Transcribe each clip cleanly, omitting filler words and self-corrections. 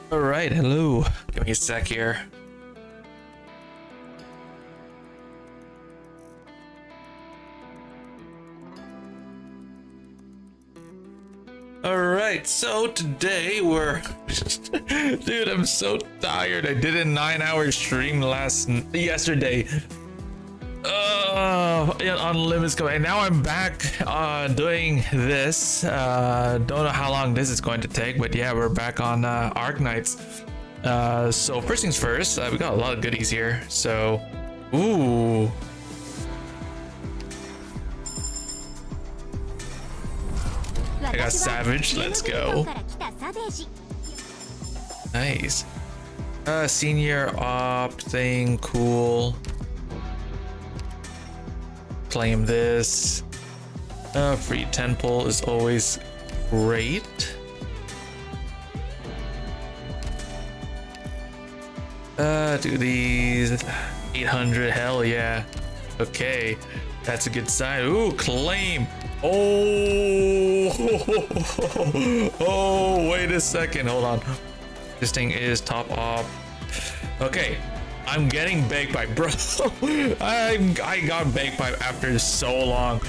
All right, hello. Give me a sec here. All right, so today we're dude, I'm so tired. I did a 9-hour stream yesterday. On limits go, and now I'm back doing this. Don't know how long this is going to take, but yeah, we're back on Arknights. So first things first, we got a lot of goodies here. So, ooh. I got Savage, let's go. Nice. Senior op thing, cool. Claim this. Free 10 pull is always great. Do these 800, hell yeah. Okay, that's a good sign. Ooh, claim. Oh, oh, wait a second, hold on. This thing is top off. Okay, I'm getting baked by bro. I got baked by after so long.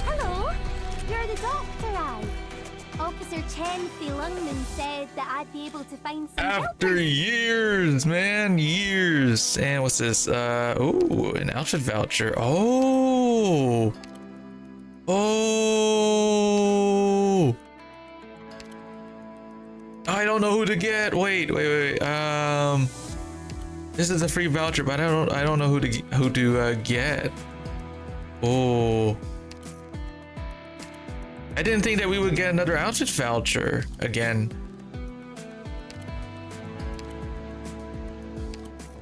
Hello, you're the doctor, I. Officer Chen Lungman said that I'd be able to find some After helpers. years, man, years. And what's this? Ooh, an outfit voucher. Oh. Oh. I don't know who to get. Wait. This is a free voucher, but I don't know who to get. Oh. I didn't think that we would get another outfit voucher again.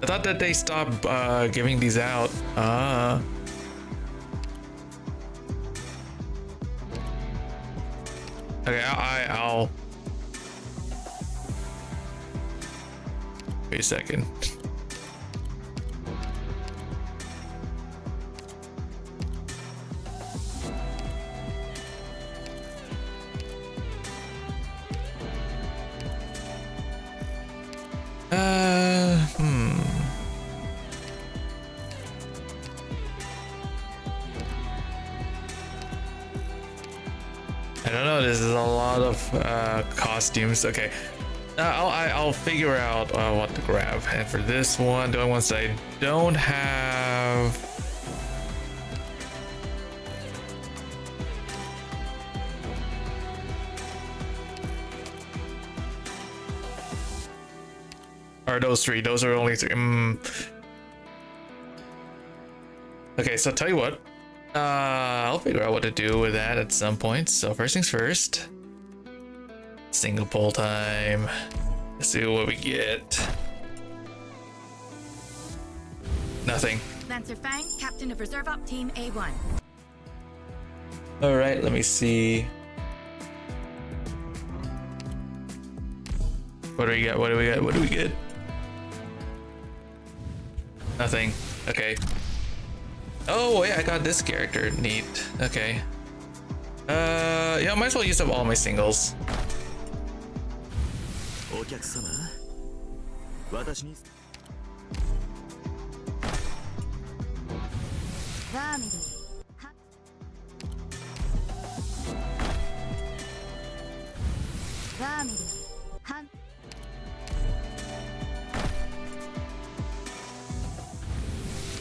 I thought that they stopped giving these out. Okay, I'll wait a second. I don't know. This is a lot of costumes. Okay, I'll figure out what to grab. And for this one, the only ones I don't have. Are those three? Those are only three. Okay, so tell you what. I'll figure out what to do with that at some point. So first things first. Single pull time. Let's see what we get. Nothing. Lancer Fang, Captain of Reserve Op Team A1. All right, let me see. What do we got? What do we got? What do we get? Nothing. Okay. Oh wait, I got this character. Neat. Okay. Yeah, I might as well use up all my singles.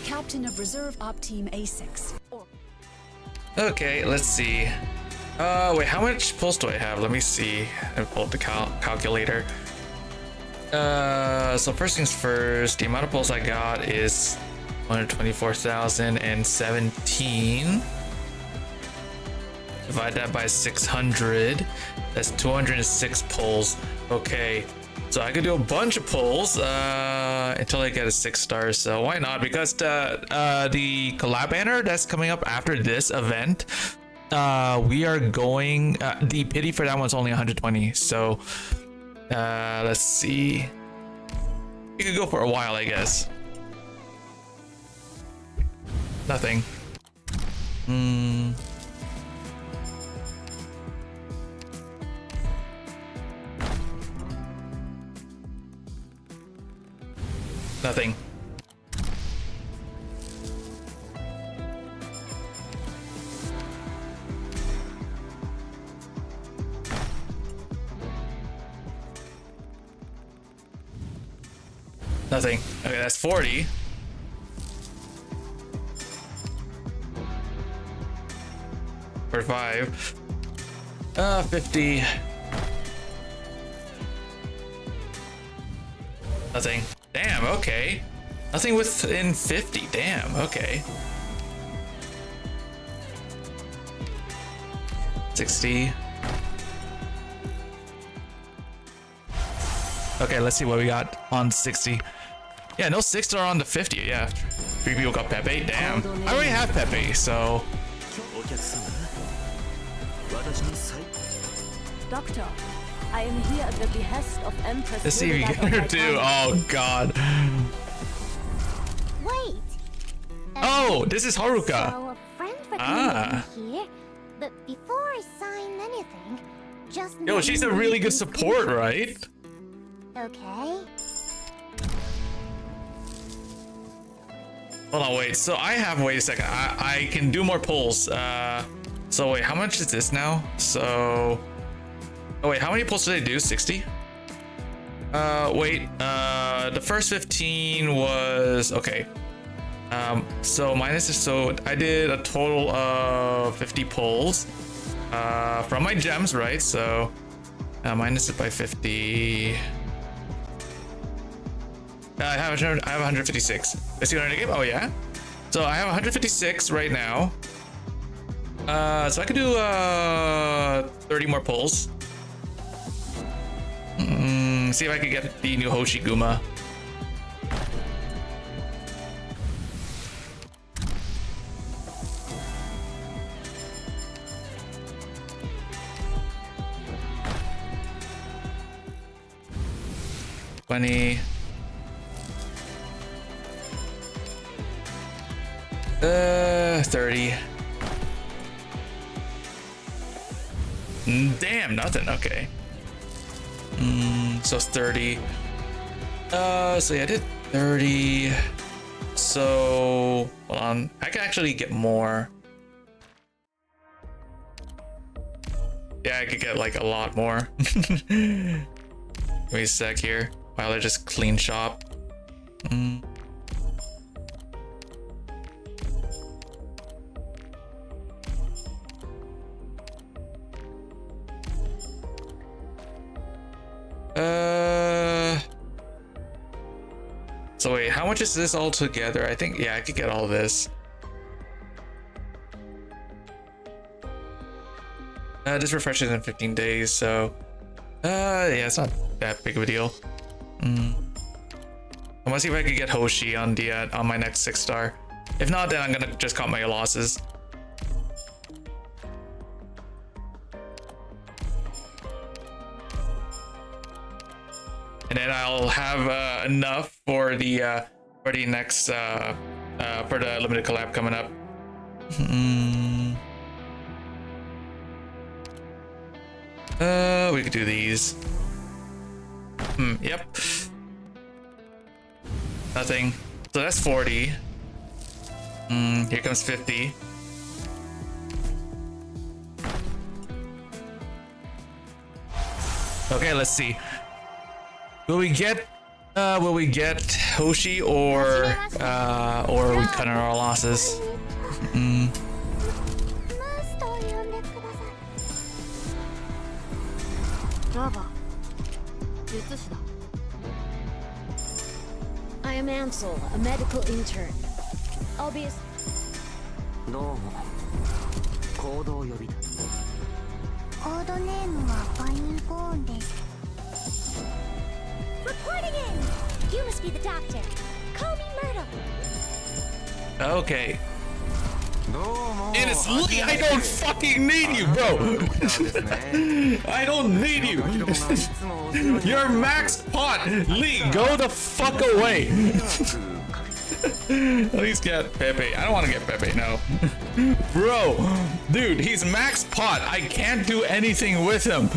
Captain of Reserve Op Team A6. Okay, let's see. Wait, how much pulse do I have? Let me see. I pull up the calculator. So first things first, the amount of pulse I got is 124,017. Divide that by 600. That's 206 pulls. Okay, so I could do a bunch of pulls until I get a 6 star. So why not? Because the collab banner that's coming up after this event, we are going. The pity for that one's only 120. So let's see. You could go for a while, I guess. Nothing. Nothing. Nothing. Okay, that's 40. For 5. 50. Nothing. Damn, okay. Nothing within 50. Damn, okay. 60. Okay, let's see what we got on 60. Yeah, no 6-star on the 50. Yeah, 3 people got Pepe. Damn. I already have Pepe, so. Doctor, I am here at the behest of Empress. Let's see if we get her too. Oh god. Wait. Oh, this is Haruka. So a friend recommended me here, but before I sign anything, just Yo, she's a really good support, right? Okay. Hold on, wait. So I have. Wait a second. I can do more pulls. So wait, how much is this now? So. Oh wait, how many pulls did I do? 60. Wait. The first 15 was okay. So minus is so I did a total of 50 pulls. From my gems, right? So minus it by 50. I have 156. Let's see what I game. Oh yeah. So I have 156 right now. So I could do 30 more pulls. See if I could get the new Hoshi Guma. $20. 30. Damn, nothing. Okay. So it's 30. So yeah, I did 30. So hold on, I can actually get more. Yeah, I could get like a lot more. Give me a sec here while I just clean shop. So wait, how much is this all together? I think, yeah, I could get all this. This refreshes in 15 days, so yeah, it's not that big of a deal. I want to see if I could get Hoshi on the on my next 6-star. If not, then I'm gonna just count my losses. And then I'll have enough for the next for the limited collab coming up. We could do these. Yep. Nothing. So that's 40. Here comes 50. Okay, let's see. Will we get Hoshi or we cut our losses? I am Ansel, a medical intern. I'll be. どうも行動呼びだコードネームはバニーボーンです。Reporting in! You must be the doctor. Call me Myrtle. Okay. どうも And it's Lee. I don't fucking need you, bro. I don't need you. You're max pot. Lee, go the fuck away. At least get Pepe. I don't want to get Pepe, no. Bro, dude, he's max pot. I can't do anything with him.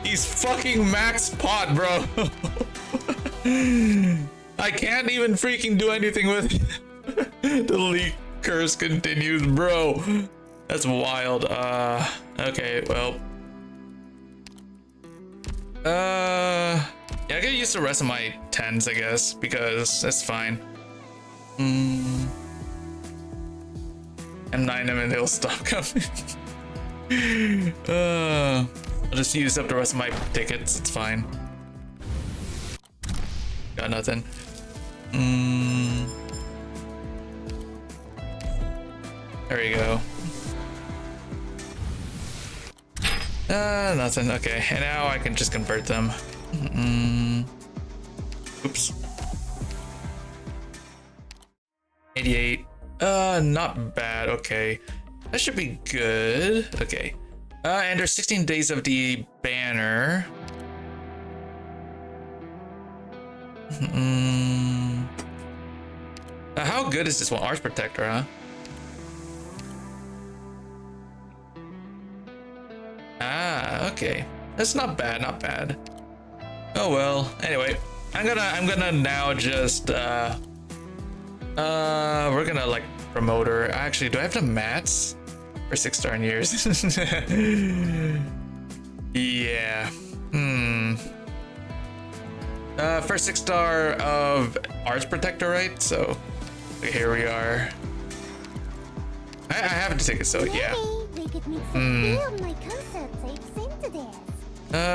He's fucking max pot, bro. I can't even freaking do anything with it. The leak curse continues, bro. That's wild. Okay, well. Yeah, I could use the rest of my 10s, I guess, because that's fine. M9 them and they'll stop coming. I'll just use up the rest of my tickets, it's fine. Got nothing. There you go. Nothing. Okay, and now I can just convert them. Oops. 88. Not bad. Okay, that should be good. Okay. And there's 16 days of the banner. How good is this one? Arch Protector, huh? Ah, okay. That's not bad, not bad. Oh well. Anyway, I'm gonna now just we're gonna like promote her. Actually, do I have the mats for 6-star in years? Yeah. First 6-star of Arch Protector, right? So here we are. I have to take it, so yeah. They could make some real my concert tapes into this.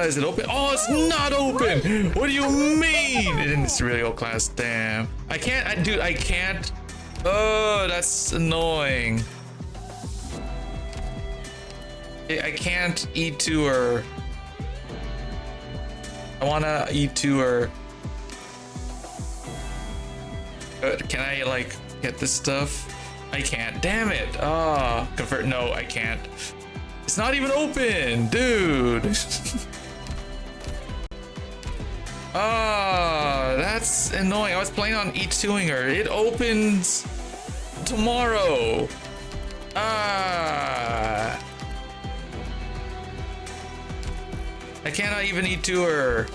Is it open? Oh, it's not open. What do you mean? It's really old class. Damn. I can't. Dude, I can't. Oh, that's annoying. I can't E2 her. I wanna E2 her. Can I like get this stuff? I can't. Damn it. Oh, convert. No, I can't. It's not even open, dude. Ah, that's annoying. I was planning on E2ing her. It opens tomorrow. Ah. I cannot even E2 her.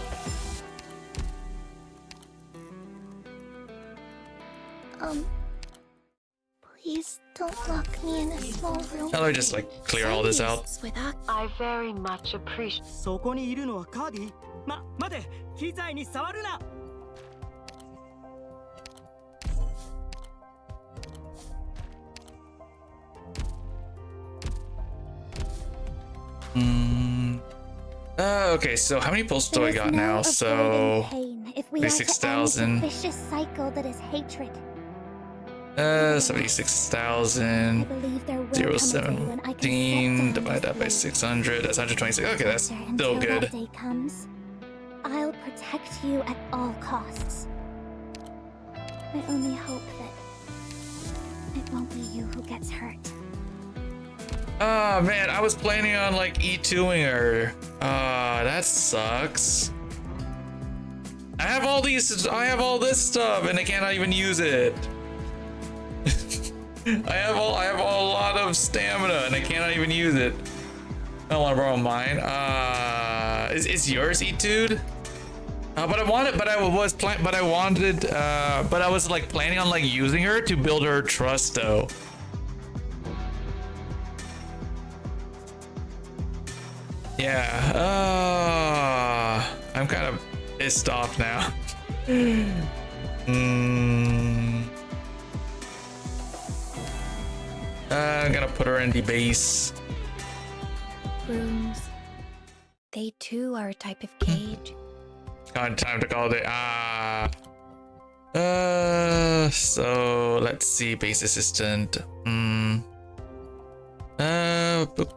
Please don't lock me in a small room. Now let me just like clear all this out. I very much appreciate. そこにいるのはカーディ。待て、機材に触るな。Okay, so how many pulls do I got now? So 36,000. Vicious cycle that is hatred. 76,000. 0.17 divided that by 600. That's 126. Okay, that's still good. That day comes, I'll protect you at all costs. I only hope that it won't be you who gets hurt. Oh man, I was planning on like E2ing her. That sucks. I have all this stuff and I cannot even use it. I have a lot of stamina and I cannot even use it. I don't want to borrow mine. Is yours E2'd? But I was like planning on like using her to build her trust though. Yeah. I'm kind of pissed off now. I'm gonna put her in the base. Rooms. They too are a type of cage. Time to call it. So let's see. Base assistant. Boop.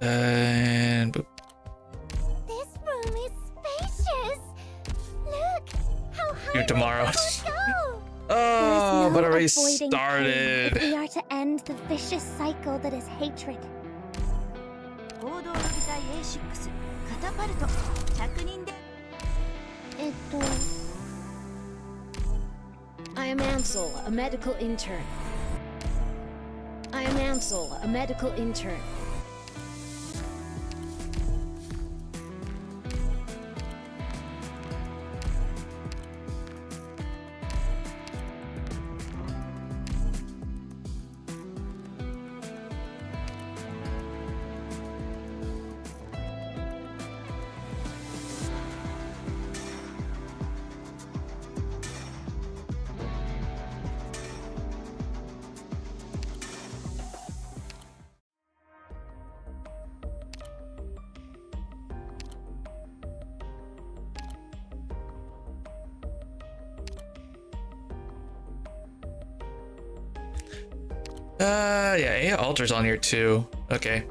And boop. This room is spacious. Look how high You tomorrow. we go. Oh, but I already Avoiding pain started. if we are to end the vicious cycle that is hatred. 合同予備隊 A6 カタパルト着任で I am Ansel, a medical intern. I am Ansel, a medical intern. Yeah, AO altars on here too. Okay.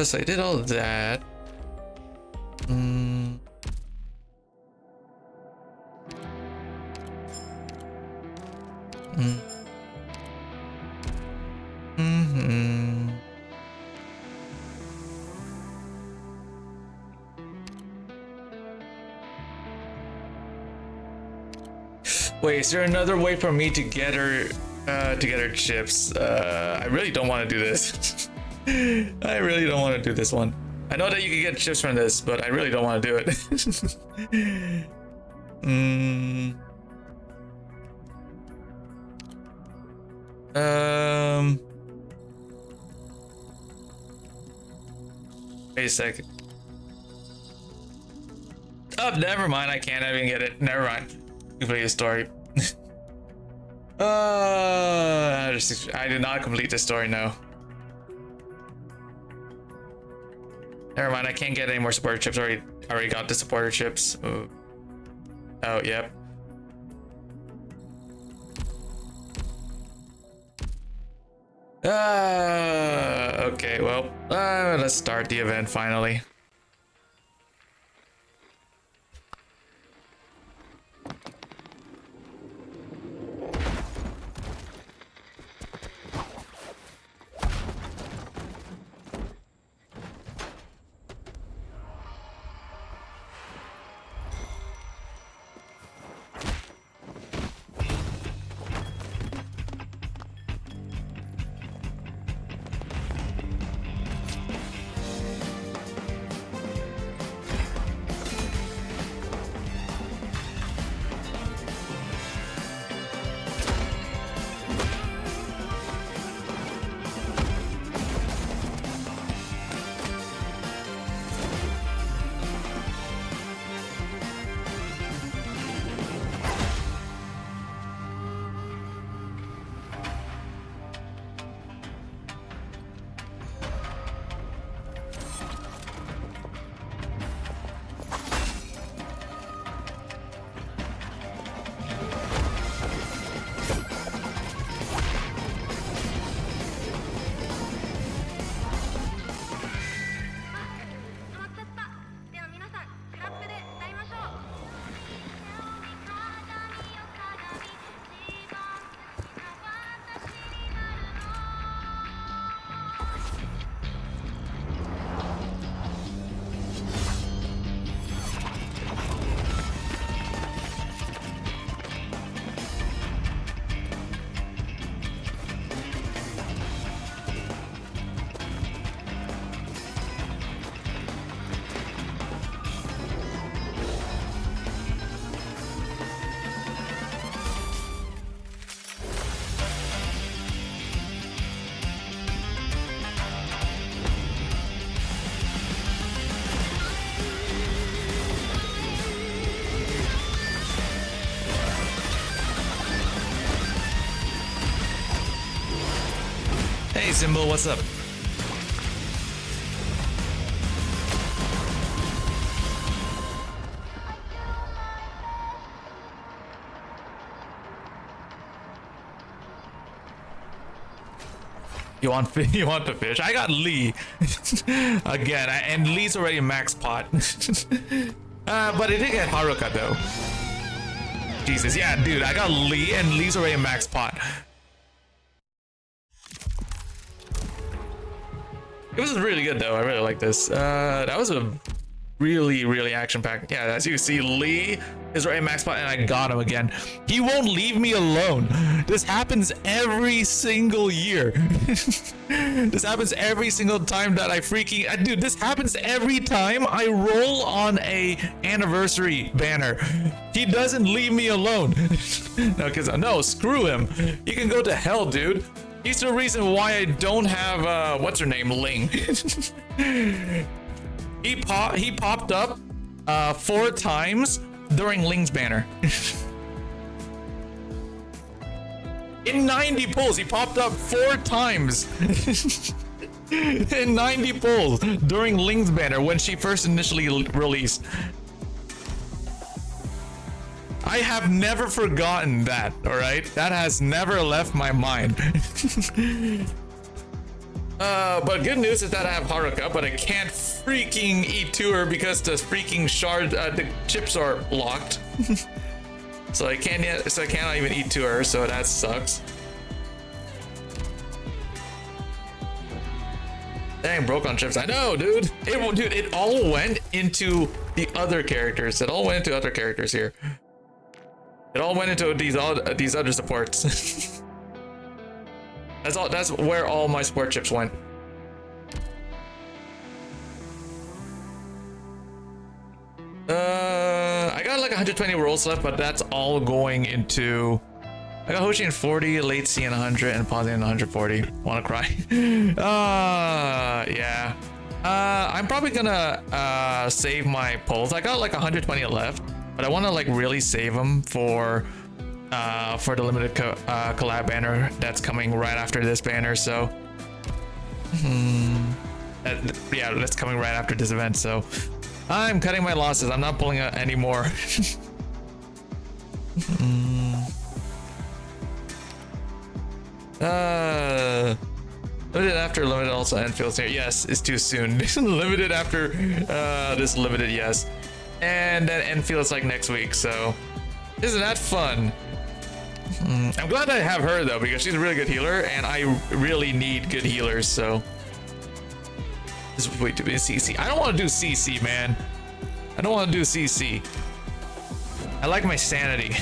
So I did all of that. Wait, is there another way for me to get her chips? I really don't want to do this. I really don't want to do this one. I know that you can get chips from this, but I really don't want to do it. Wait a second. Oh, never mind. I can't even get it. Never mind. Complete the story. I did not complete the story. No. Never mind. I can't get any more supporter chips. I already got the supporter chips. Oh, yep. Okay. Well, let's start the event finally. Hey Symbol, what's up? You want the fish? I got Lee again, and Lee's already max pot. But it did get Haruka though. Jesus, yeah, dude, I got Lee, and Lee's already max pot. It was really good though. I really like this. That was a really action-packed. Yeah, as you can see, Lee is right at max pot, and I got him again. He won't leave me alone. This happens every single year. This happens every single time that I freaking dude. This happens every time I roll on a anniversary banner. He doesn't leave me alone. No, screw him. You can go to hell, dude. He's the reason why I don't have what's her name, Ling. He popped up 4 times during Ling's banner. In 90 pulls, he popped up 4 times. In 90 pulls during Ling's banner when she first initially released. I have never forgotten that, all right? That has never left my mind. But good news is that I have Haruka, but I can't freaking eat to her because the freaking shard, the chips are locked. So I cannot even eat to her, so that sucks. Dang, broke on chips. I know, dude. It all went into the other characters. It all went into other characters here. It all went into these other supports. That's where all my support chips went. I got like 120 rolls left, but that's all going into. I got Hoshi in 40, late C in 100, and Pausing in 140. Wanna cry? Yeah. I'm probably gonna save my pulls. I got like 120 left, but I want to like really save them for the limited collab banner that's coming right after this banner. So, yeah, that's coming right after this event. So, I'm cutting my losses. I'm not pulling out anymore. Limited after limited also Enfield's here. Yes, it's too soon. Limited after this limited, yes. And then Enfield's like next week, so isn't that fun? I'm glad I have her though, because she's a really good healer and I really need good healers, so this is way too big. CC. I don't want to do CC, man. I don't want to do CC. I like my sanity.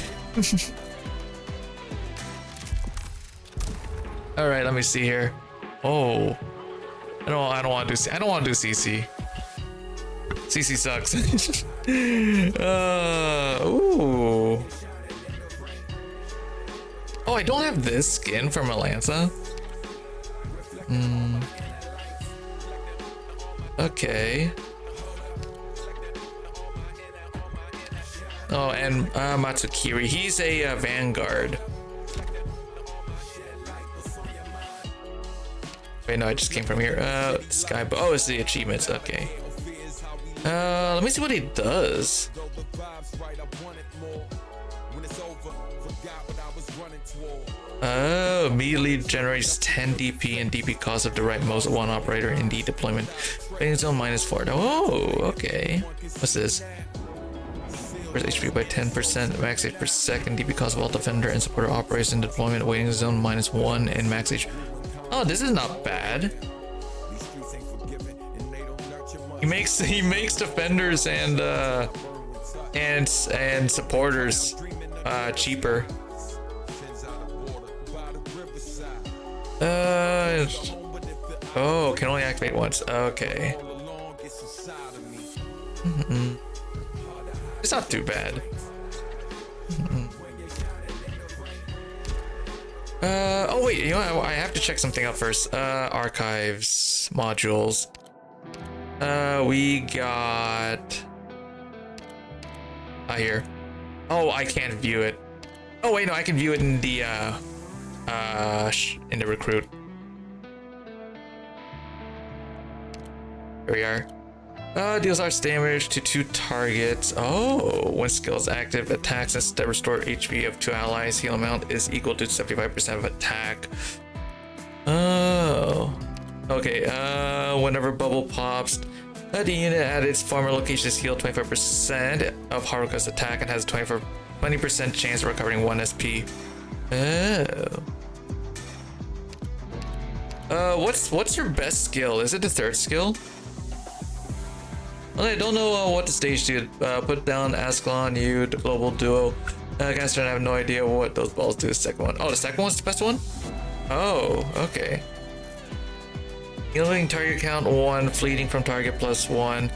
All right, let me see here. Oh, I don't want to do. I don't want to do CC. CC sucks. Ooh. Oh, I don't have this skin for Melanza. Okay. Oh, and Matsukiri. He's a Vanguard. Wait, no, I just came from here. Sky. Oh, it's the achievements. Okay. Let me see what he does. Oh, immediately generates 10 DP and DP cost of the right most one operator in the deployment. Rating zone -4. Oh, okay. What's this? First HP by 10%, max H per second, DP cost of all defender and supporter operators in deployment, waiting zone -1, and max H. Oh, this is not bad. He makes defenders and supporters cheaper. Oh, can only activate once. Okay. It's not too bad. Oh wait, you know, I have to check something out first. Archives, modules. We got here. Oh, I can't view it. Oh wait, no, I can view it in the recruit. Here we are. Deals arch damage to 2 targets. Oh, when skill is active, attacks that restore HP of 2 allies. Heal amount is equal to 75% of attack. Oh, okay. Whenever bubble pops, the unit at its former location is healed 25% of Haruka's attack and has a 20% chance of recovering 1 SP. Oh. What's your best skill? Is it the 3rd skill? Well, I don't know what the stage did. Put down Ascalon, you, the global duo. Against I have no idea what those balls do. The second one. Oh, the second one's the best one? Oh, okay. Healing target count 1, fleeting from target +1.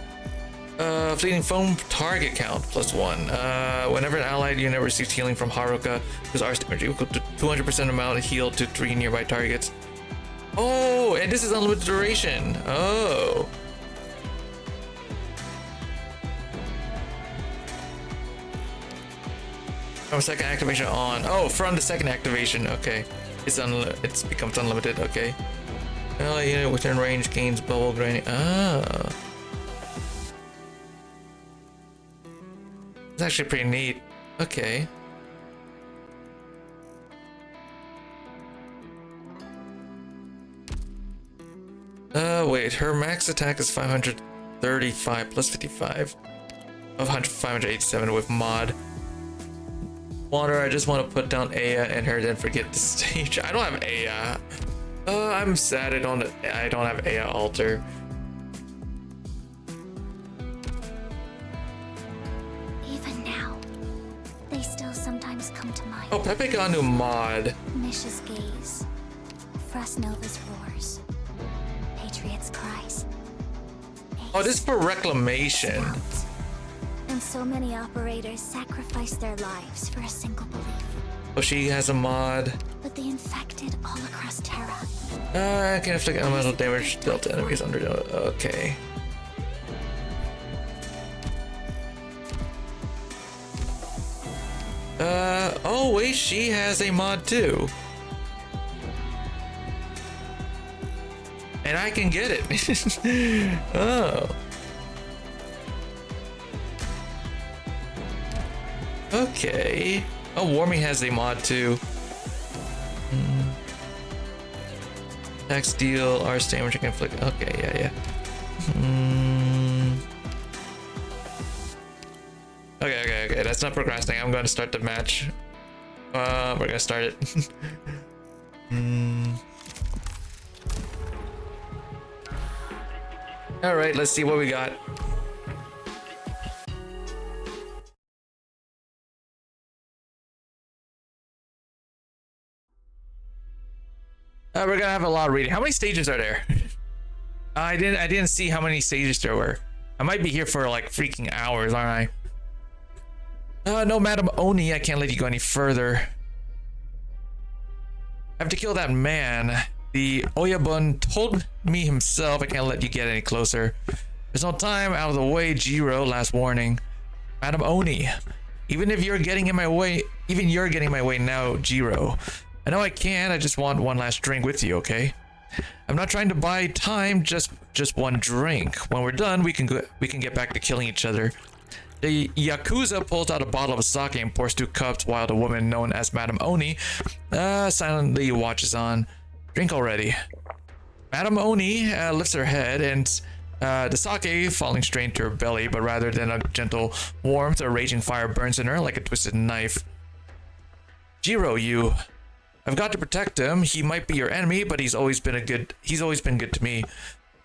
Fleeting foam target count +1. Whenever an allied unit receives healing from Haruka, whose arch damage equal to 200% amount healed to 3 nearby targets. Oh, and this is unlimited duration. Oh. From second activation on. Oh, from the second activation. Okay, it becomes unlimited. Okay. Unit within range gains bubble grinding. Ah, it's actually pretty neat. Okay. Wait, her max attack is 535 plus 55 of 587 with mod. Water, I just want to put down Aya and her, then forget the stage. I don't have Aya. I'm sad I don't have Aya altar. Even now, they still sometimes come to mind. Oh, Pepe got a new mod. Mish's gaze, Frost Nova's roars, Patriot's cries. Oh, this is for reclamation. Sounds. And so many operators sacrifice their lives for a single belief. Oh, she has a mod. But the infected all across Terra. I can inflict elemental damage dealt to enemies under. Okay. Oh wait, she has a mod too. And I can get it. Oh. Okay. Oh, Warmy has a mod too. Attack, steal, R damage, I can inflict. Okay, yeah. Okay. That's not procrastinating. I'm going to start the match. We're going to start it. All right, let's see what we got. We're gonna have a lot of reading. How many stages are there? I didn't see how many stages there were. I might be here for like freaking hours, aren't I? No, Madam Oni, I can't let you go any further. I have to kill that man. The Oyabun told me himself I can't let you get any closer. There's no time. Out of the way, Jiro. Last warning. Madam Oni, even you're getting in my way now, Jiro. I know I can. I just want one last drink with you, okay? I'm not trying to buy time. Just one drink. When we're done, we can get back to killing each other. The Yakuza pulls out a bottle of sake and pours 2 cups, while the woman known as Madam Oni silently watches on. Drink already. Madam Oni lifts her head, and the sake falling straight into her belly, but rather than a gentle warmth, a raging fire burns in her like a twisted knife. Jiro, I've got to protect him. He might be your enemy, but he's always been good to me.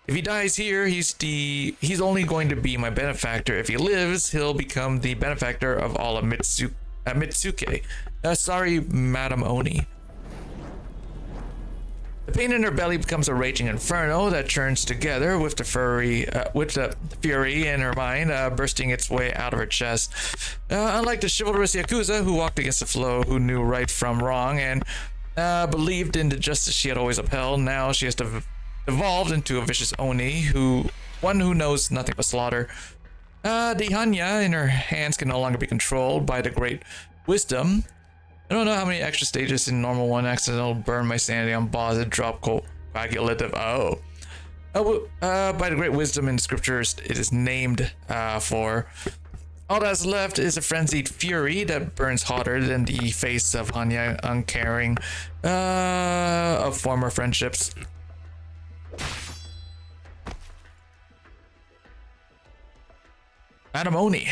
If he dies here, he's only going to be my benefactor. If he lives, he'll become the benefactor of all of Mitsuke. Sorry, Madam Oni. The pain in her belly becomes a raging inferno that churns together with the fury in her mind bursting its way out of her chest. Unlike the chivalrous Yakuza who walked against the flow, who knew right from wrong and believed in the justice she had always upheld, now she has evolved into a vicious Oni, one who knows nothing but slaughter. The Hanya in her hands can no longer be controlled by the great wisdom. I don't know how many extra stages in normal one. Accidental burn my sanity on boss and drop coagulative. By the great wisdom in scriptures, it is named for. All that's left is a frenzied fury that burns hotter than the face of Hanya, uncaring of former friendships. Madam Oni.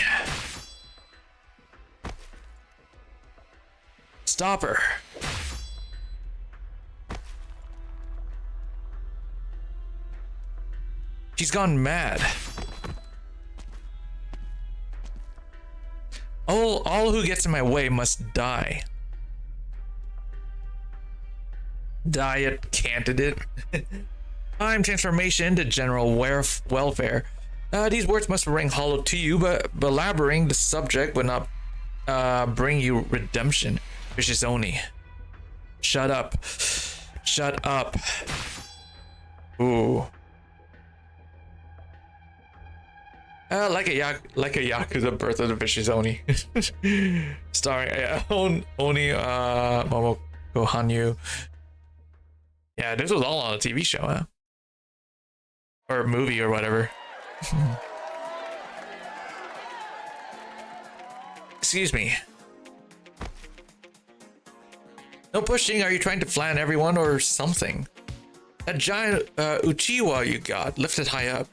Stop her. She's gone mad. All who gets in my way must die. Diet candidate. I'm transformation to general welfare. These words must ring hollow to you, but belaboring the subject would not bring you redemption. Vicious Oni. Shut up. Shut up. Ooh. Like a Yakuza Birth of the Vicious Oni. Starring Oni Momoko Hanyu. Yeah, this was all on a TV show, huh? Or a movie or whatever. Excuse me. No pushing, are you trying to flatten everyone or something? That giant Uchiwa you got, lifted high up.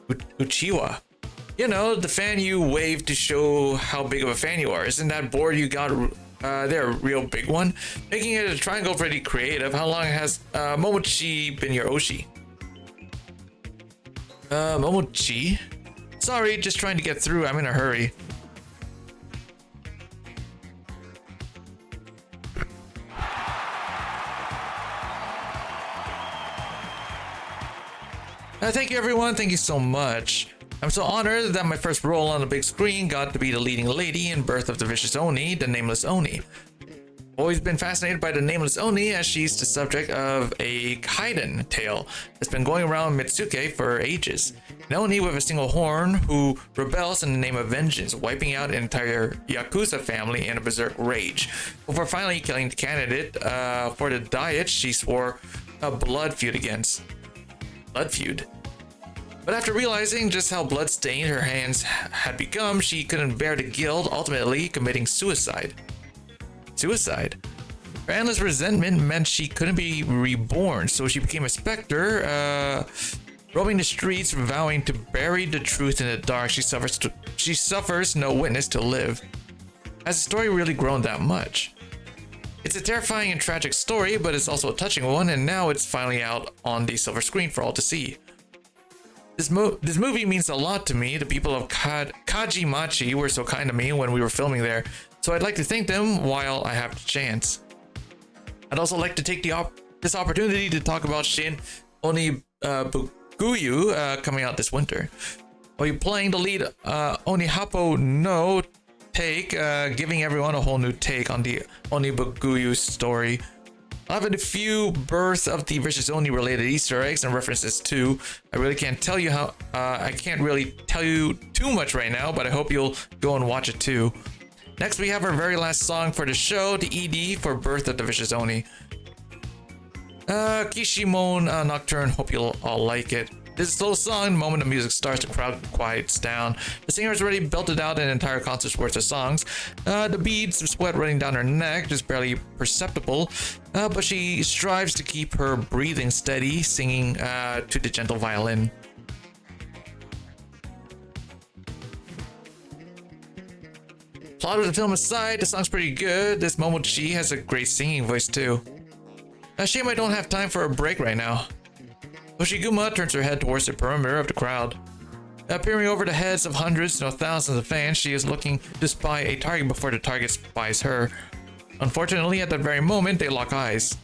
Uchiwa? You know, the fan you waved to show how big of a fan you are. Isn't that board you got there a real big one? Making it a triangle pretty creative. How long has Momochi been your Oshi? Momochi? Sorry, just trying to get through. I'm in a hurry. Thank you, everyone. Thank you so much. I'm so honored that my first role on the big screen got to be the leading lady in Birth of the Vicious Oni, the Nameless Oni. Always been fascinated by the Nameless Oni, as she's the subject of a Kaiden tale that's been going around Mitsuke for ages. An Oni with a single horn who rebels in the name of vengeance, wiping out an entire Yakuza family in a berserk rage, before finally killing the candidate for the diet she swore a blood feud against. Blood feud. But after realizing just how bloodstained her hands had become, she couldn't bear the guilt, ultimately committing suicide. Suicide? Her endless resentment meant she couldn't be reborn, so she became a specter, roaming the streets, vowing to bury the truth in the dark. She suffers no witness to live. Has the story really grown that much? It's a terrifying and tragic story, but it's also a touching one, and now it's finally out on the silver screen for all to see. This movie means a lot to me. The people of Kajimachi were so kind to me when we were filming there, so I'd like to thank them while I have the chance. I'd also like to take this opportunity to talk about Shin Onibuguyu coming out this winter. While you're playing the lead Onihapo no take, giving everyone a whole new take on the Onibuguyu story. I'll have a few Birth of the Vicious Oni related Easter eggs and references too. I really can't tell you how. I can't really tell you too much right now, but I hope you'll go and watch it too. Next, we have our very last song for the show, the ED for Birth of the Vicious Oni. Kishimon Nocturne. Hope you'll all like it. This is a slow song. The moment the music starts, the crowd quiets down. The singer has already belted out an entire concert's worth of songs. The beads of sweat running down her neck, just barely perceptible, but she strives to keep her breathing steady, singing to the gentle violin. Plot of the film aside, the song's pretty good. This Momochi has a great singing voice too. Shame I don't have time for a break right now. Hoshiguma turns her head towards the perimeter of the crowd. Peering over the heads of hundreds, no thousands of fans, she is looking to spy a target before the target spies her. Unfortunately, at that very moment, they lock eyes.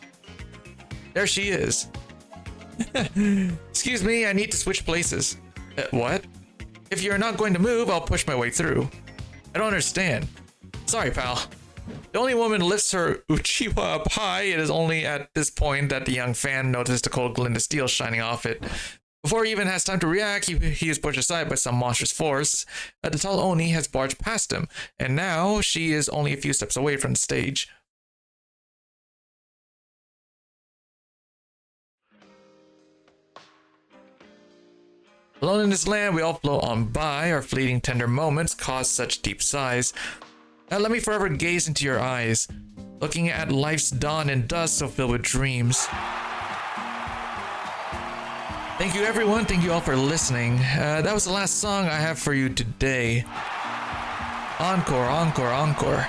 There she is. Excuse me, I need to switch places. What? If you're not going to move, I'll push my way through. I don't understand. Sorry, pal. The only woman lifts her Uchiwa up high. It is only at this point that the young fan notices the cold glint of steel shining off it. Before he even has time to react, he is pushed aside by some monstrous force. The tall Oni has barged past him, and now she is only a few steps away from the stage. Alone in this land, we all float on by. Our fleeting tender moments cause such deep sighs. Let me forever gaze into your eyes, looking at life's dawn and dusk so filled with dreams. Thank you, everyone. Thank you all for listening. That was the last song I have for you today. Encore, encore, encore.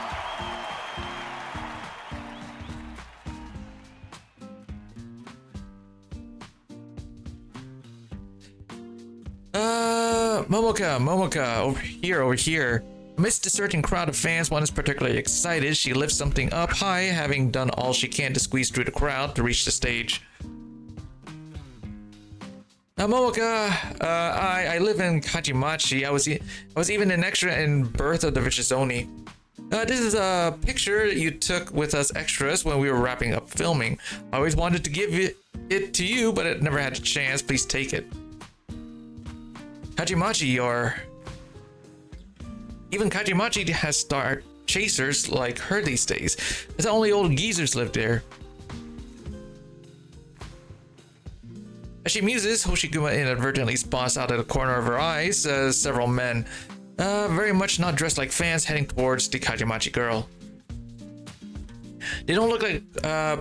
Momoka, over here. Amidst a certain crowd of fans, one is particularly excited. She lifts something up high, having done all she can to squeeze through the crowd to reach the stage. Now, Momoka, I live in Kajimachi. I was even an extra in Birth of the Vicious Oni. This is a picture you took with us extras when we were wrapping up filming. I always wanted to give it to you, but it never had a chance. Please take it. Kajimachi, even Kajimachi has star chasers like her these days. It's only old geezers live there. As she muses, Hoshiguma inadvertently spots out of the corner of her eyes several men, very much not dressed like fans, heading towards the Kajimachi girl. They don't look like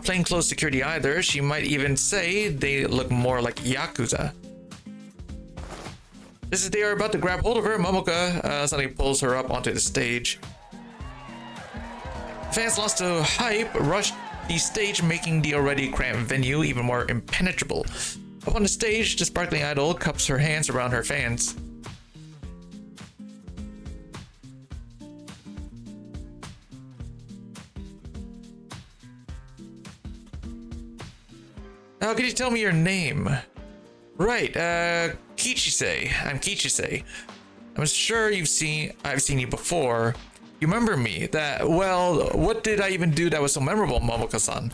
plainclothes security either. She might even say they look more like Yakuza. Just as they are about to grab hold of her, Momoka suddenly pulls her up onto the stage. Fans lost to hype, rushed the stage, making the already cramped venue even more impenetrable. Up on the stage, the sparkling idol cups her hands around her fans. Now, could you tell me your name? Right, Kichise. I'm Kichise. I'm sure I've seen you before. You remember me? Well, what did I even do that was so memorable, Momoka-san?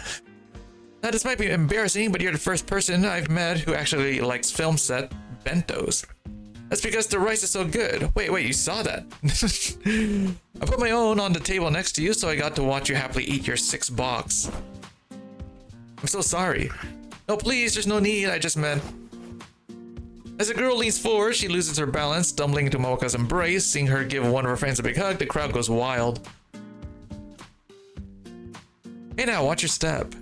Now, this might be embarrassing, but you're the first person I've met who actually likes film set bentos. That's because the rice is so good. Wait, you saw that? I put my own on the table next to you, so I got to watch you happily eat your 6 box. I'm so sorry. No, please, there's no need, I just meant... As the girl leans forward, she loses her balance, stumbling into Momoka's embrace. Seeing her give one of her friends a big hug, the crowd goes wild. Hey now, watch your step.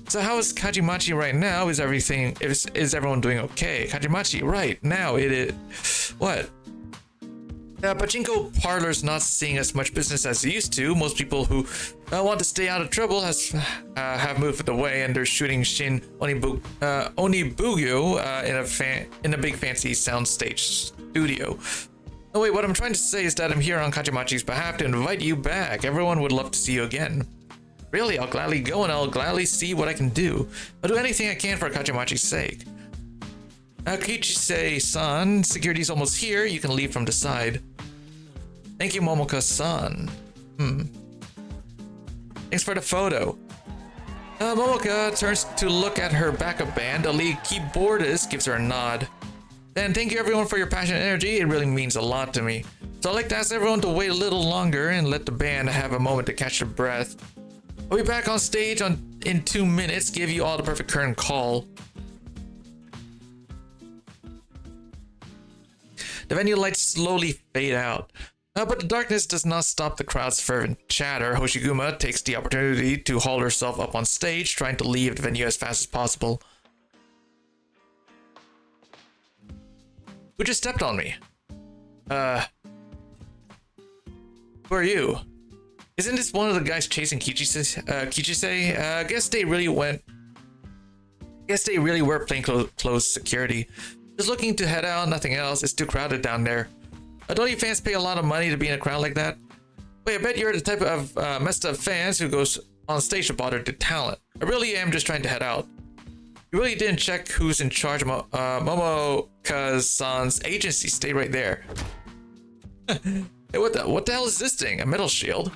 So how is Kajimachi right now? Is everyone doing okay? Kajimachi, right now it is... What? Pachinko parlor's not seeing as much business as it used to. Most people who want to stay out of trouble have moved away, and they're shooting Shin Onibugyo in a big fancy soundstage studio. Oh wait, what I'm trying to say is that I'm here on Kajimachi's behalf to invite you back. Everyone would love to see you again. Really, I'll gladly go and I'll gladly see what I can do. I'll do anything I can for Kajimachi's sake. Kichise-san, security's almost here. You can leave from the side. Thank you, Momoka-san. Thanks for the photo. Momoka turns to look at her backup band. The lead keyboardist gives her a nod. Then thank you everyone for your passion and energy. It really means a lot to me. So I'd like to ask everyone to wait a little longer and let the band have a moment to catch their breath. I'll be back on stage in 2 minutes. Give you all the perfect curtain call. The venue lights slowly fade out. But the darkness does not stop the crowd's fervent chatter. Hoshiguma takes the opportunity to haul herself up on stage, trying to leave the venue as fast as possible. Who just stepped on me? Who are you? Isn't this one of the guys chasing Kichise? Guess they really were plainclothes security. Just looking to head out, nothing else. It's too crowded down there. Don't you fans pay a lot of money to be in a crowd like that? Wait, I bet you're the type of messed up fans who goes on stage to bother the talent. I really am just trying to head out. You really didn't check who's in charge of Momoka-san's agency. Stay right there. Hey, what the hell is this thing? A metal shield?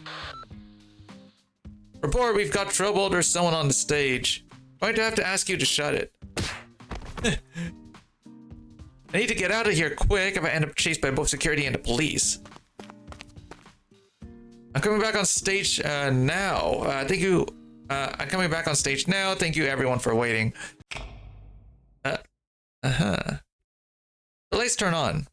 Report, we've got trouble. There's someone on the stage. I'm going to have to ask you to shut it. I need to get out of here quick if I end up chased by both security and the police. I'm coming back on stage now. Thank you. I'm coming back on stage now. Thank you everyone for waiting. The lights turn on.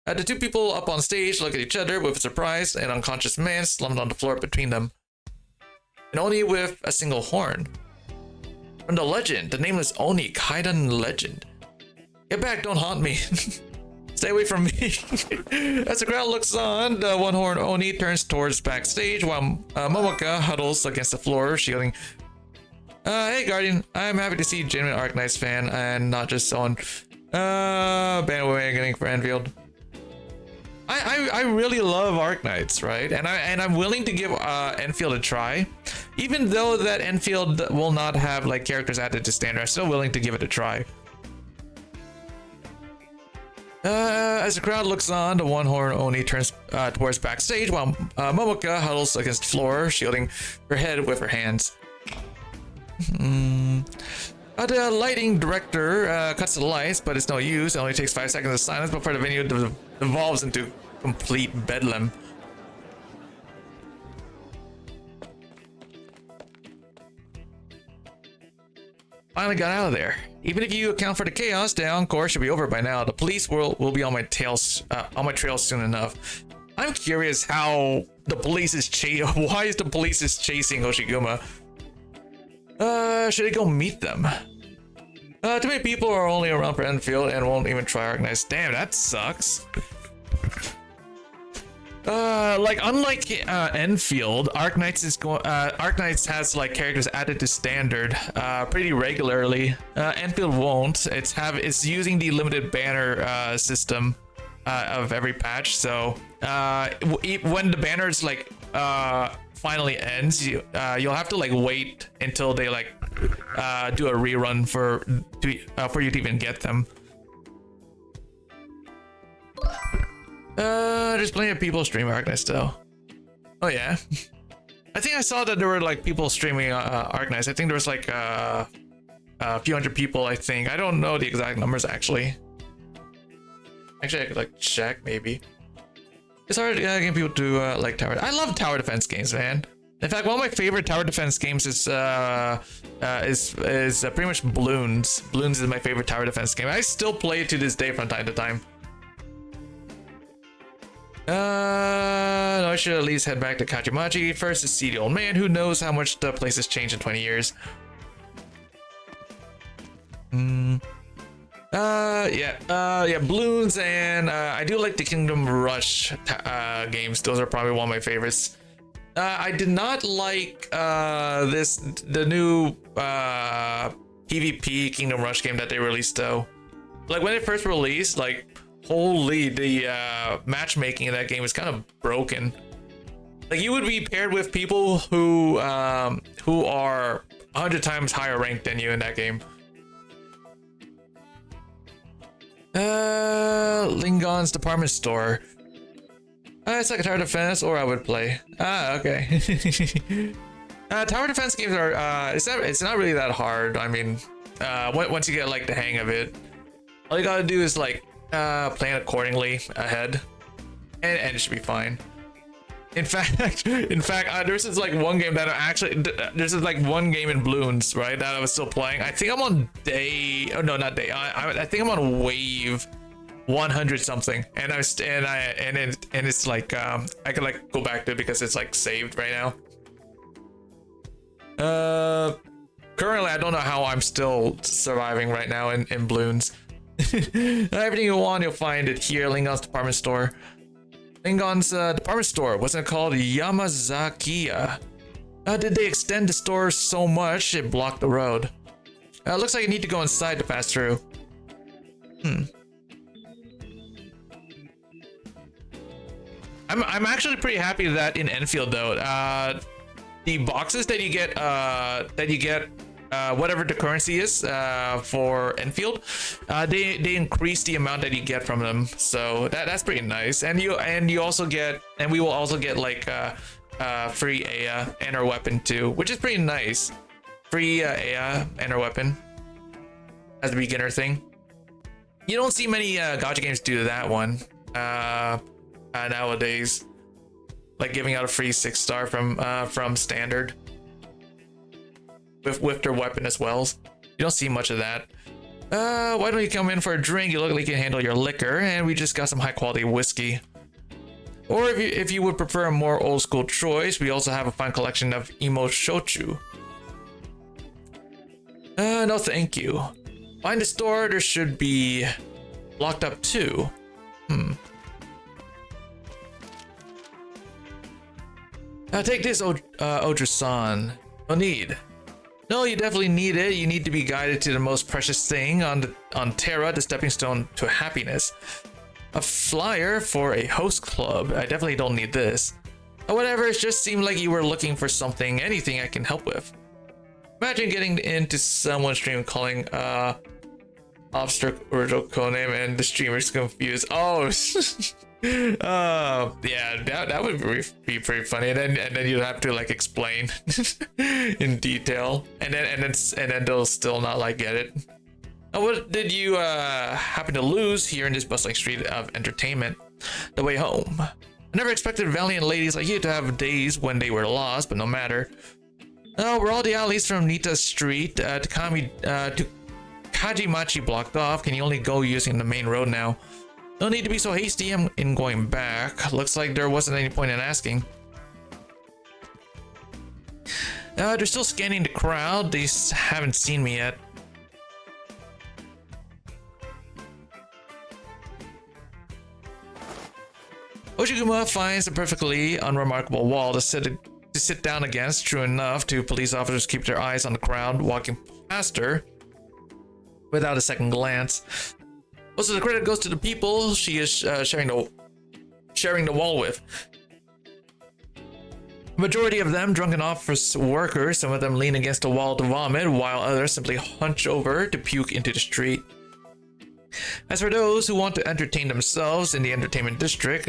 The 2 people up on stage look at each other with surprise. An unconscious man slumped on the floor between them. And only with a single horn. From the legend, the nameless Oni Kaidan legend. Get back, don't haunt me. Stay away from me. As the crowd looks on, the one-horned Oni turns towards backstage while Momoka huddles against the floor, shielding. Hey Guardian, I'm happy to see a genuine Arknights fan and not just someone bandwagoning for Enfield. I really love Arknights, right? And I'm willing to give Enfield a try. Even though that Enfield will not have like characters added to standard, I'm still willing to give it a try. As the crowd looks on, the one-horned Oni turns towards backstage while Momoka huddles against the floor, shielding her head with her hands. The lighting director cuts the lights, but it's no use. It only takes 5 seconds of silence before the venue devolves into complete bedlam. Finally got out of there. Even if you account for the chaos, the encore should be over by now. The police will be on my trail soon enough. I'm curious how the police is why is the police chasing Hoshiguma? Should I go meet them? Too many people are only around for Enfield and won't even try Arknights. Damn, that sucks. Like unlike Enfield, Arknights has like characters added to standard pretty regularly. Enfield won't. It's using the limited banner system of every patch. So when the banners like finally ends, you'll have to like wait until they like do a rerun for you to even get them. There's plenty of people streaming Arknights though. Oh yeah. I think I saw that there were like people streaming Arknights. I think there was like a few hundred people, I think. I don't know the exact numbers actually. Actually, I could like check maybe. It's hard getting people to like tower. I love tower defense games, man. In fact, one of my favorite tower defense games is pretty much Bloons. Bloons is my favorite tower defense game. I still play it to this day from time to time. No, I should at least head back to Kajimachi first to see the old man. Who knows how much the place has changed in 20 years. Yeah, Bloons, and I do like the Kingdom Rush games. Those are probably one of my favorites. I did not like the new PvP Kingdom Rush game that they released though. Like when it first released, like holy, the matchmaking in that game is kind of broken. Like you would be paired with people who are 100 times higher ranked than you in that game. Lingon's department store. It's like a tower defense, or I would play. Okay. Tower defense games are it's not really that hard. I mean, once you get like the hang of it, all you gotta do is like plan accordingly ahead, and it should be fine. In fact, there's this like one game that there's like one game in Bloons, right, that I was still playing. I think I'm on day, oh no, not day. I think I'm on wave 100 something, and it's like I could like go back to it because it's like saved right now. Currently I don't know how I'm still surviving right now in Bloons. Everything you want, you'll find it here. Lingon's department store. Lingon's department store. Wasn't it called Yamazakiya? Did they extend the store so much it blocked the road? Looks like you need to go inside to pass through. I'm actually pretty happy that in Enfield though, the boxes that you get whatever the currency is for Enfield, they increase the amount that you get from them, so that's pretty nice. And you also get, and we will also get like free Aya and our weapon too, which is pretty nice. Free Aya and our weapon as a beginner thing. You don't see many gacha games do that one nowadays, like giving out a free 6-star from standard with their weapon as well. You don't see much of that. Why don't you come in for a drink? You look like you can handle your liquor, and we just got some high quality whiskey. Or if you would prefer a more old school choice, we also have a fine collection of emo shochu. No thank you. Find the store, there should be locked up too. Take this, Ojo-san. No need. No, you definitely need it. You need to be guided to the most precious thing on Terra, the stepping stone to happiness. A flyer for a host club. I definitely don't need this. Whatever, it just seemed like you were looking for something, anything I can help with. Imagine getting into someone's stream calling Obster original codename and the streamer's confused. Oh, yeah, that would be pretty funny. And then you'd have to like explain in detail, and then they'll still not like get it. What did you happen to lose here in this bustling street of entertainment? The way home. I never expected valiant ladies like you to have days when they were lost, but no matter. Oh, we're all the alleys from Nita Street to Kajimachi blocked off. Can you only go using the main road now? No need to be so hasty in going back. Looks like there wasn't any point in asking. They're still scanning the crowd. They haven't seen me yet. Oshiguma finds a perfectly unremarkable wall to sit down against. True enough, two police officers keep their eyes on the crowd walking past her without a second glance. Most of the credit goes to the people she is sharing the wall with. The majority of them drunken office workers. Some of them lean against the wall to vomit, while others simply hunch over to puke into the street. As for those who want to entertain themselves in the entertainment district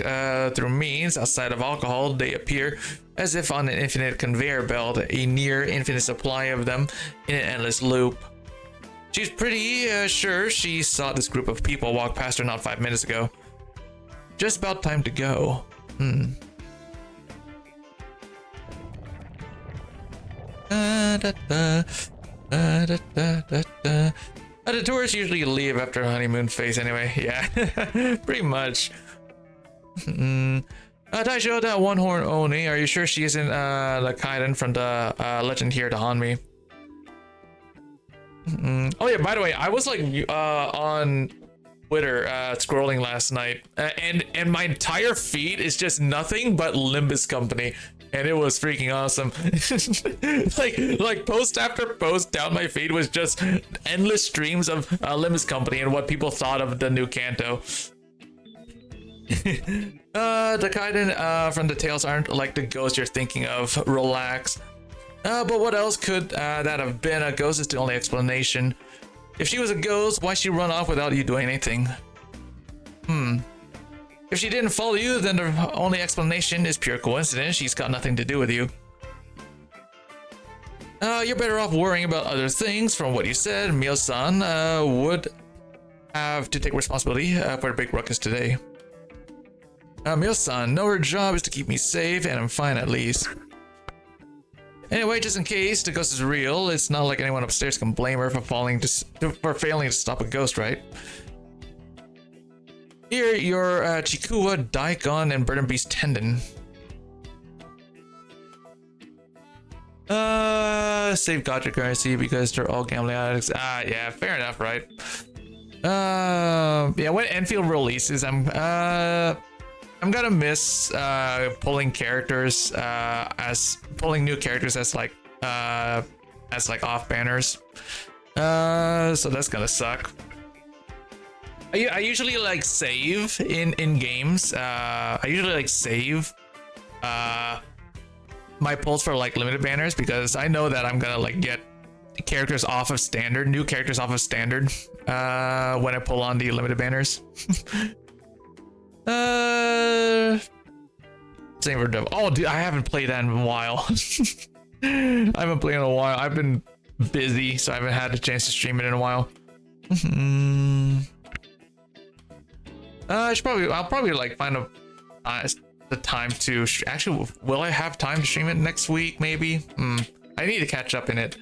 through means outside of alcohol, they appear as if on an infinite conveyor belt, a near infinite supply of them in an endless loop. She's pretty sure she saw this group of people walk past her not 5 minutes ago. Just about time to go. The tourists usually leave after a honeymoon phase anyway. Yeah, pretty much. Taisho, that one horn Oni, are you sure she isn't the Kaiden from the legend here to haunt me? Oh yeah, by the way, I was like on Twitter scrolling last night, and my entire feed is just nothing but Limbus Company, and it was freaking awesome. like post after post down my feed was just endless streams of Limbus Company and what people thought of the new Kanto. The Kaiden from the tales aren't like the ghosts you're thinking of. Relax. But what else could that have been? A ghost is the only explanation. If she was a ghost, why'd she run off without you doing anything? If she didn't follow you, then the only explanation is pure coincidence. She's got nothing to do with you. You're better off worrying about other things. From what you said, Mio-san would have to take responsibility for the big ruckus today. Mio-san, no, her job is to keep me safe, and I'm fine at least. Anyway, just in case the ghost is real, it's not like anyone upstairs can blame her for failing to stop a ghost, right? Here, your Chikuwa, Daikon, and Burden Beast Tendon. Save gotcha currency because they're all gambling addicts. Yeah, fair enough, right? Yeah, when Enfield releases, I'm gonna miss pulling characters pulling new characters as like off banners. So that's gonna suck. I usually like save in games. I usually like save my pulls for like limited banners because I know that I'm gonna like get characters off of standard, new characters off of standard when I pull on the limited banners. Same for Devil. Oh, dude, I haven't played that in a while. I haven't played in a while. I've been busy, so I haven't had a chance to stream it in a while. I'll probably like find the time to actually. Will I have time to stream it next week? Maybe. I need to catch up in it.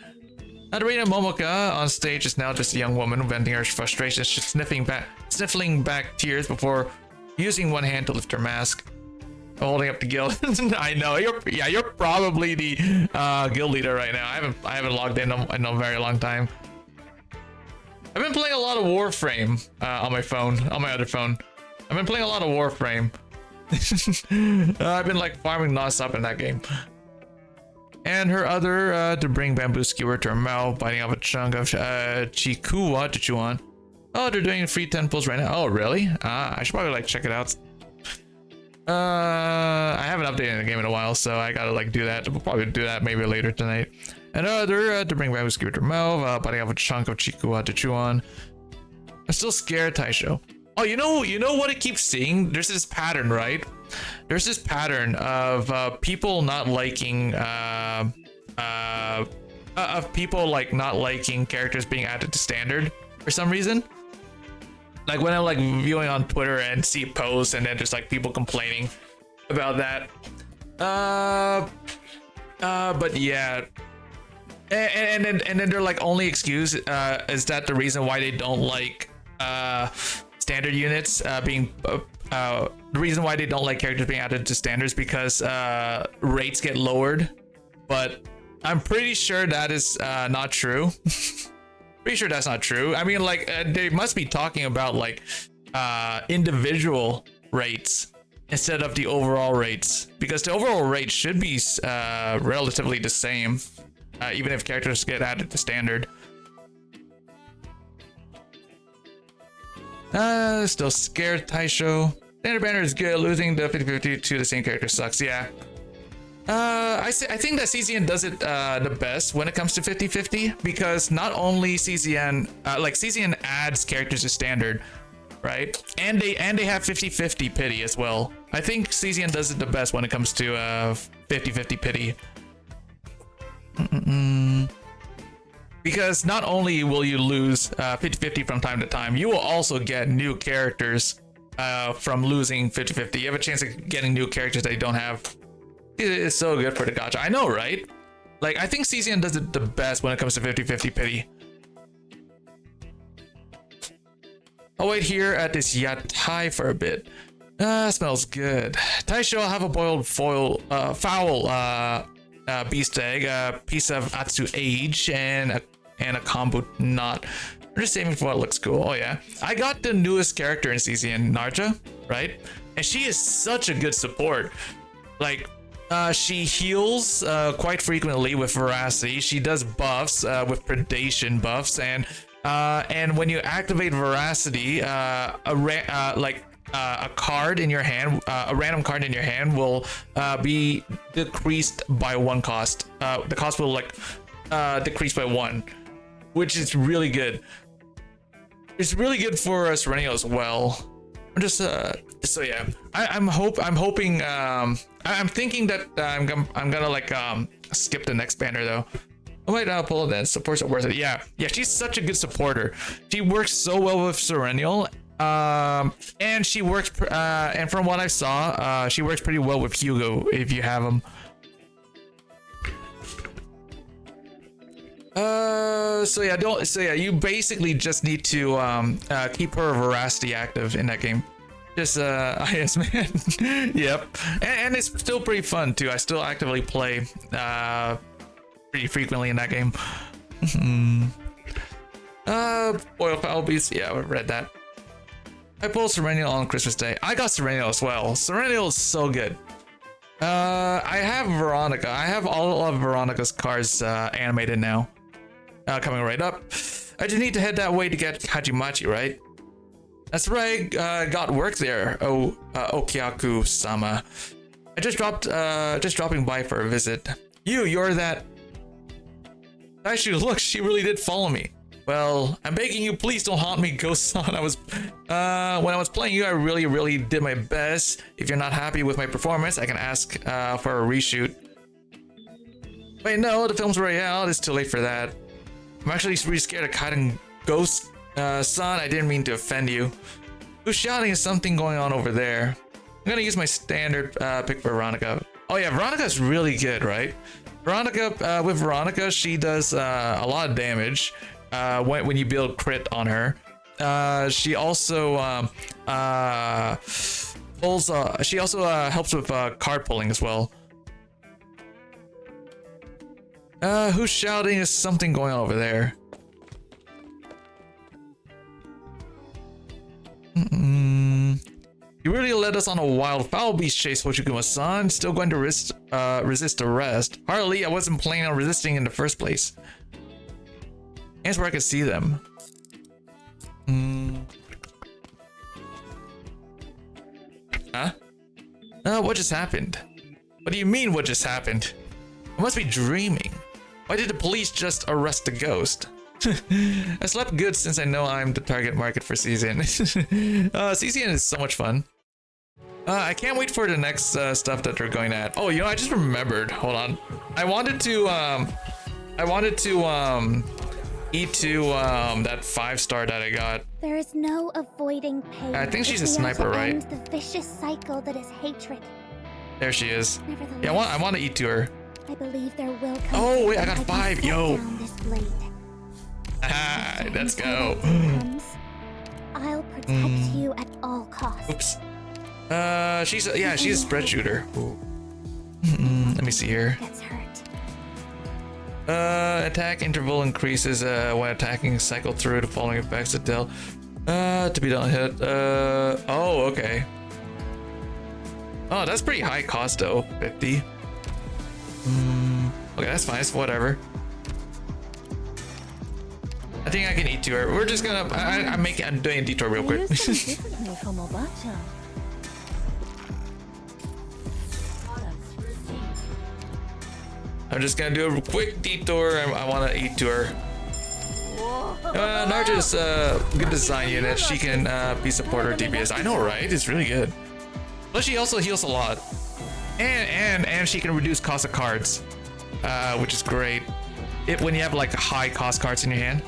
Nadarina Momoka on stage is now just a young woman venting her frustrations, just sniffling back tears before using one hand to lift her mask, holding up the guild. I know you're probably the guild leader right now. I haven't logged in a very long time. I've been playing a lot of Warframe on my phone, on my other phone. I've been playing a lot of Warframe. I've been like farming nonstop in that game. And her other to bring bamboo skewer to her mouth, biting off a chunk of Chikuwa to chew on. Oh, they're doing free 10 pulls right now. Oh, really? I should probably like check it out. I haven't updated the game in a while, so I gotta like do that. We'll probably do that maybe later tonight. And other to bring bamboo skewer to her mouth, biting off a chunk of Chikuwa to chew on. I'm still scared, Taisho. Oh, you know what I keep seeing? There's this pattern, right? There's this pattern of people not liking people like not liking characters being added to standard for some reason. Like when I'm like viewing on Twitter and see posts and then just like people complaining about that. But yeah. And then their like only excuse is that the reason why they don't like standard units being the reason why they don't like characters being added to standards because rates get lowered, but I'm pretty sure that is not true. Pretty sure that's not true. I mean, like, they must be talking about like individual rates instead of the overall rates, because the overall rate should be relatively the same, even if characters get added to standard. Still scared, Taisho. Standard banner is good. Losing the 50-50 to the same character sucks. Yeah. I think that CZN does it the best when it comes to 50-50, because not only CZN, like CZN adds characters to standard, right? And they have 50-50 pity as well. I think CZN does it the best when it comes to 50-50 pity. Because not only will you lose 50-50 from time to time, you will also get new characters from losing 50-50. You have a chance of getting new characters that you don't have. It's so good for the gacha. I know, right? Like, I think CZN does it the best when it comes to 50-50 pity. I'll wait here at this yatai for a bit. Smells good. Taisho, I'll have a boiled foul beast egg, a piece of Atsu age, and a kombu knot. We're just saving for what looks cool. Oh yeah, I got the newest character in CZN, Narja, right? And she is such a good support. Like, she heals quite frequently with veracity. She does buffs with predation buffs, and when you activate veracity, a card in your hand, a random card in your hand will be decreased by 1 cost. The cost will like decrease by 1, which is really good. It's really good for Serenio as well. I'm just so yeah. I'm hoping I'm thinking that I'm gonna like skip the next banner though. I might pull it then. Supports are worth it. Yeah, she's such a good supporter. She works so well with Serenial. And she works and from what I saw, she works pretty well with Hugo if you have him. So yeah, you basically just need to keep her veracity active in that game. Just yes, man. Yep. And it's still pretty fun too. I still actively play pretty frequently in that game. Boil Foul Beast, yeah, I've read that. I pulled Serenial on Christmas Day. I got Serenial as well. Serenial is so good. I have Veronica. I have all of Veronica's cards animated now. Coming right up. I just need to head that way to get Hajimachi, right? That's right. Got work there. Okiaku-sama. I just dropping by for a visit. You're that. Actually, look, she really did follow me. Well, I'm begging you, please don't haunt me, Ghost-san. When I was playing you, I really did my best. If you're not happy with my performance, I can ask for a reshoot. Wait, no, the film's already out. It's too late for that. I'm actually really scared of Kaiden Ghost, son. I didn't mean to offend you. Who's shouting? Is something going on over there? I'm gonna use my standard pick for Veronica. Oh yeah, Veronica's really good, right? Veronica, with Veronica, she does a lot of damage. When you build crit on her, she also pulls. She also helps with card pulling as well. Who's shouting? Is something going on over there? You really led us on a wild foul beast chase, Hoshikuma-san. Still going to resist arrest? Hardly. I wasn't planning on resisting in the first place. Here's where I can see them. Huh? What just happened? What do you mean, what just happened? I must be dreaming. Why did the police just arrest the ghost? I slept good since I know I'm the target market for CZN. CZN is so much fun. I can't wait for the next stuff that they're going at. Oh, you know, I just remembered. Hold on. I wanted to eat to that 5-star that I got. There is no avoiding pain. I think she's a if we are sniper, to right? end the vicious cycle that is hatred. There she is. Nevertheless, Yeah, I want to eat to her. I believe there will come. Oh wait, I got can 5. set Yo. down this blade. Ah, let's go. I'll protect you at all costs. Oops. She's a spread shooter. Ooh. Let me see here. Gets hurt. Attack interval increases when attacking. Cycle through the following effects that deal. To be done hit. Oh, okay. Oh, that's pretty high cost though. 50. Okay, that's fine. It's whatever. I think I can eat to her. We're just gonna. I'm doing a detour real quick. I'm just gonna do a quick detour. I want to eat to her. Narja's good design unit. She can be supporter DPS. I know, right? It's really good. But she also heals a lot, and she can reduce cost of cards, which is great. When you have like high cost cards in your hand.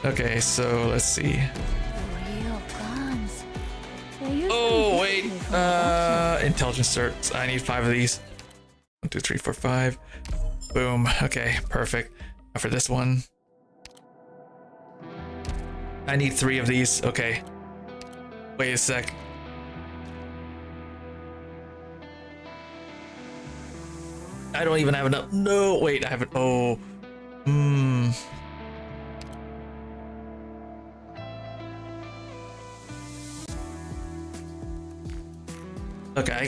Okay, so let's see. Oh wait, intelligence certs. I need 5 of these. 1, 2, 3, 4, 5. Boom. Okay, perfect. For this one, I need 3 of these. Okay. Wait a sec. I don't even have enough. No, wait, I haven't. Oh. Okay, I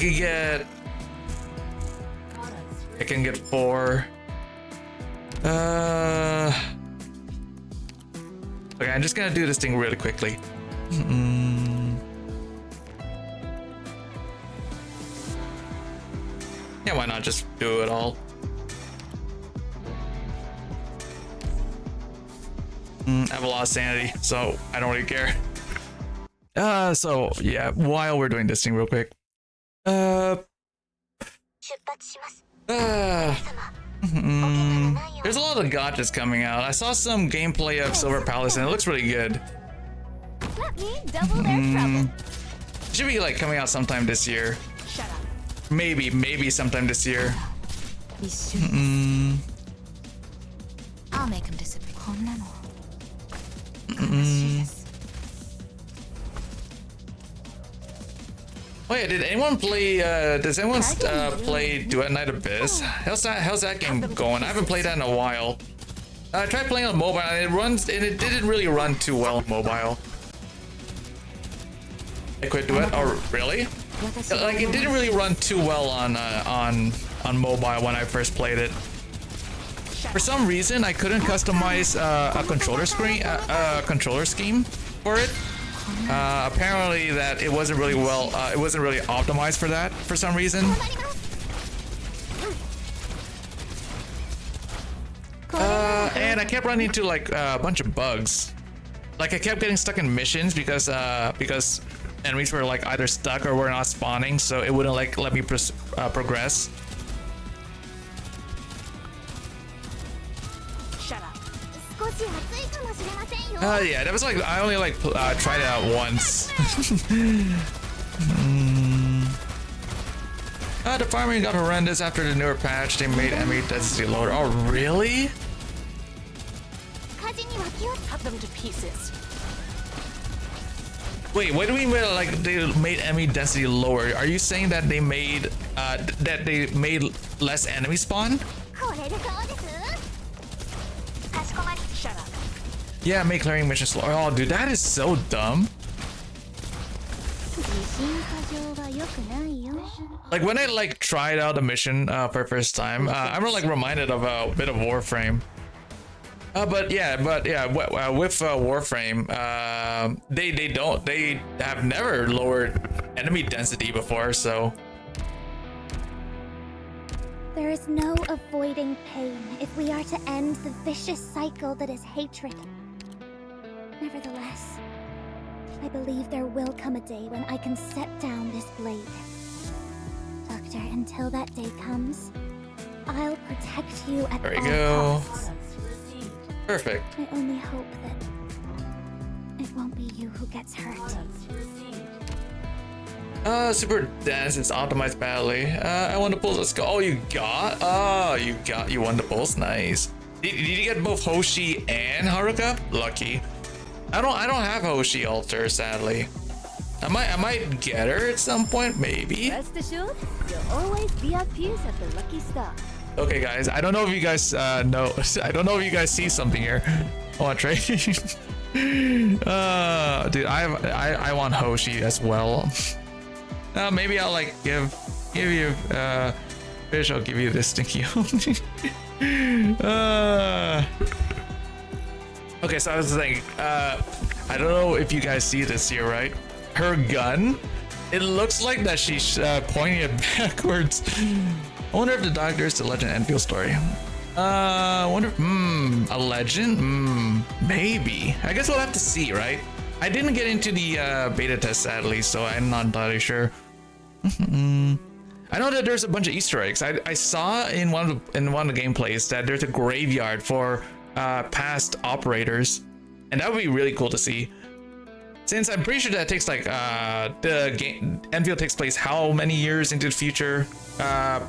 can get 4. Okay, I'm just gonna do this thing really quickly. Yeah, why not just do it all? I have a lot of sanity, so I don't really care. So yeah, while we're doing this thing real quick. There's a lot of gotchas coming out. I saw some gameplay of Silver Palace and it looks really good. Let me double their trouble. Should be like coming out sometime this year. Maybe sometime this year. I'll make him disappear. Oh yeah, did anyone play? Does anyone play Duet Night Abyss? How's that game going? I haven't played that in a while. I tried playing on mobile and it didn't really run too well on mobile. I quit Duet. Oh really? Like it didn't really run too well on mobile when I first played it. For some reason, I couldn't customize a controller scheme for it. Apparently that it wasn't really optimized for that for some reason. And I kept running into like a bunch of bugs. Like I kept getting stuck in missions because enemies were like either stuck or were not spawning, so it wouldn't like let me progress. Yeah, that was like I only like tried it out once. The farming got horrendous after the newer patch. They made enemy density lower. Oh really? Cut them to pieces. Wait, what do we mean like they made enemy density lower? Are you saying that they made less enemy spawn? Shut up. Yeah, make clearing missions slower. Oh, dude, that is so dumb. Like when I like tried out a mission for the first time, I'm like reminded of a bit of Warframe. But yeah, with Warframe, they have never lowered enemy density before, so. There is no avoiding pain if we are to end the vicious cycle that is hatred. Nevertheless, I believe there will come a day when I can set down this blade. Doctor, until that day comes, I'll protect you at there you all go. costs. Perfect. I only hope that it won't be you who gets hurt. Super dance is optimized badly. I won the pulls. Let's go. Oh, you won the pulls. Nice. Did you get both Hoshi and Haruka? Lucky. I don't have Hoshi altar, sadly. I might get her at some point, maybe. Rest assured, you'll always be at peace at the Lucky Star. Okay, guys, I don't know if you guys know. I don't know if you guys see something here. I want trade. Dude, I want Hoshi as well. Maybe I'll like give you Fish. I'll give you this stinky. Okay, so I was saying, I don't know if you guys see this here, right? Her gun, it looks like that she's pointing it backwards. I wonder if the doctor is the Legend Enfield story. I wonder if, a legend? Maybe. I guess we'll have to see, right? I didn't get into the beta test, sadly, so I'm not entirely sure. I know that there's a bunch of Easter eggs. I saw in one of the gameplays that there's a graveyard for past operators, and that would be really cool to see. Since I'm pretty sure that takes like the game Enfield takes place how many years into the future? How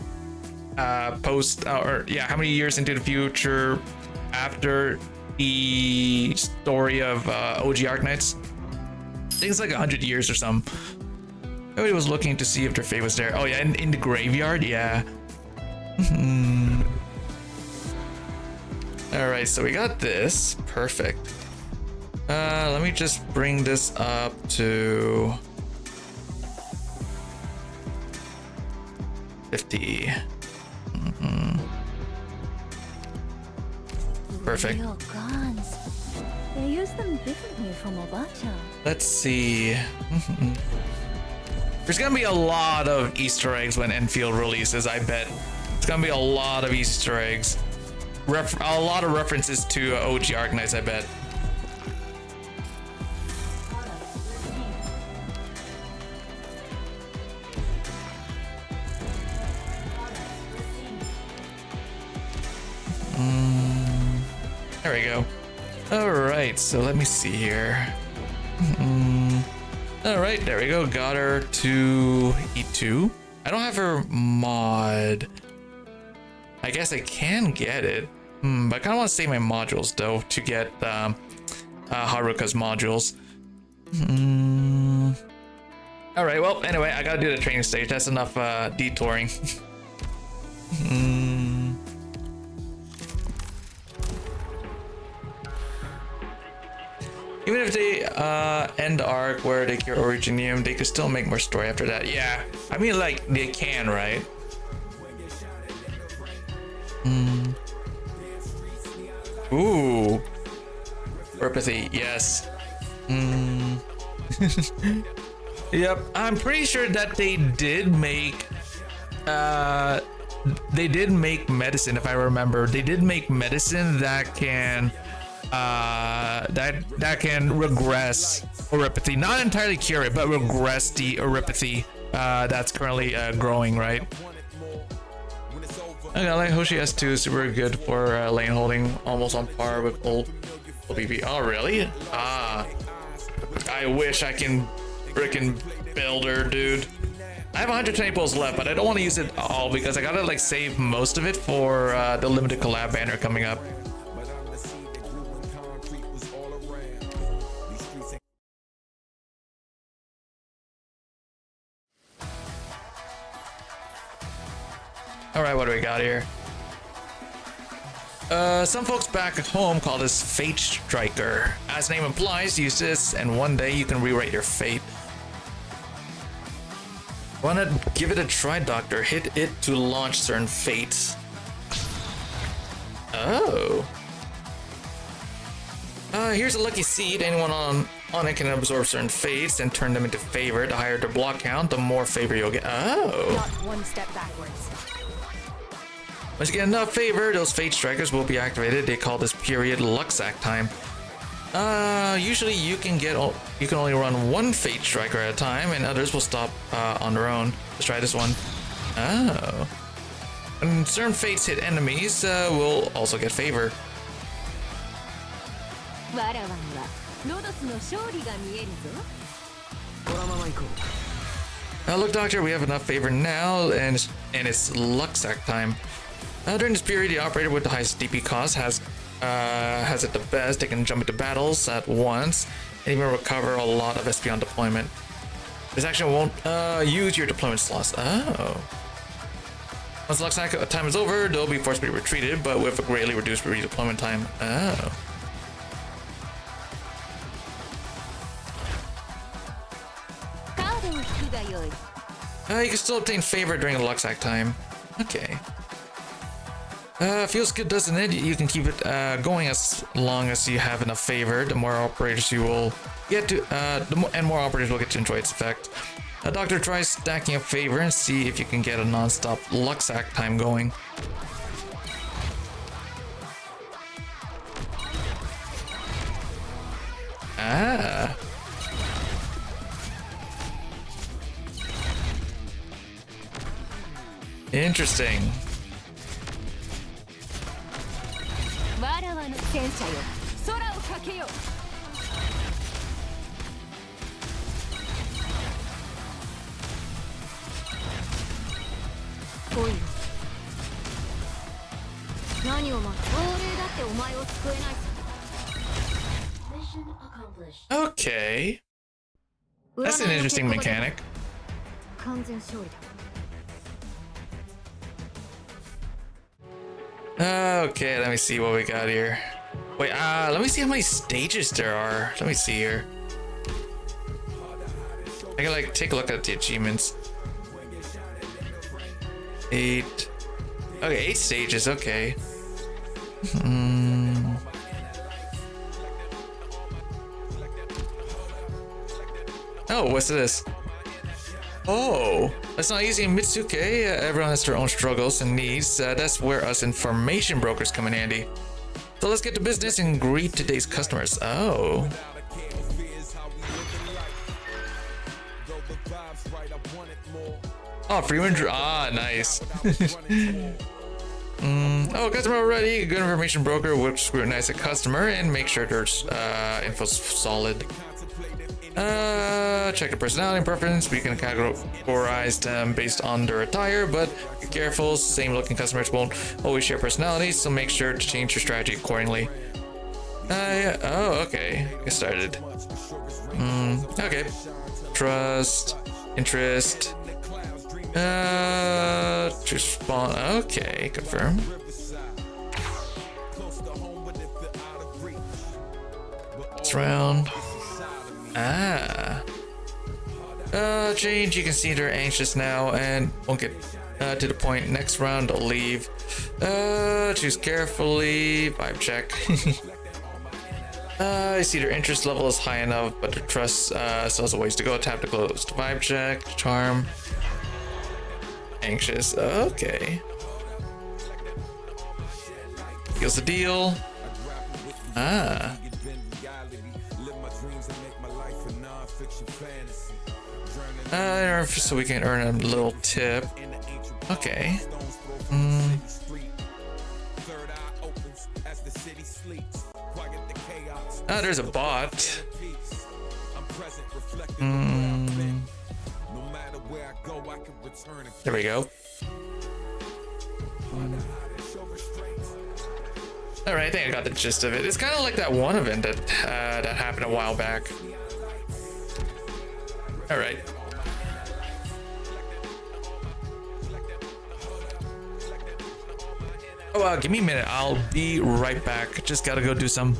many years into the future after the story of OG Arknights? I think it's like 100 years or something. Everybody was looking to see if their fate was there. Oh yeah, in the graveyard, yeah. All right, so we got this. Perfect. Let me just bring this up to 50. Perfect. Real guns. They use them differently from Obacha. Let's see. There's gonna be a lot of Easter eggs when Enfield releases, I bet. It's gonna be a lot of Easter eggs. A lot of references to OG Arknights, I bet. There we go. All right, so let me see here. All right, there we go. Got her to E2. I don't have her mod. I guess I can get it. But I kind of want to save my modules though to get Haruka's modules. All right, well, anyway, I gotta do the training stage. That's enough detouring. Even if they end the arc where they cure Originium, they could still make more story after that. Yeah, I mean, like, they can, right? Ooh. Empathy, yes. Yep, I'm pretty sure that they did make medicine, if I remember. They did make medicine that can that can regress Oripathy, not entirely cure it, but regress the Oripathy that's currently growing, right? Okay, like Hoshi S2 is super good for lane holding, almost on par with old BP. Oh, really? Ah, I wish I can freaking build her, dude. I have 120 pulls left, but I don't want to use it all because I gotta like save most of it for the limited collab banner coming up. All right, what do we got here? Some folks back at home call this Fate Striker. As the name implies, use this and one day you can rewrite your fate. Wanna give it a try, Doctor? Hit it to launch certain fates. Oh. Here's a lucky seed. Anyone on it can absorb certain fates and turn them into favor. The higher the block count, the more favor you'll get. Oh. Not one step backwards. Once you get enough favor, those Fate Strikers will be activated. They call this period Lucksack time. Usually you can only run one Fate Striker at a time, and others will stop on their own. Let's try this one. Oh. When certain fates hit enemies, will also get favor. Look, Doctor, we have enough favor now, and it's Lucksack time. During this period, the operator with the highest DP cost has it the best. They can jump into battles at once and even recover a lot of SP on deployment. This action won't use your deployment slots. Oh. Once the locksack time is over, they'll be forced to be retreated, but with a greatly reduced redeployment time. Oh. You can still obtain favor during the locksack time. Okay. Feels good, doesn't it? You can keep it going as long as you have enough favor. The more operators you will get to, and more operators will get to enjoy its effect. A doctor tries stacking a favor and see if you can get a non-stop locksack time going. Ah. Interesting. Okay. That's an interesting mechanic. Okay, let me see what we got here. Wait, let me see how many stages there are. Let me see here. I can like take a look at the achievements. 8. Okay, 8 stages, okay. Oh, what's this? Oh, that's not easy in Mitsuke. Everyone has their own struggles and needs. That's where us information brokers come in handy. So let's get to business and greet today's customers. Oh. Oh, free win. Ah, nice. Oh, customer ready. Good information broker will scrutinize a customer and make sure their info's solid. Check the personality and preference. We can categorize them based on their attire, but be careful. Same looking customers won't always share personalities, so make sure to change your strategy accordingly. Yeah. Oh, okay. Get started. Okay. Trust. Interest. To spawn. Okay. Confirm. This round. Ah. Change. You can see they're anxious now and won't get to the point. Next round, they'll leave. Choose carefully. Vibe check. I see their interest level is high enough, but their trust still has a ways to go. Tap to close. Vibe check. Charm. Anxious. Okay. Here's the deal. Ah. So we can earn a little tip. Okay. Oh, there's a bot. There we go. All right, I think I got the gist of it. It's kind of like that one event that that happened a while back. All right. Oh, give me a minute. I'll be right back. Just gotta go do some.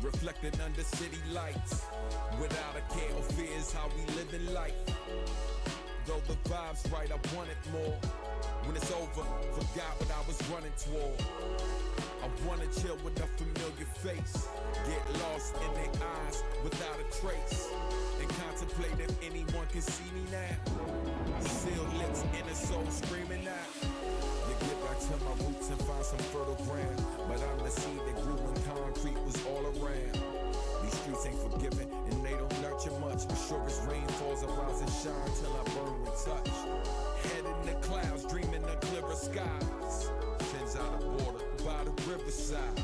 Reflecting under city lights, without a care or fears, how we live in life. Though the vibe's right, I want it more. When it's over, forgot what I was running toward. I wanna chill with a familiar face, get lost in their eyes without a trace, and contemplate if anyone can see me now. Sealed lips some fertile ground, but I'm the seed that grew when concrete was all around. These streets ain't forgiving, and they don't nurture much. But sure as rain falls, I rise and shine till I burn with touch. Head in the clouds, dreaming of clearer skies. Fins out of water, by the riverside.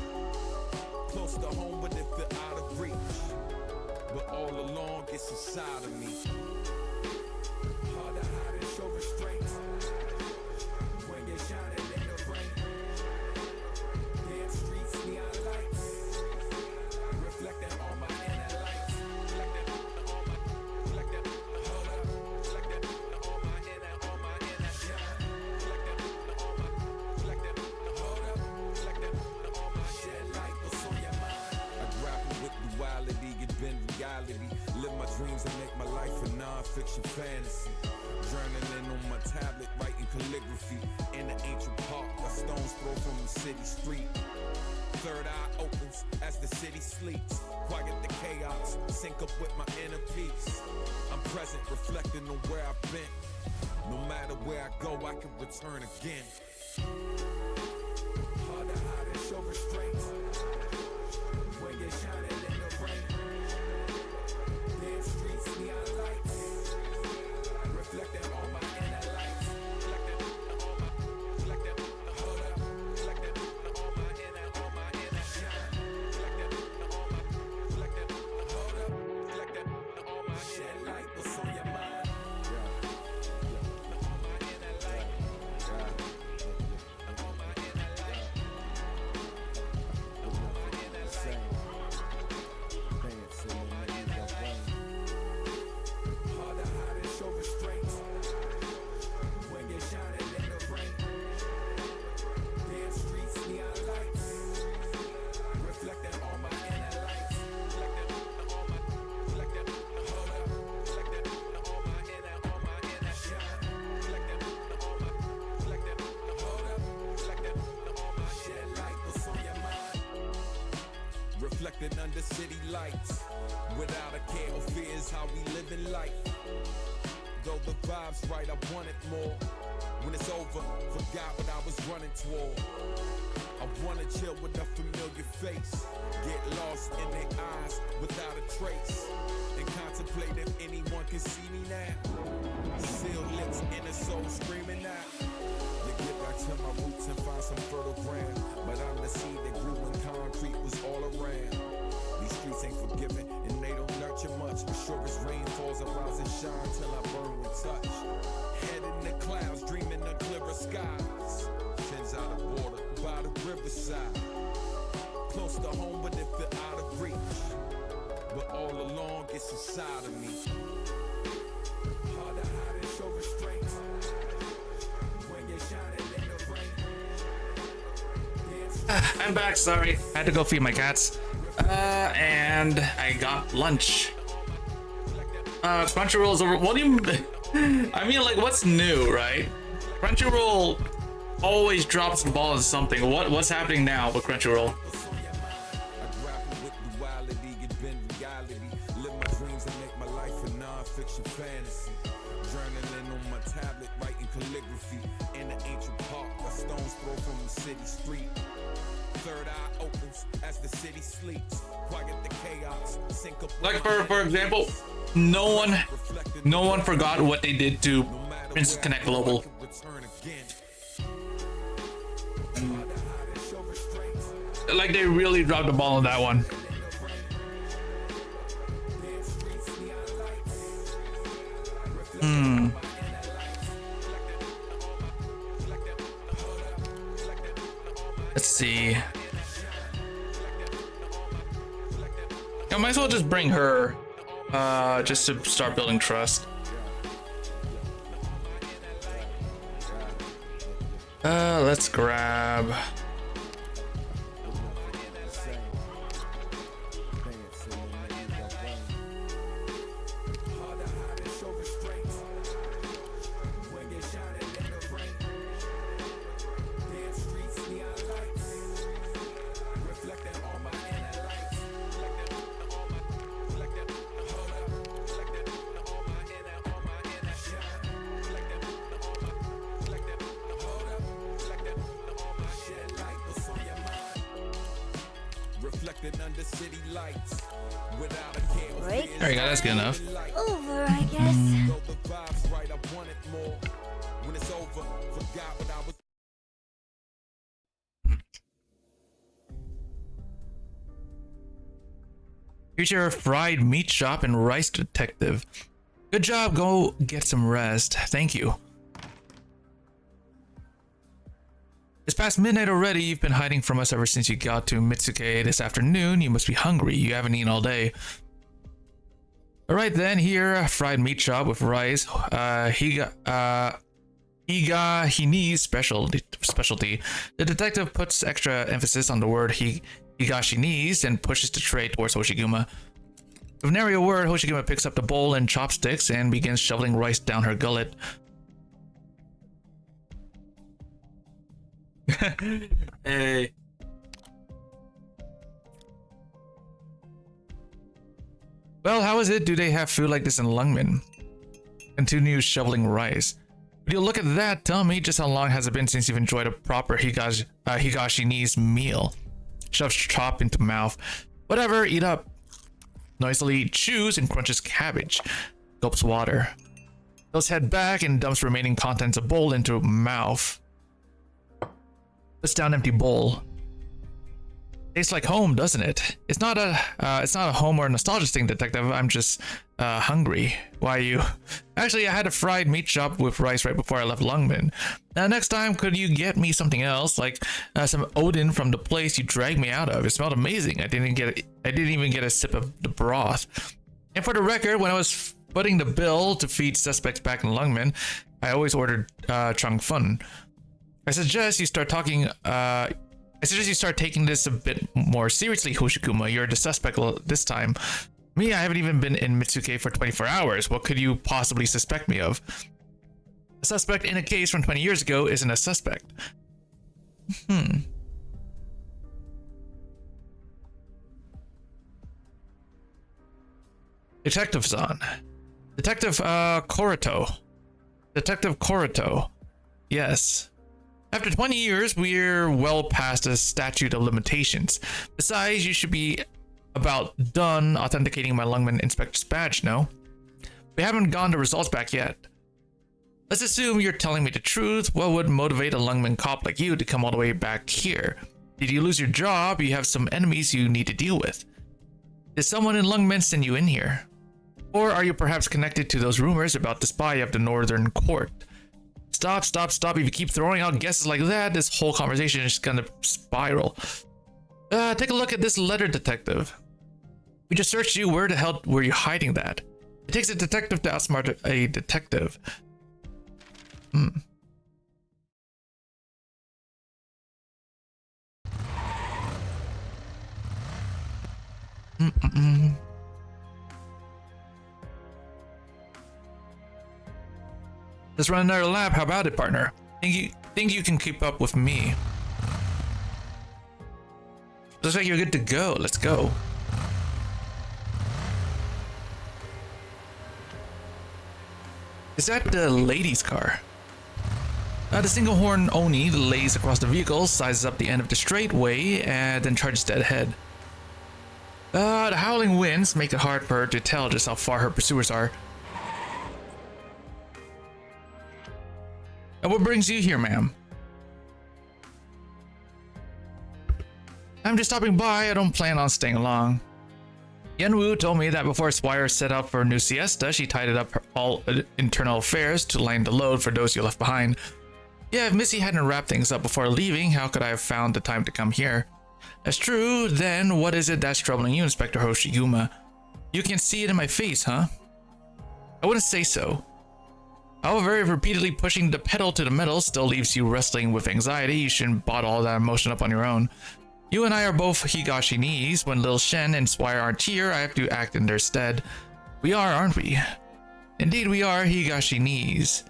Close to home, but it feel out of reach. But all along, it's inside of me. Hard to hide and show restraint. When you're shining in the rain. Damn streets, neon lights. Reflecting on my inner lights. Hold up. On my inner shine. Hold up. On my shed light, what's on your mind? I grapple with duality, get been reality. Live my dreams and make my life a non-fiction fantasy. Journaling on my tablet, writing calligraphy. In the ancient park, a stone's throw from the city street. Third eye opens as the city sleeps. Quiet the chaos, sync up with my inner peace. I'm present, reflecting on where I've been. No matter where I go, I can return again. Hard to hide and show restraint. When you're shining in the rain. Damn streets, neon lights. Reflecting on my inner lights. Hold up. On my inner shine. Hold up. On my shed light, what's on your mind? On my inner light. On my inner light. On my inner light. Hard to hide and show restraint. When you're shining in the rain. Damn streets, neon lights. Reflecting on my inner lights. Hold up. On my inner shine. Hold up. On my shed light, what's on your mind? Reflecting under city lights. Without a care or fears, how we live in life. Though the vibe's right, I want it more. When it's over, forgot what I was running toward. I wanna chill with a familiar face. Get lost in their eyes without a trace. And contemplate if anyone can see me now. Sealed lips, inner soul screaming out. To get back to my roots and find some fertile ground. But I'm the seed that grew when concrete was all around. These streets ain't forgiving, and they don't nurture much. But sure as rain falls, I rise and shine till I burn with touch. Head in the clouds, dreaming of clearer skies. Fins out of water, by the riverside. Close to home, but it feel out of reach. But all along, it's inside of me. Hard to hide and show restraint. When you're shining in the rain. I'm back, sorry. I had to go feed my cats. And I got lunch. Crunchyroll's over. What do you... I mean, like, what's new, right? Crunchyroll always drops the ball on something. What's happening now with Crunchyroll? I grapple with duality, get been reality. Live my dreams and make my life a non-fiction fantasy. Journaling on my tablet, writing calligraphy. In the ancient park, a stone's throw from the city street. Third eye opens as the city sleeps. Quiet the chaos, sync up with Like my for example, no one forgot what they did to Princess Connect Global. Like they really dropped the ball on that one. Let's see. I might as well just bring her, just to start building trust. Let's grab. than under city lights. Without a care or Right. fears, There you go, that's good enough. Over, I guess. though the vibes right, I want it more. When it's over, forgot what I was. Here's your fried meat shop and rice detective. Good job, go get some rest. Thank you. It's past midnight already. You've been hiding from us ever since you got to Mitsuke this afternoon. You must be hungry. You haven't eaten all day. Alright then, here, fried meat chop with rice. Higashini's specialty. The detective puts extra emphasis on the word Higashini's and pushes the tray towards Hoshiguma. With nary a word, Hoshiguma picks up the bowl and chopsticks and begins shoveling rice down her gullet. Hey. Well, how is it? Do they have food like this in Lungmen? Continues shoveling rice. Would you look at that? Tell me, just how long has it been since you've enjoyed a proper Higashini's meal? Shoves chop into mouth. Whatever, eat up. Noisily chews and crunches cabbage. Gulps water. Let's head back and dumps remaining contents of bowl into mouth. Puts down empty bowl. Tastes like home, doesn't it? It's not a home or a nostalgia thing, detective. I'm just hungry. Why you? Actually, I had a fried meat chop with rice right before I left Lungmen. Now, next time, could you get me something else, like some Odin from the place you dragged me out of? It smelled amazing. I didn't even get a sip of the broth. And for the record, when I was footing the bill to feed suspects back in Lungmen, I always ordered Chung Fun. I suggest you start taking this a bit more seriously, Hoshiguma. You're the suspect this time. Me, I haven't even been in Mitsuke for 24 hours. What could you possibly suspect me of? A suspect in a case from 20 years ago isn't a suspect. Detective-san. Detective Korito. Detective Korito. Yes. After 20 years, we're well past the statute of limitations. Besides, you should be about done authenticating my Lungmen Inspector's badge, no? We haven't gotten the results back yet. Let's assume you're telling me the truth. What would motivate a Lungmen cop like you to come all the way back here? Did you lose your job? You have some enemies you need to deal with. Did someone in Lungmen send you in here? Or are you perhaps connected to those rumors about the spy of the Northern Court? Stop. If you keep throwing out guesses like that, this whole conversation is gonna spiral. Take a look at this letter, detective. We just searched you. Where the hell were you hiding that? It takes a detective to outsmart a detective. Let's run another lap. How about it, partner? Think you can keep up with me? Looks like you're good to go. Let's go. Is that the lady's car? The single horn Oni lays across the vehicle, sizes up the end of the straightway, and then charges dead ahead. The howling winds make it hard for her to tell just how far her pursuers are. And what brings you here, ma'am? I'm just stopping by. I don't plan on staying long. Yenwu told me that before Swire set out for a new siesta, she tidied up all internal affairs to line the load for those you left behind. Yeah, if Missy hadn't wrapped things up before leaving, how could I have found the time to come here? That's true. Then what is it that's troubling you, Inspector Hoshiguma? You can see it in my face, huh? I wouldn't say so. However, if repeatedly pushing the pedal to the metal still leaves you wrestling with anxiety, you shouldn't bottle all that emotion up on your own. You and I are both Higashinis. When Lil Shen and Swire aren't here, I have to act in their stead. We are, aren't we? Indeed, we are Higashinis.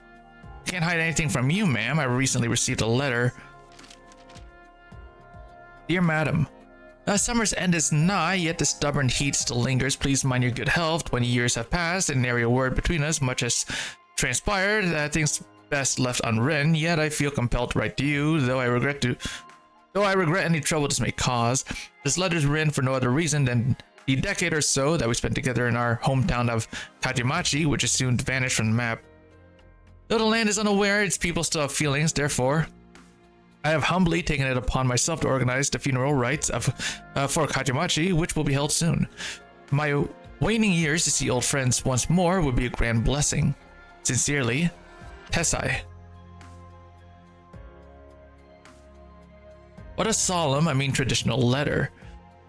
Can't hide anything from you, ma'am. I recently received a letter. Dear Madam, summer's end is nigh, yet the stubborn heat still lingers. Please mind your good health. 20 years have passed, and nary a word between us. Much has transpired. Things best left unwritten. Yet I feel compelled to write to you, though I regret Though I regret any trouble this may cause, this letter's written for no other reason than the decade or so that we spent together in our hometown of Kajimachi, which is soon to vanish from the map. Though the land is unaware, its people still have feelings, therefore, I have humbly taken it upon myself to organize the funeral rites for Kajimachi, which will be held soon. My waning years to see old friends once more would be a grand blessing. Sincerely, Tessai. What a solemn, traditional letter.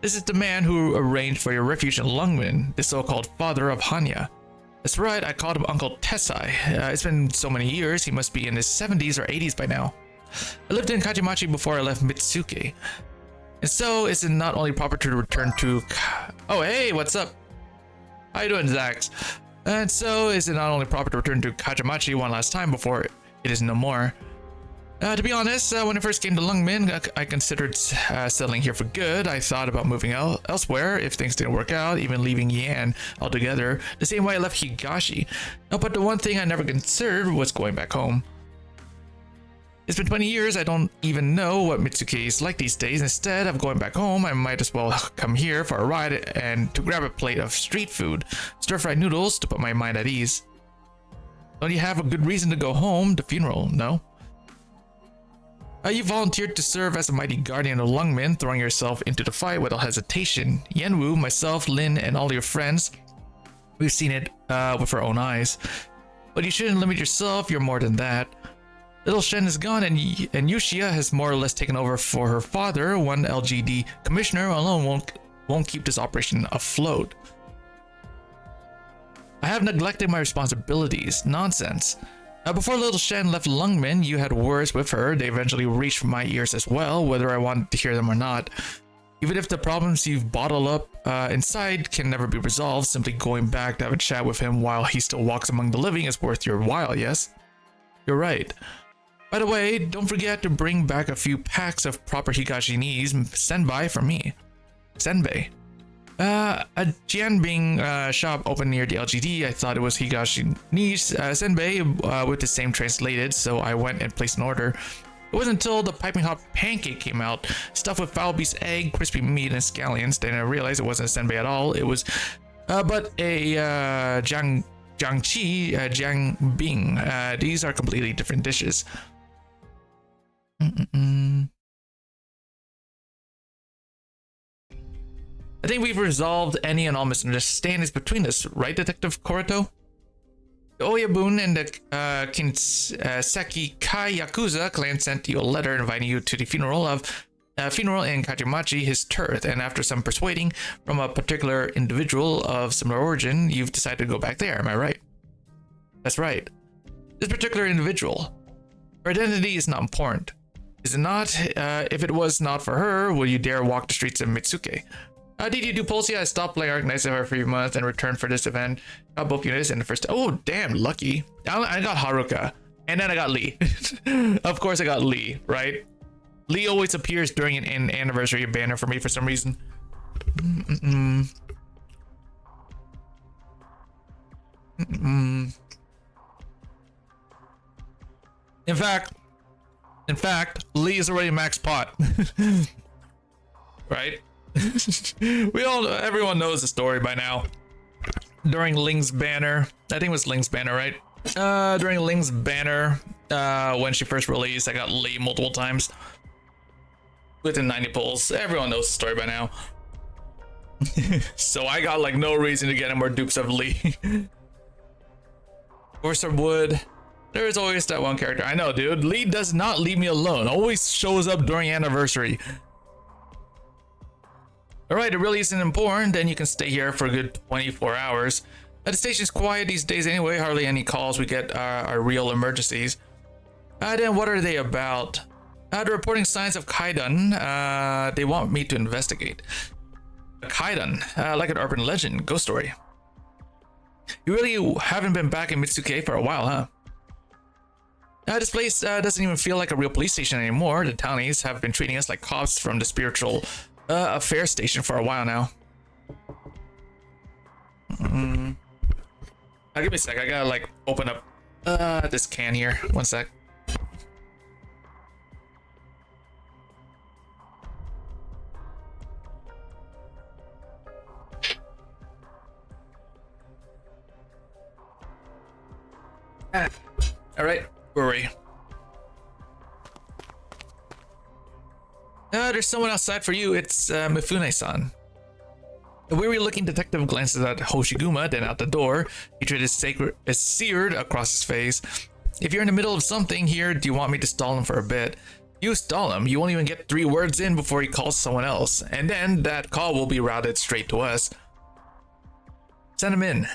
This is the man who arranged for your refuge in Lungmen, the so-called father of Hanya. That's right, I called him Uncle Tessai. It's been so many years, he must be in his 70s or 80s by now. I lived in Kajimachi before I left Mitsuke. And so, is it not only proper to return to... Oh, hey, what's up? How you doing, Zax? And so, is it not only proper to return to Kajimachi one last time before it is no more? To be honest, when I first came to Lungmen, I considered settling here for good. I thought about moving elsewhere if things didn't work out, even leaving Yan altogether, the same way I left Higashi. But the one thing I never considered was going back home. It's been 20 years, I don't even know what Mitsuke is like these days. Instead of going back home, I might as well come here for a ride and to grab a plate of street food, stir-fried noodles to put my mind at ease. Don't you have a good reason to go home? The funeral, no? You volunteered to serve as a mighty guardian of Lungmen, throwing yourself into the fight without hesitation. Yenwu, myself, Lin, and all your friends, we've seen it with our own eyes. But you shouldn't limit yourself, you're more than that. Little Shen is gone and Yushia has more or less taken over for her father. One LGD commissioner alone won't keep this operation afloat. I have neglected my responsibilities. Nonsense. Before Little Shen left Lungmen, you had words with her. They eventually reached my ears as well, whether I wanted to hear them or not. Even if the problems you've bottled up inside can never be resolved, simply going back to have a chat with him while he still walks among the living is worth your while, yes? You're right. By the way, don't forget to bring back a few packs of proper Higashinese senbei for me. Senbei. A Jianbing shop open near the LGD. I thought it was Higashinese senbei with the same translated, so I went and placed an order. It wasn't until the piping hot pancake came out, stuffed with foul beast egg, crispy meat, and scallions, then I realized it wasn't a senbei at all. It was but a jiangqi, jianbing. These are completely different dishes. I think we've resolved any and all misunderstandings between us, right, Detective Korato? The Oyabun and the Kinseki Kai Yakuza clan sent you a letter inviting you to the funeral in Kajimachi, his turf, and after some persuading from a particular individual of similar origin, you've decided to go back there, am I right? That's right. This particular individual. Her identity is not important. Is it not? If it was not for her, will you dare walk the streets of Mitsuke? Did you do Pulse? I stopped playing Arknights for a few months and returned for this event. Got both units in the first. Oh, damn, lucky. I got Haruka. And then I got Lee. Of course, I got Lee, right? Lee always appears during an anniversary banner for me for some reason. In fact, Lee is already max pot. Right? Everyone knows the story by now. During Ling's banner, I think it was Ling's banner, right? During Ling's banner, when she first released, I got Lee multiple times. Within 90 pulls. Everyone knows the story by now. So I got like no reason to get any more dupes of Lee. Forcer Wood. There is always that one character. I know, dude. Lee does not leave me alone. Always shows up during anniversary. Alright, it really isn't important, then you can stay here for a good 24 hours. The station's quiet these days anyway, hardly any calls we get are real emergencies. Then what are they about? They're reporting signs of Kaidan. They want me to investigate. A Kaidan, like an urban legend, ghost story. You really haven't been back in Mitsuke for a while, huh? This place doesn't even feel like a real police station anymore. The townies have been treating us like cops from the spiritual affairs station for a while now. Give me a sec. I gotta like open up this can here. One sec. Alright, where were we? There's someone outside for you. It's Mifune-san. The weary-looking detective glances at Hoshiguma, then out the door. Hatred is seared across his face. If you're in the middle of something here, do you want me to stall him for a bit? You stall him, you won't even get 3 words in before he calls someone else, and then that call will be routed straight to us. Send him in.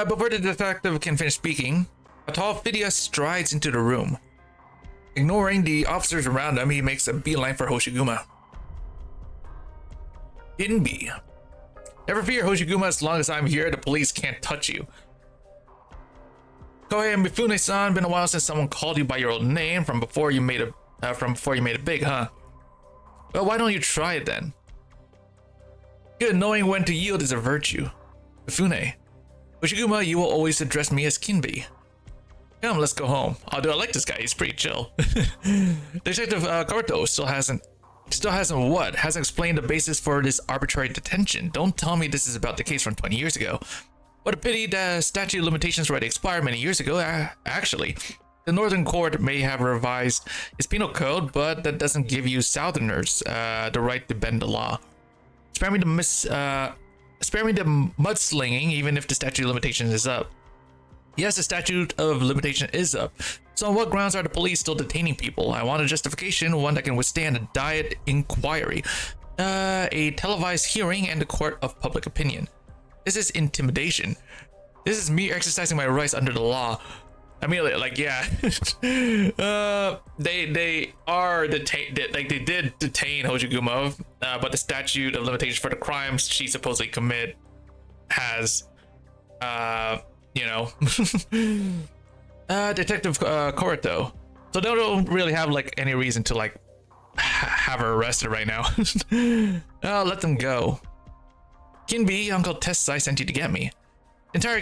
Before the detective can finish speaking, a tall Phidias strides into the room. Ignoring the officers around him, he makes a beeline for Hoshiguma. Inbi. Never fear, Hoshiguma, as long as I'm here, the police can't touch you. Kohei Mifune-san, been a while since someone called you by your old name from before you made it big, huh? Well, why don't you try it then? Good, knowing when to yield is a virtue. Mifune. Hoshiguma, you will always address me as Kinbi. Come, let's go home. Although I like this guy, he's pretty chill. Detective Karuto still hasn't what? Hasn't explained the basis for this arbitrary detention. Don't tell me this is about the case from 20 years ago. What a pity, the statute of limitations already expired many years ago. Actually, the Northern Court may have revised its penal code, but that doesn't give you Southerners the right to bend the law. Spare me the mudslinging, even if the statute of limitations is up. Yes, the statute of limitation is up. So on what grounds are the police still detaining people? I want a justification, one that can withstand a diet inquiry, a televised hearing, and a court of public opinion. This is intimidation. This is me exercising my rights under the law. I mean, like, yeah. They are detained, like they did detain Hoshiguma, but the statute of limitations for the crimes she supposedly commit has, you know, Detective Karuto. So they don't really have like any reason to like have her arrested right now. Let them go. Kinbi, Uncle Tessai sent you to get me. Entire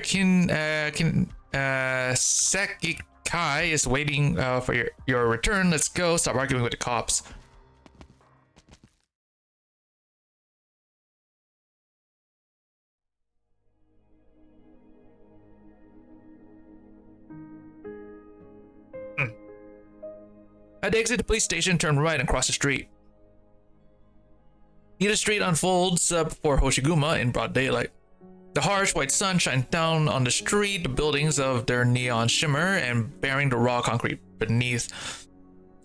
Sekikai is waiting for your return. Let's go. Stop arguing with the cops. At the exit the police station, turn right and cross the street. Nita Street unfolds before Hoshiguma in broad daylight. The harsh white sun shines down on the street, the buildings of their neon shimmer and bearing the raw concrete beneath.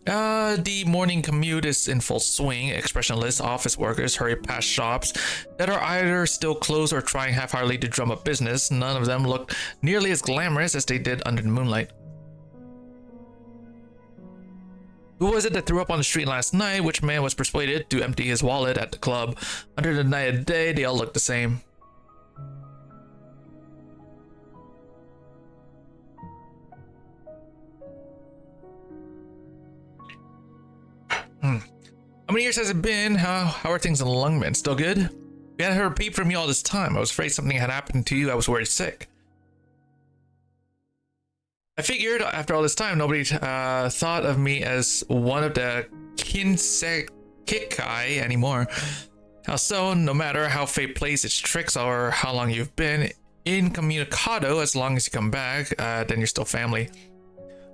The morning commute is in full swing. Expressionless office workers hurry past shops that are either still closed or trying half-heartedly to drum up business. None of them look nearly as glamorous as they did under the moonlight. Who was it that threw up on the street last night? Which man was persuaded to empty his wallet at the club? Under the night of day, they all look the same. How many years has it been? How are things in Lungmen? Still good? We hadn't heard a peep from you all this time. I was afraid something had happened to you. I was worried sick. I figured after all this time, nobody thought of me as one of the Kinsekikai anymore. How so? No matter how fate plays its tricks or how long you've been incommunicado, as long as you come back, then you're still family.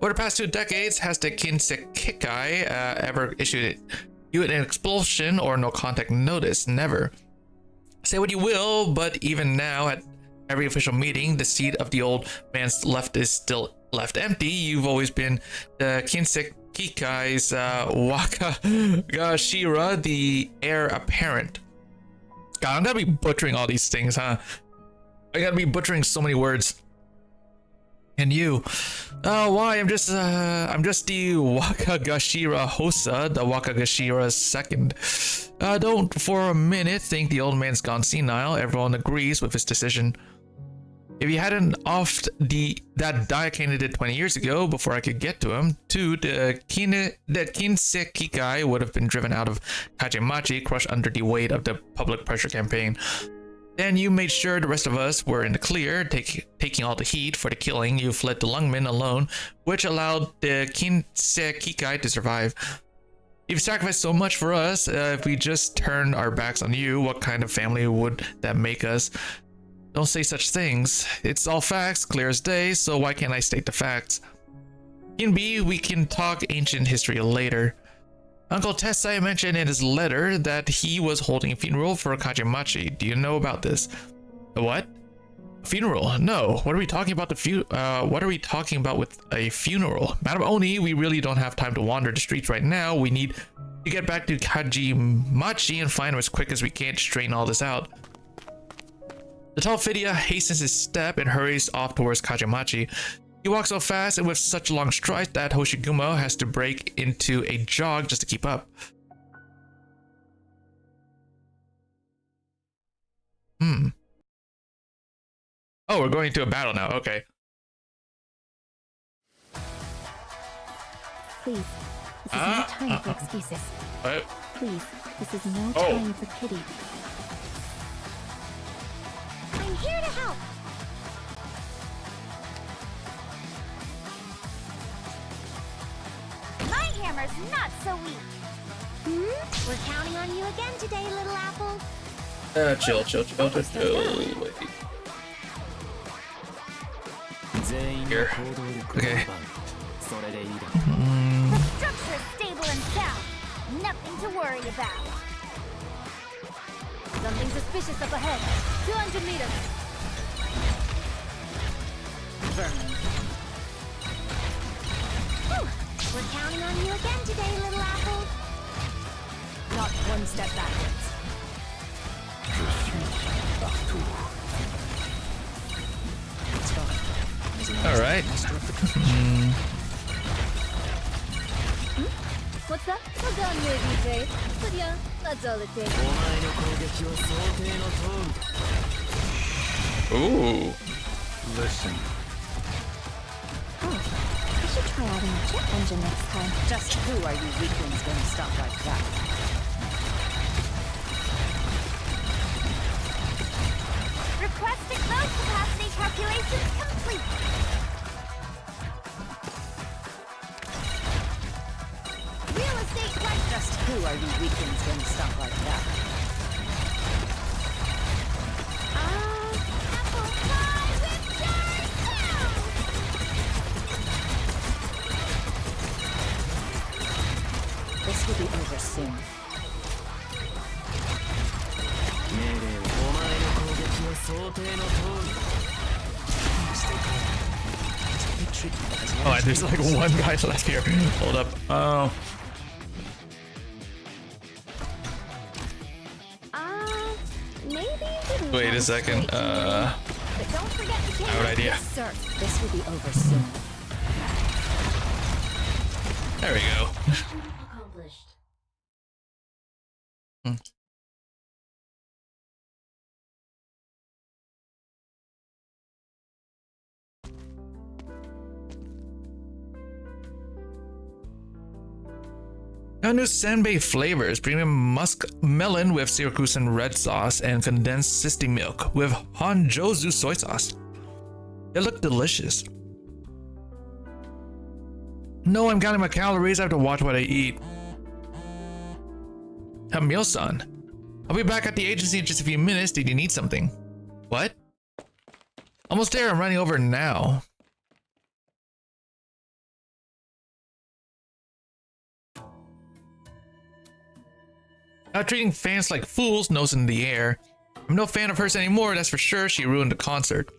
Over the past 2 decades, has the Kinsekikai ever issued you an expulsion or no contact notice? Never. Say what you will, but even now, at every official meeting, the seat of the old man's left is still left empty. You've always been the Kinsekikai's Wakagashira, the heir apparent. God, I'm gonna be butchering all these things, huh? I gotta be butchering so many words. And you? Oh, why? I'm just the Wakagashira Hosa, the Wakagashira second. Don't for a minute think the old man's gone senile. Everyone agrees with his decision. If you hadn't offed that die candidate 20 years ago, before I could get to him, too, the Kinsekikai would have been driven out of Kajemachi, crushed under the weight of the public pressure campaign. Then you made sure the rest of us were in the clear, taking all the heat for the killing. You fled to Lungmen alone, which allowed the Kinsei Kikai to survive. You've sacrificed so much for us. If we just turned our backs on you, what kind of family would that make us? Don't say such things. It's all facts, clear as day, so why can't I state the facts? Kinbi, we can talk ancient history later. Uncle Tessai mentioned in his letter that he was holding a funeral for Kajamachi. Do you know about this? A what? A funeral? No. What are we talking about what are we talking about with a funeral? Madam Oni, we really don't have time to wander the streets right now. We need to get back to Kajimachi and find him as quick as we can to straighten all this out. The tall Phidia hastens his step and hurries off towards Kajimachi. He walks so fast and with such long strides that Hoshigumo has to break into a jog just to keep up. Oh, we're going into a battle now. Okay. Please, this is no time for excuses. What? Please, this is no time for pity. I'm here to help. My hammer's not so weak. We're counting on you again today, little apple. Chill. Wait. Here. Okay. The structure's stable and sound. Nothing to worry about. Something suspicious up ahead. 200 meters. Vermin. We're counting on you again today, little apple. Not one step backwards. All right. What's that? Well done, DJ. But yeah, that's all it takes. Ooh. Listen. I should try adding a jet engine next time. Just who are you weaklings going to stop like that? Requesting load capacity calculations complete. Real estate price. Just who are you weaklings going to stop like that? Apple pie with down. This will be over soon. Oh, there's like one guy left here. Hold up. Oh. Maybe you didn't. Wait a second. But don't forget to I have an idea. Yes, sir. This will be over soon. There we go. Accomplished. Now new Senbei flavors, premium musk melon with Syracuse red sauce and condensed sisti milk with Honjozu soy sauce. They look delicious. No, I'm counting my calories. I have to watch what I eat. Hamil-san, I'll be back at the agency in just a few minutes. Did you need something? What? Almost there. I'm running over now. Not treating fans like fools, nose in the air. I'm no fan of hers anymore, that's for sure. She ruined the concert.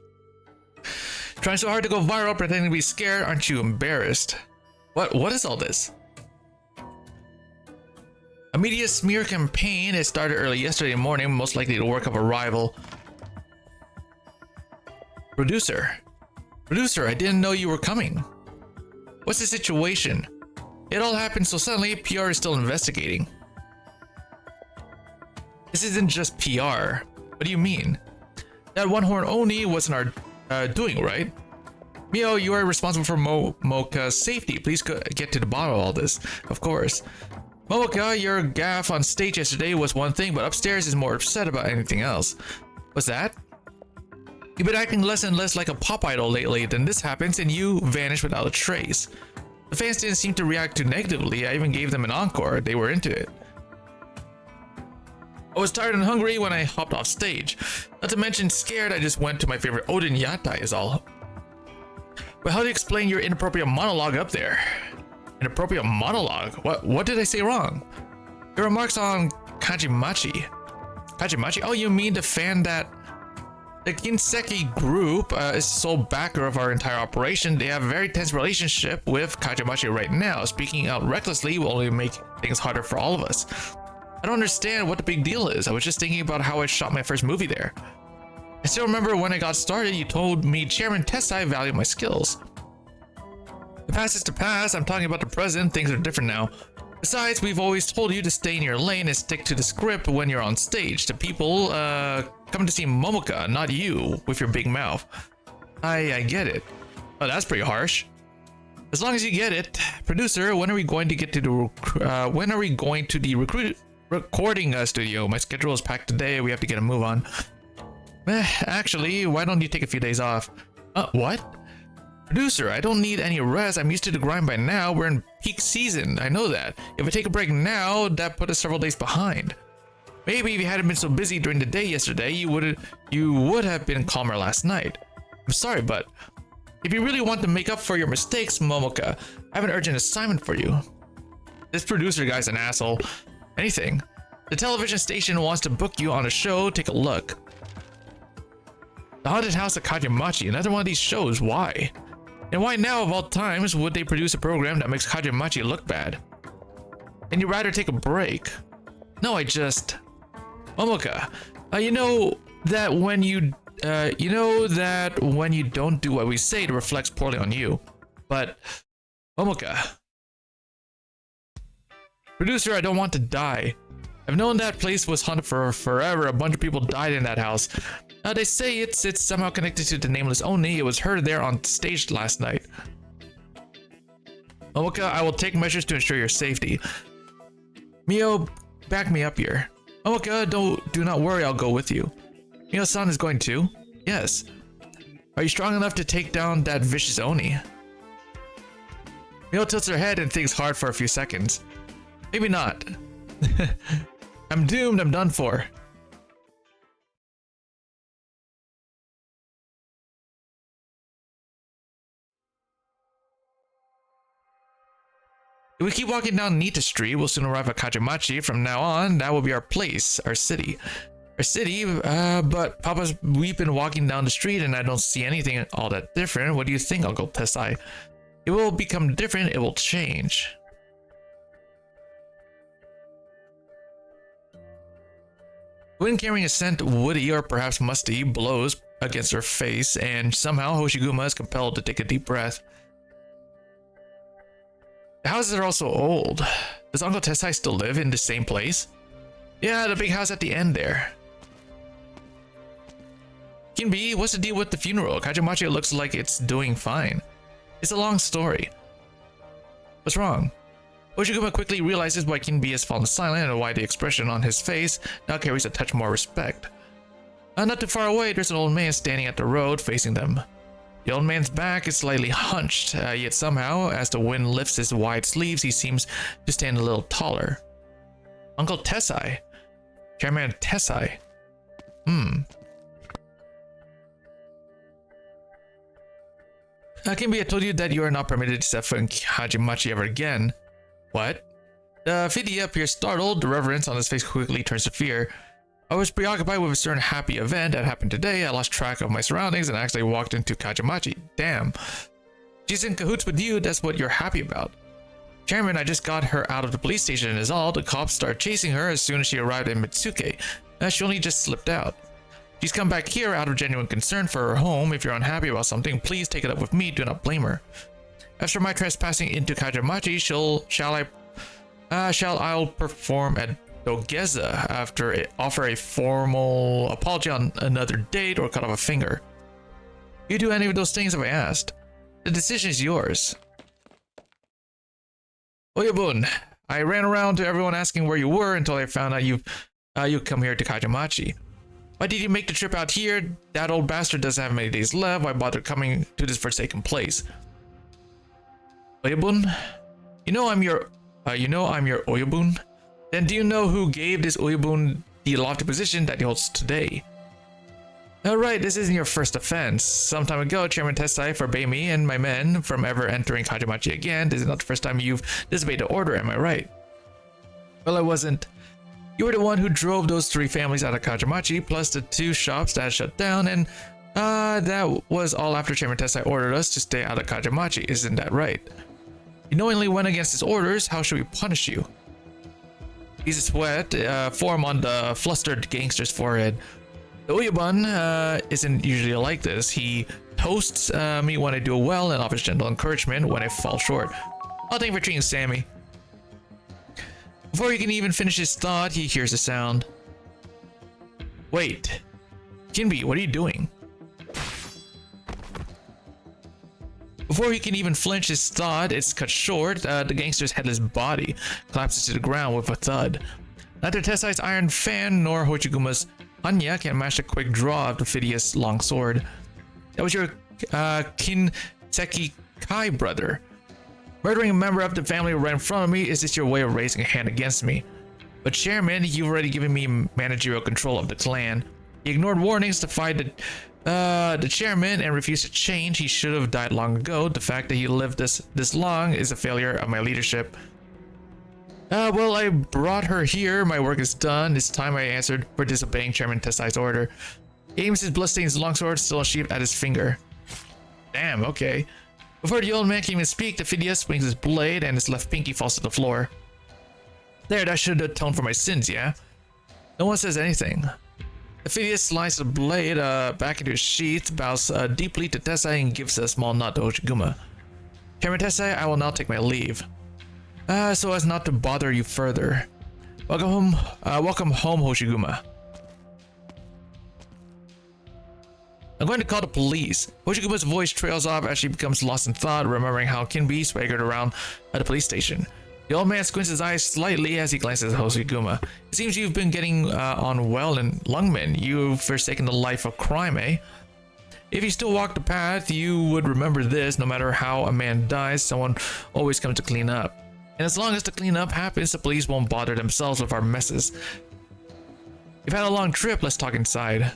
Trying so hard to go viral, pretending to be scared. Aren't you embarrassed? What is all this? A media smear campaign. It started early yesterday morning, most likely to work up a rival. Producer, I didn't know you were coming. What's the situation? It all happened so suddenly. PR is still investigating. This isn't just PR. What do you mean? That one horn Oni wasn't our doing, right? Mio, you are responsible for Momoka's safety. Please get to the bottom of all this. Of course. Momoka, your gaffe on stage yesterday was one thing, but upstairs is more upset about anything else. What's that? You've been acting less and less like a pop idol lately. Then this happens and you vanish without a trace. The fans didn't seem to react too negatively. I even gave them an encore. They were into it. I was tired and hungry when I hopped off stage. Not to mention scared, I just went to my favorite Odin Yatai is all. But how do you explain your inappropriate monologue up there? Inappropriate monologue? What did I say wrong? Your remarks on Kajimachi. Kajimachi? Oh, you mean the fan that... The Kinseki group is sole backer of our entire operation. They have a very tense relationship with Kajimachi right now. Speaking out recklessly will only make things harder for all of us. I don't understand what the big deal is. I was just thinking about how I shot my first movie there. I still remember when I got started, you told me Chairman Tessai valued my skills. The past is the past. I'm talking about the present. Things are different now. Besides, we've always told you to stay in your lane and stick to the script when you're on stage. The people come to see Momoka, not you, with your big mouth. I get it. Oh, that's pretty harsh. As long as you get it, producer. When are we going to get to the recording studio? My schedule is packed today. We have to get a move on. Actually, why don't you take a few days off? What? Producer, I don't need any rest. I'm used to the grind by now. We're in peak season. I know that. If I take a break now, that put us several days behind. Maybe if you hadn't been so busy during the day yesterday, you would have been calmer last night. I'm sorry, but if you really want to make up for your mistakes, Momoka, I have an urgent assignment for you. This producer guy's an asshole. Anything. The television station wants to book you on a show. Take a look. The Haunted House of Kajimachi, another one of these shows. Why? And why now of all times would they produce a program that makes Kajimachi look bad? And you'd rather take a break? No, Momoka, you know that when you don't do what we say, it reflects poorly on you. But Momoka, producer, I don't want to die. I've known that place was haunted for forever. A bunch of people died in that house. They say it's somehow connected to the Nameless Oni. It was heard there on stage last night. Momoka, I will take measures to ensure your safety. Mio, back me up here. Momoka, do not worry, I'll go with you. Mio-san is going too? Yes. Are you strong enough to take down that vicious Oni? Mio tilts her head and thinks hard for a few seconds. Maybe not. I'm doomed, I'm done for. If we keep walking down Nita Street, we'll soon arrive at Kajimachi. From now on, that will be our place, our city. But Papa, we've been walking down the street and I don't see anything all that different. What do you think, Uncle Tessai? It will become different, it will change. Wind carrying a scent woody or perhaps musty blows against her face, and somehow Hoshiguma is compelled to take a deep breath. The houses are also old. Does Uncle Tessai still live in the same place? Yeah, the big house at the end there. Kinbi, what's the deal with the funeral? Kajimachi looks like it's doing fine. It's a long story. What's wrong? Hoshiguma quickly realizes why Kinbi has fallen silent and why the expression on his face now carries a touch more respect. Not too far away, there's an old man standing at the road facing them. The old man's back is slightly hunched, yet somehow, as the wind lifts his wide sleeves, he seems to stand a little taller. Uncle Tessai. Chairman Tessai. Kimbi, I told you that you are not permitted to step foot in Kajimachi ever again. What? The Fidya appears startled. The reverence on his face quickly turns to fear. I was preoccupied with a certain happy event that happened today. I lost track of my surroundings and actually walked into Kajimachi. Damn. She's in cahoots with you, that's what you're happy about. Chairman, I just got her out of the police station and is all. The cops started chasing her as soon as she arrived in Mitsuke. She only just slipped out. She's come back here out of genuine concern for her home. If you're unhappy about something, please take it up with me. Do not blame her. As for my trespassing into Kajimachi, I'll perform at Dogeza after offer a formal apology on another date or cut off a finger. You do any of those things if I asked? The decision is yours. Oyabun, I ran around to everyone asking where you were until I found out you come here to Kajimachi. Why did you make the trip out here? That old bastard doesn't have many days left. Why bother coming to this forsaken place? Oyabun? You know I'm your Oyabun? Then do you know who gave this Oyabun the lofty position that he holds today? Alright, this isn't your first offense. Some time ago, Chairman Tessai forbade me and my men from ever entering Kajamachi again. This is not the first time you've disobeyed the order, am I right? Well, I wasn't. You were the one who drove those 3 families out of Kajamachi, plus the 2 shops that shut down, and that was all after Chairman Tessai ordered us to stay out of Kajamachi, isn't that right? You knowingly went against his orders, how should we punish you? Easy sweat form on the flustered gangster's forehead. The Uyabun isn't usually like this. He toasts me when I do well and offers gentle encouragement when I fall short. Oh, thank you for treating Sammy. Before he can even finish his thought, he hears a sound. Wait. Kinbi, what are you doing? Before he can even flinch his thought, it's cut short. The gangster's headless body collapses to the ground with a thud. Neither Tessai's iron fan nor Hochiguma's Anya can match the quick draw of the Phidias long sword. That was your Kinseki Kai brother. Murdering a member of the family right in front of me, is this your way of raising a hand against me? But Chairman, you've already given me managerial control of the clan. He ignored warnings to fight the chairman and refused to change. He should have died long ago. The fact that he lived this long is a failure of my leadership. Well, I brought her here. My work is done. It's time I answered for disobeying Chairman Tessai's order. He aims his bloodstained longsword still unsheathed at his finger. Damn, okay. Before the old man can even speak, the Phidias swings his blade and his left pinky falls to the floor. There, that should atone for my sins, yeah? No one says anything. The Phidias slides the blade back into his sheath, bows deeply to Tessai, and gives a small nod to Hochiguma. Chairman Tessai, I will now take my leave. So as not to bother you further. Welcome home, Hochiguma. I'm going to call the police. Hochiguma's voice trails off as she becomes lost in thought, remembering how Kinbi swaggered around at the police station. The old man squints his eyes slightly as he glances at Hochiguma. It seems you've been getting on well in Lungmen. You've forsaken the life of crime, eh? If you still walk the path, you would remember this. No matter how a man dies, someone always comes to clean up. And as long as the cleanup happens, the police won't bother themselves with our messes. You've had a long trip, let's talk inside.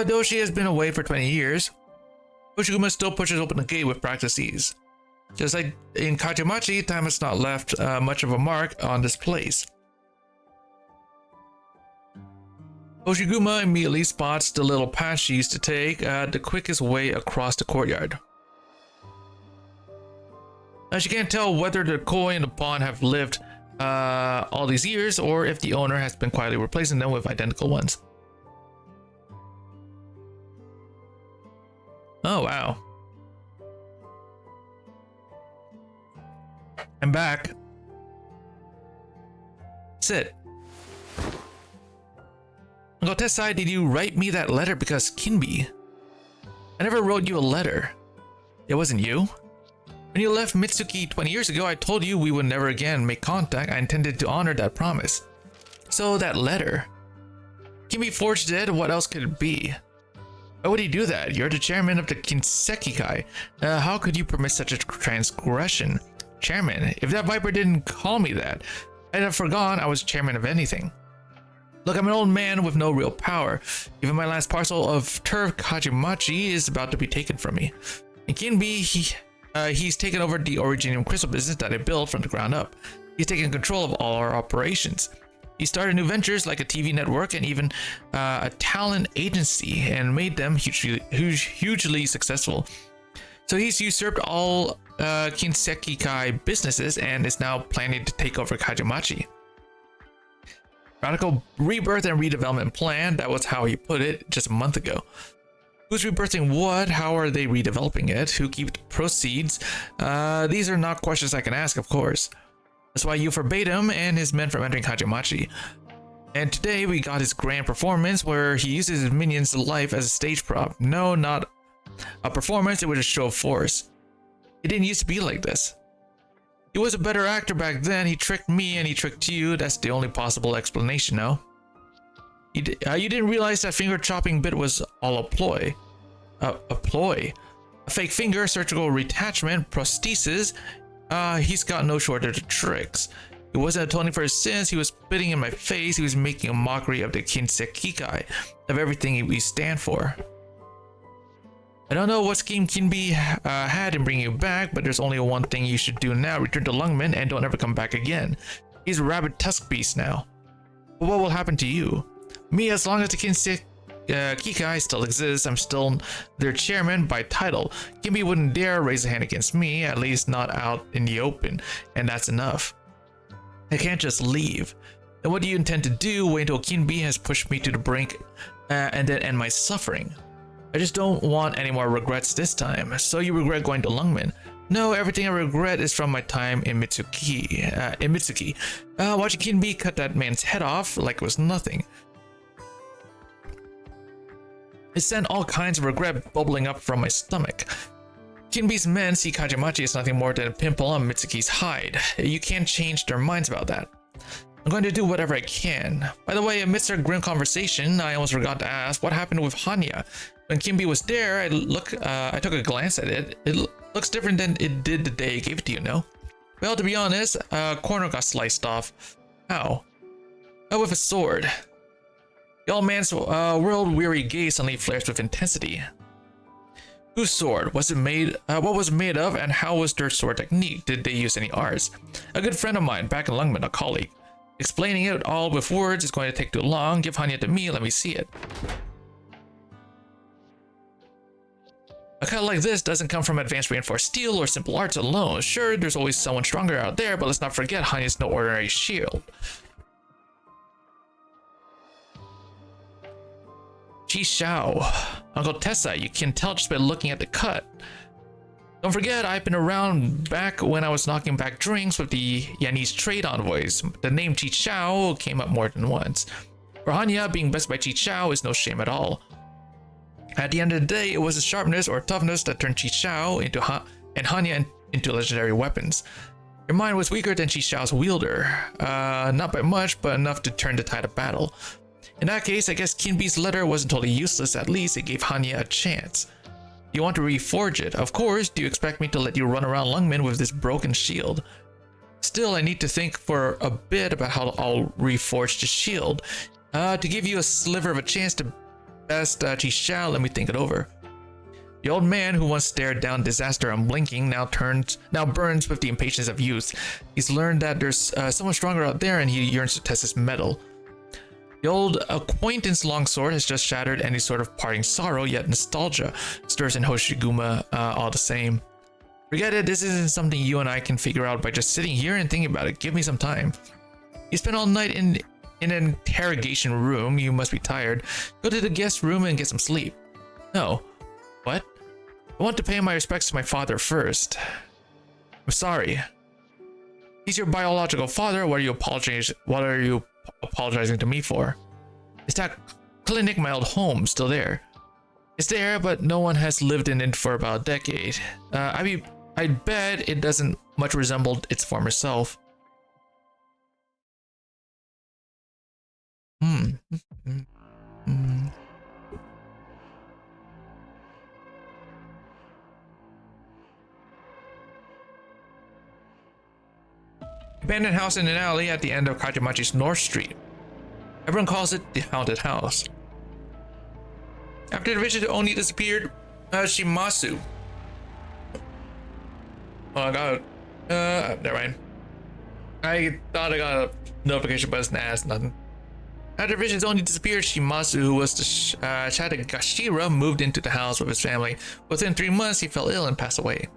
Though she has been away for 20 years, Hochiguma still pushes open the gate with practice ease. Just like in Kajamachi, time has not left much of a mark on this place. Hochiguma immediately spots the little path she used to take, the quickest way across the courtyard. Now she can't tell whether the koi and the pond have lived all these years, or if the owner has been quietly replacing them with identical ones. Oh wow. I'm back. Sit. Uncle Tessai, did you write me that letter because Kinbi? I never wrote you a letter. It wasn't you? When you left Mitsuki 20 years ago, I told you we would never again make contact. I intended to honor that promise. So that letter. Kinbi forged it, what else could it be? Why would he do that? You're the chairman of the Kinseki Kai. How could you permit such a transgression? Chairman, if that viper didn't call me that, I'd have forgone I was chairman of anything. Look, I'm an old man with no real power. Even my last parcel of turf, Kajamachi, is about to be taken from me. And Kinbi, he's taken over the Originium crystal business that I built from the ground up. He's taken control of all our operations. He started new ventures like a TV network and even a talent agency, and made them hugely successful. So he's usurped all Kinseki Kai businesses and is now planning to take over Kajamachi. Radical rebirth and redevelopment plan, that was how he put it just a month ago. Who's rebirthing what? How are they redeveloping it? Who keeps the proceeds? These are not questions I can ask, of course. That's why you forbade him and his men from entering Kajamachi. And today we got his grand performance where he uses his minions' life as a stage prop. No, not a performance, it was a show of force. It didn't used to be like this. He was a better actor back then. He tricked me and he tricked you. That's the only possible explanation now. You didn't realize that finger chopping bit was all a ploy. A ploy. A fake finger, surgical retachment, prosthesis. He's got no shortage of tricks. He wasn't atoning for his sins. He was spitting in my face. He was making a mockery of the Kinsekikai, of everything we stand for. I don't know what scheme Kinbi had in bringing you back, but there's only one thing you should do now. Return to Lungmen and don't ever come back again. He's a rabid tusk beast now. But what will happen to you? Me, as long as the Kinsekikai still exists, I'm still their chairman by title. Kinbi wouldn't dare raise a hand against me, at least not out in the open, and that's enough. I can't just leave. Then what do you intend to do? Wait until Kinbi has pushed me to the brink and then end my suffering. I just don't want any more regrets this time. So you regret going to Lungmen? No, everything I regret is from my time in Mitsuki. Watching Kinbi cut that man's head off like it was nothing. It sent all kinds of regret bubbling up from my stomach. Kinbi's men see Kajimachi as nothing more than a pimple on Mitsuki's hide. You can't change their minds about that. I'm going to do whatever I can. By the way, amidst our grim conversation, I almost forgot to ask what happened with Hanya. When Kinbi was there, I took a glance at it. It looks different than it did the day I gave it to you, no? Well, to be honest, a corner got sliced off. How? Oh, with a sword. The old man's world-weary gaze suddenly flares with intensity. Whose sword? Was it made? What was it made of, and how was their sword technique? Did they use any arts? A good friend of mine back in Lungmen, a colleague. Explaining it all with words is going to take too long. Give Hanya to me, let me see it. A cut like this doesn't come from advanced reinforced steel or simple arts alone. Sure, there's always someone stronger out there, but let's not forget Hanya's no ordinary shield. Chi Shao. Uncle Tessa, you can tell just by looking at the cut. Don't forget, I've been around back when I was knocking back drinks with the Yanese trade envoys. The name Chi Shao came up more than once. For Hanya, being best by Chi Shao is no shame at all. At the end of the day, it was the sharpness or toughness that turned Chi Shao into and Hanya into legendary weapons. Your mind was weaker than Chi Shao's wielder. Not by much, but enough to turn the tide of battle. In that case, I guess Kinbi's letter wasn't totally useless. At least it gave Hanya a chance. You want to reforge it? Of course. Do you expect me to let you run around Lungmen with this broken shield? Still, I need to think for a bit about how I'll reforge the shield. To give you a sliver of a chance to best Chi Shao, let me think it over. The old man who once stared down disaster unblinking now burns with the impatience of youth. He's learned that there's someone stronger out there and he yearns to test his mettle. The old acquaintance longsword has just shattered any sort of parting sorrow, yet nostalgia stirs in Hoshiguma all the same. Forget it, this isn't something you and I can figure out by just sitting here and thinking about it. Give me some time. You spent all night in an interrogation room. You must be tired. Go to the guest room and get some sleep. No. What? I want to pay my respects to my father first. I'm sorry. He's your biological father. What are you apologizing to me for? Is that clinic, my old home, still there? It's there, but no one has lived in it for about a decade. I bet it doesn't much resemble its former self. Abandoned house in an alley at the end of Kajimachi's North Street. Everyone calls it the Haunted House. After the vision Oni disappeared, Shimasu. Oh, I got never mind. I thought I got a notification, but it's nothing. After Vision's only disappeared, Shimasu, who was the Shadagashira, moved into the house with his family. Within 3 months, he fell ill and passed away.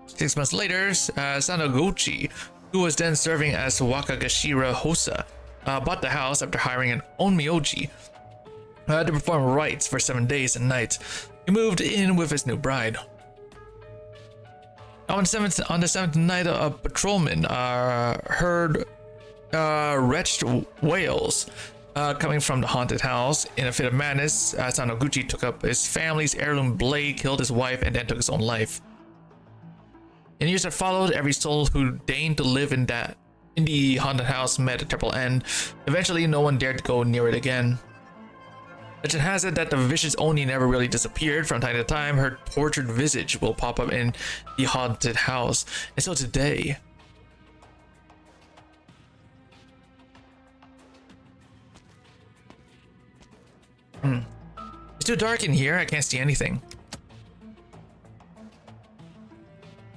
6 months later, Sanoguchi, who was then serving as Wakagashira Hosa, bought the house after hiring an onmyoji to perform rites for 7 days and nights. He moved in with his new bride. On the seventh night, a patrolman heard wretched wails. coming from the haunted house. In a fit of madness, Sanoguchi took up his family's heirloom blade, killed his wife, and then took his own life. In years that followed, every soul who deigned to live in the haunted house met a terrible end. Eventually, no one dared to go near it again. Legend has it that the vicious Oni never really disappeared. From time to time, her tortured visage will pop up in the haunted house. And so today... It's too dark in here, I can't see anything.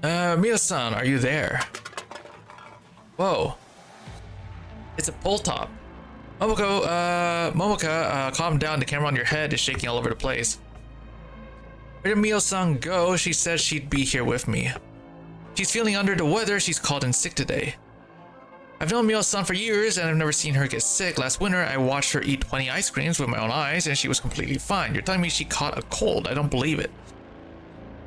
Mio-san, are you there? Whoa. It's a pull top. Momoka, calm down, the camera on your head is shaking all over the place. Where did Mio-san go? She said she'd be here with me. She's feeling under the weather, she's called in sick today. I've known Mio-san for years and I've never seen her get sick. Last winter, I watched her eat 20 ice creams with my own eyes and she was completely fine. You're telling me she caught a cold? I don't believe it.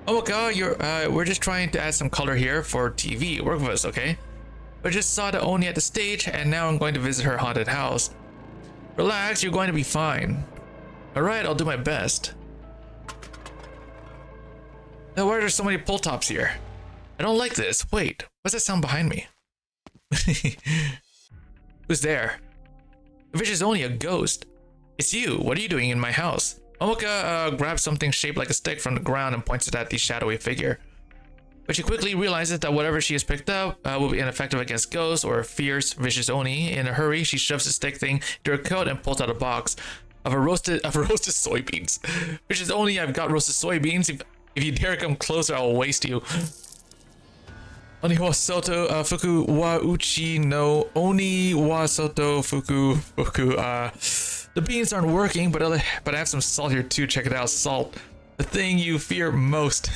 Momoka, we're just trying to add some color here for TV. Work with us, okay? I just saw the Oni at the stage and now I'm going to visit her haunted house. Relax, you're going to be fine. Alright, I'll do my best. Now, why are there so many pull tops here? I don't like this. Wait, what's that sound behind me? Who's there? The fish is only a ghost. It's you. What are you doing in my house? Momoka grabs something shaped like a stick from the ground and points it at the shadowy figure. But she quickly realizes that whatever she has picked up will be ineffective against ghosts or fierce, vicious Oni. In a hurry, she shoves the stick thing into her coat and pulls out a box of roasted soybeans. Vicious Oni, I've got roasted soybeans. If you dare come closer, I will waste you. Oni wa soto fuku wa uchi no oni wa soto fuku. The beans aren't working, but I have some salt here too. Check it out, salt. The thing you fear most.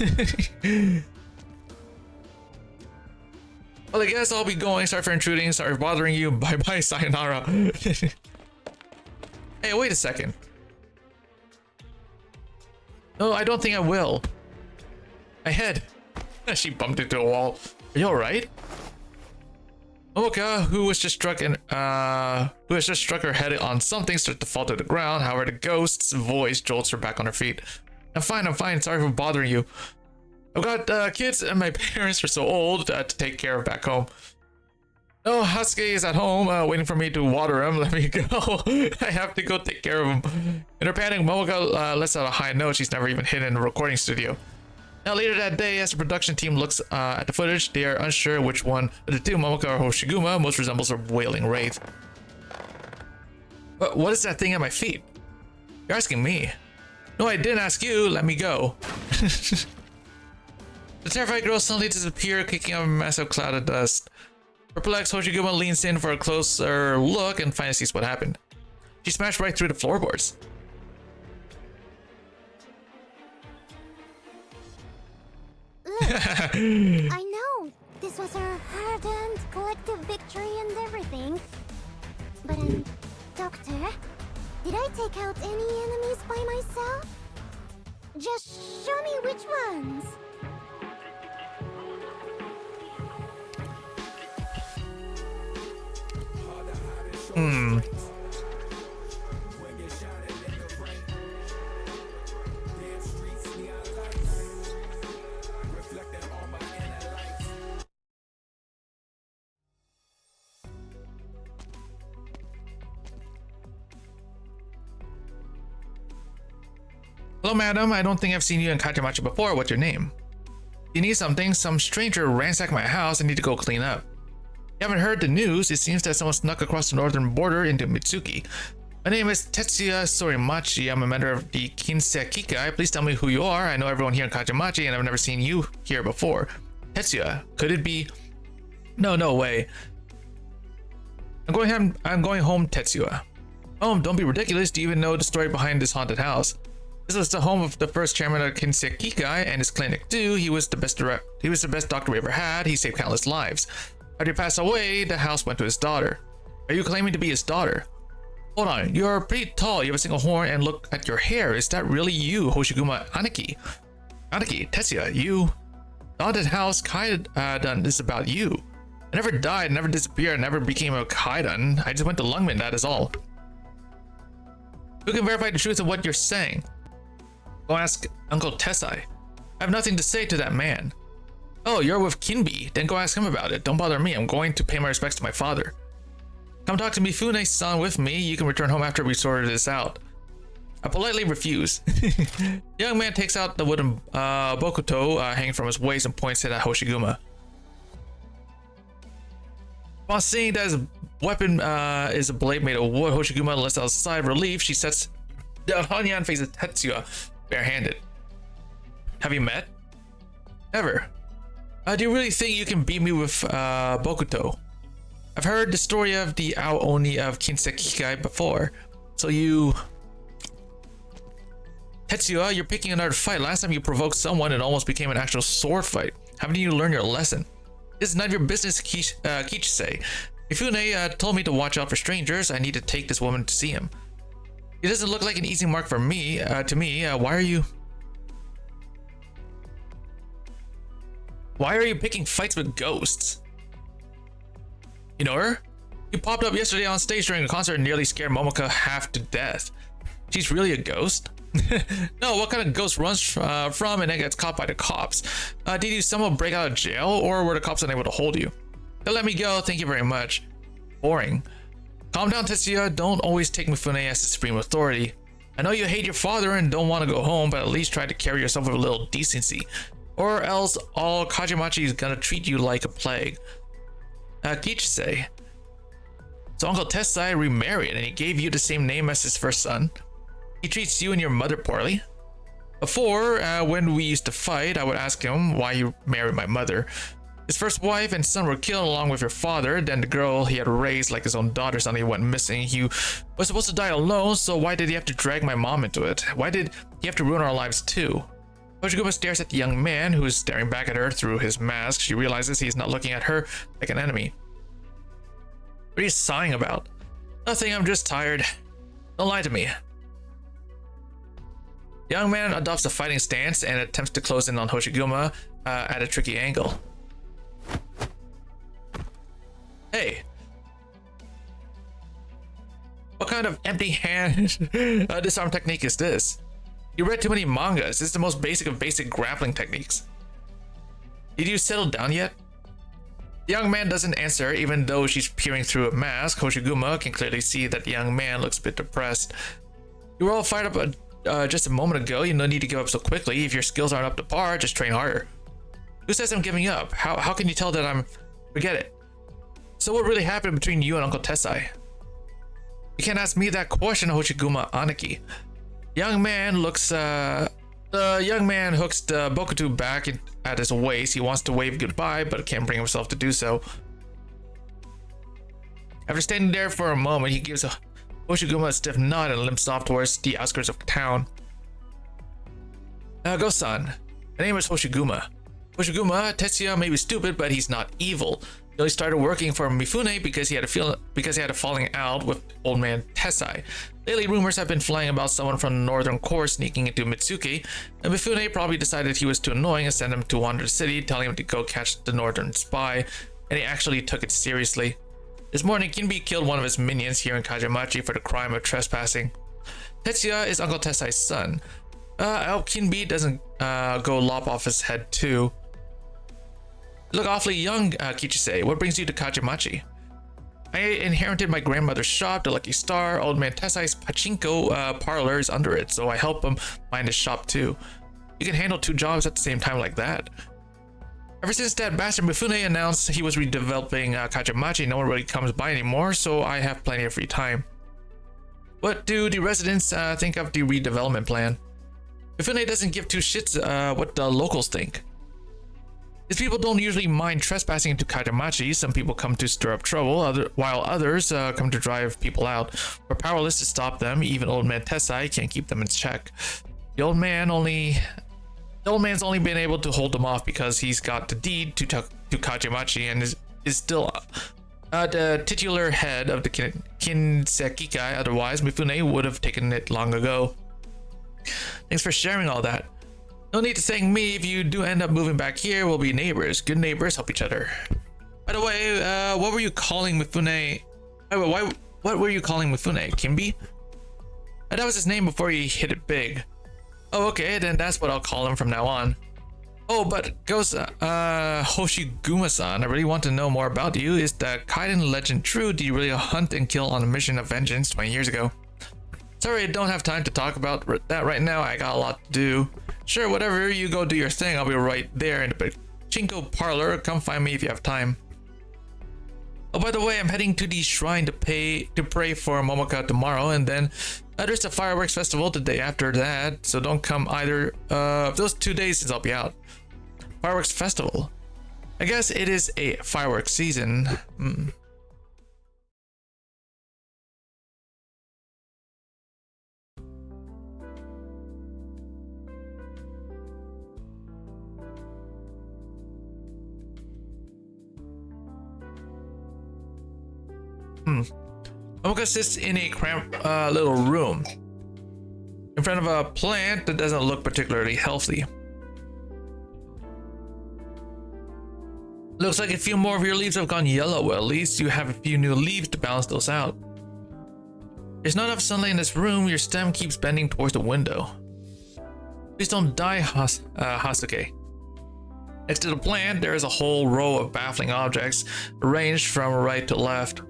Well, I guess I'll be going. Sorry for intruding. Sorry for bothering you. Bye bye, sayonara. Hey, wait a second. No, I don't think I will. My head. She bumped into a wall. Are you alright? Momoka, who has just struck her head on something, starts to fall to the ground. However, the ghost's voice jolts her back on her feet. I'm fine. Sorry for bothering you. I've got kids and my parents are so old to take care of back home. Oh, Hasuke is at home waiting for me to water him. Let me go. I have to go take care of him. In her panic, Momoka lets out a high note she's never even hit in a recording studio. Now later that day, as the production team looks at the footage, they are unsure which one of the two, Momoka or Hoshiguma, most resembles a wailing wraith. But what is that thing at my feet? You're asking me. No, I didn't ask you. Let me go. The terrified girl suddenly disappears, kicking up a massive cloud of dust. Perplexed, Hoshiguma leans in for a closer look and finally sees what happened. She smashed right through the floorboards. Look, I know this was our hard-earned collective victory and everything. But Doctor, did I take out any enemies by myself? Just show me which ones. Hello, madam. I don't think I've seen you in Kachamachi before. What's your name? You need something? Some stranger ransacked my house. I need to go clean up. You haven't heard the news. It seems that someone snuck across the northern border into Mitsuki. My name is Tetsuya Sorimachi. I'm a member of the Kinsekikai. Please tell me who you are. I know everyone here in Kachamachi and I've never seen you here before. Tetsuya, could it be? No way. I'm going home, Tetsuya. Oh, don't be ridiculous. Do you even know the story behind this haunted house? This was the home of the first chairman of Kinsekikai and his clinic too. He was the best doctor we ever had. He saved countless lives. After he passed away, the house went to his daughter. Are you claiming to be his daughter? Hold on, you're pretty tall, you have a single horn, and look at your hair. Is that really you, Hoshiguma Aniki? Aniki, Tetsuya, you? The haunted house Kaidan is about you. I never died, never disappeared, never became a Kaidan. I just went to Lungmen, that is all. Who can verify the truth of what you're saying? Go ask Uncle Tessai. I have nothing to say to that man. Oh, you're with Kinbi. Then go ask him about it. Don't bother me. I'm going to pay my respects to my father. Come talk to Mifune-san with me. You can return home after we sorted this out. I politely refuse. The young man takes out the wooden bokuto hanging from his waist and points it at Hoshiguma. Upon seeing that his weapon is a blade made of wood, Hoshiguma lets out a sigh of relief. She sets down Hanyan, faces Tetsuya barehanded. Have you met? Never. Do you really think you can beat me with bokuto? I've heard the story of the Ao Oni of Kinsekikai before. So you... Tetsuya, you're picking another fight. Last time you provoked someone, it almost became an actual sword fight. Haven't you learned your lesson? This is none of your business, Kichise. Mifune told me to watch out for strangers. I need to take this woman to see him. It doesn't look like an easy mark for me. Why are you picking fights with ghosts? You know her? You popped up yesterday on stage during a concert and nearly scared Momoka half to death. She's really a ghost? No, what kind of ghost runs from and then gets caught by the cops? Did you somehow break out of jail, or were the cops unable to hold you? They'll let me go, thank you very much. Boring. Calm down, Tetsuya. Don't always take Mifune as the supreme authority. I know you hate your father and don't want to go home, but at least try to carry yourself with a little decency. Or else all Kajimachi is gonna treat you like a plague. Kichise. So Uncle Tessai remarried and he gave you the same name as his first son. He treats you and your mother poorly. Before, when we used to fight, I would ask him why you married my mother. His first wife and son were killed along with your father. Then the girl he had raised like his own daughter suddenly went missing. He was supposed to die alone, so why did he have to drag my mom into it? Why did he have to ruin our lives too? Hoshiguma stares at the young man who is staring back at her through his mask. She realizes he is not looking at her like an enemy. What are you sighing about? Nothing, I'm just tired. Don't lie to me. The young man adopts a fighting stance and attempts to close in on Hoshiguma at a tricky angle. Hey. What kind of empty hand disarm technique is this? You read too many mangas. This is the most basic of basic grappling techniques. Did you settle down yet? The young man doesn't answer, even though she's peering through a mask. Hoshiguma can clearly see that the young man looks a bit depressed. You were all fired up just a moment ago. You no need to give up so quickly. If your skills aren't up to par, just train harder. Who says I'm giving up? How can you tell that I'm... Forget it. So what really happened between you and Uncle Tessai? You can't ask me that question, Hoshiguma Aniki. The young man hooks the bokuto back at his waist. He wants to wave goodbye, but can't bring himself to do so. After standing there for a moment, he gives Hoshiguma a stiff nod and limps off towards the outskirts of town. Go-san. My name is Hoshiguma. Hoshiguma, Tetsuya may be stupid, but he's not evil. He only started working for Mifune because he had a falling out with old man Tessai. Lately, rumors have been flying about someone from the northern core sneaking into Mitsuki, and Mifune probably decided he was too annoying and sent him to wander the city, telling him to go catch the northern spy, and he actually took it seriously. This morning, Kinbi killed one of his minions here in Kajamachi for the crime of trespassing. Tetsuya is Uncle Tessai's son. I hope Kinbi doesn't go lop off his head too. You look awfully young, Kichise. What brings you to Kajamachi? I inherited my grandmother's shop, the Lucky Star. Old man Tessai's pachinko parlor is under it, so I help him mind his shop too. You can handle two jobs at the same time like that. Ever since that bastard Mifune announced he was redeveloping Kajamachi, no one really comes by anymore, so I have plenty of free time. What do the residents think of the redevelopment plan? Mifune doesn't give two shits what the locals think. These people don't usually mind trespassing into Kajamachi. Some people come to stir up trouble, while others come to drive people out. We're powerless to stop them. Even old man Tessai can't keep them in check. The old man's only been able to hold them off because he's got the deed to Kajamachi and is still the titular head of the Kinsekikai. Otherwise, Mifune would have taken it long ago. Thanks for sharing all that. No need to thank me. If you do end up moving back here, we'll be neighbors. Good neighbors help each other. By the way, what were you calling Mifune? What were you calling Mifune? Kinbi? That was his name before he hit it big. Oh, okay, then that's what I'll call him from now on. Oh, but Ghost Hoshiguma-san, I really want to know more about you. Is the Kaiden legend true? Did you really hunt and kill on a mission of vengeance 20 years ago? Sorry, I don't have time to talk about that right now. I got a lot to do. Sure, whatever, you go do your thing. I'll be right there in the Pachinko parlor. Come find me if you have time. Oh, by the way, I'm heading to the shrine to pray for Momoka tomorrow, and then there's a fireworks festival the day after that, so don't come either of those 2 days since I'll be out. Fireworks festival. I guess it is a fireworks season. Momoka sits in a cramped little room in front of a plant that doesn't look particularly healthy. Looks like a few more of your leaves have gone yellow. Well, at least you have a few new leaves to balance those out. There's not enough sunlight in this room. Your stem keeps bending towards the window. Please don't die, Hasuke. Next to the plant, there is a whole row of baffling objects arranged from right to left.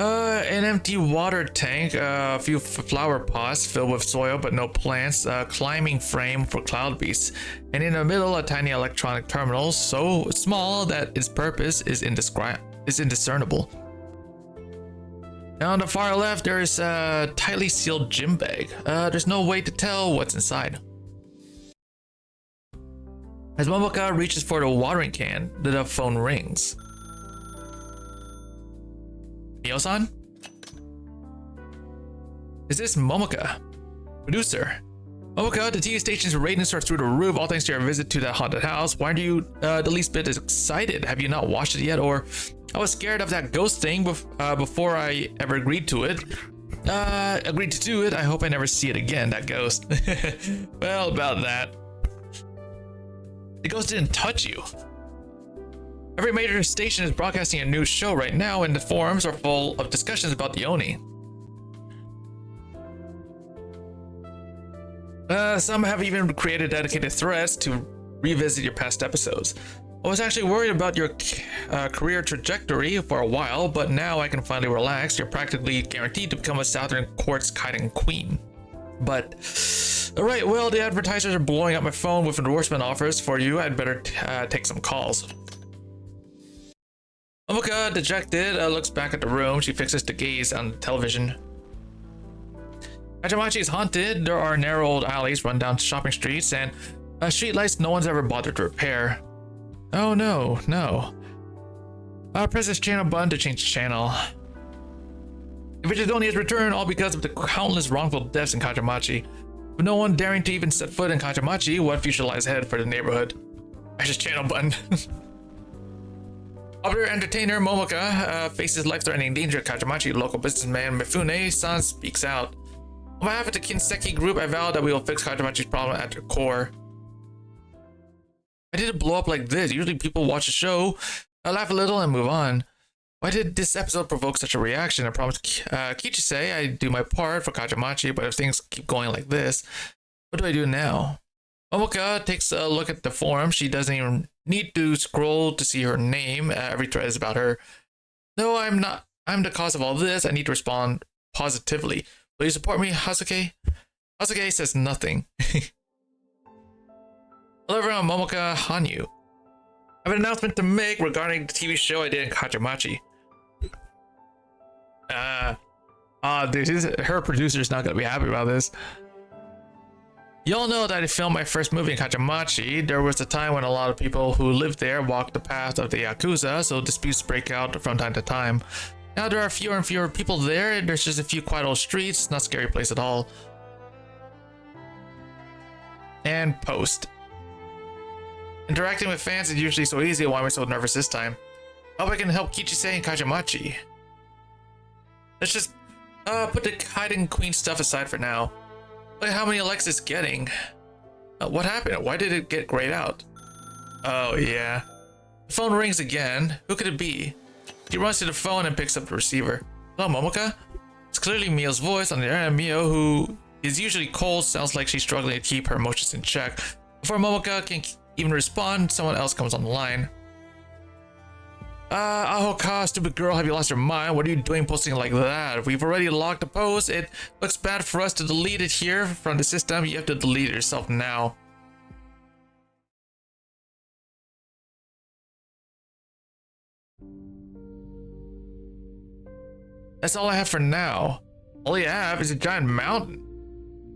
An empty water tank, a few flower pots filled with soil but no plants, a climbing frame for cloud beasts, and in the middle a tiny electronic terminal so small that its purpose is indiscernible. Now on the far left there is a tightly sealed gym bag. There's no way to tell what's inside. As Momoka reaches for the watering can, the phone rings. Mio-san? Is this Momoka? Producer. Momoka, the TV station's ratings are through the roof, all thanks to your visit to that haunted house. Why aren't you the least bit excited? Have you not watched it yet? Or I was scared of that ghost thing before I ever agreed to it. Agreed to do it. I hope I never see it again, that ghost. Well, about that. The ghost didn't touch you. Every major station is broadcasting a new show right now, and the forums are full of discussions about the Oni. Some have even created dedicated threads to revisit your past episodes. I was actually worried about your career trajectory for a while, but now I can finally relax. You're practically guaranteed to become a Southern Quartz Kaiden Queen. But, alright, well, the advertisers are blowing up my phone with endorsement offers for you. I'd better take some calls. Momoka, dejected, looks back at the room. She fixes the gaze on the television. Hachamachi is haunted. There are narrow old alleys run down shopping streets and street lights no one's ever bothered to repair. Oh no. Press this channel button to change channel. If it is only his return, all because of the countless wrongful deaths in Hachamachi. With no one daring to even set foot in Hachamachi, what future lies ahead for the neighborhood? Press this channel button. Popular entertainer Momoka faces life-threatening danger at Hachamachi. Local businessman Mifune-san speaks out. On behalf of the Kinseki group, I vow that we will fix Hachamachi's problem at their core. Why did it blow up like this? Usually people watch a show, laugh a little, and move on. Why did this episode provoke such a reaction? I promised Kichise I'd do my part for Hachamachi, but if things keep going like this, what do I do now? Momoka takes a look at the forum. She doesn't even need to scroll to see her name. Every thread is about her. No, I'm not. I'm the cause of all this. I need to respond positively. Will you support me, Hasuke? Hasuke says nothing. Hello everyone, Momoka Hanyu. I have an announcement to make regarding the TV show I did in Hachamachi. Dude, her producer's not gonna be happy about this. Y'all know that I filmed my first movie in Hachamachi. There was a time when a lot of people who lived there walked the path of the Yakuza, so disputes break out from time to time. Now there are fewer and fewer people there. There's just a few quiet old streets. Not a scary place at all. And post. Interacting with fans is usually so easy. Why am I so nervous this time? Hope I can help Kichise and Hachamachi. Let's just put the Kaiden Queen stuff aside for now. Look at how many likes it's getting. What happened? Why did it get grayed out? Oh yeah. The phone rings again. Who could it be? She runs to the phone and picks up the receiver. Hello, Momoka? It's clearly Mio's voice. On the other hand, Mio, who is usually cold, sounds like she's struggling to keep her emotions in check. Before Momoka can even respond, someone else comes on the line. Ahoka, stupid girl, have you lost your mind? What are you doing posting like that? We've already logged the post. It looks bad for us to delete it here from the system. You have to delete it yourself now. That's all I have for now. All you have is a giant mountain.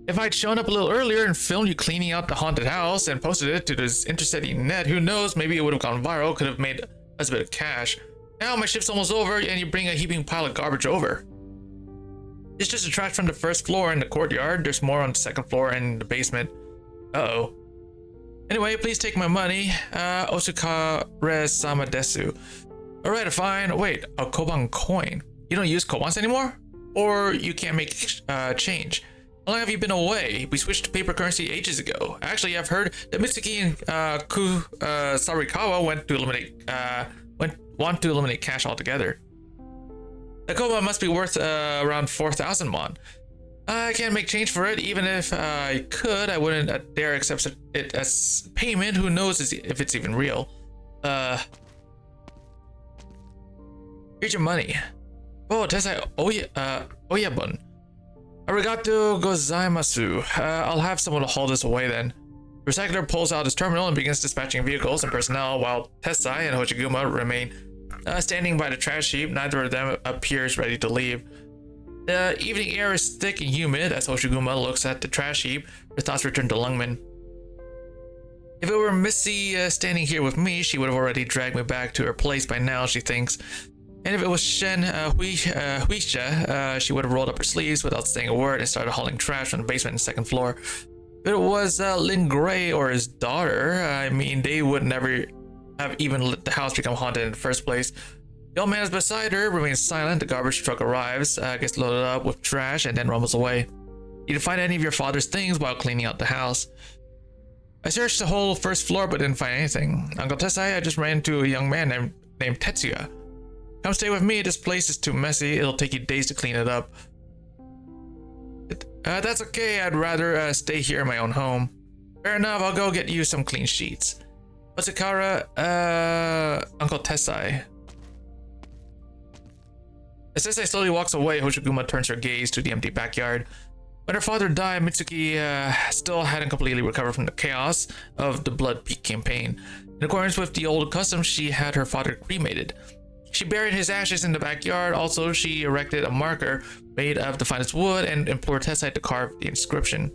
If I'd shown up a little earlier and filmed you cleaning out the haunted house and posted it to this interceding net, who knows, maybe it would have gone viral, could have made us a bit of cash. Now my shift's almost over and you bring a heaping pile of garbage over. It's just a trash from the first floor in the courtyard. There's more on the second floor and the basement. Uh-oh. Anyway, please take my money. Osukare sama desu. Alright, fine. Wait, a koban coin. You don't use kobans anymore? Or you can't make change? How long have you been away? We switched to paper currency ages ago. Actually, I've heard that Mitsuki and Sarikawa want to eliminate cash altogether. The koban must be worth around 4,000 won. I can't make change for it. Even if I could, I wouldn't dare accept it as payment. Who knows if it's even real? Here's your money. Oh, Tesai Oyabun. Arigato gozaimasu. I'll have someone to haul this away then. Recycler pulls out his terminal and begins dispatching vehicles and personnel while Tesai and Hochiguma remain standing by the trash heap. Neither of them appears ready to leave. The evening air is thick and humid as Hochiguma looks at the trash heap. Her thoughts return to Lungman. If it were Missy standing here with me, she would have already dragged me back to her place by now, she thinks. And if it was Shen Huisha, she would have rolled up her sleeves without saying a word and started hauling trash from the basement and second floor. If it was Lin Gray or his daughter, I mean, they would never have even let the house become haunted in the first place. The old man is beside her, remains silent. The garbage truck arrives, gets loaded up with trash, and then rumbles away. You didn't find any of your father's things while cleaning out the house. I searched the whole first floor but didn't find anything. Uncle Tessai, I just ran into a young man named Tetsuya. Come stay with me, this place is too messy. It'll take you days to clean it up. That's okay, I'd rather stay here in my own home. Fair enough, I'll go get you some clean sheets. Otsukara, Uncle Tessai. As Tessai slowly walks away, Hoshiguma turns her gaze to the empty backyard. When her father died, Mitsuki still hadn't completely recovered from the chaos of the Blood Peak campaign. In accordance with the old custom, she had her father cremated. She buried his ashes in the backyard. Also, she erected a marker made of the finest wood and implored Tessai to carve the inscription.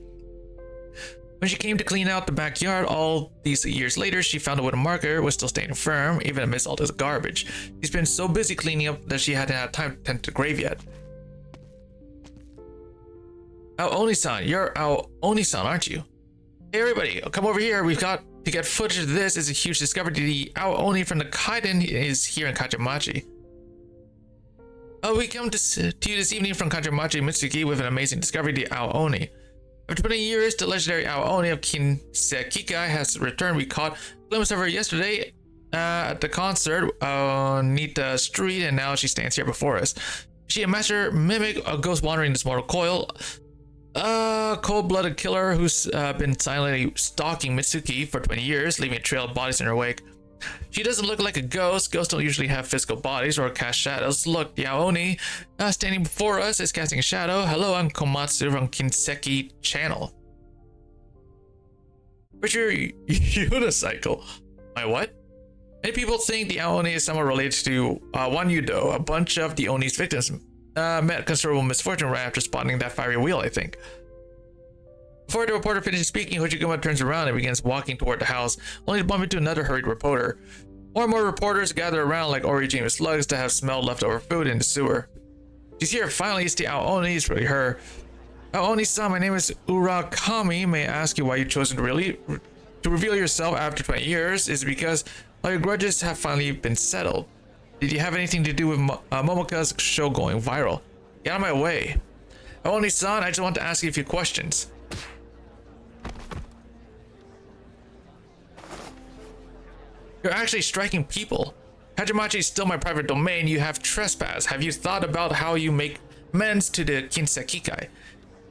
When she came to clean out the backyard all these years later, she found the wooden marker was still standing firm, even amidst all this garbage. She's been so busy cleaning up that she hadn't had time to tend to the grave yet. Aoni-san, you're Aoni-san, aren't you? Hey everybody, come over here. We've got to get footage of this. Is a huge discovery. The Aoni from the Kaiden is here in Kachamachi. We come to you this evening from Kachamachi Mitsuki with an amazing discovery, the Aoni. After 20 years, the legendary Aoni of Kinsekikai has returned. We caught a glimpse of her yesterday at the concert on Nita Street, and now she stands here before us. She a master mimic, a ghost wandering this mortal coil. A cold-blooded killer who's been silently stalking Mitsuki for 20 years, leaving a trail of bodies in her wake. She doesn't look like a ghost. Ghosts don't usually have physical bodies or cast shadows. Look, the Aoni standing before us is casting a shadow. Hello, I'm Komatsu from Kinseki Channel. Where's your unicycle? My what? Many people think the Aoni is somewhat related to one Yudo. A bunch of the Oni's victims met considerable misfortune right after spotting that fiery wheel, I think. Before the reporter finishes speaking, Hochiguma turns around and begins walking toward the house, only to bump into another hurried reporter. More and more reporters gather around like origami slugs that have smelled leftover food in the sewer. She's here, finally. It's the Aoni. It's really her. Aoni-san, my name is Urakami. May I ask you why you chosen to reveal yourself after 20 years? Is it because all your grudges have finally been settled? Did you have anything to do with Momoka's show going viral? Get out of my way. Aoni-san, I just want to ask you a few questions. You're actually striking people. Kachamachi is still my private domain. You have trespassed. Have you thought about how you make Men's to the Kinsekikai.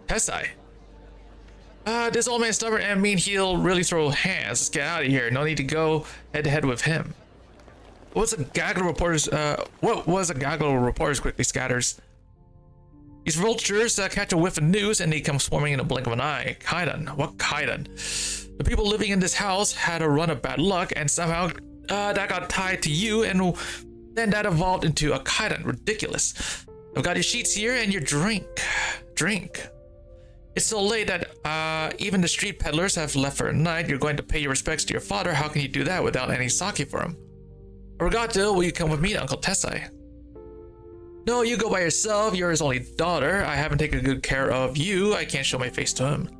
Tesai. This old man's stubborn and mean, he'll really throw hands. Let's get out of here. No need to go head to head with him. What was a gaggle of reporters quickly scatters? These vultures catch a whiff of news and they come swarming in a blink of an eye. Kaidan. What Kaidan? The people living in this house had a run of bad luck and somehow that got tied to you and then that evolved into a Kaidan. Ridiculous. I've got your sheets here and your drink. Drink. It's so late that even the street peddlers have left for a night. You're going to pay your respects to your father. How can you do that without any sake for him? Arigato, will you come with me to Uncle Tesai? No, you go by yourself. You're his only daughter. I haven't taken good care of you. I can't show my face to him.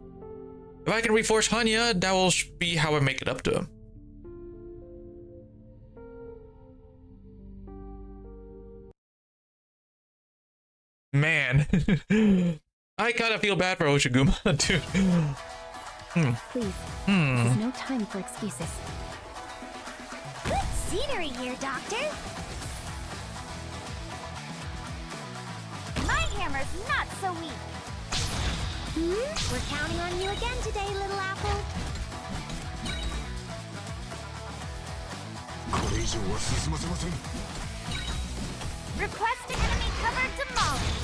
If I can reforge Hanya, that will be how I make it up to him. Man. I kind of feel bad for Oshiguma, dude. Please, this is no time for excuses. Good scenery here, Doctor. My hammer's not so weak. We're counting on you again today, little apple. Request enemy cover demolished.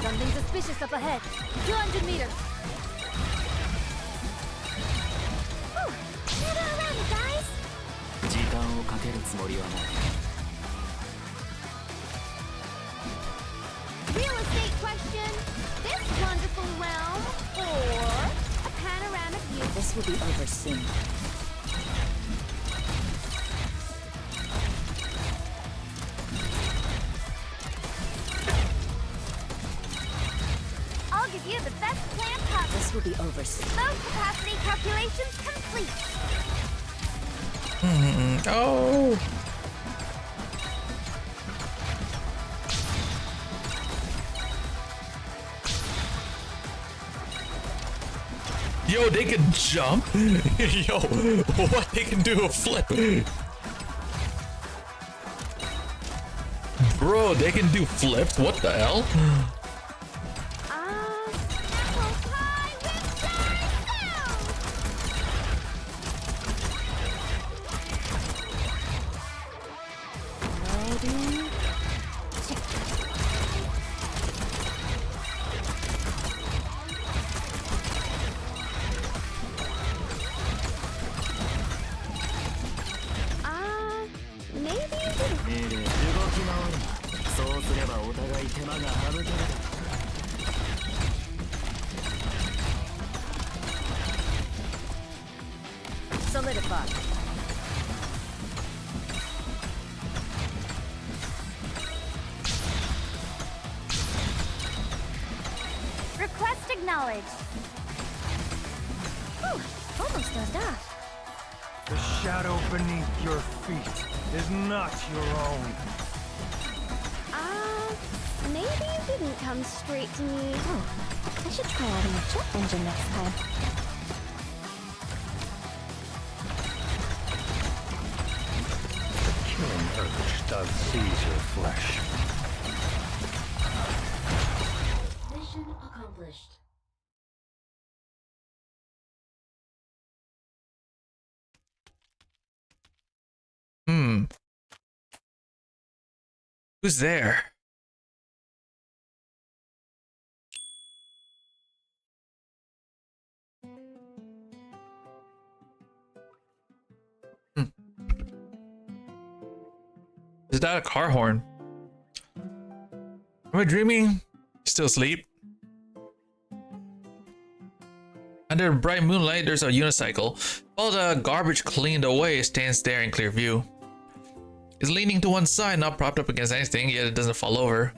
Something suspicious up ahead. 200 meters. Gather around, guys. Real estate question. This wonderful realm or a panoramic view? This will be over soon. I'll give you the best plan possible. This will be over soon. Load capacity calculations complete. Oh. Yo, they can jump. Yo, what? They can do a flip. Bro, they can do flips. What the hell? Apple pie with Loading. maybe. Solidify. Request acknowledged. Whew, almost does that. The shadow beneath your feet is not your own. Maybe you didn't come straight to me. Oh, I should try adding a jet engine next time. The killing urge does seize your flesh. Mission accomplished. Who's there? Is that a car horn? Am I dreaming? Still asleep? Under bright moonlight, there's a unicycle. All the garbage cleaned away stands there in clear view. It's leaning to one side, not propped up against anything, yet it doesn't fall over.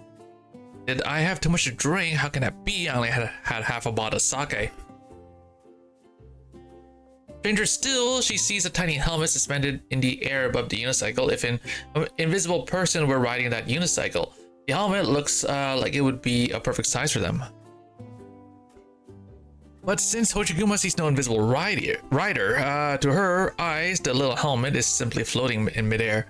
Did I have too much to drink? How can that be? I only had half a bottle of sake. Stranger still, she sees a tiny helmet suspended in the air above the unicycle. If an invisible person were riding that unicycle, the helmet looks like it would be a perfect size for them. But since Hoshiguma sees no invisible rider, to her eyes, the little helmet is simply floating in midair.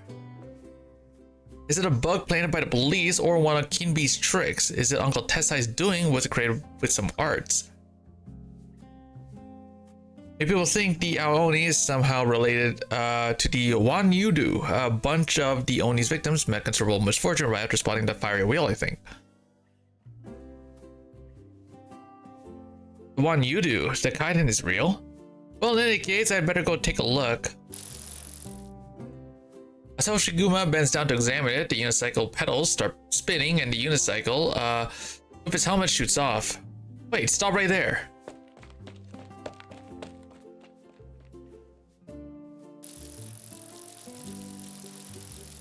Is it a bug planted by the police or one of Kinbi's tricks? Is it Uncle Tessai's doing? Was it created with some arts? Maybe people think the Aoni is somehow related to the Wanyudu. A bunch of the Oni's victims met considerable misfortune right after spotting the fiery wheel, I think. The Wanyudu, the Kaiden is real? Well, in any case, I'd better go take a look. As Hoshiguma bends down to examine it, the unicycle pedals start spinning and the unicycle with its helmet shoots off. Wait, stop right there.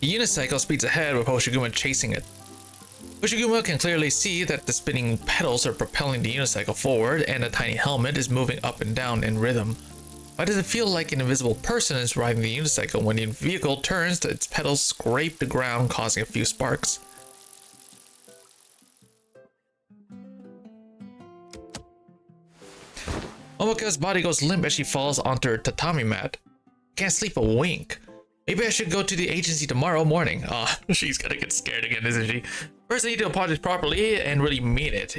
The unicycle speeds ahead with Hoshiguma chasing it. Hoshiguma can clearly see that the spinning pedals are propelling the unicycle forward and the tiny helmet is moving up and down in rhythm. Why does it feel like an invisible person is riding the unicycle when the vehicle turns, its pedals scrape the ground, causing a few sparks? Momoka's body goes limp as she falls onto her tatami mat. Can't sleep a wink. Maybe I should go to the agency tomorrow morning. Ah, she's gonna get scared again, isn't she? First, I need to apologize properly and really mean it.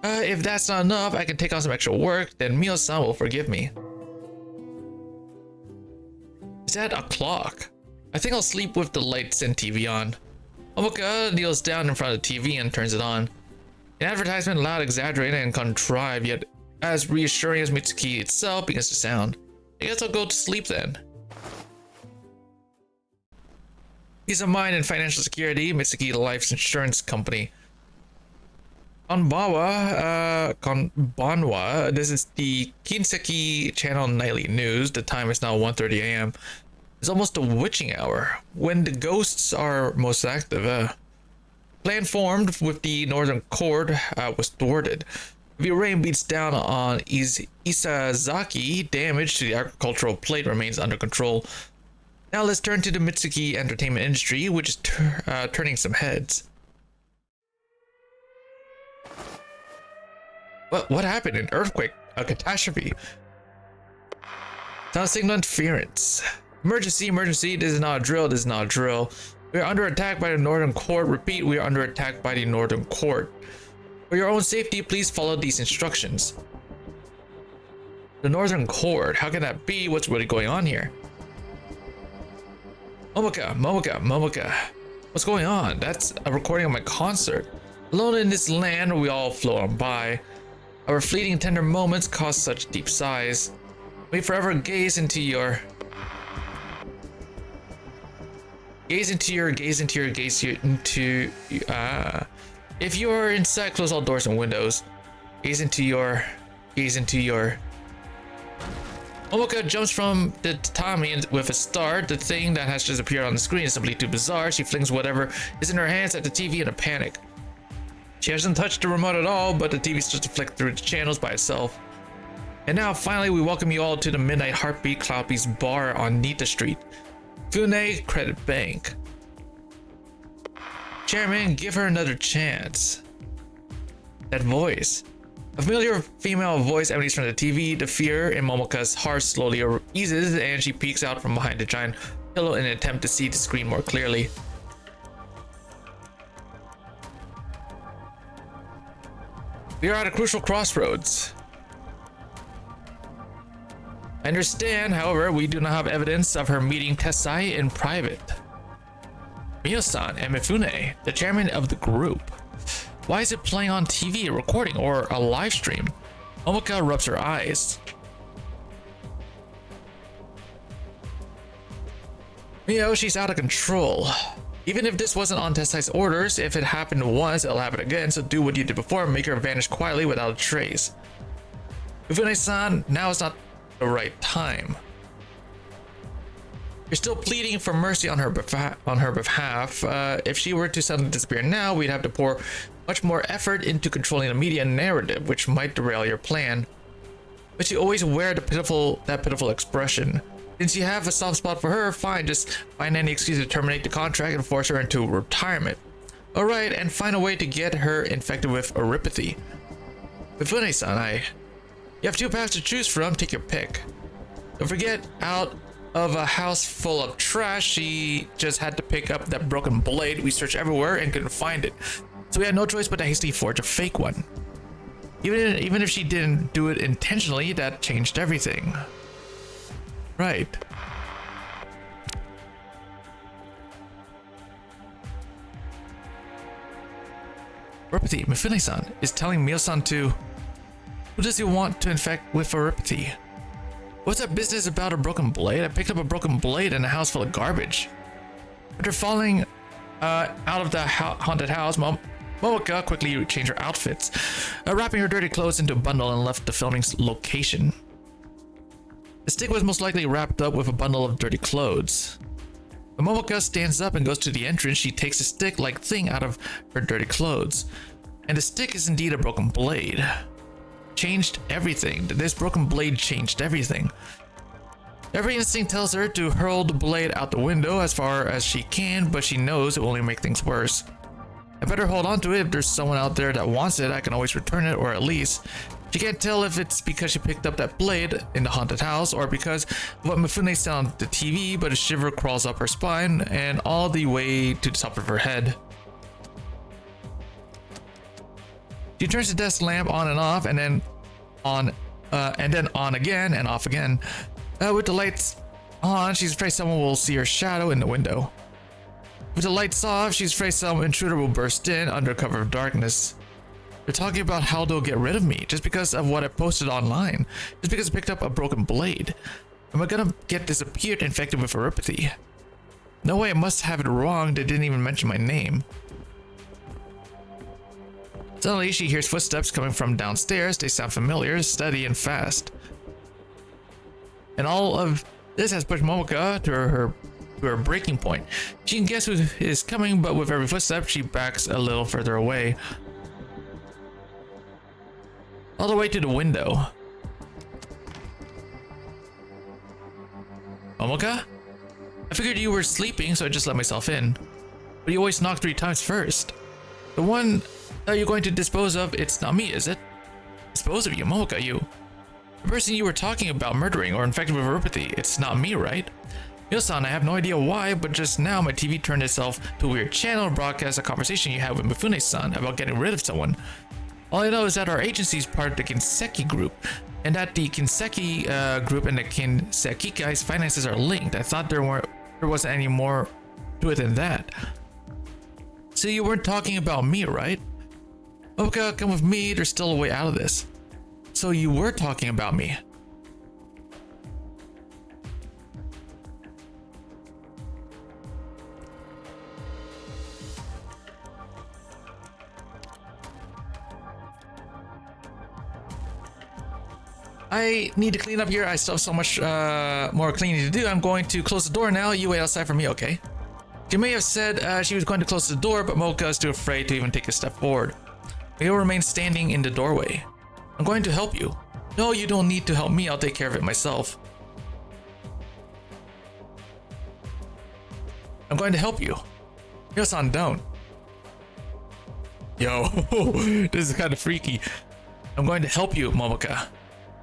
If that's not enough, I can take on some extra work, then Mio-san will forgive me. Is that a clock? I think I'll sleep with the lights and TV on. Momoka kneels down in front of the TV and turns it on. An advertisement, loud, exaggerated, and contrived, yet as reassuring as Mitsuki itself, begins to sound. I guess I'll go to sleep then. Peace of mind and financial security, Mitsuki Life's insurance company. Konbanwa, this is the Kinseki channel nightly news. The time is now 1:30 a.m. It's almost a witching hour, when the ghosts are most active. Plan formed with the northern court was thwarted. If your rain beats down on Isazaki, damage to the agricultural plate remains under control. Now let's turn to the Mitsuki entertainment industry, which is turning some heads. What happened? An earthquake? A catastrophe? Sound signal interference. Emergency, emergency. This is not a drill. This is not a drill. We are under attack by the Northern Court. Repeat, we are under attack by the Northern Court. For your own safety, please follow these instructions. The Northern Court? How can that be? What's really going on here? Momoka. What's going on? That's a recording of my concert. Alone in this land, we all float on by. Our fleeting tender moments cause such deep sighs. We forever gaze into your... If you are inside, close all doors and windows. Gaze into your... Momoka jumps from the tatami with a start. The thing that has just appeared on the screen is simply too bizarre. She flings whatever is in her hands at the TV in a panic. She hasn't touched the remote at all, but the TV starts to flick through the channels by itself. And now, finally, we welcome you all to the Midnight Heartbeat Cloudbeat's bar on Nita Street. Fune Credit Bank. Chairman, give her another chance. That voice. A familiar female voice emanates from the TV. The fear in Momoka's heart slowly eases, and she peeks out from behind the giant pillow in an attempt to see the screen more clearly. We are at a crucial crossroads. I understand, however, we do not have evidence of her meeting Tessai in private. Mio-san and Mifune, the chairman of the group. Why is it playing on TV, a recording, or a live stream? Momoka rubs her eyes. Mio, she's out of control. Even if this wasn't on Tessai's orders, if it happened once, it'll happen again, so do what you did before and make her vanish quietly without a trace. Mifune-san, now is not the right time. You're still pleading for mercy on her behalf. If she were to suddenly disappear now, we'd have to pour much more effort into controlling the media narrative, which might derail your plan. But you always wear that pitiful expression. Since you have a soft spot for her, fine, just find any excuse to terminate the contract and force her into retirement. Alright, and find a way to get her infected with oropathy. Mifune-san, You have 2 paths to choose from, take your pick. Don't forget, out of a house full of trash, she just had to pick up that broken blade. We searched everywhere and couldn't find it. So we had no choice but to hastily forge a fake one. Even if she didn't do it intentionally, that changed everything. Right. Repeti, Mifune-san is telling Mio-san to... Who does he want to infect with Repeti? What's that business about a broken blade? I picked up a broken blade in a house full of garbage. After falling out of the haunted house, Momoka quickly changed her outfits, wrapping her dirty clothes into a bundle and left the filming location. The stick was most likely wrapped up with a bundle of dirty clothes. When Momoka stands up and goes to the entrance, she takes a stick-like thing out of her dirty clothes. And the stick is indeed a broken blade. Changed everything. This broken blade changed everything. Every instinct tells her to hurl the blade out the window as far as she can, but she knows it will only make things worse. I better hold on to it. If there's someone out there that wants it, I can always return it, or at least she can't tell if it's because she picked up that blade in the haunted house or because of what Mifune said on the TV, but a shiver crawls up her spine and all the way to the top of her head. She turns the desk lamp on and off, and then on again and off again. With the lights on, she's afraid someone will see her shadow in the window. With the lights off, she's afraid some intruder will burst in under cover of darkness. They're talking about how they'll get rid of me just because of what I posted online, just because I picked up a broken blade. Am I gonna get disappeared infected with Repeti? No way, I must have it wrong. They didn't even mention my name. Suddenly, she hears footsteps coming from downstairs. They sound familiar, steady, and fast. And all of this has pushed Momoka to her breaking point. She can guess who is coming, but with every footstep, she backs a little further away. All the way to the window. Momoka? I figured you were sleeping, so I just let myself in. But you always knock 3 times first. The one that you're going to dispose of, it's not me, is it? Dispose of you, Momoka, you. The person you were talking about murdering or infected with Repeti, it's not me, right? Mio-san, I have no idea why, but just now my TV turned itself to a weird channel and broadcast a conversation you had with Mifune-san about getting rid of someone. All I know is that our agency is part of the Kinseki group, and that the Kinseki group and the Kinseki guys' finances are linked. I thought there wasn't any more to it than that. So you weren't talking about me, right? Okay, come with me, there's still a way out of this. So you were talking about me. I need to clean up here. I still have so much more cleaning to do. I'm going to close the door now. You wait outside for me, okay? She may have said she was going to close the door, but Mocha is too afraid to even take a step forward. He'll remain standing in the doorway. I'm going to help you. No, you don't need to help me. I'll take care of it myself. I'm going to help you. Yo-san, don't. Yo, this is kind of freaky. I'm going to help you, Momoka.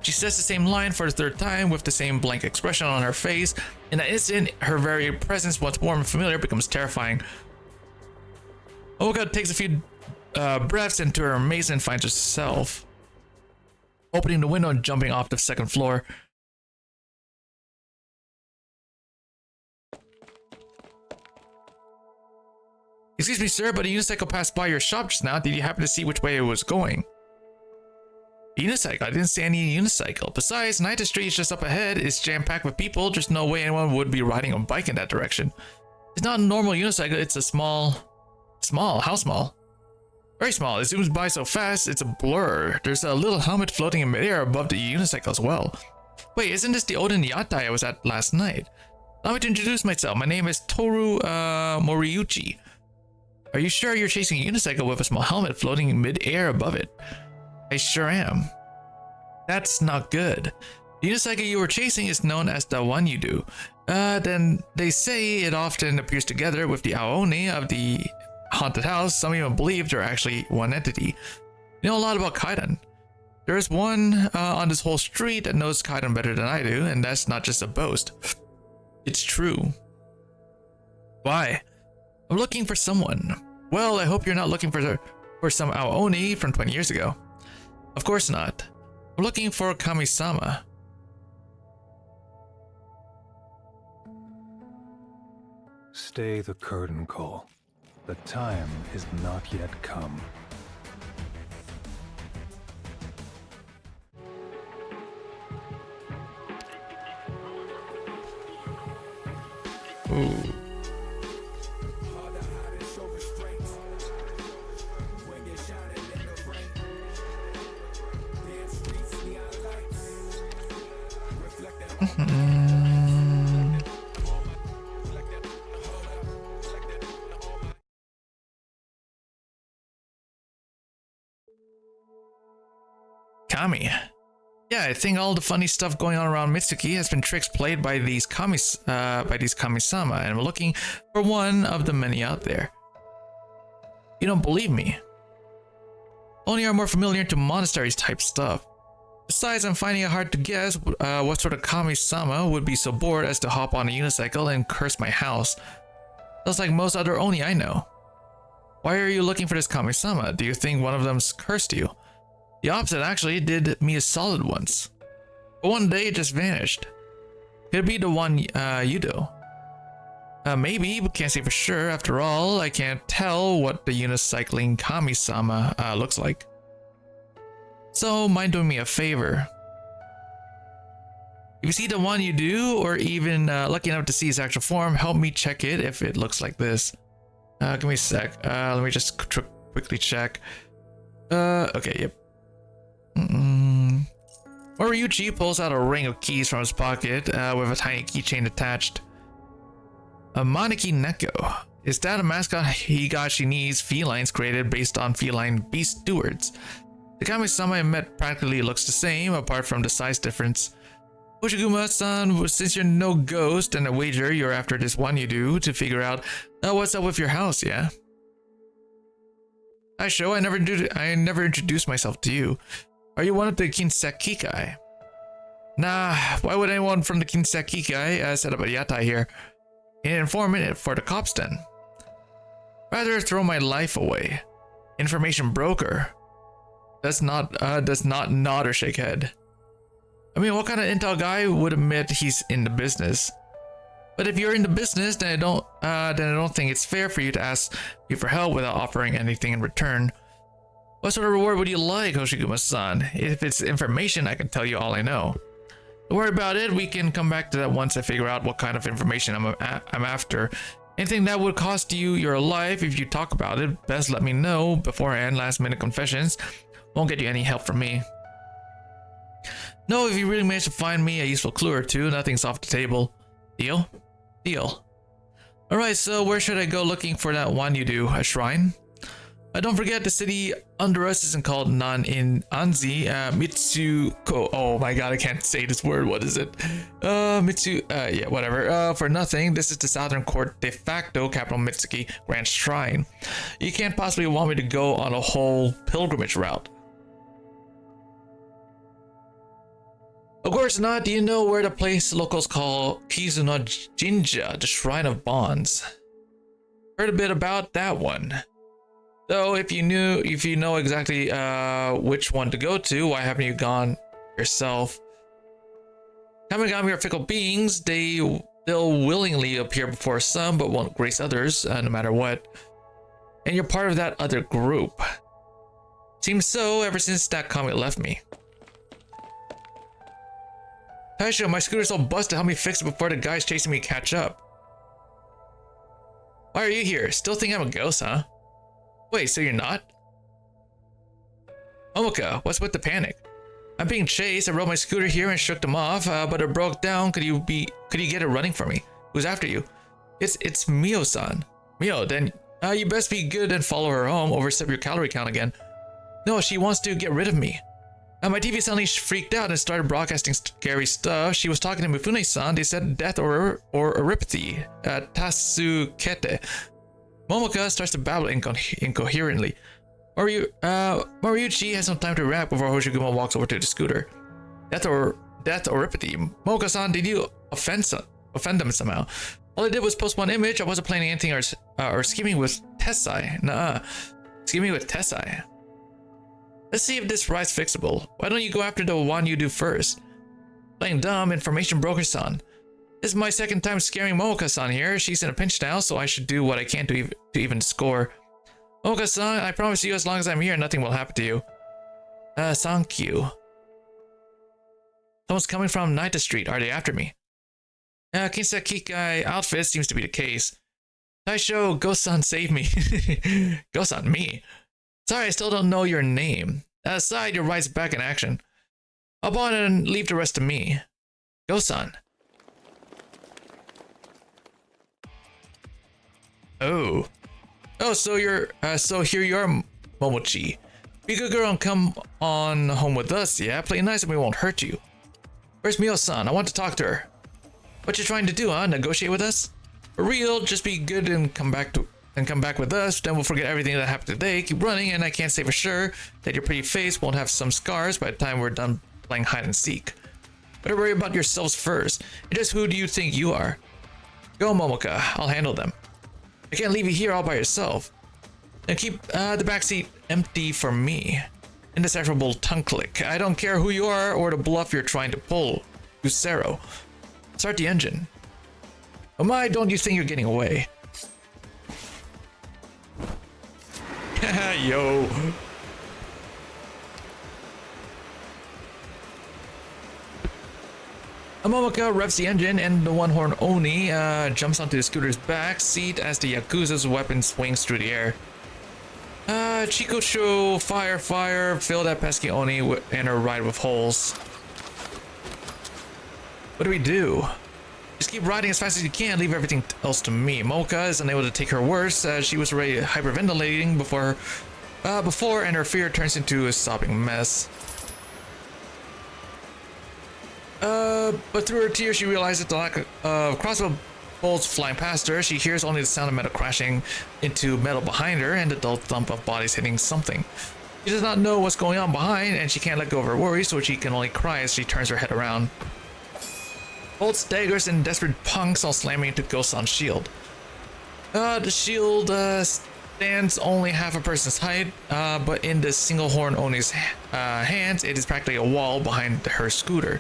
She says the same line for the 3rd time with the same blank expression on her face. In that instant, her very presence, once warm and familiar, becomes terrifying. Momoka takes a few breaths into her amazement and finds herself opening the window and jumping off the 2nd floor. Excuse me, sir, but a unicycle passed by your shop just now. Did you happen to see which way it was going? Unicycle? I didn't see any unicycle. Besides, Night Street is just up ahead. It's jam-packed with people. There's no way anyone would be riding a bike in that direction. It's not a normal unicycle. It's a small. How small? Very small. It zooms by so fast, it's a blur. There's a little helmet floating in midair above the unicycle as well. Wait, isn't this the Odin Yatai I was at last night? Allow me to introduce myself. My name is Toru Moriuchi. Are you sure you're chasing a unicycle with a small helmet floating in midair above it? I sure am. That's not good. The unicycle you were chasing is known as the one you do. Then they say it often appears together with the Aone of the haunted house. Some even believe they're actually one entity. You know a lot about Kaidan. There is one on this whole street that knows Kaidan better than I do, and that's not just a boast. It's true. Why? I'm looking for someone. Well, I hope you're not looking for some Aoni from 20 years ago. Of course not. I'm looking for Kami-sama. Stay the curtain call. The time is not yet come. Ooh. Kami. Yeah, I think all the funny stuff going on around Mitsuki has been tricks played by these Kami-sama, and I'm looking for one of the many out there. You don't believe me? Only are more familiar to monasteries type stuff. Besides, I'm finding it hard to guess what sort of Kami-sama would be so bored as to hop on a unicycle and curse my house. Just like most other Oni I know. Why are you looking for this Kami-sama? Do you think one of them's cursed you? The opposite actually did me a solid once. But one day it just vanished. Could it be the one you do? Maybe, but can't say for sure. After all, I can't tell what the unicycling Kami-sama looks like. So, mind doing me a favor. If you see the one you do, or even lucky enough to see his actual form, help me check it if it looks like this. Give me a sec. Let me just quickly check. Okay, yep. Moriyuchi pulls out a ring of keys from his pocket with a tiny keychain attached. A Maneki Neko. Is that a mascot Higashi needs felines created based on feline beast stewards? The Kami-sama I met practically looks the same, apart from the size difference. Hoshiguma-san, since you're no ghost and a wager you're after this one you do to figure out what's up with your house, yeah? Hi, Sho, I never introduced myself to you. Are you one of the Kinsekikai? Nah, why would anyone from the Kinsekikai set up a yatai here? An informant for the cops then. Rather throw my life away. Information broker. Does not nod or shake head. I mean, what kind of intel guy would admit he's in the business? But if you're in the business, then I don't think it's fair for you to ask me for help without offering anything in return. What sort of reward would you like, Hoshiguma-san? If it's information, I can tell you all I know. Don't worry about it. We can come back to that once I figure out what kind of information I'm after. Anything that would cost you your life if you talk about it, best let me know beforehand. Last minute confessions won't get you any help from me. No, if you really manage to find me a useful clue or two, nothing's off the table. Deal? Deal. Alright, so where should I go looking for that one you do? A shrine? Don't forget, the city under us isn't called Nan-in-Anzi, Mitsuko. Oh my god, I can't say this word. What is it? Yeah, whatever. For nothing, this is the Southern Court de facto capital Mitsuki Grand Shrine. You can't possibly want me to go on a whole pilgrimage route. Of course not. Do you know where the place locals call Kizuno Jinja, the Shrine of Bonds? Heard a bit about that one. So if you know exactly which one to go to, why haven't you gone yourself? Kamigami are fickle beings. They'll willingly appear before some, but won't grace others, no matter what. And you're part of that other group. Seems so ever since that comet left me. Taisho, my scooter's all busted. Help me fix it before the guys chasing me catch up. Why are you here? Still think I'm a ghost, huh? Wait, so you're not? Momoka, what's with the panic? I'm being chased. I rode my scooter here and shook them off, but it broke down. Could you get it running for me? Who's after you? It's Mio-san. Mio, then you best be good and follow her home. Overstep your calorie count again. No, she wants to get rid of me. My TV suddenly freaked out and started broadcasting scary stuff. She was talking to Mifune-san. They said death or eripathy. Tasukete. Momoka starts to babble incoherently. Moriuchi has some time to react before Hoshiguma walks over to the scooter. Death or ripety. Mocha-san, did you offend them somehow? All I did was post one image. I wasn't planning anything or scheming with Tessai. Nuh-uh. Scheming with Tessai. Let's see if this ride's fixable. Why don't you go after the one you do first? Playing dumb, information broker-san. This is my second time scaring Mocha-san here. She's in a pinch now, so I should do what I can to even score. Mocha-san, I promise you as long as I'm here, nothing will happen to you. Thank you. Someone's coming from Naita Street. Are they after me? Kinsa Kikai outfit seems to be the case. Taisho, Go-san, save me. Go-san, me? Sorry, I still don't know your name. Aside, your ride's back in action. Hop on and leave the rest to me. Go-san. Oh, so here you are, Momochi. Be a good girl and come on home with us, yeah? Play nice and we won't hurt you. Where's Mio-san? I want to talk to her. What you trying to do, huh? Negotiate with us? For real, just be good and come back with us. Then we'll forget everything that happened today. Keep running, and I can't say for sure that your pretty face won't have some scars by the time we're done playing hide and seek. Better worry about yourselves first. And just who do you think you are? Go, Momoka. I'll handle them. I can't leave you here all by yourself. And keep the backseat empty for me. Indecipherable tongue click. I don't care who you are or the bluff you're trying to pull. Lucero. Start the engine. Oh my, don't you think you're getting away? Yo. Momoka revs the engine and the one-horn Oni jumps onto the scooter's back seat as the Yakuza's weapon swings through the air. Chikucho, fire, fill that pesky Oni and her ride with holes. What do we do? Just keep riding as fast as you can, leave everything else to me. Mocha is unable to take her words as she was already hyperventilating before and her fear turns into a sobbing mess. But through her tears, she realizes the lack of crossbow bolts flying past her. She hears only the sound of metal crashing into metal behind her and the dull thump of bodies hitting something. She does not know what's going on behind, and she can't let go of her worries, so she can only cry as she turns her head around. Bolts, daggers, and desperate punks all slamming into Go-san's shield. The shield stands only half a person's height, but in the single horn Oni's hands, it is practically a wall behind her scooter.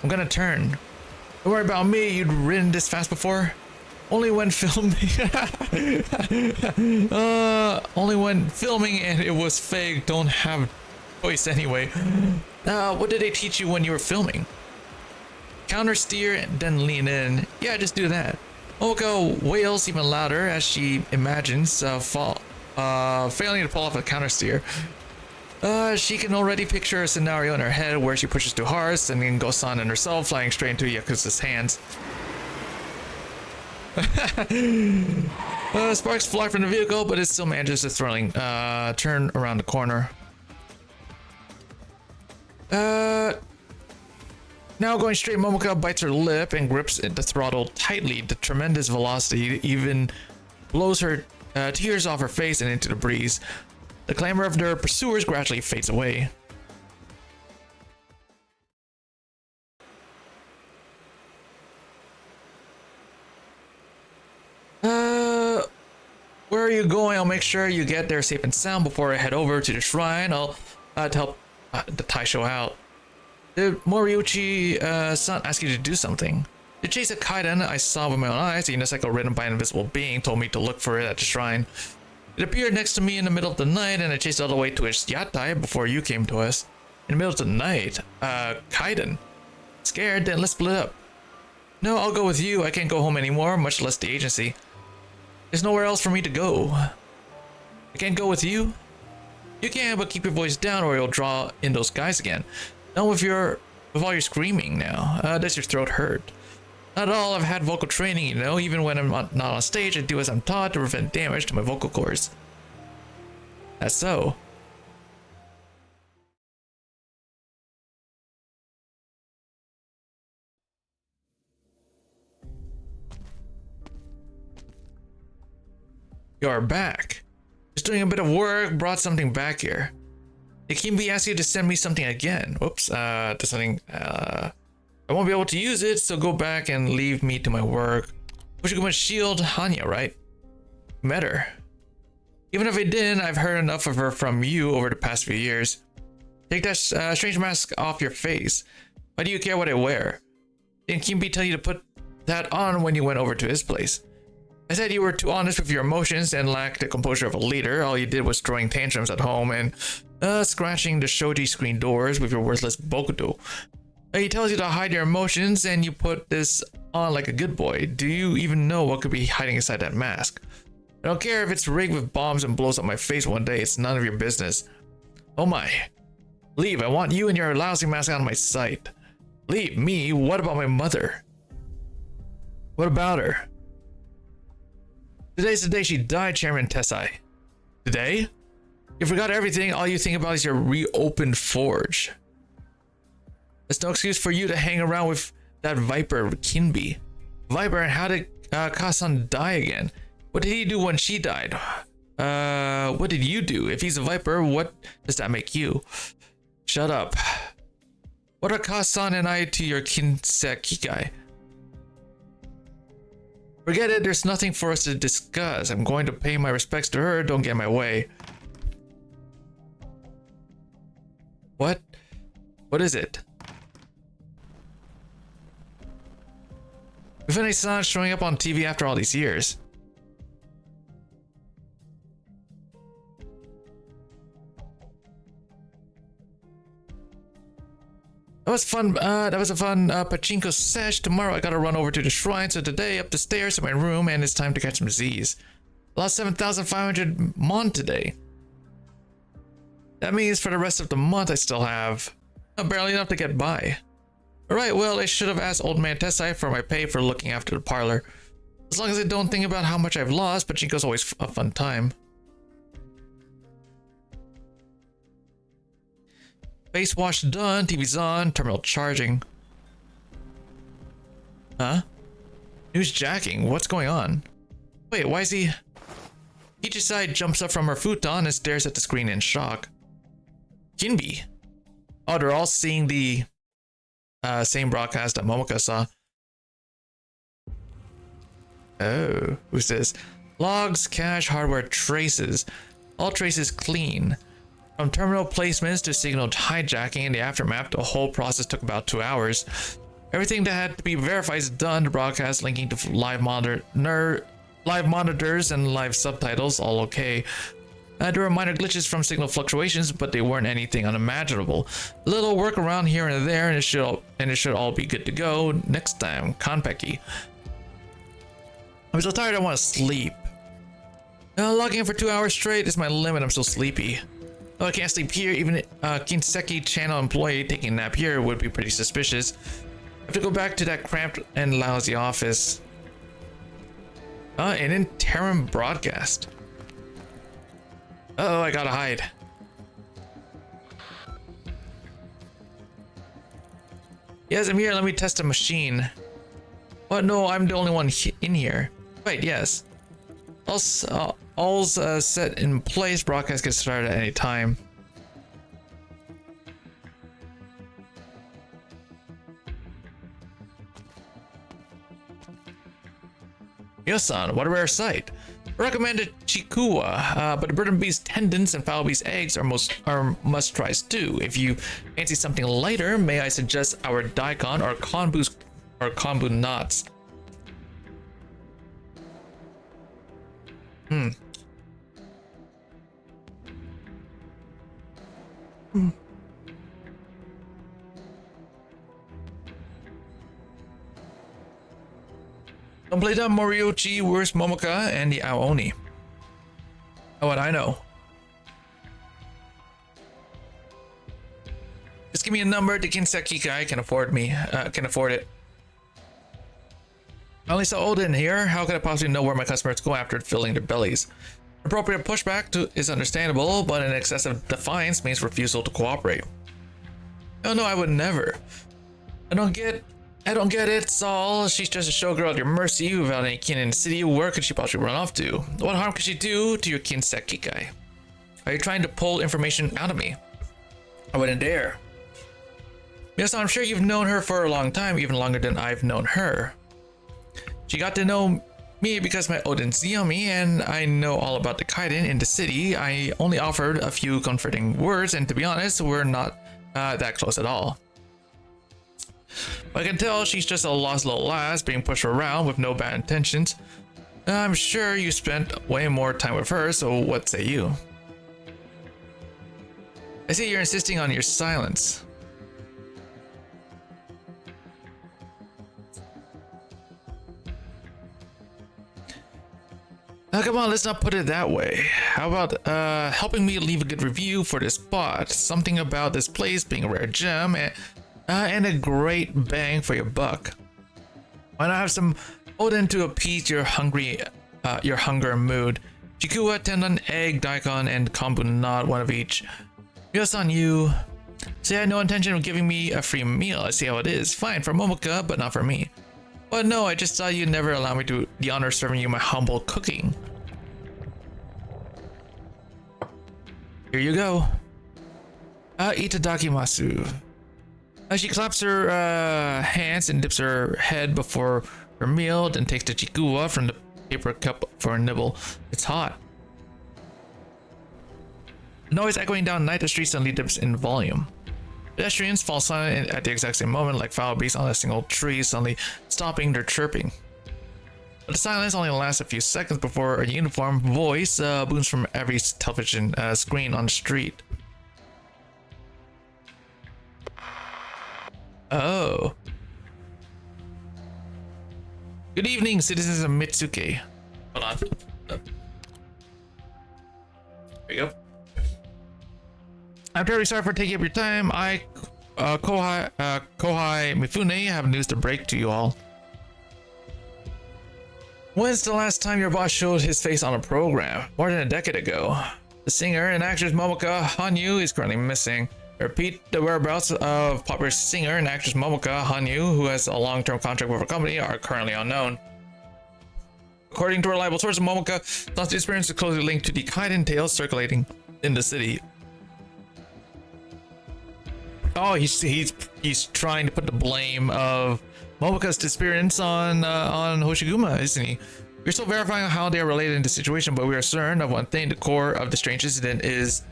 I'm gonna turn. Don't worry about me, you'd ridden this fast before? Only when filming. Only when filming and it was fake. Don't have choice anyway. What did they teach you when you were filming? Counter steer and then lean in. Yeah, just do that. Momoka wails even louder as she imagines failing to pull off a counter steer. She can already picture a scenario in her head where she pushes too hard, sending Go-san and herself flying straight into Yakuza's hands. Sparks fly from the vehicle, but it still manages to thrilling turn around the corner. Now going straight, Momoka bites her lip and grips the throttle tightly. The tremendous velocity even blows her tears off her face and into the breeze. The clamor of their pursuers gradually fades away. Where are you going? I'll make sure you get there safe and sound before I head over to the shrine. I'll to help the Taisho out. Did Moriuchi-san ask you to do something? To chase a kaiden I saw with my own eyes, a unicycle ridden by an invisible being told me to look for it at the shrine. It appeared next to me in the middle of the night, and I chased it all the way to its yatai before you came to us. In the middle of the night? Kaiden. Scared? Then let's split up. No, I'll go with you. I can't go home anymore, much less the agency. There's nowhere else for me to go. I can't go with you? You can, but keep your voice down or you'll draw in those guys again. Not with all your screaming now. Does your throat hurt? Not at all. I've had vocal training, you know. Even when I'm not on stage, I do as I'm taught to prevent damage to my vocal cords. That's so. You're back. Just doing a bit of work, brought something back here. Kimbi asked you to send me something again. Whoops, to something, I won't be able to use it, so go back and leave me to my work. Fushiguma's shield, Hanya, right? Met her. Even if I didn't, I've heard enough of her from you over the past few years. Take that strange mask off your face. Why do you care what I wear? Didn't Kimbi tell you to put that on when you went over to his place? I said you were too honest with your emotions and lacked the composure of a leader. All you did was throwing tantrums at home and scratching the shoji screen doors with your worthless bokuto. He tells you to hide your emotions and you put this on like a good boy. Do you even know what could be hiding inside that mask? I don't care if it's rigged with bombs and blows up my face one day. It's none of your business. Oh my. Leave. I want you and your lousy mask out of my sight. Leave. Me? What about my mother? What about her? Today's the day she died, Chairman Tessai. Today? You forgot everything. All you think about is your reopened forge. There's no excuse for you to hang around with that Viper, Kinbi. Viper, and how did Kasan die again? What did he do when she died? What did you do? If he's a Viper, what does that make you? Shut up. What are Kasan and I to your Kinsekikai? Forget it, there's nothing for us to discuss. I'm going to pay my respects to her, don't get in my way. What? What is it? Ufune-san showing up on TV after all these years. That was fun. That was a fun pachinko sesh. Tomorrow I gotta run over to the shrine, so today up the stairs to my room, and it's time to catch some Z's. Lost 7,500 mon today. That means for the rest of the month I still have barely enough to get by. Alright, well, I should have asked Old Man Tessai for my pay for looking after the parlor. As long as I don't think about how much I've lost, pachinko's always a fun time. Face wash done, TV's on, terminal charging. Huh? Who's jacking? What's going on? Wait, why is he... Ichisai jumps up from her futon and stares at the screen in shock. Kinbi. Oh, they're all seeing the same broadcast that Momoka saw. Oh, who's this? Logs, cache, hardware, traces. All traces clean. From terminal placements to signal hijacking in the aftermath, the whole process took about 2 hours. Everything that had to be verified is done. The broadcast linking to live monitors and live subtitles, all okay. There were minor glitches from signal fluctuations, but they weren't anything unimaginable. A little work around here and there, and it should all be good to go. Next time, Konpeki. I'm so tired I want to sleep. Logging in for 2 hours straight is my limit. I'm so sleepy. Oh, I can't sleep here. Even Kinseki channel employee taking a nap here would be pretty suspicious. I have to go back to that cramped and lousy office. An interim broadcast. Uh-oh, I gotta hide. Yes, I'm here. Let me test the machine. What? No, I'm the only one in here. Wait, yes. All's set in place. Broadcast gets started at any time. Yosan, what a rare sight. Recommended Chikuwa, but the bird and bee's tendons and fowl bee's eggs are must tries too. If you fancy something lighter, may I suggest our daikon or kombu knots. Don't play that Moriochi, where's Momoka, and the Aoni. Oh, what I know. Just give me a number. The Kinseki guy can afford it. I only saw Odin here. How could I possibly know where my customers go after filling their bellies? Appropriate pushback is understandable, but an excessive defiance means refusal to cooperate. Oh no, I would never. I don't get I don't get it, Saul. She's just a showgirl at your mercy without any kin in the city. Where could she possibly run off to? What harm could she do to your kin Sekikai? Are you trying to pull information out of me? I wouldn't dare. Yes, I'm sure you've known her for a long time, even longer than I've known her. She got to know me because my Odin's Yomi, and I know all about the Kaiden in the city. I only offered a few comforting words, and to be honest, we're not that close at all. But I can tell she's just a lost little lass being pushed around with no bad intentions. I'm sure you spent way more time with her, so what say you? I see you're insisting on your silence. Now, come on, let's not put it that way. How about helping me leave a good review for this spot? Something about this place being a rare gem and a great bang for your buck. Why not have some Odin to appease your hunger mood? Chikuwa, tendon, egg, daikon, and kombu not one of each. Yes, on you. Say I had no intention of giving me a free meal. I see how it is. Fine for Momoka, but not for me. But no, I just thought you'd never allow me to the honor of serving you my humble cooking. Here you go. Itadakimasu. She claps her hands and dips her head before her meal, then takes the chikuwa from the paper cup for a nibble. It's hot. Noise echoing down night, the street suddenly dips in volume. Pedestrians fall silent at the exact same moment, like foul beasts on a single tree, suddenly stopping their chirping. But the silence only lasts a few seconds before a uniform voice booms from every television screen on the street. Oh. Good evening, citizens of Mitsuke. Hold on. There you go. I'm terribly sorry for taking up your time. I, Kohai Mifune, have news to break to you all. When's the last time your boss showed his face on a program? More than a decade ago. The singer and actress Momoka Hanyu is currently missing. I repeat, the whereabouts of popular singer and actress Momoka Hanyu, who has a long-term contract with her company, are currently unknown. According to reliable sources, Momoka's disappearance is closely linked to the Kaiden tales circulating in the city. Oh, he's trying to put the blame of Momoka's disappearance on Hoshiguma, isn't he? We're still verifying how they are related in the situation, but we are certain of one thing: the core of the strange incident is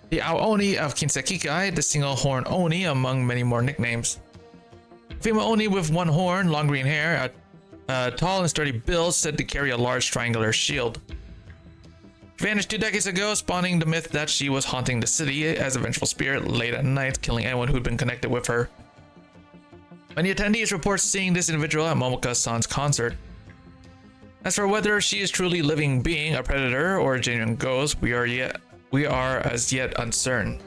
the Ao Oni of Kinsekikai, the single horn Oni among many more nicknames. Female Oni with one horn, long green hair, a tall and sturdy build, said to carry a large triangular shield. She vanished 2 decades ago, spawning the myth that she was haunting the city as a vengeful spirit late at night, killing anyone who'd been connected with her. Many attendees report seeing this individual at Momoka-san's concert. As for whether she is truly a living being, a predator, or a genuine ghost, we are as yet uncertain.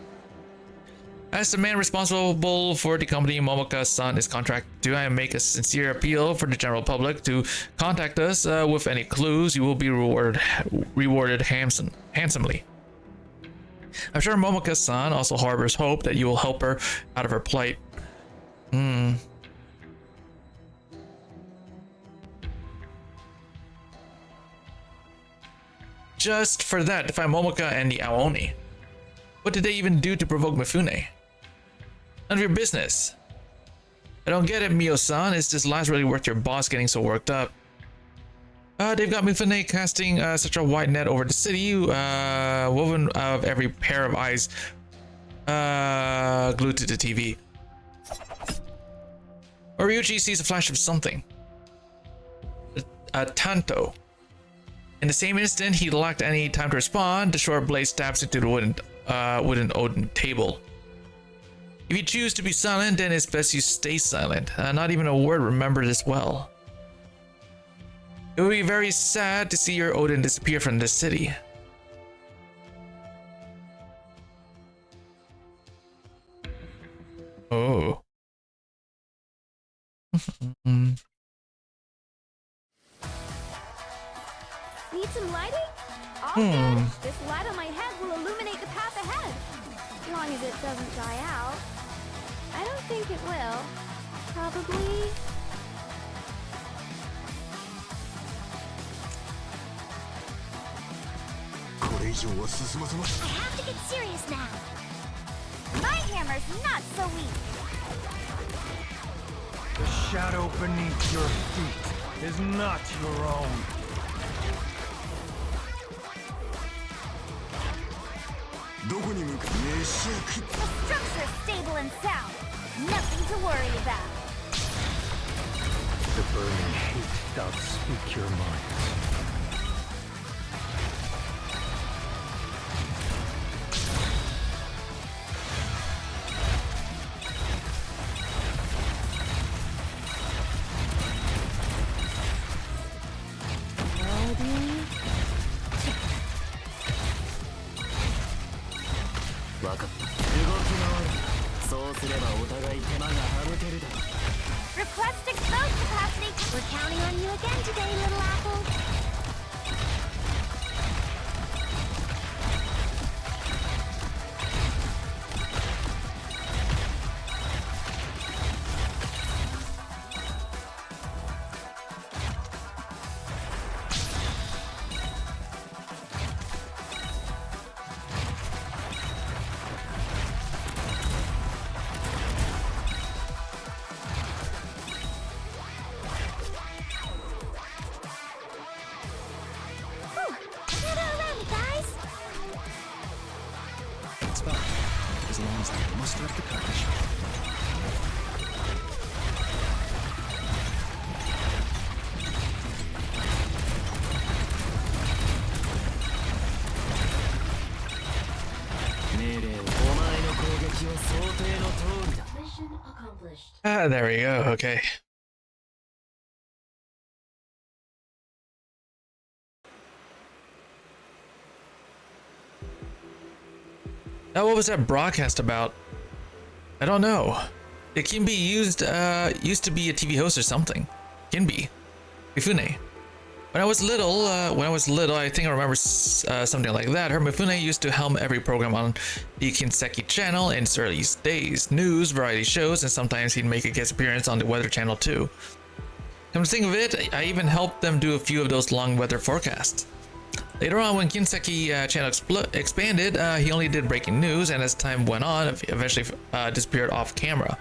As the man responsible for the company Momoka-san is contracted to, I make a sincere appeal for the general public to contact us with any clues. You will be rewarded handsomely. I'm sure Momoka-san also harbors hope that you will help her out of her plight. Just for that, to find Momoka and the Ao Oni. What did they even do to provoke Mifune? None of your business. I don't get it, Mio-san. Is this last really worth your boss getting so worked up? They've got Mifune casting such a wide net over the city, woven of every pair of eyes glued to the TV. Oriuchi sees a flash of something. A tanto. In the same instant, he lacked any time to respond. The short blade stabs into the wooden Odin table. If you choose to be silent, then it's best you stay silent. Not even a word, remember this well. It would be very sad to see your Odin disappear from this city. Oh. Need some lighting? All good. This light on my head will illuminate the path ahead. As long as it doesn't die out. I don't think it will. probably. I have to get serious now. My hammer's not so weak. The shadow beneath your feet is not your own. The structure's stable and sound. Nothing to worry about. The burning hate doth speak your minds. Request explode capacity. We're counting on you again today, little apple. As long as I muster up the courage. Mission accomplished. Ah, there we go. Okay. Now, what was that broadcast about? I don't know. It can be used to be a TV host or something. Can be. Mifune. When I was little, I think I remember something like that. Her Mifune used to helm every program on the Kinseki channel in its early days, news, variety shows, and sometimes he'd make a guest appearance on the Weather Channel too. Come to think of it, I even helped them do a few of those long weather forecasts. Later on, when Kinseki channel expanded, he only did breaking news, and as time went on, eventually disappeared off camera.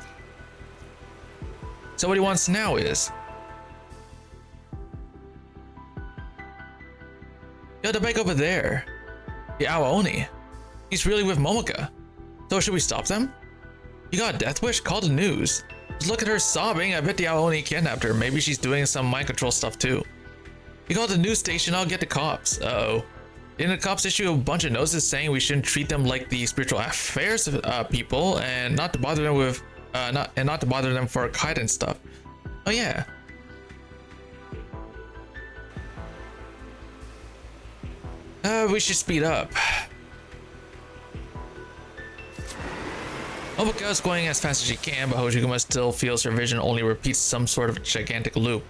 So what he wants now is... Yo, the bike over there. The ATO Oni. He's really with Momoka. So should we stop them? You got a death wish? Call the news. Just look at her sobbing. I bet the ATO Oni kidnapped her. Maybe she's doing some mind control stuff too. You call the news station, I'll get the cops. Uh-oh. Didn't the cops issue a bunch of notices saying we shouldn't treat them like the spiritual affairs people and not to bother them with not to bother them for kite and stuff? Oh yeah. We should speed up. Momoka is going as fast as she can, but Hojikuma still feels her vision only repeats some sort of gigantic loop.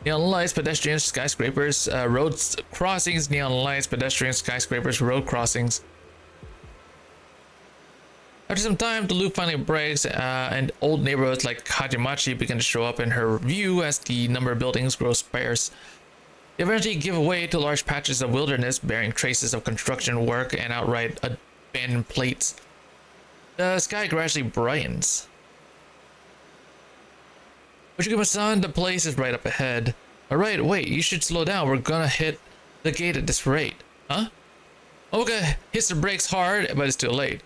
Neon lights, pedestrians, skyscrapers, road crossings, neon lights, pedestrians, skyscrapers, road crossings. After some time, the loop finally breaks, and old neighborhoods like Hajimachi begin to show up in her view as the number of buildings grows sparse. They eventually give way to large patches of wilderness bearing traces of construction work and outright abandoned plates. The sky gradually brightens. Ojiguma-san, the place is right up ahead. Alright, wait, you should slow down. We're gonna hit the gate at this rate. Huh? Momoka hits the brakes hard, but it's too late.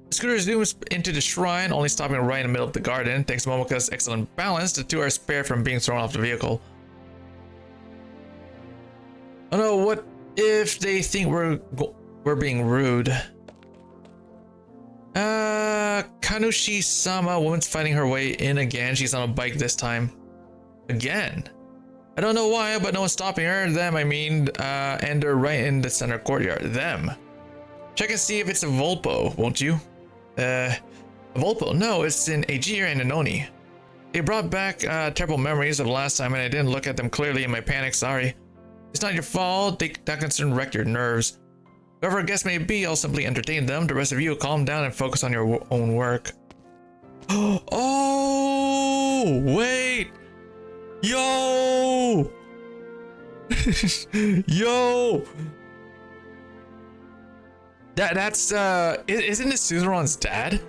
The scooter zooms into the shrine, only stopping right in the middle of the garden. Thanks to Momoka's excellent balance, the two are spared from being thrown off the vehicle. Oh no, what if they think we're being rude? Kanushi-sama, woman's fighting her way in again. She's on a bike this time. Again. I don't know why, but no one's stopping her. Them, I mean, and they're right in the center courtyard. Them. Check and see if it's a Volpo, won't you? A Volpo? No, it's an Aegir and an Oni. They brought back terrible memories of last time and I didn't look at them clearly in my panic, sorry. It's not your fault, that concern wrecked your nerves. Whoever a guest may be, I'll simply entertain them. The rest of you calm down and focus on your own work. Oh, wait. Yo. Yo. That's isn't this Suzerain's dad?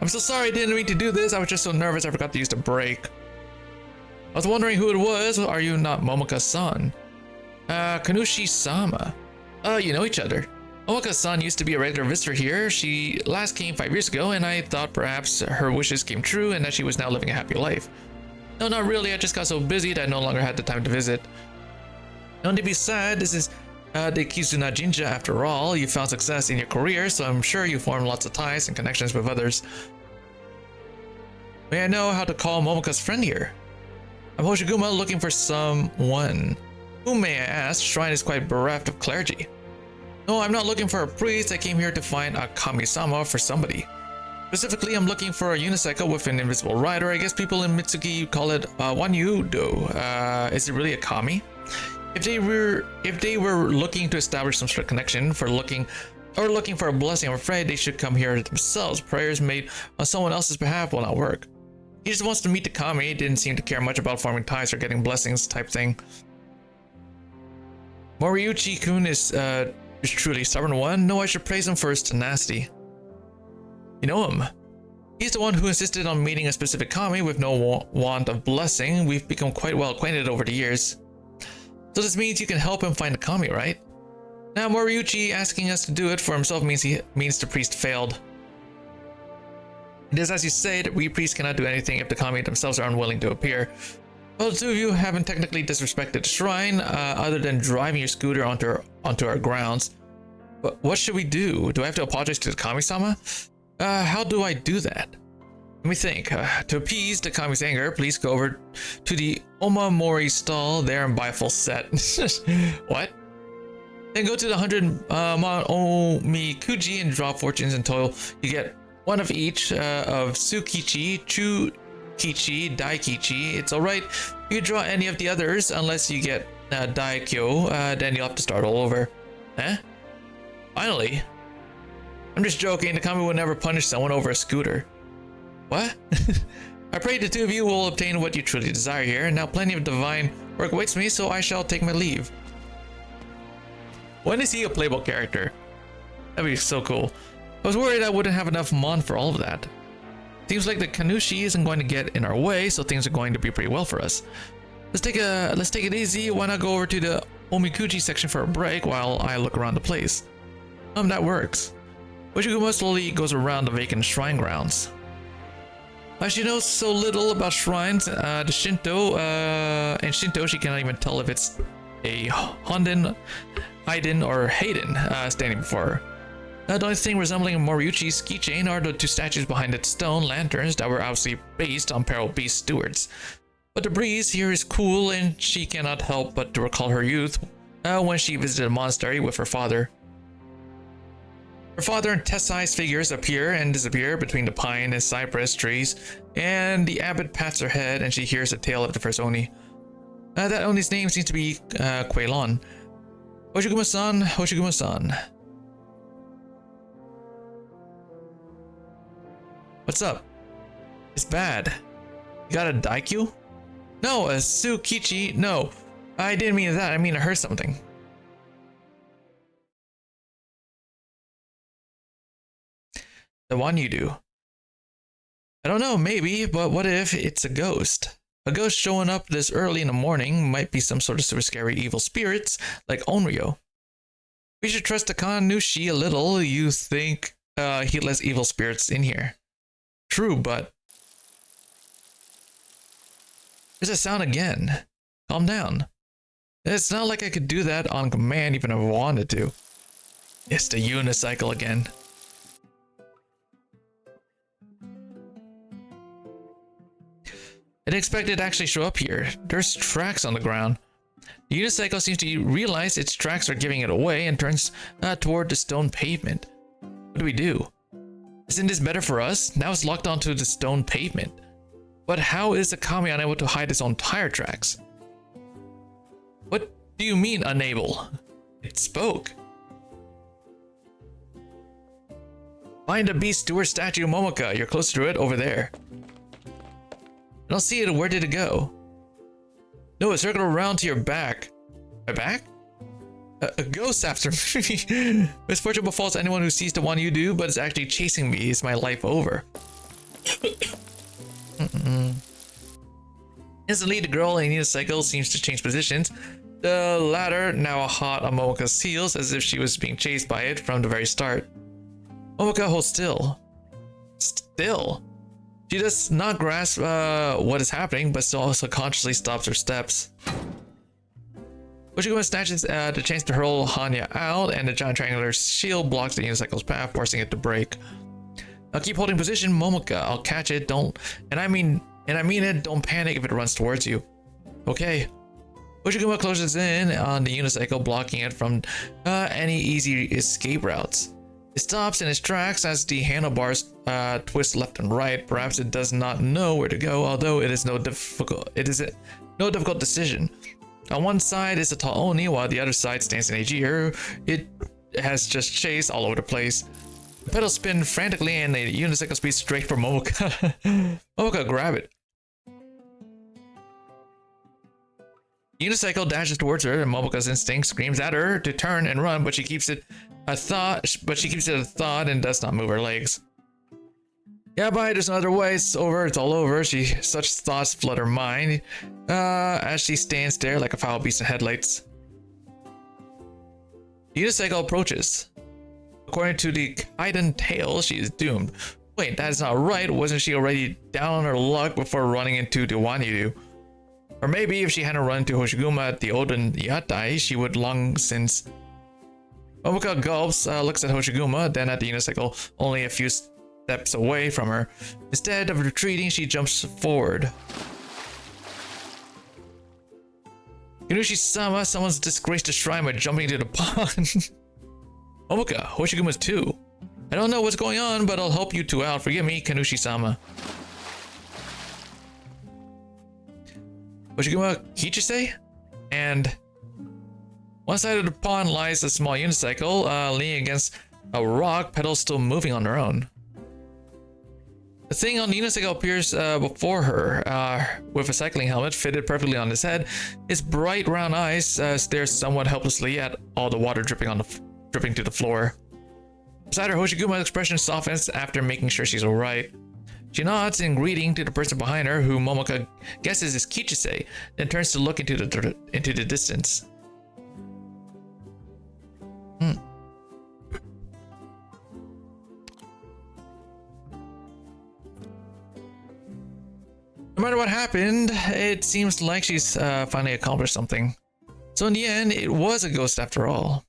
I'm so sorry I didn't mean to do this. I was just so nervous I forgot to use the brake. I was wondering who it was. Are you not Momoka-san? Kanushi-sama. You know each other. Momoka-san used to be a regular visitor here. She last came 5 years ago, and I thought perhaps her wishes came true and that she was now living a happy life. No, not really. I just got so busy that I no longer had the time to visit. Don't be sad. This is the Kizuna Jinja after all. You found success in your career, so I'm sure you formed lots of ties and connections with others. May I know how to call Momoka's friend here? I'm Hoshiguma looking for someone. Whom may I ask? Shrine is quite bereft of clergy. No, I'm not looking for a priest. I came here to find a kami-sama for somebody. Specifically, I'm looking for a unicycle with an invisible rider. I guess people in Mitsuki call it wanyudo. Is it really a kami? If they were looking to establish some sort of connection looking for a blessing, I'm afraid they should come here themselves. Prayers made on someone else's behalf will not work. He just wants to meet the kami. He didn't seem to care much about forming ties or getting blessings type thing. Moriuchi-kun is truly a stubborn one. No, I should praise him for his tenacity. You know him. He's the one who insisted on meeting a specific kami with no want of blessing. We've become quite well acquainted over the years. So this means you can help him find the kami, right? Now Moriuchi asking us to do it for himself means the priest failed. It is as you say that we priests cannot do anything if the kami themselves are unwilling to appear. Well, the two of you haven't technically disrespected the shrine, other than driving your scooter onto our grounds. But what should we do? Do I have to apologize to the kami-sama? How do I do that? Let me think. To appease the kami's anger, please go over to the Omamori stall there and buy a full set. What? Then go to the 100 Omikuji and draw fortunes in total. You get one of each of Tsukichi, Chukichi, Daikichi. It's alright. You draw any of the others unless you get Daikyo. Then you'll have to start all over. Huh? Finally? I'm just joking. The kami would never punish someone over a scooter. What? I pray the two of you will obtain what you truly desire here. Now plenty of divine work awaits me, so I shall take my leave. When is he a playable character? That'd be so cool. I was worried I wouldn't have enough mon for all of that. Seems like the Kanushi isn't going to get in our way, so things are going to be pretty well for us. Let's take it easy. Why not go over to the Omikuji section for a break while I look around the place? That works. Hoshiguma slowly goes around the vacant shrine grounds. She knows so little about shrines. The Shinto, in Shinto she cannot even tell if it's a Honden, Haiden, or Hayden standing before her. The only thing resembling Moriuchi's keychain are the two statues behind its stone lanterns that were obviously based on Peril Beast stewards. But the breeze here is cool, and she cannot help but to recall her youth when she visited a monastery with her father. Her father and Tessai's figures appear and disappear between the pine and cypress trees, and the abbot pats her head and she hears the tale of the first Oni. That Oni's name seems to be Quailon. Hoshiguma-san, Hoshiguma-san. What's up? It's bad. You got a Daikyu? No, a Tsukichi. No, I didn't mean that. I mean I heard something. The one you do. I don't know, maybe, but what if it's a ghost? A ghost showing up this early in the morning might be some sort of super scary evil spirits like Onryo. We should trust the Kanushi a little. You think he lets evil spirits in here? True, but there's a sound again. Calm down. It's not like I could do that on command even if I wanted to. It's the unicycle again. I didn't expect it to actually show up here. There's tracks on the ground. The unicycle seems to realize its tracks are giving it away and turns toward the stone pavement. What do we do? Isn't this better for us? Now it's locked onto the stone pavement. But how is the kami unable to hide its own tire tracks? What do you mean unable? It spoke. Find the beast steward statue Momoka. You're closer to it over there. I don't see it. Where did it go? No, it circled around to your back. My back? A ghost after me. Misfortune befalls anyone who sees the one you do, but it's actually chasing me. Is my life over? Instantly, the girl in the cycle seems to change positions. The latter now hot on Momoka's heels, as if she was being chased by it from the very start. Momoka holds still. Still. She does not grasp what is happening, but still also consciously stops her steps. Hoshiguma snatches the chance to hurl Hanya out, and the giant triangular shield blocks the unicycle's path, forcing it to break. Now keep holding position, Momoka. I'll catch it. Don't, and I mean it. Don't panic if it runs towards you. Okay. Hoshiguma closes in on the unicycle, blocking it from any easy escape routes. It stops in its tracks as the handlebars twist left and right. Perhaps it does not know where to go, although it is no difficult decision. On one side is a tall Oni, while the other side stands an Aegir. It has just chased all over the place. The pedals spin frantically and the unicycle speeds straight for Momoka. Momoka, grab it. The unicycle dashes towards her, and Momoka's instinct screams at her to turn and run, but she keeps it a thought and does not move her legs. Yeah, bye, there's no other way. It's over, it's all over. Such thoughts flood her mind as she stands there like a foul beast in headlights. The unicycle approaches. According to the Kaiden tale, she is doomed. Wait, that is not right. Wasn't she already down on her luck before running into the Wanyu? Or maybe if she hadn't run into Hoshiguma at the Oden Yatai, she would long since. Momoka gulps, looks at Hoshiguma, then at the unicycle, only a few steps away from her. Instead of retreating, she jumps forward. Kinushi-sama, someone's disgraced the shrine by jumping into the pond. Momoka, Hoshiguma's too. I don't know what's going on, but I'll help you two out. Forgive me, Kinushi-sama. Hoshiguma Kichise? And one side of the pond lies a small unicycle, leaning against a rock, pedals still moving on their own. The thing on the unicycle appears before her, with a cycling helmet fitted perfectly on his head. His bright round eyes stare somewhat helplessly at all the water dripping to the floor. Beside her, Hoshiguma's expression softens after making sure she's alright. She nods in greeting to the person behind her, who Momoka guesses is Kichise, then turns to look into the distance. No matter what happened, it seems like she's finally accomplished something. So in the end, it was a ghost after all.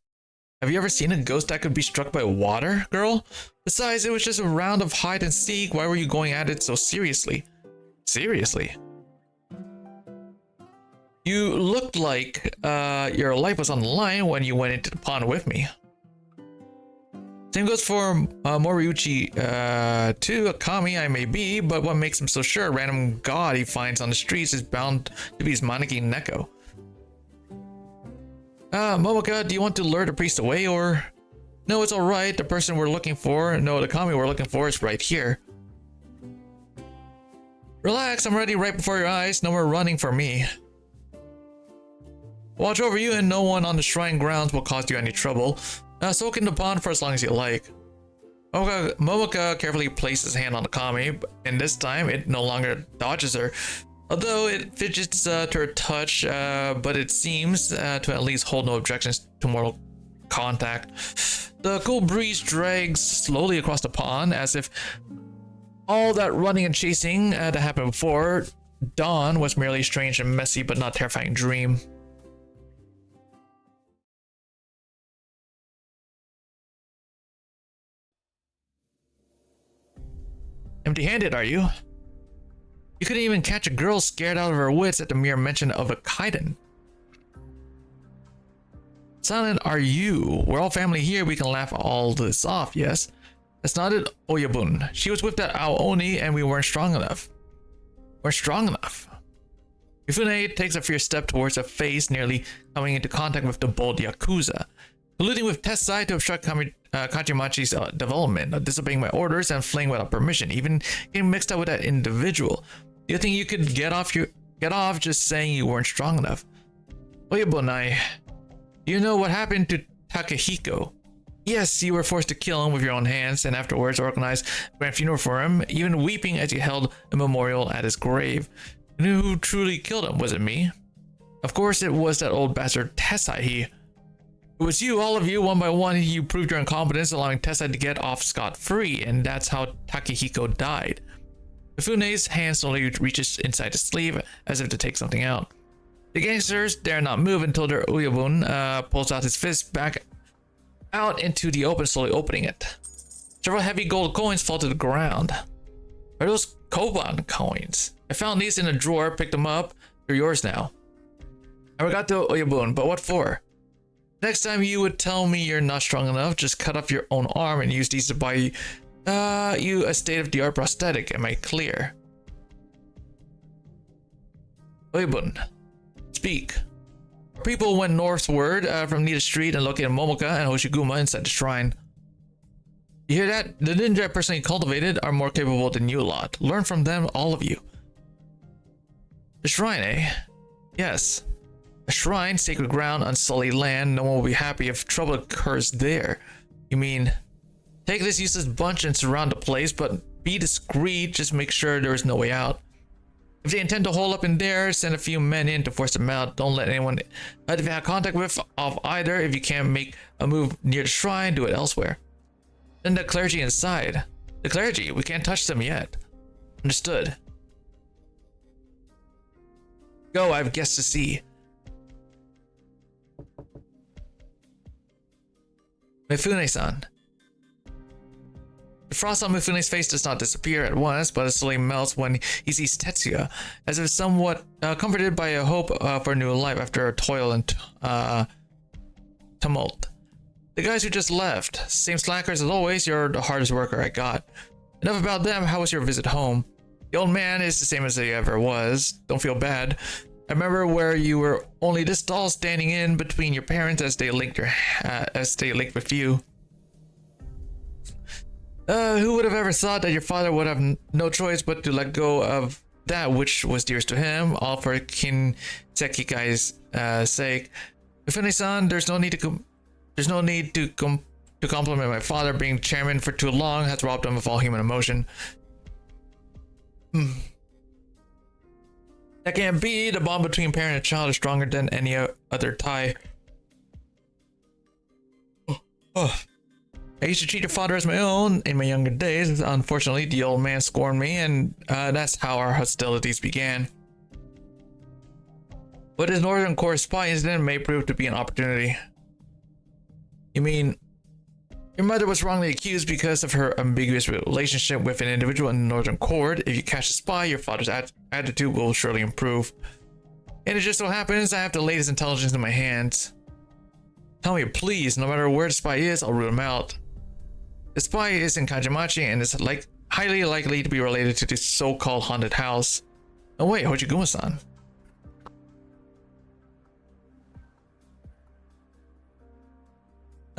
Have you ever seen a ghost that could be struck by water, girl? Besides, it was just a round of hide and seek. Why were you going at it so seriously? Seriously? You looked like your life was on the line when you went into the pond with me. Same goes for Moriuchi too. A kami I may be, but what makes him so sure a random god he finds on the streets is bound to be his Maneki Neko? Momoka, do you want to lure the priest away, or? No, it's alright. The person we're looking for, no, the kami we're looking for is right here. Relax, I'm ready right before your eyes. No more running for me. Watch over you, and no one on the shrine grounds will cause you any trouble. Soak in the pond for as long as you like. Momoka carefully places his hand on the kami, and this time it no longer dodges her. Although it fidgets to her touch, but it seems to at least hold no objections to mortal contact. The cool breeze drags slowly across the pond, as if all that running and chasing that happened before dawn was merely a strange and messy but not terrifying dream. Empty-handed, are you? You couldn't even catch a girl scared out of her wits at the mere mention of a kaiden. Silent are you? We're all family here. We can laugh all this off, yes? That's not it, Oyabun. She was with that Aoni and we weren't strong enough. We're strong enough. Yufune takes a fierce step towards a face, nearly coming into contact with the bold Yakuza. colluding with Tessai to obstruct Kachimachi's development, disobeying my orders, and fleeing without permission, even getting mixed up with that individual. You think you could get off just saying you weren't strong enough? Oyabunai, you know what happened to Takehiko? Yes, you were forced to kill him with your own hands, and afterwards organized a grand funeral for him, even weeping as you held a memorial at his grave. And who truly killed him? Was it me? Of course it was that old bastard Tessai. It was you, all of you, one by one. You proved your incompetence, allowing Tessai to get off scot-free, and that's how Takehiko died. Mifune's hand slowly reaches inside his sleeve, as if to take something out. The gangsters dare not move until their Uyabun pulls out his fist back out into the open, slowly opening it. Several heavy gold coins fall to the ground. Are those Koban coins? I found these in a drawer, picked them up. They're yours now. I forgot the Oyabun, but what for? Next time you would tell me you're not strong enough, just cut off your own arm and use these to buy you a state-of-the-art prosthetic. Am I clear? Oyabun, speak. People went northward from near the street and located Momoka and Hoshiguma inside the shrine. You hear that? The ninja I personally cultivated are more capable than you lot. Learn from them, all of you. The shrine, eh? Yes. A shrine, sacred ground, unsullied land. No one will be happy if trouble occurs there. You mean, take this useless bunch and surround the place, but be discreet, just make sure there is no way out. If they intend to hole up in there, send a few men in to force them out. Don't let anyone if you have contact with of either. If you can't make a move near the shrine, do it elsewhere. Then the clergy inside. The clergy, we can't touch them yet. Understood. Go, I have guests to see. Mifune-san. The frost on Mifune's face does not disappear at once, but it slowly melts when he sees Tetsuya, as if somewhat comforted by a hope for a new life after a toil and tumult. The guys who just left, same slackers as always. You're the hardest worker I got. Enough about them. How was your visit home? The old man is the same as he ever was. Don't feel bad. I remember where you were only this tall, standing in between your parents as they linked with you. Who would have ever thought that your father would have no choice but to let go of that which was dearest to him, all for Kinsekikai's sake. Mifune-san, there's no need to compliment my father. Being chairman for too long has robbed him of all human emotion. That can't be. The bond between parent and child is stronger than any other tie. I used to treat your father as my own in my younger days. Unfortunately, the old man scorned me, and that's how our hostilities began. But his Northern Core spy incident may prove to be an opportunity. You mean, your mother was wrongly accused because of her ambiguous relationship with an individual in the Northern Court. If you catch a spy, your father's attitude will surely improve. And it just so happens I have the latest intelligence in my hands. Tell me, please, no matter where the spy is, I'll root him out. The spy is in Kajimachi and is highly likely to be related to this so-called haunted house. Oh wait, Hojiguma-san.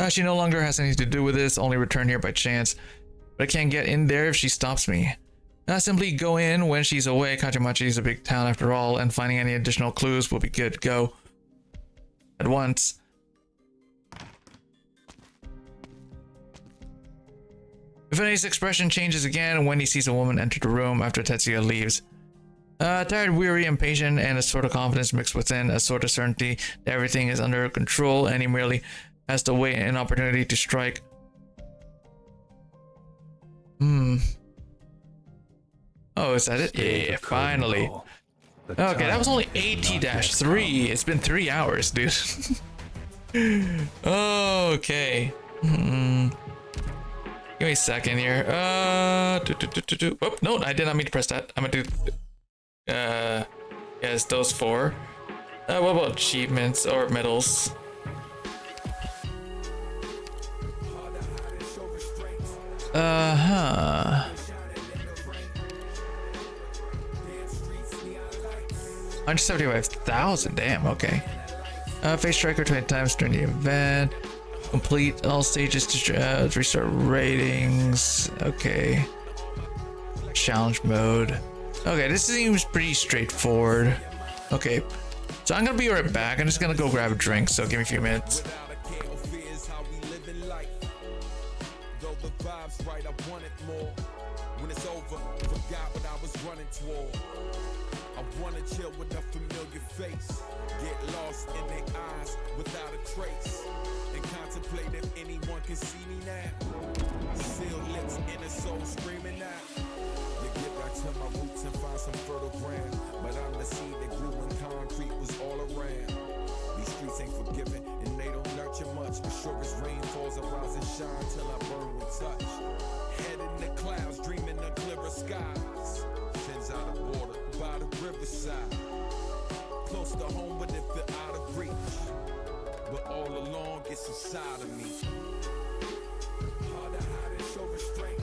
She no longer has anything to do with this, only returned here by chance. But I can't get in there if she stops me. I simply go in when she's away. Kajimachi is a big town after all, and finding any additional clues will be good to go at once. Mifune's expression changes again when he sees a woman enter the room after Tetsuya leaves. Tired, weary, impatient, and a sort of confidence mixed within a sort of certainty that everything is under control, and he merely has to wait an opportunity to strike. Oh, is that it? Yeah, finally. Okay, that was only AT-3. It's been 3 hours, dude. Okay. Give me a second here. Oh, no, I did not mean to press that. I'm gonna do, yes, those 4. What about achievements or medals? Uh-huh. 175,000, damn, okay. Face striker 20 times during the event. Complete all stages to restart ratings. Okay. Challenge mode. Okay, this seems pretty straightforward. Okay, so I'm gonna be right back. I'm just gonna go grab a drink, so give me a few minutes. Without a care or fears, how we live in life. Though the vibe's right, I wanted more. When it's over, forgot what I was running toward. I wanna chill with a familiar face. Get lost in their eyes without a trace. And contemplate if anyone can see me now. Sealed lips, inner soul screaming out. To get back to my roots and find some fertile ground. But I'm the seed that grew when concrete was all around. These streets ain't forgiving and they don't nurture much. But sure as rain falls, I rise and shine till I burn with touch. Head in the clouds, dreaming of clearer skies. Fins out of water by the riverside. Close to home, but it feel out of reach. But all along, it's inside of me. Hard to hide and show restraint.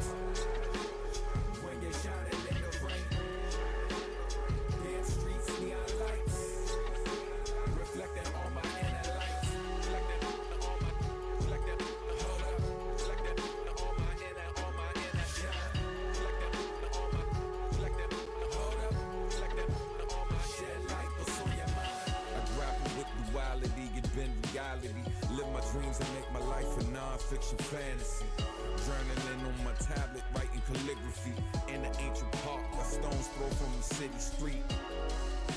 When you're shining in the rain. Damn streets, neon lights. Reflecting on my inner lights. Reflecting on my, hold up. Reflecting on my inner shine. Reflecting hold up. Reflecting on my shed light, what's on your mind? I grapple with duality, get been reality. Live my dreams and make my life a non-fiction fantasy. Journaling on my tablet, writing calligraphy. In the ancient park, a stone's throw from the city street.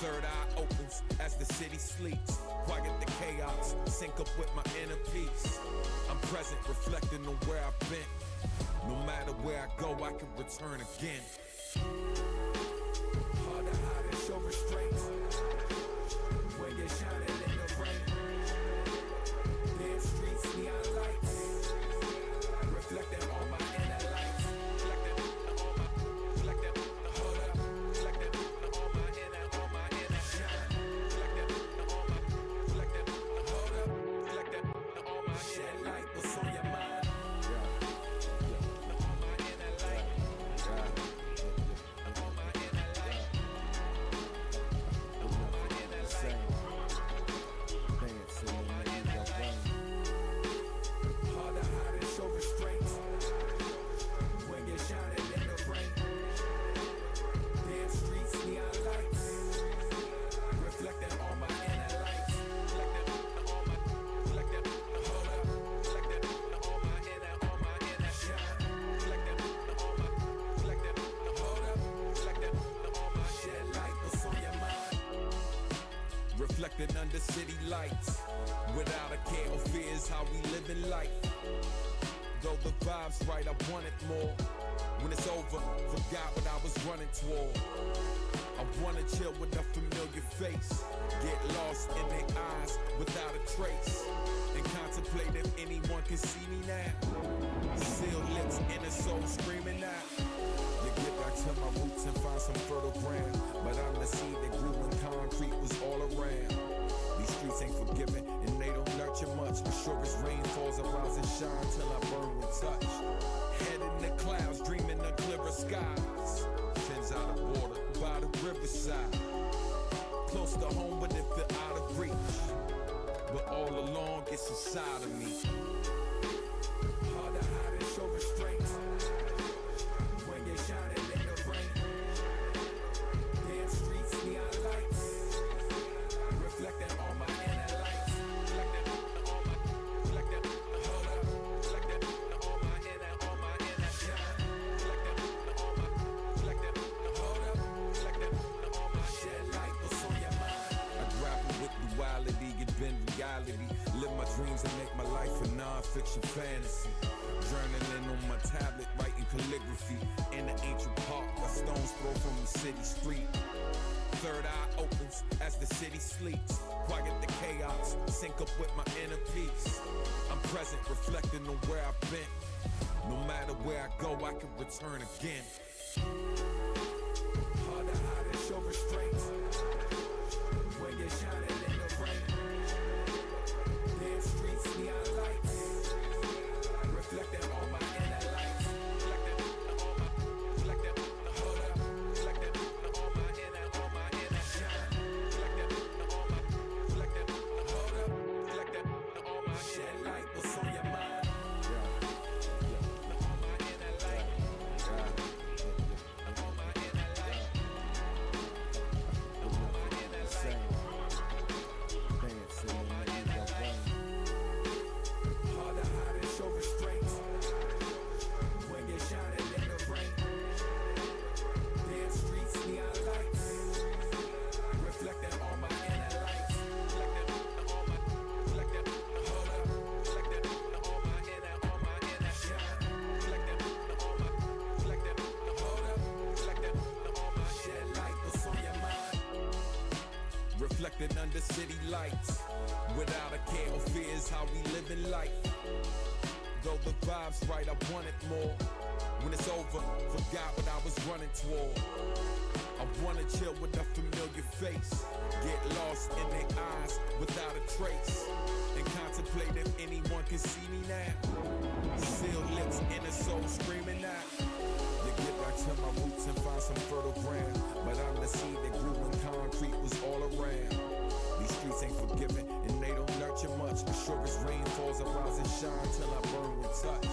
Third eye opens as the city sleeps. Quiet the chaos, sync up with my inner peace. I'm present, reflecting on where I've been. No matter where I go, I can return again. Hard to hide and show restraint. When you're shining in the rain. Damn streets, neon lights. Reflecting on my inner lights. Reflecting on my, hold up. Reflecting on my inner shine. Reflecting on my, hold up. Reflecting on my shed light, what's on your mind? On my inner light. On my inner light. On my inner light. Hard to hide and show restraint. When you're shining in the rain. Damn streets, neon lights. Reflecting on my inner lights. Reflecting on my, hold up. Reflecting on my inner shine. Reflecting on my, hold up. Reflecting on my shed light, what's on your mind? Reflecting under city lights. Without a care or fears, how we live in life. Though the vibe's right, I wanted more. When it's over, forgot what I was running toward. I wanna chill with a familiar face. Get lost in their eyes without a trace. And contemplate if anyone can see me now. Sealed lips, inner soul screaming out. To get back to my roots and find some fertile ground. But I'm the seed that grew when concrete was all around. These streets ain't forgiving and they don't nurture much. But sure as rain falls, I rise and shine till I burn with touch. Head in the clouds, dreaming of clearer skies. Fins out of water by the riverside. Close to home, but it feel out of reach. But all along, it's inside of me. Hard to hide and show restraint. When you're shining in the rain. Damn streets, neon lights. Reflecting on my inner lights. Reflecting on my, hold up. Reflecting on my inner shine. Reflecting on my, hold up. Reflecting on my shed light, what's on your mind? I grapple with duality, get been reality. Live my dreams and make my life a non-fiction fantasy. Journaling on my tablet, writing calligraphy. In the ancient park, a stone's throw from the city street. Third eye opens as the city sleeps. Quiet the chaos, sync up with my inner peace. I'm present, reflecting on where I've been. No matter where I go, I can return again. Hard to hide and show restraint. When you're shining in the rain. Damn streets, neon lights. Reflecting on my inner lights. Reflecting on my, hold up. Reflecting on my inner shine. Reflecting on my, hold up. Reflecting on my shed light, what's on your reflected under city lights. Without a care or fears, how we live in life. Though the vibe's right, I wanted more. When it's over, forgot what I was running toward. I wanna chill with a familiar face, get lost in their eyes without a trace, and contemplate if anyone can see me now. Sealed lips, inner soul screaming out. To get back to my roots and find some fertile ground, but I'm the seed that grew when concrete was all around. These streets ain't forgiving and they don't nurture much. As sure as rain falls, I rise and shine till I burn with touch.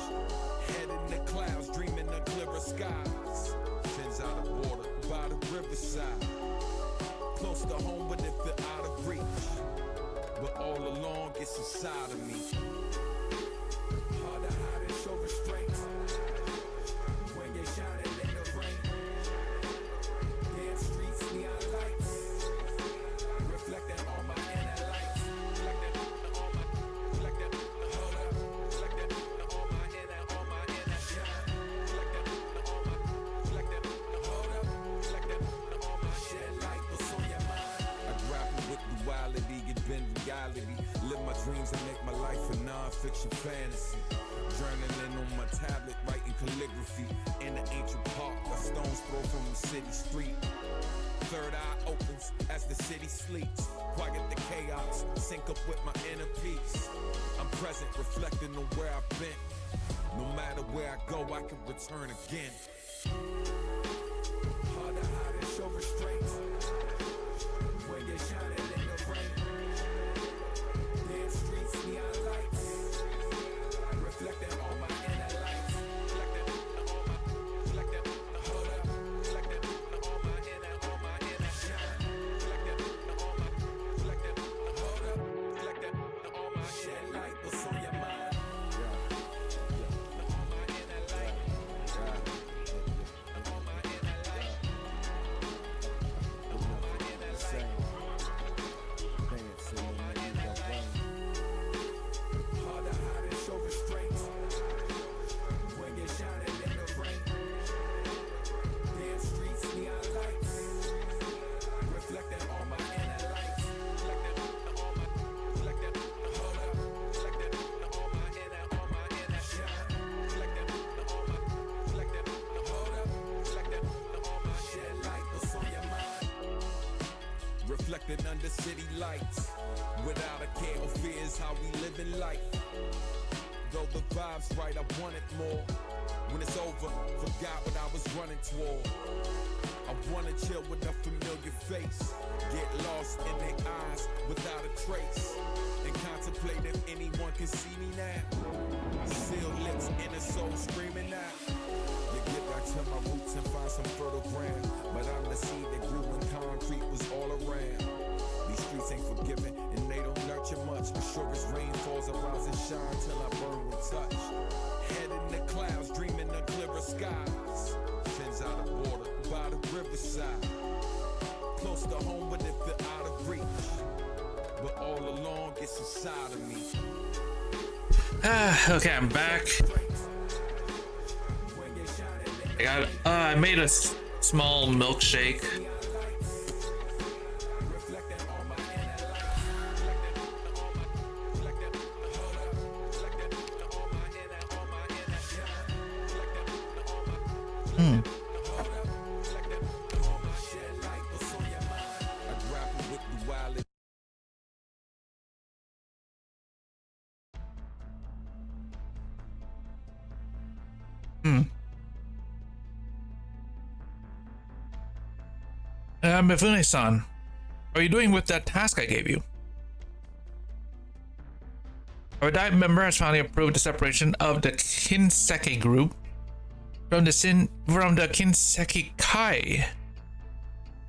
Head in the clouds, dreaming of clearer skies. Fins out of water by the riverside. Close to home, but it feel out of reach. But all along, it's inside of me. Hard to hide and show restraint. When you're shining in the rain. Damn streets, neon lights. Reflecting on my inner lights. Reflecting on my, hold up. Reflecting on my inner shine. Reflecting on my, hold up. Reflecting on my shed light. What's on your mind? I grapple with duality, get bend reality. Live my dreams and make my life a non-fiction fantasy. Journaling on my tablet, writing calligraphy. In the ancient park, a stone's throw from the city street. Third eye opens as the city sleeps. Quiet the chaos, sync up with my inner peace. I'm present, reflecting on where I've been. No matter where I go, I can return again. Hard to hide and show restraint. When you're shining in the rain. Damn streets, neon lights. Reflecting on my inner lights. Reflecting on my, hold up. Reflecting on my inner shine. Reflecting on my, hold up. Reflecting on my shed light. What's on your mind? On my inner light. On my inner light. On my inner light. Hard to hide and show restraint. When you're shining in the rain. Damn streets, neon lights. Reflecting on my inner lights. Reflecting on my, hold up. Reflecting on my inner shine. Reflecting on my, hold up. Reflecting on my shed light. What's on your mind? Reflected under city lights. Without a care or fears, how we live in life. Though the vibe's right, I wanted more. When it's over, forgot what I was running toward. I wanna chill with a familiar face, get lost in their eyes without a trace, and contemplate if anyone can see me now. Sealed lips, inner soul screaming out. To get back to my roots and find some fertile ground, but I'm the seed that grew when concrete was all around. These streets ain't forgiving and they don't nurture much. As sure as rain falls, I rise and shine till I burn with touch. Head in the clouds, dreaming of clearer skies. Fins out of water by the riverside. Close to home, but it feel out of reach. But all along, it's inside of me. Okay, I'm back. I made a small milkshake. Mifune-san, how are you doing with that task I gave you? Our diet member has finally approved the separation of the Kinseki group from the Kinseki Kai.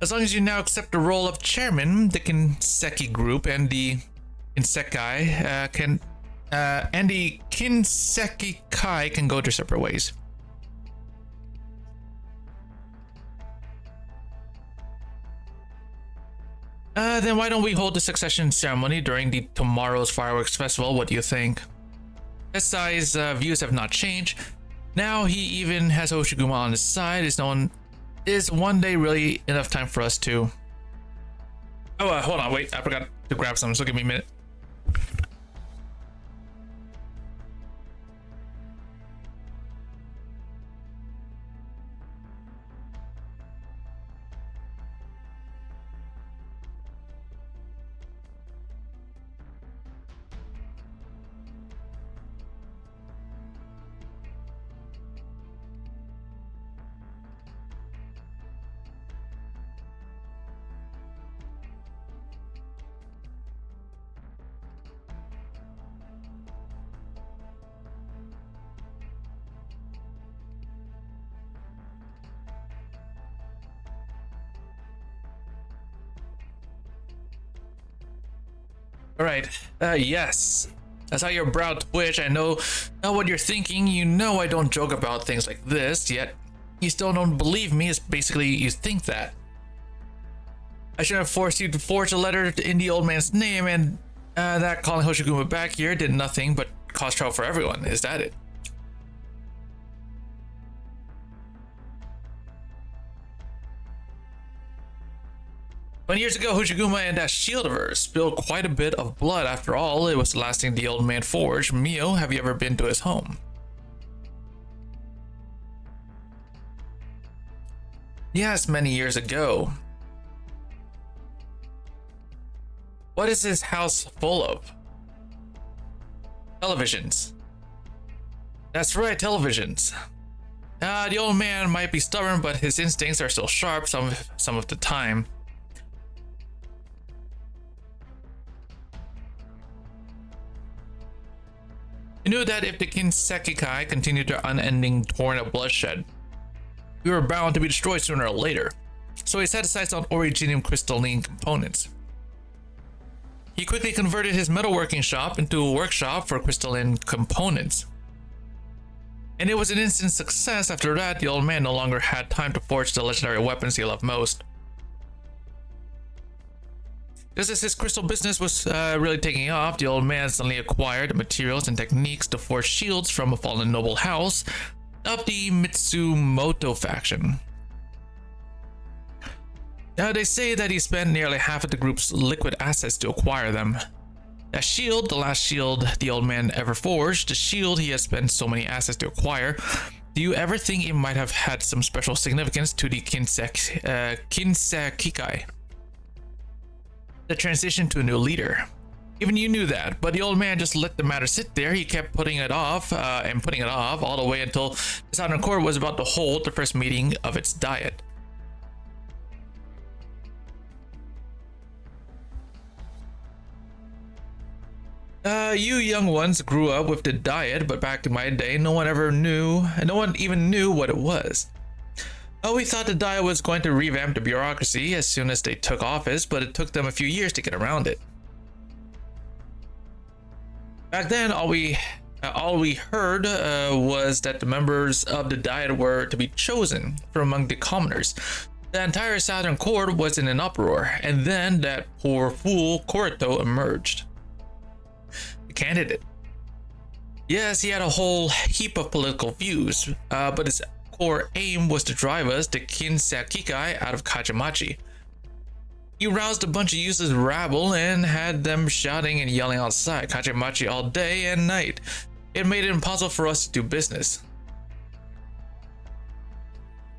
As long as you now accept the role of chairman, the Kinseki group and the Kinseki Kai can go their separate ways. Then why don't we hold the succession ceremony during tomorrow's fireworks festival? What do you think? SI's views have not changed. Now he even has Hoshiguma on his side. Is one day really enough time for us to Oh, hold on, wait, I forgot to grab some, so give me a minute. All right. Yes. I saw your brow twitch. I know what you're thinking. You know I don't joke about things like this, yet you still don't believe me. It's basically you think that. I should have forced you to forge a letter in the old man's name, and that calling Hoshiguma back here did nothing but cause trouble for everyone. Is that it? 20 years ago, Hoshiguma and that shield of hers spilled quite a bit of blood. After all, it was the last thing the old man forged. Mio, have you ever been to his home? Yes, many years ago. What is his house full of? Televisions. That's right, televisions. The old man might be stubborn, but his instincts are still sharp some of the time. He knew that if the Kinsekikai continued their unending torrent of bloodshed, we were bound to be destroyed sooner or later. So he set his sights on originium crystalline components. He quickly converted his metalworking shop into a workshop for crystalline components. And it was an instant success. After that, the old man no longer had time to forge the legendary weapons he loved most. Just as his crystal business was really taking off, the old man suddenly acquired the materials and techniques to forge shields from a fallen noble house of the Mitsumoto faction. Now they say that he spent nearly half of the group's liquid assets to acquire them. That shield, the last shield the old man ever forged, the shield he has spent so many assets to acquire, do you ever think it might have had some special significance to the Kinsekikai? The transition to a new leader. Even you knew that, but the old man just let the matter sit there. He kept putting it off and putting it off all the way until the Southern Court was about to hold the first meeting of its diet. You young ones grew up with the diet, but back in my day, no one even knew what it was. We thought the diet was going to revamp the bureaucracy as soon as they took office, but it took them a few years to get around it. Back then, all we heard was that the members of the diet were to be chosen from among the commoners. The entire Southern Court was in an uproar, and then that poor fool Korito emerged. The candidate. Yes, he had a whole heap of political views, but his core aim was to drive us, the Kinsekikai, out of Kachamachi. He roused a bunch of useless rabble and had them shouting and yelling outside Kachamachi all day and night. It made it impossible for us to do business.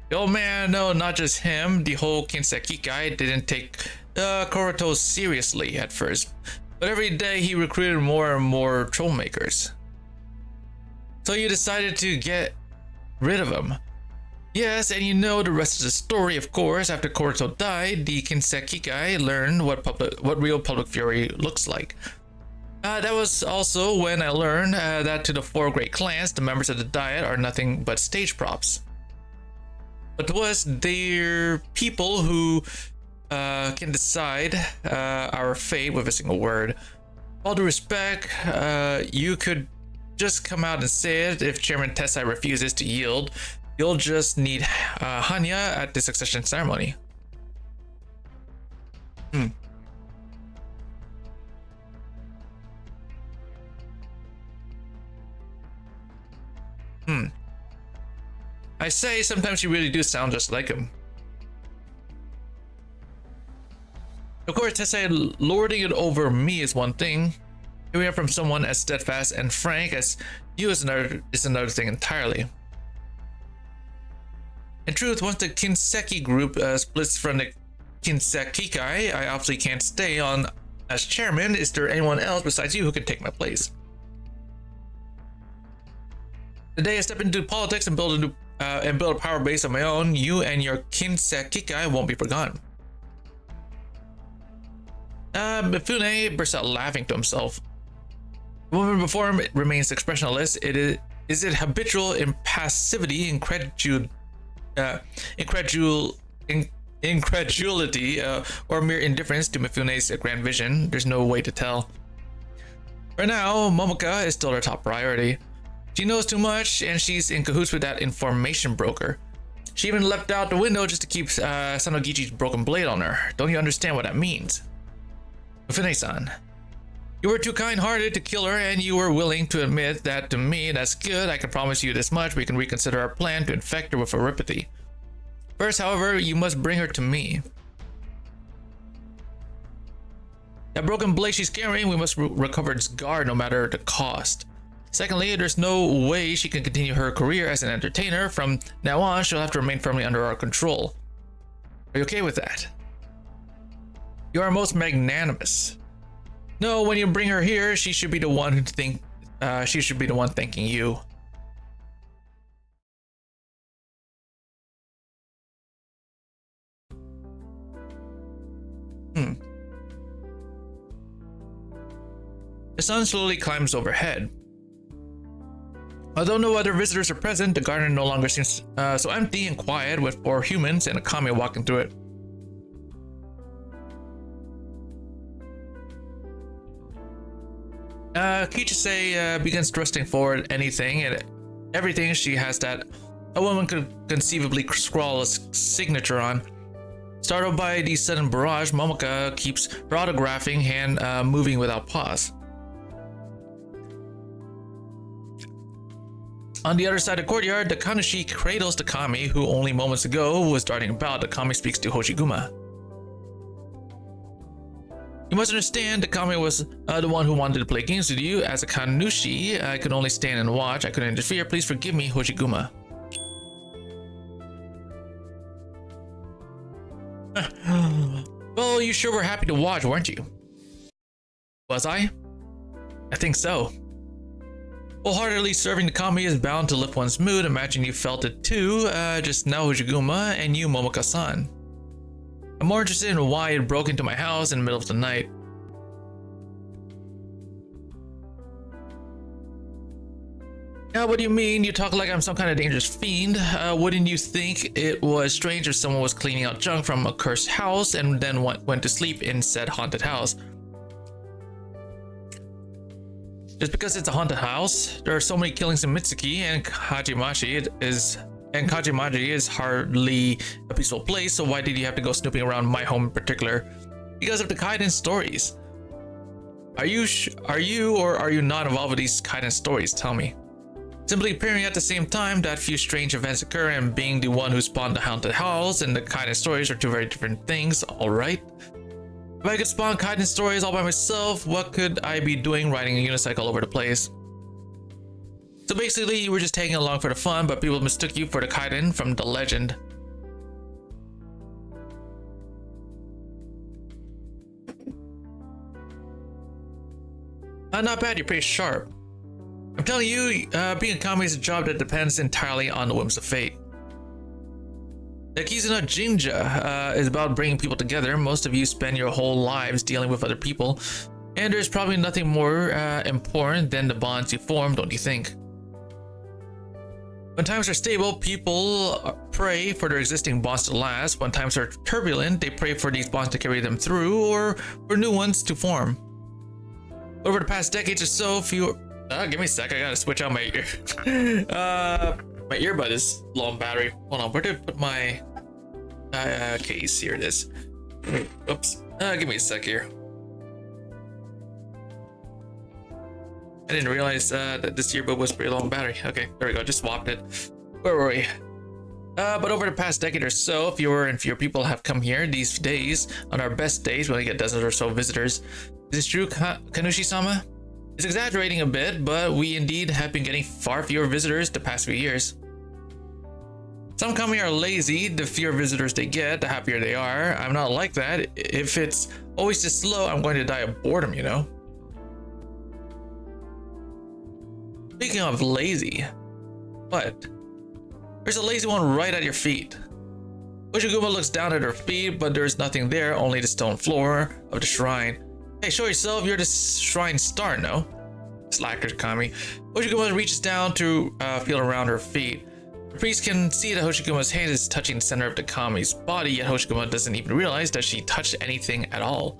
The old man, no, not just him, the whole Kinsekikai didn't take Korito seriously at first, but every day he recruited more and more trollmakers. So you decided to get rid of him. Yes, and you know the rest of the story, of course. After Korito died, the Kinsekikai learned what real public fury looks like. That was also when I learned that to the four great clans, the members of the diet are nothing but stage props. But to us, they're people who can decide our fate with a single word. All due respect, you could just come out and say it. If Chairman Tessai refuses to yield, you'll just need Hanya at the succession ceremony. I say, sometimes you really do sound just like him. Of course, Tessai lording it over me is one thing. Hearing it from someone as steadfast and frank as you is another thing entirely. In truth, once the Kinseki group splits from the Kinsekikai, I obviously can't stay on as chairman. Is there anyone else besides you who can take my place? The day I step into politics and build a power base of my own, you and your Kinsekikai won't be forgotten. Mifune bursts out laughing to himself. The woman before him remains expressionless. Is it habitual impassivity, incredulity, or mere indifference to Mifune's grand vision? There's no way to tell. Right now, Momoka is still her top priority. She knows too much, and she's in cahoots with that information broker. She even leapt out the window just to keep Sanogichi's broken blade on her. Don't you understand what that means? Mifune-san, you were too kind-hearted to kill her, and you were willing to admit that to me. That's good. I can promise you this much. We can reconsider our plan to infect her with Eripathy. First, however, you must bring her to me. That broken blade she's carrying, we must recover its guard no matter the cost. Secondly, there's no way she can continue her career as an entertainer. From now on, she'll have to remain firmly under our control. Are you okay with that? You are most magnanimous. No, when you bring her here, she should be the one who she should be the one thanking you. The sun slowly climbs overhead. Although no other visitors are present, the garden no longer seems so empty and quiet, with 4 humans and a kami walking through it. Kichise begins thrusting forward anything and everything she has that a woman could conceivably scrawl a signature on. Startled by the sudden barrage, Momoka keeps her autographing hand moving without pause. On the other side of the courtyard, the Kanushi cradles the kami, who only moments ago was darting about. The kami speaks to Hoshiguma. You must understand, the kami was the one who wanted to play games with you. As a Kanushi, I could only stand and watch. I couldn't interfere. Please forgive me, Hoshiguma. Well, you sure were happy to watch, weren't you? Was I? I think so. Wholeheartedly serving the kami is bound to lift one's mood. Imagine you felt it too, just now, Hoshiguma, and you, Momoka-san. I'm more interested in why it broke into my house in the middle of the night. What do you mean? You talk like I'm some kind of dangerous fiend. Wouldn't you think it was strange if someone was cleaning out junk from a cursed house and then went to sleep in said haunted house? Just because it's a haunted house, there are so many killings in Mitsuki, and Kajimachi is hardly a peaceful place, so why did you have to go snooping around my home in particular? Because of the Kaiden stories. Are you or are you not involved with these Kaiden stories? Tell me. Simply appearing at the same time that few strange events occur and being the one who spawned the haunted house and the Kaiden stories are two very different things, alright? If I could spawn Kaiden stories all by myself, what could I be doing riding a unicycle over the place? So basically, you were just tagging along for the fun, but people mistook you for the Kaiden from the legend. Not bad, you're pretty sharp. I'm telling you, being a kami is a job that depends entirely on the whims of fate. The Kizuna Jinja is about bringing people together. Most of you spend your whole lives dealing with other people, and there's probably nothing more important than the bonds you form, don't you think? When times are stable, people pray for their existing bonds to last. When times are turbulent, they pray for these bonds to carry them through, or for new ones to form. Over the past decades or so, give me a sec, I gotta switch out my ear. My earbud is low on battery. Hold on, where did I put my case? Here it is. Oops. Give me a sec here. I didn't realize that this earbud was pretty low on battery. Okay, there we go. Just swapped it. Where were we? But over the past decade or so, fewer and fewer people have come here these days. On our best days, we only get dozens or so visitors. Is this true, Kanushi-sama? It's exaggerating a bit, but we indeed have been getting far fewer visitors the past few years. Some kami are lazy. The fewer visitors they get, the happier they are. I'm not like that. If it's always this slow, I'm going to die of boredom, you know? Speaking of lazy, what? There's a lazy one right at your feet. Hoshiguma looks down at her feet, but there's nothing there, only the stone floor of the shrine. Hey, show yourself, you're the shrine star, no? Slacker kami. Hoshiguma reaches down to feel around her feet. The priest can see that Hoshiguma's hand is touching the center of the kami's body, yet Hoshiguma doesn't even realize that she touched anything at all.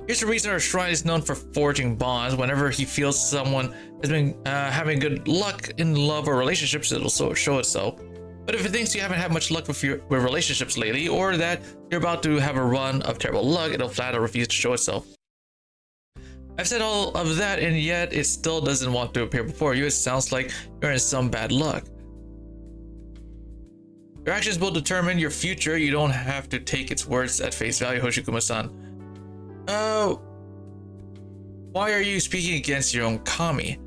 Here's the reason our shrine is known for forging bonds. Whenever he feels someone has been having good luck in love or relationships, it'll show itself. But if it thinks you haven't had much luck with relationships lately, or that you're about to have a run of terrible luck, it'll flat out refuse to show itself. I've said all of that, and yet it still doesn't want to appear before you. It sounds like you're in some bad luck. Your actions will determine your future. You don't have to take its words at face value, Hoshiguma-san. Why are you speaking against your own kami?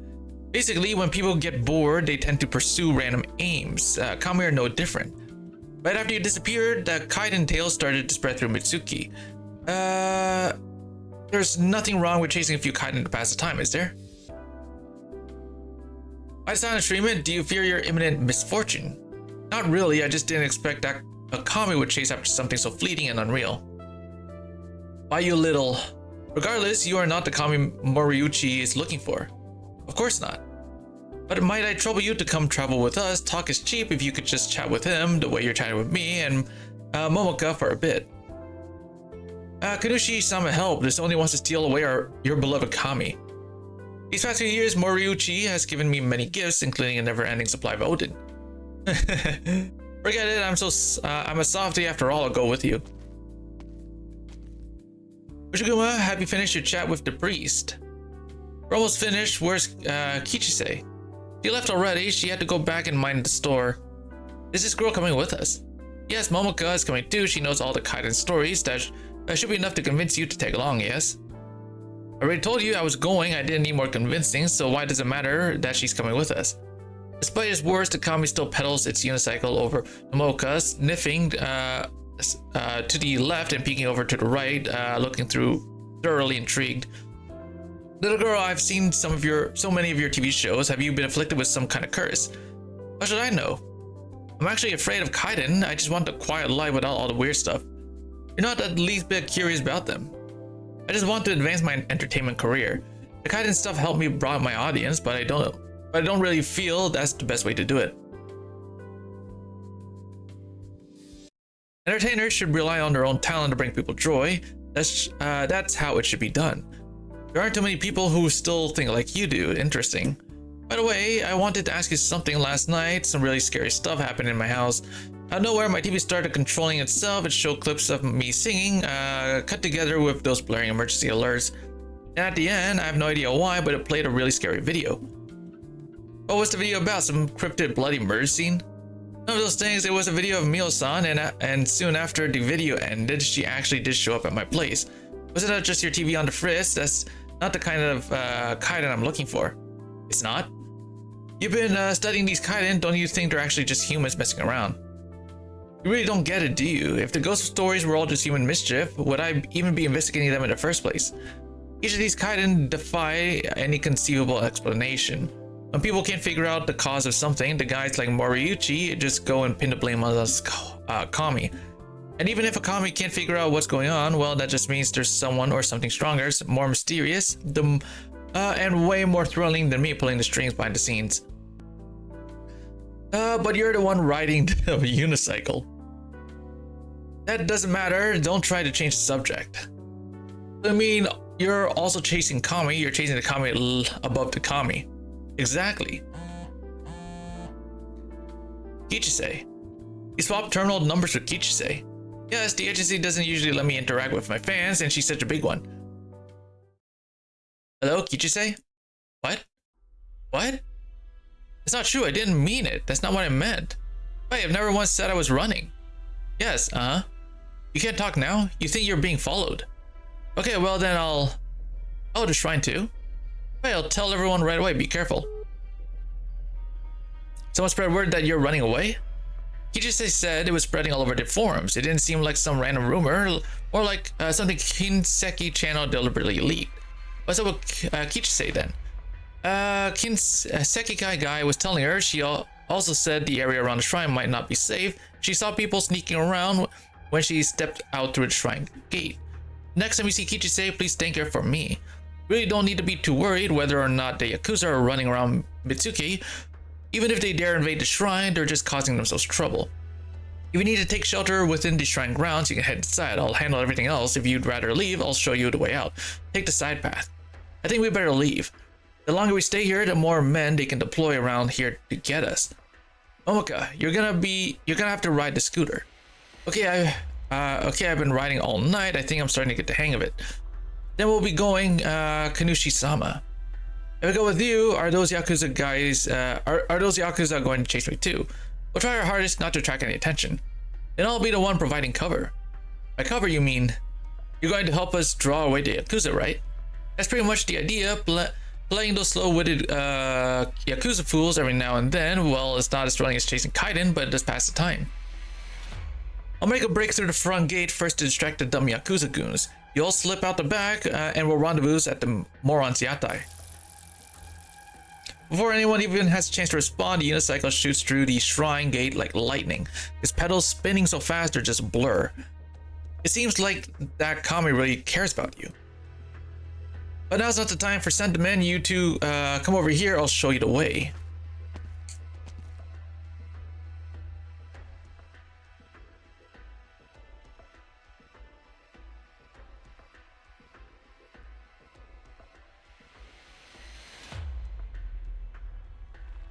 Basically, when people get bored, they tend to pursue random aims. Kami are no different. Right after you disappeared, the kaiden tale started to spread through Mitsuki. There's nothing wrong with chasing a few kaiden to pass the time, is there? By silent streaming, do you fear your imminent misfortune? Not really, I just didn't expect that a kami would chase after something so fleeting and unreal. Why, you little... Regardless, you are not the kami Moriuchi is looking for. Of course not. But might I trouble you to come travel with us? Talk is cheap if you could just chat with him the way you're chatting with me and Momoka for a bit. Kanushi-sama help. This only wants to steal away your beloved kami. These past few years, Moriuchi has given me many gifts, including a never-ending supply of Odin. Forget it, I'm a softie after all, I'll go with you. Hoshiguma, have you finished your chat with the priest? We're almost finished. Where's Kichise? She left already. She had to go back and mind the store. Is this girl coming with us? Yes, Momoka is coming too. She knows all the kaiden stories. That should be enough to convince you to tag along, yes? I already told you I was going. I didn't need more convincing, so why does it matter that she's coming with us? Despite its worst, the kami still pedals its unicycle over Momoka, sniffing to the left and peeking over to the right, looking through, thoroughly intrigued. Little girl, I've seen so many of your TV shows. Have you been afflicted with some kind of curse? How should I know? I'm actually afraid of kaiden. I just want a quiet life without all the weird stuff. You're not the least bit curious about them. I just want to advance my entertainment career. The kaiden stuff helped me broaden my audience, but I don't really feel that's the best way to do it. Entertainers should rely on their own talent to bring people joy. That's how it should be done. There aren't too many people who still think like you do. Interesting. By the way, I wanted to ask you something last night. Some really scary stuff happened in my house. Out of nowhere, my TV started controlling itself. It showed clips of me singing, cut together with those blaring emergency alerts. And at the end, I have no idea why, but it played a really scary video. What was the video about? Some cryptid bloody murder scene? None of those things. It was a video of Mio-san, and soon after the video ended, she actually did show up at my place. Was it not just your TV on the fritz? That's not the kind of kaiden I'm looking for. It's not? You've been studying these kaiden, don't you think they're actually just humans messing around? You really don't get it, do you? If the ghost stories were all just human mischief, would I even be investigating them in the first place? Each of these kaiden defy any conceivable explanation. When people can't figure out the cause of something, the guys like Moriuchi just go and pin the blame on us kami. And even if a kami can't figure out what's going on, well, that just means there's someone or something stronger, more mysterious, and way more thrilling than me pulling the strings behind the scenes. But you're the one riding the unicycle. That doesn't matter. Don't try to change the subject. I mean, you're also chasing kami. You're chasing the kami above the kami. Exactly. Kichise. You swapped terminal numbers with Kichise. Yes, the agency doesn't usually let me interact with my fans, and she's such a big one. Hello, Kichise? What? What? It's not true, I didn't mean it. That's not what I meant. Wait, I've never once said I was running. Yes, You can't talk now? You think you're being followed? Okay, well then I'll... Oh, the shrine too? Wait, I'll tell everyone right away, be careful. Someone spread word that you're running away? Kichise said it was spreading all over the forums. It didn't seem like some random rumor, or like something Kinseki channel deliberately leaked. What's up with Kichise then? Kinseki guy was telling her she also said the area around the shrine might not be safe. She saw people sneaking around when she stepped out through the shrine gate. Next time you see Kichise, please thank her for me. Really don't need to be too worried whether or not the Yakuza are running around Mitsuki. Even if they dare invade the shrine, they're just causing themselves trouble. If you need to take shelter within the shrine grounds, you can head inside. I'll handle everything else. If you'd rather leave, I'll show you the way out. Take the side path. I think we better leave. The longer we stay here, the more men they can deploy around here to get us. Momoka, you're gonna have to ride the scooter. Okay, I've been riding all night. I think I'm starting to get the hang of it. Then we'll be going, Kanushi-sama. If I go with you, are those Yakuza guys, are those Yakuza going to chase me too? We'll try our hardest not to attract any attention. Then I'll be the one providing cover. By cover, you mean you're going to help us draw away the Yakuza, right? That's pretty much the idea. Playing those slow-witted Yakuza fools every now and then, well, it's not as thrilling as chasing Kaiden, but it does pass the time. I'll make a break through the front gate first to distract the dumb Yakuza goons. You'll slip out the back, and we'll rendezvous at the Moron's Yatai. Before anyone even has a chance to respond, the unicycle shoots through the shrine gate like lightning. His pedals spinning so fast they're just a blur. It seems like that Kami really cares about you. But now's not the time for sentiment. You two come over here, I'll show you the way.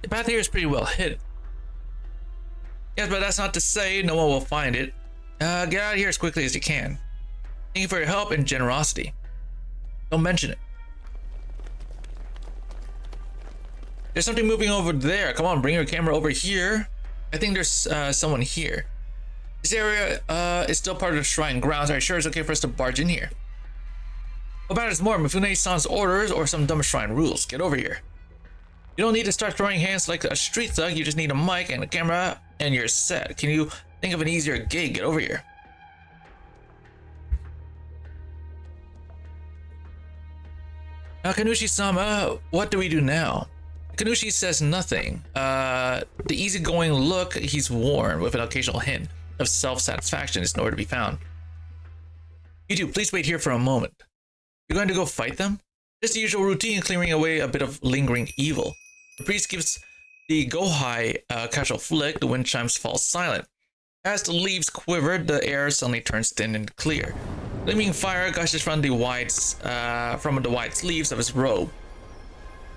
The path here is pretty well hidden. Yes, but that's not to say no one will find it. Get out of here as quickly as you can. Thank you for your help and generosity. Don't mention it. There's something moving over there. Come on, bring your camera over here. I think there's someone here. This area is still part of the shrine grounds. Are you sure it's okay for us to barge in here? What matters more, Mifune-san's orders or some dumb shrine rules? Get over here. You don't need to start throwing hands like a street thug. You just need a mic and a camera and you're set. Can you think of an easier gig? Get over here. Now, Kanushi-sama, what do we do now? Kanushi says nothing. The easygoing look he's worn with an occasional hint of self-satisfaction is nowhere to be found. You two, please wait here for a moment. You're going to go fight them? Just the usual routine, clearing away a bit of lingering evil. The priest gives the go-high casual flick. The wind chimes fall silent. As the leaves quiver, the air suddenly turns thin and clear. Gleaming fire gushes from the wide sleeves of his robe.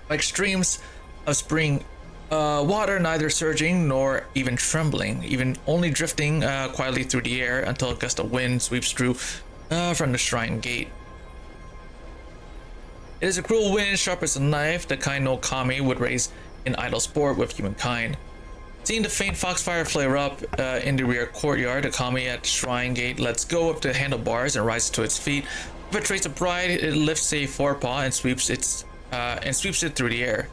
Like streams of spring water, neither surging nor even trembling, even only drifting quietly through the air until a gust of wind sweeps through from the shrine gate. It is a cruel wind, sharp as a knife, the kind no kami would raise in idle sport with humankind. Seeing the faint foxfire flare up in the rear courtyard, the kami at the shrine gate lets go of the handlebars and rises to its feet. With a trace of pride, it lifts a forepaw and sweeps it through the air.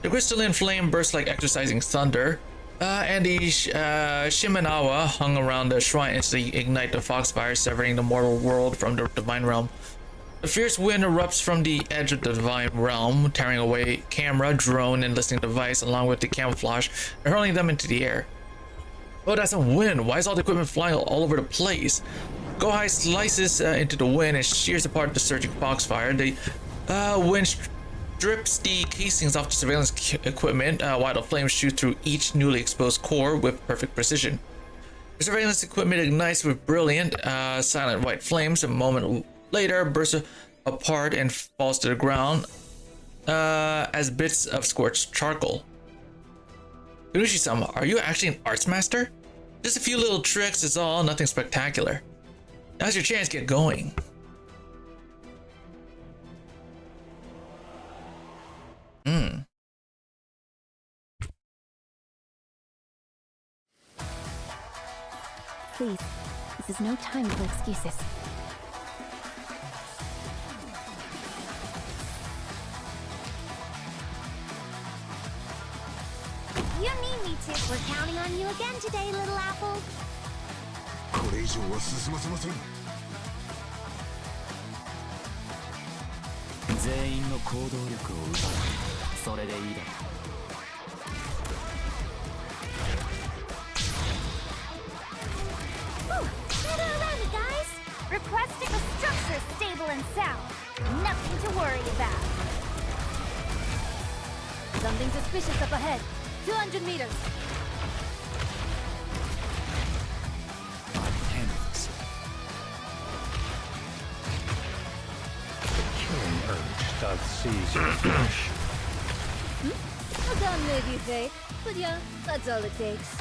The crystalline flame bursts like exercising thunder, and the Shimenawa hung around the shrine instantly ignite the foxfire, severing the mortal world from the divine realm. The fierce wind erupts from the edge of the divine realm, tearing away camera, drone, and listening device along with the camouflage and hurling them into the air. Oh, that's a wind. Why is all the equipment flying all over the place? Go-High slices into the wind and shears apart the surging foxfire. The wind strips the casings off the surveillance equipment while the flames shoot through each newly exposed core with perfect precision. The surveillance equipment ignites with brilliant, silent white flames. A moment later, bursts apart and falls to the ground as bits of scorched charcoal. Kanushi-sama, are you actually an arts master? Just a few little tricks is all, nothing spectacular. Now's your chance, get going. please. This is no time for excuses. You need me to. We're counting on you again today, little apple. これ以上は進ませません。全員の行動力を奪う。それでいいだろう。 Gather around me, guys! Requesting a structure stable and sound. Nothing to worry about. Something suspicious up ahead. 200 meters. Killing urge doth seize your flesh. A gun may be fake, but yeah, that's all it takes.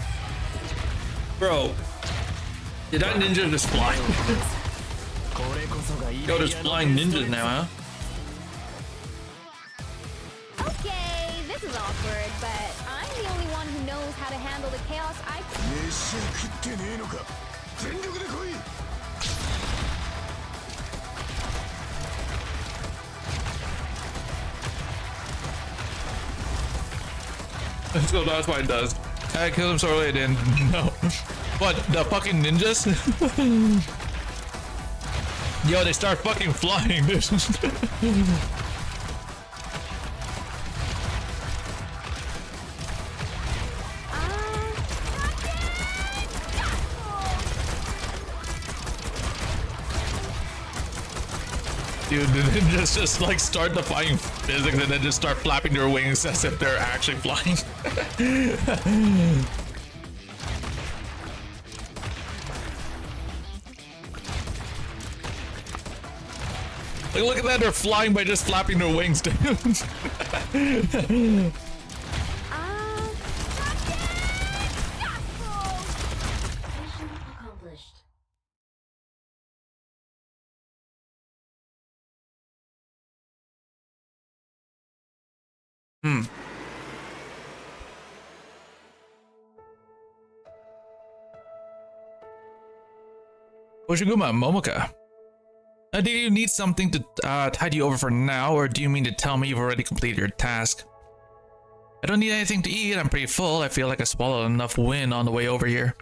Bro, did that ninja just fly? Yo, there's flying ninjas now, huh? Okay, this is awkward, but I'm the only one who knows how to handle the chaos I... 飯は食ってねえのか。全力で来い。 So that's what it does. I killed him so early I didn't know. What, the fucking ninjas? Yo, they start fucking flying, dude. Dude, the ninjas just like start defying physics and then just start flapping their wings as if they're actually flying. Like, look at that, they're flying by just flapping their wings, dude. Oshiguma Momoka. Do you need something to tide you over for now, or do you mean to tell me you've already completed your task? I don't need anything to eat, I'm pretty full. I feel like I swallowed enough wind on the way over here.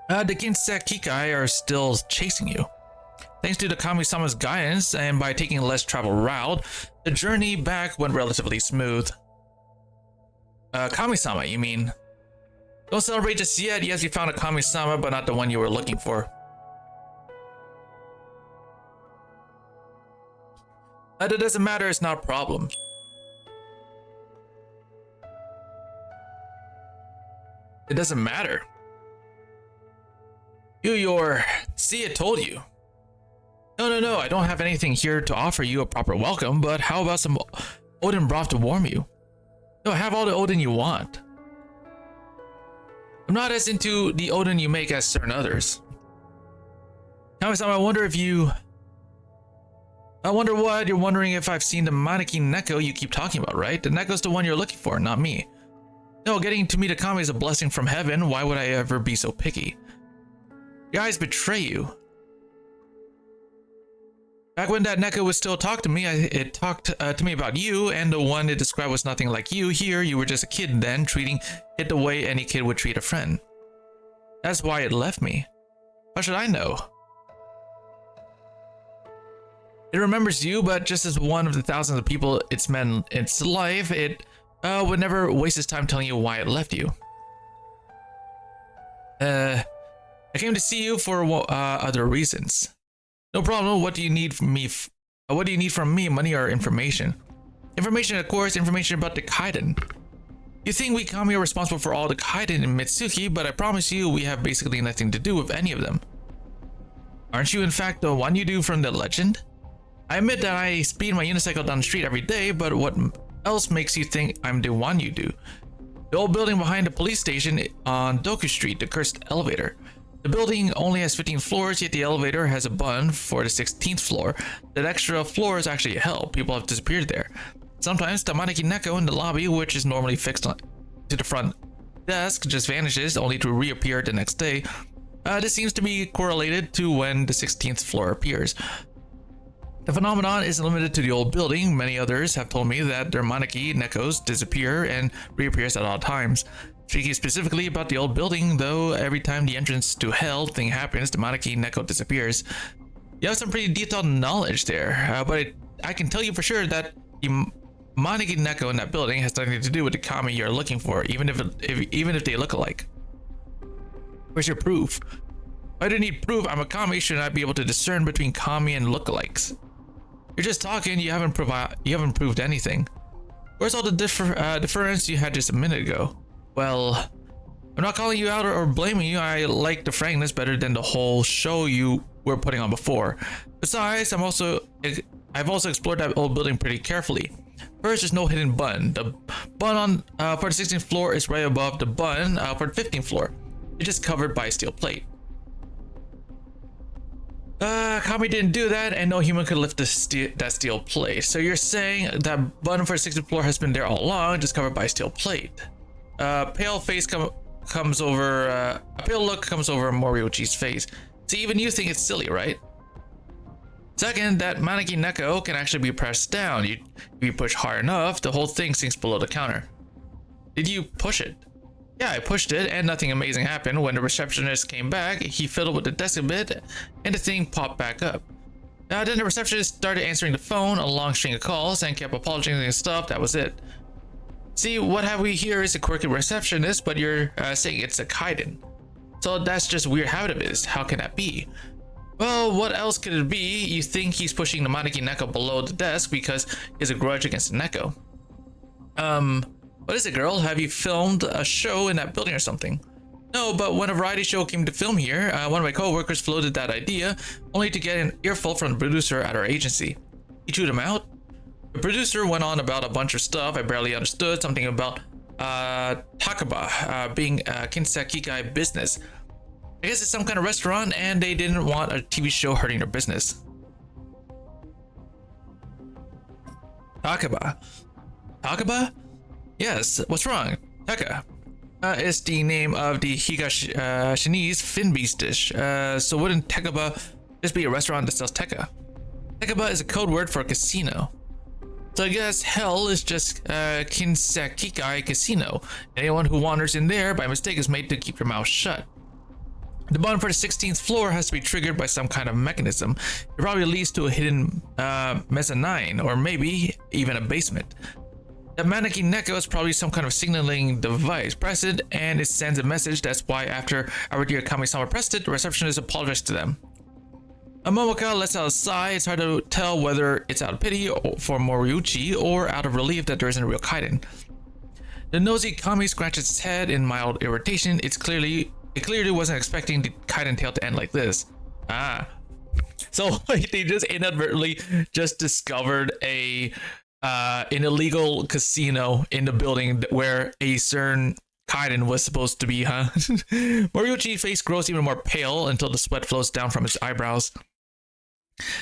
The Ginsa Kikai are still chasing you. Thanks to the Kami-sama's guidance, and by taking a less traveled route, the journey back went relatively smooth. Kami-sama, you mean? Don't celebrate just yet. Yes, you found a Kami-sama, but not the one you were looking for. That doesn't matter, it's not a problem. It doesn't matter. See, I told you. No, I don't have anything here to offer you a proper welcome, but how about some Odin broth to warm you? No, have all the Odin you want. I'm not as into the Odin you make as certain others. Kami-sama, I wonder what you're wondering if I've seen the Maneki Neko you keep talking about, right? The Neko's the one you're looking for, not me. No, getting to meet a Kami is a blessing from heaven. Why would I ever be so picky? Your eyes betray you. Back when that Neko would still talk to me, it talked to me about you, and the one it described was nothing like you. Here, you were just a kid then, treating it the way any kid would treat a friend. That's why it left me. How should I know? It remembers you, but just as one of the thousands of people it's met in its life, it would never waste its time telling you why it left you. I came to see you for other reasons. No problem. What do you need from me? What do you need from me? Money or information? Information, of course. Information about the Kaiden. You think we Kami are responsible for all the Kaiden in Mitsuki, but I promise you we have basically nothing to do with any of them. Aren't you in fact the one you do from the legend? I admit that I speed my unicycle down the street every day, but what else makes you think I'm the one you do? The old building behind the police station on Doku Street, the cursed elevator. The building only has 15 floors, yet the elevator has a button for the 16th floor. That extra floor is actually hell. People have disappeared there. Sometimes the Maneki Neko in the lobby, which is normally fixed to the front desk just vanishes only to reappear the next day. This seems to be correlated to when the 16th floor appears. The phenomenon isn't limited to the old building. Many others have told me that their Maneki Nekos disappear and reappears at odd times. Speaking specifically about the old building, though, every time the entrance to hell thing happens, the Maneki Neko disappears. You have some pretty detailed knowledge there, but I can tell you for sure that the Maneki Neko in that building has nothing to do with the kami you're looking for, even if they look alike. Where's your proof? If I didn't need proof, I'm a kami, should I be able to discern between kami and lookalikes? You're just talking, you haven't proved anything. Where's all the difference you had just a minute ago? Well, I'm not calling you out or blaming you. I like the frankness better than the whole show you were putting on before. Besides, I've also explored that old building pretty carefully. First, there's no hidden button. The button on for the 16th floor is right above the button for the 15th floor. It's just covered by a steel plate. Kami didn't do that, and no human could lift that steel plate. So you're saying that button for the 16th floor has been there all along, just covered by a steel plate. A pale look comes over Moriuchi's face. See, even you think it's silly, right? Second, that Maneki Neko can actually be pressed down. If you push hard enough, the whole thing sinks below the counter. Did you push it? Yeah, I pushed it, and nothing amazing happened. When the receptionist came back, he fiddled with the desk a bit, and the thing popped back up. Then the receptionist started answering the phone, a long string of calls, and kept apologizing and stuff. That was it. See, what have we here is a quirky receptionist, but you're saying it's a kaiden. So that's just a weird habit of his. How can that be? Well, what else could it be? You think he's pushing the Maneki Neko below the desk because he has a grudge against the Neko. What is it, girl? Have you filmed a show in that building or something? No, but when a variety show came to film here, one of my co-workers floated that idea, only to get an earful from the producer at our agency. He chewed him out. The producer went on about a bunch of stuff I barely understood, something about Takaba being a Kinsekikai business. I guess it's some kind of restaurant, and they didn't want a TV show hurting their business. Takaba? Yes, what's wrong? Taka is the name of the Higashinese fin beast dish. So wouldn't Takaba just be a restaurant that sells Teka? Takaba is a code word for a casino. So I guess hell is just Kinsekikai Casino. Anyone who wanders in there by mistake is made to keep their mouth shut. The button for the 16th floor has to be triggered by some kind of mechanism. It probably leads to a hidden mezzanine, or maybe even a basement. The Maneki Neko is probably some kind of signaling device. Press it, and it sends a message. That's why after our dear Kami-sama pressed it, the receptionist apologized to them. Momoka lets out a sigh. It's hard to tell whether it's out of pity for Moriuchi or out of relief that there isn't a real kaiden. The nosy Kami scratches its head in mild irritation. It clearly wasn't expecting the kaiden tale to end like this. So they just inadvertently just discovered an illegal casino in the building where a certain kaiden was supposed to be, huh? Moriuchi's face grows even more pale until the sweat flows down from his eyebrows.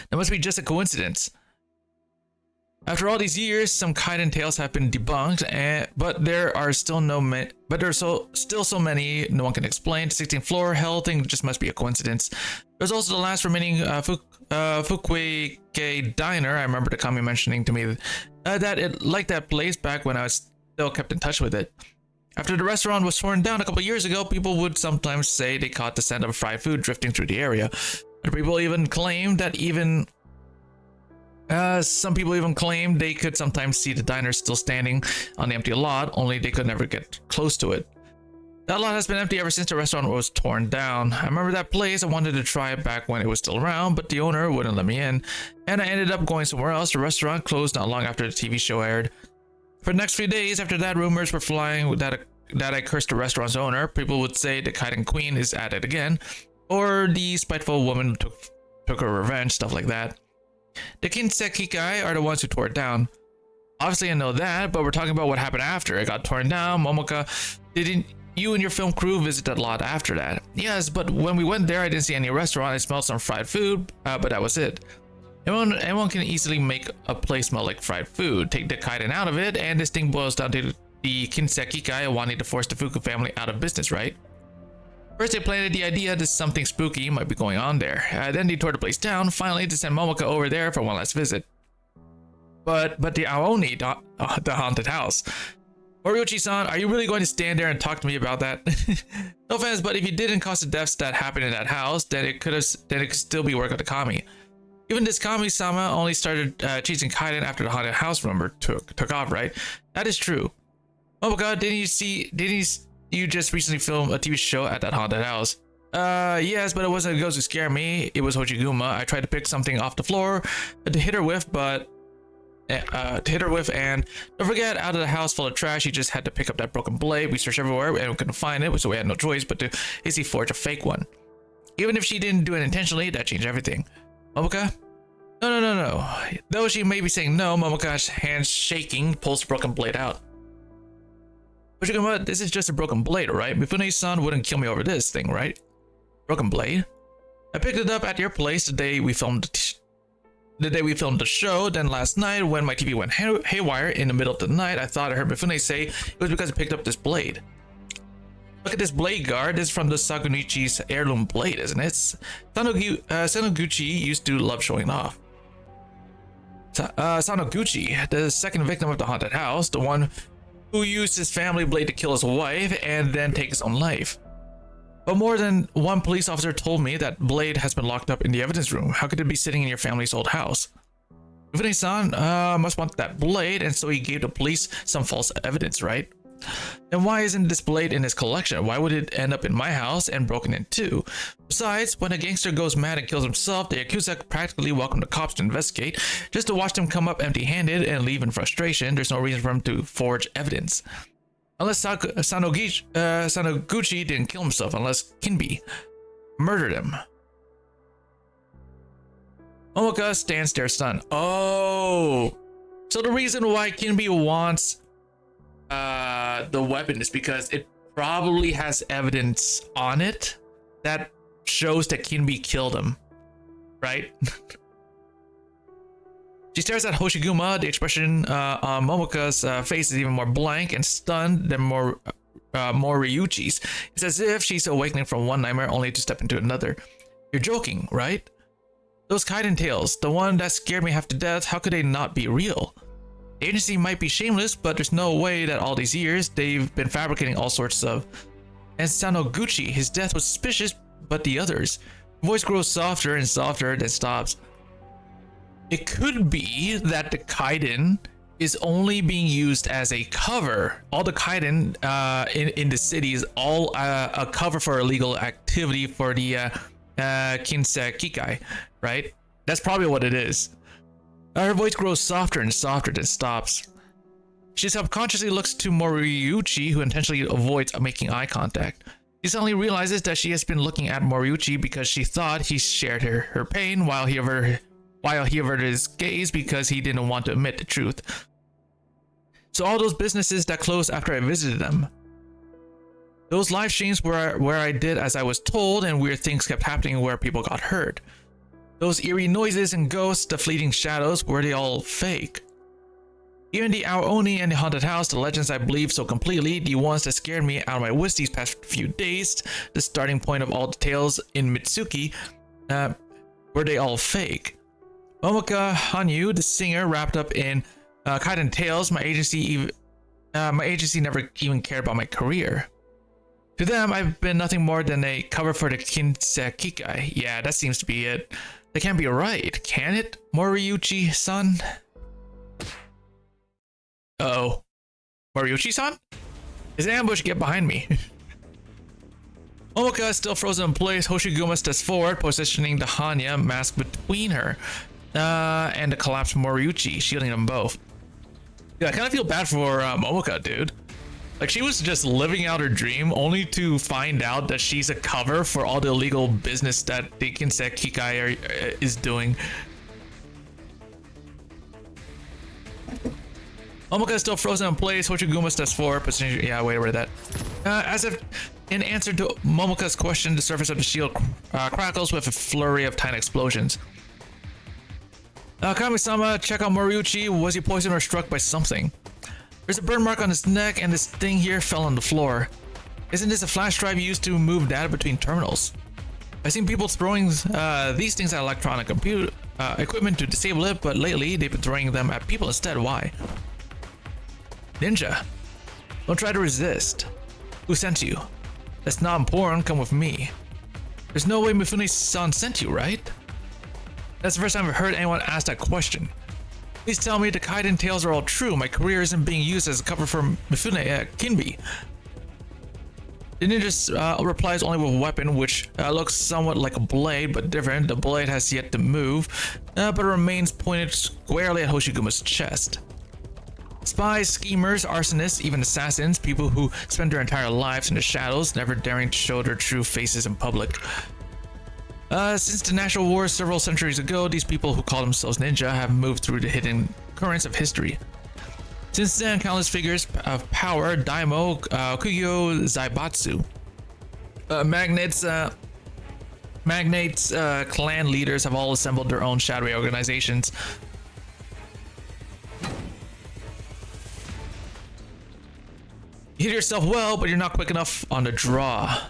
That must be just a coincidence. After all these years, some kaiden tales have been debunked, but there are still still so many no one can explain. The 16th floor hell thing just must be a coincidence. There's also the last remaining Fukueke diner. I remember the Kami mentioning to me that it liked that place back when I was still kept in touch with it. After the restaurant was torn down a couple years ago, people would sometimes say they caught the scent of fried food drifting through the area. And people even claimed that some people even claimed they could sometimes see the diner still standing on the empty lot, only they could never get close to it. That lot has been empty ever since the restaurant was torn down. I remember that place. I wanted to try it back when it was still around, but the owner wouldn't let me in, and I ended up going somewhere else. The restaurant closed not long after the TV show aired. For the next few days after that, rumors were flying that I cursed the restaurant's owner. People would say the Kaiden Queen is at it again, or the spiteful woman took her revenge, stuff like that. The Kinsekikai are the ones who tore it down. Obviously I know that, but we're talking about what happened after it got torn down. Momoka, didn't you and your film crew visit that lot after that? Yes, but when we went there, I didn't see any restaurant. I smelled some fried food, but that was it. Anyone can easily make a place smell like fried food. Take the kaiden out of it, and this thing boils down to the Kinseki guy wanting to force the Fuku family out of business, right? First, they planted the idea that something spooky might be going on there. Then they tore the place down, finally to send Momoka over there for one last visit. But the Aoni, the haunted house. Moriuchi-san, are you really going to stand there and talk to me about that? No offense, but if you didn't cause the deaths that happened in that house, then it could still be work of the Kami. Even this Kami-sama only started chasing Kaiden after the haunted house rumor took off, right? That is true. Oh my god, didn't you just recently film a TV show at that haunted house? Yes, but it wasn't a ghost to scare me. It was Hoshiguma. I tried to pick something off the floor to hit her with, and don't forget, out of the house full of trash, you just had to pick up that broken blade. We searched everywhere and we couldn't find it, so we had no choice but to easily forge a fake one. Even if she didn't do it intentionally, that changed everything. Momoka? No. Though she may be saying no, Momoka's hands shaking pulls the broken blade out. Hoshiguma, this is just a broken blade, right? Mifune-san wouldn't kill me over this thing, right? Broken blade? I picked it up at your place the day we filmed the show. Then last night, when my TV went haywire in the middle of the night, I thought I heard Mifune say it was because I picked up this blade. Look at this blade guard. This is from the Sagunichi's heirloom blade, isn't it? Sanoguchi used to love showing off. Sanoguchi, the second victim of the haunted house, the one who used his family blade to kill his wife and then take his own life. But more than one police officer told me that blade has been locked up in the evidence room. How could it be sitting in your family's old house? Mifune-san must want that blade, and so he gave the police some false evidence, right? Then why isn't this blade in his collection? Why would it end up in my house and broken in two? Besides, when a gangster goes mad and kills himself, the Yakuza practically welcome the cops to investigate. Just to watch them come up empty-handed and leave in frustration, there's no reason for him to forge evidence. Unless Sanoguchi didn't kill himself, unless Kinbi murdered him. Momoka stands there stunned. Oh, so the reason why Kinbi wants the weapon is because it probably has evidence on it that shows that Kinbi killed him, right? She stares at Hoshiguma. The expression on Momoka's face is even more blank and stunned than Moriuchi's. It's as if she's awakening from one nightmare only to step into another. You're joking, right? Those Kaiden tales, the one that scared me half to death, how could they not be real? The agency might be shameless, but there's no way that all these years they've been fabricating all sorts of... And Sanoguchi, his death was suspicious, but the others. The voice grows softer and softer, then stops. It could be that the Kaiden is only being used as a cover. All the Kaiden in the city is all a cover for illegal activity for the Kinsekikai, right? That's probably what it is. Her voice grows softer and softer, then stops. She subconsciously looks to Moriuchi, who intentionally avoids making eye contact. She suddenly realizes that she has been looking at Moriuchi because she thought he shared her pain while he averted his gaze because he didn't want to admit the truth. So all those businesses that closed after I visited them. Those live streams where I did as I was told and weird things kept happening where people got hurt. Those eerie noises and ghosts, the fleeting shadows, were they all fake? Even the Aoni and the haunted house, the legends I believed so completely, the ones that scared me out of my wits these past few days, the starting point of all the tales in Mitsuki, were they all fake? Momoka Hanyu, the singer wrapped up in Kaiden tales, my agency never even cared about my career. To them, I've been nothing more than a cover for the Kinsekikai. Yeah, that seems to be it. That can't be right, can it, Moriuchi-san? Uh-oh. Moriuchi-san? Is an ambush, get behind me. Momoka is still frozen in place. Hoshiguma steps forward, positioning the Hanya mask between her and the collapsed Moriuchi, shielding them both. Yeah, I kind of feel bad for Momoka, dude. Like, she was just living out her dream only to find out that she's a cover for all the illegal business that the Kinsekikai is doing. Momoka is still frozen in place. Hoshiguma steps forward, positioning... Yeah, wait that. As if in answer to Momoka's question, the surface of the shield crackles with a flurry of tiny explosions. Kami-sama, check out Moriuchi. Was he poisoned or struck by something? There's a burn mark on his neck, and this thing here fell on the floor. Isn't this a flash drive used to move data between terminals? I've seen people throwing these things at electronic computer equipment to disable it, but lately they've been throwing them at people instead. Why? Ninja, don't try to resist. Who sent you? That's not important. Come with me. There's no way Mifune-san sent you, right? That's the first time I've heard anyone ask that question. Please tell me the Kaiden tales are all true. My career isn't being used as a cover for Mifune Kinbi. The ninja replies only with a weapon which looks somewhat like a blade, but different. The blade has yet to move, but remains pointed squarely at Hoshiguma's chest. Spies, schemers, arsonists, even assassins, people who spend their entire lives in the shadows, never daring to show their true faces in public. Since the National Wars several centuries ago, these people who call themselves ninja have moved through the hidden currents of history. Since then, countless figures of power, daimyo, kugyo, zaibatsu, magnates, clan leaders have all assembled their own shadowy organizations. You hit yourself well, but you're not quick enough on the draw.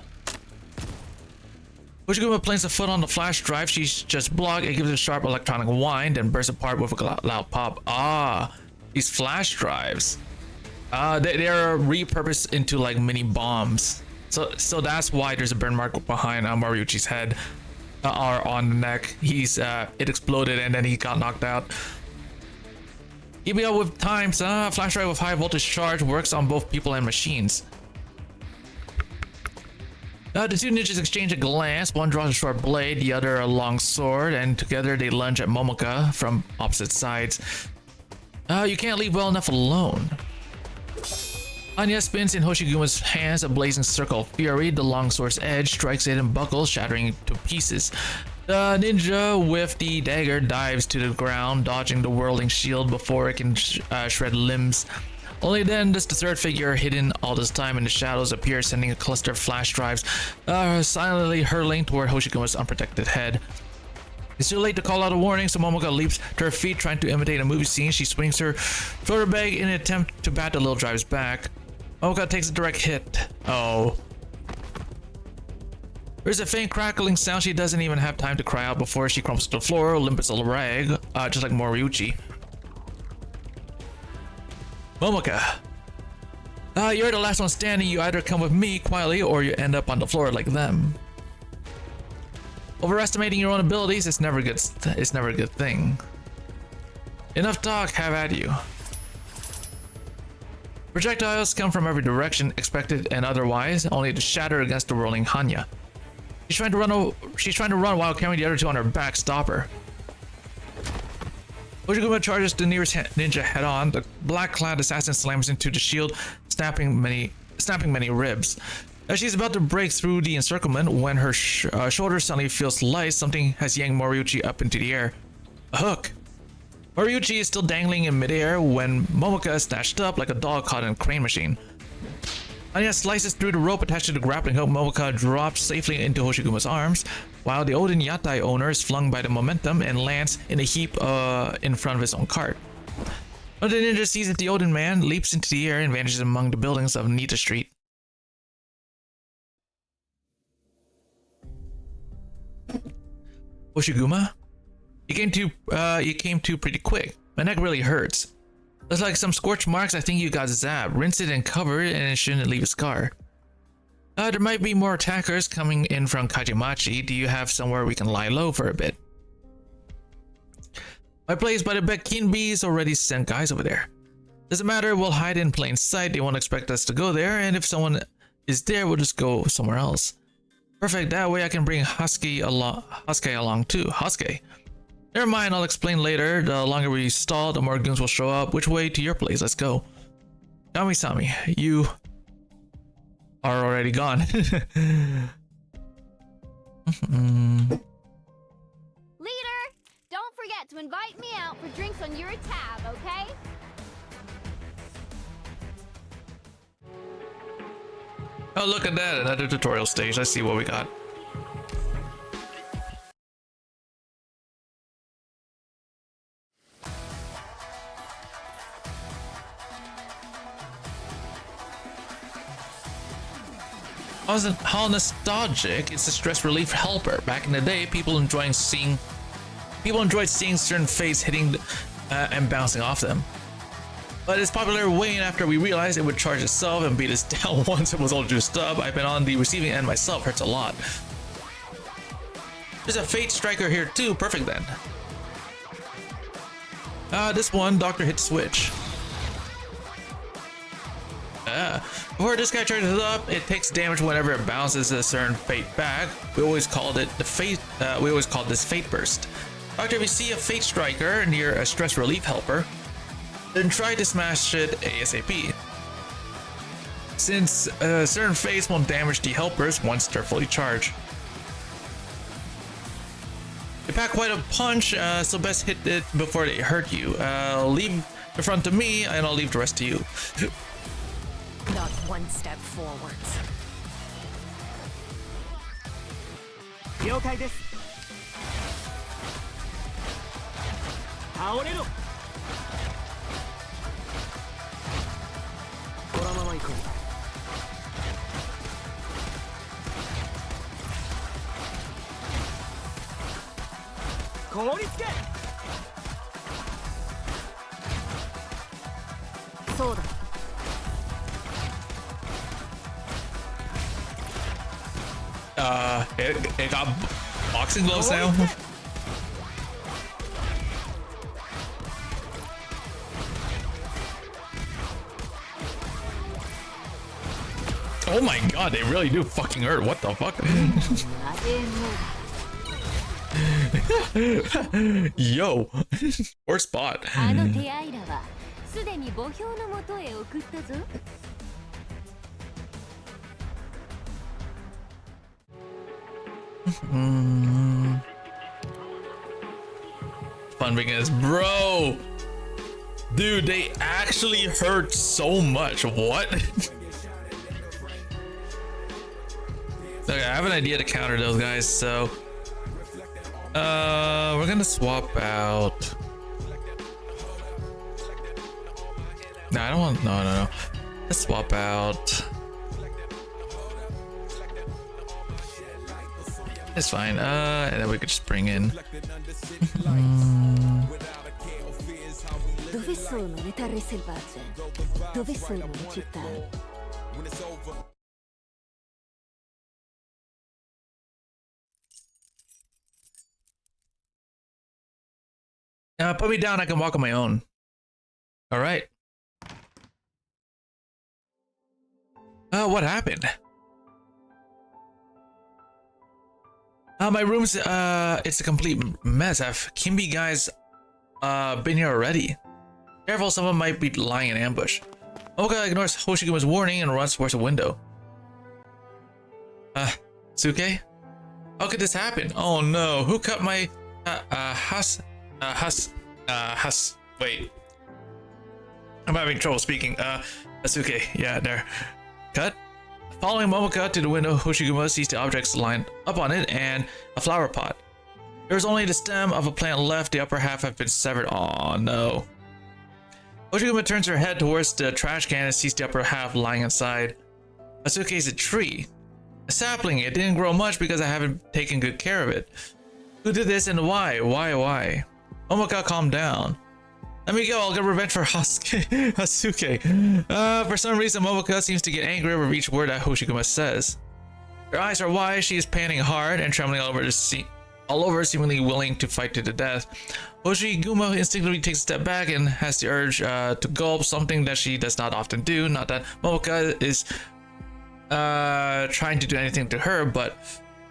Hoshiguma plants a foot on the flash drive. She's just blocked. It gives a sharp electronic whine, then bursts apart with a loud pop. Ah, these flash drives. They are repurposed into like mini bombs. So that's why there's a burn mark behind Mariuchi's head, or on the neck. It exploded and then he got knocked out. Keep me up with times. Flash drive with high voltage charge works on both people and machines. The two ninjas exchange a glance. One draws a short blade, the other a long sword, and together they lunge at Momoka from opposite sides. You can't leave well enough alone. Anya spins in Hoshiguma's hands a blazing circle of fury. The long sword's edge strikes it and buckles, shattering it to pieces. The ninja with the dagger dives to the ground, dodging the whirling shield before it can shred limbs. Only then does the third figure, hidden all this time in the shadows, appear, sending a cluster of flash drives, silently hurling toward Hoshiguma's unprotected head. It's too late to call out a warning, so Momoka leaps to her feet, trying to imitate a movie scene. She swings her shoulder bag in an attempt to bat the little drive's back. Momoka takes a direct hit. Oh. There's a faint crackling sound. She doesn't even have time to cry out before she crumbles to the floor, limp as a rag, just like Moriuchi. Momoka. You're the last one standing. You either come with me quietly or you end up on the floor like them. Overestimating your own abilities is never a good thing. Enough talk, have at you. Projectiles come from every direction, expected and otherwise, only to shatter against the rolling Hanya. She's trying to run while carrying the other two on her back. Stop her. Hoshiguma charges the nearest ninja head on. The black-clad assassin slams into the shield, snapping many ribs. As she's about to break through the encirclement, when her shoulder suddenly feels light, something has yanked Moriuchi up into the air. A hook. Moriuchi is still dangling in midair when Momoka is snatched up like a dog caught in a crane machine. Anya slices through the rope attached to the grappling hook. Momoka drops safely into Hoshiguma's arms, while the Odin Yatai owner is flung by the momentum and lands in a heap in front of his own cart. When the ninja sees that the Odin man leaps into the air and vanishes among the buildings of Nita Street. Hoshiguma? You came to pretty quick. My neck really hurts. Looks like some scorch marks. I think you got zapped. Rinse it and cover it, and it shouldn't leave a scar. There might be more attackers coming in from Kajimachi. Do you have somewhere we can lie low for a bit? My place by the Kinbi's already sent guys over there. Doesn't matter, we'll hide in plain sight. They won't expect us to go there, and if someone is there, we'll just go somewhere else. Perfect, that way I can bring Hasuke along too. Hasuke. Never mind, I'll explain later. The longer we stall, the more goons will show up. Which way to your place? Let's go. Kami-sami, you are already gone. Leader, don't forget to invite me out for drinks on your tab, okay? Oh, look at that, another tutorial stage. Let's see what we got. How nostalgic is the stress relief helper? Back in the day, people enjoyed seeing certain fates hitting and bouncing off them. But its popularity waned after we realized it would charge itself and beat us down once it was all juiced up. I've been on the receiving end myself, hurts a lot. There's a Fate Striker here too, perfect then. This one, Doctor hit switch. Before this guy charges it up, it takes damage whenever it bounces a certain Fate back. We always called it the Fate. We always called this Fate Burst. Doctor, if you see a Fate Striker near a stress relief helper, then try to smash it ASAP. Since certain fates won't damage the helpers once they're fully charged. They pack quite a punch, so best hit it before they hurt you. Leave the front to me, and I'll leave the rest to you. Not one step forwards. 了解です。倒れろ。このまま行こう。凍りつけ。そうだ。It got boxing gloves now. Oh my god, they really do fucking hurt. What the fuck? Yo, or spot. あの手合いらはすでに墓標のもとへ送ったぞ。Fun begins, bro. Dude, they actually hurt so much. What? Okay, I have an idea to counter those guys, so we're gonna swap out. No, I don't want. No. Let's swap out. It's fine. And then we could just bring in. Dove sono le terre selvagge? Dove sono le città? Put me down. I can walk on my own. All right. What happened? My room's it's a complete mess. Have Kimby guys been here already? Careful, someone might be lying in ambush. Momoka ignores Hoshiguma's warning and runs towards a window. Suke? How could this happen? Oh no, who cut my wait. I'm having trouble speaking. Asuke, yeah, there. Cut? Following Momoka to the window, Hoshiguma sees the objects lined up on it and a flower pot. There's only the stem of a plant left, the upper half have been severed. Oh no. Hoshiguma turns her head towards the trash can and sees the upper half lying inside. Asuke is a tree. A sapling, it didn't grow much because I haven't taken good care of it. Who did this and why? Why? Momoka, calm down. Let me go, I'll get revenge for Asuke. For some reason, Momoka seems to get angry over each word that Hoshiguma says. Her eyes are wide, she is panting hard and trembling all over, seemingly willing to fight to the death. Hoshiguma instinctively takes a step back and has the urge to gulp, something that she does not often do. Not that Momoka is trying to do anything to her, but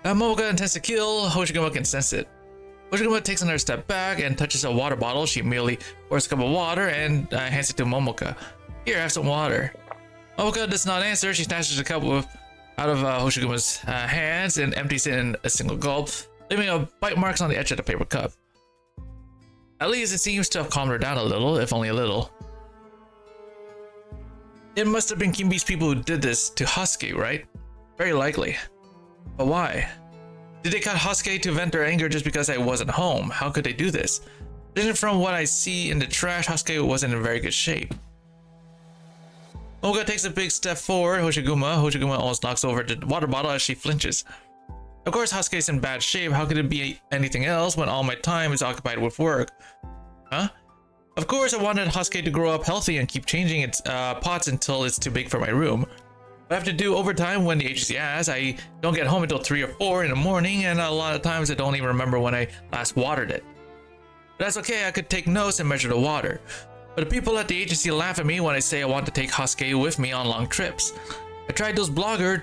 Momoka intends to kill. Hoshiguma can sense it. Hoshiguma takes another step back and touches a water bottle. She immediately pours a cup of water and hands it to Momoka. Here, have some water. Momoka does not answer. She snatches the cup out of Hoshiguma's hands and empties it in a single gulp, leaving a bite marks on the edge of the paper cup. At least it seems to have calmed her down a little, if only a little. It must have been Kimbi's people who did this to Husky, right? Very likely. But why? Did they cut Husky to vent their anger just because I wasn't home? How could they do this? Judging from what I see in the trash, Husky wasn't in very good shape. Momoka takes a big step forward. Hoshiguma almost knocks over the water bottle as she flinches. Of course, Hasuke's in bad shape. How could it be anything else when all my time is occupied with work? Huh? Of course, I wanted Hasuke to grow up healthy and keep changing its pots until it's too big for my room. I have to do overtime when the agency asks. I don't get home until 3 or 4 in the morning, and a lot of times I don't even remember when I last watered it. But that's okay, I could take notes and measure the water. But the people at the agency laugh at me when I say I want to take Hasuke with me on long trips. I tried those blogger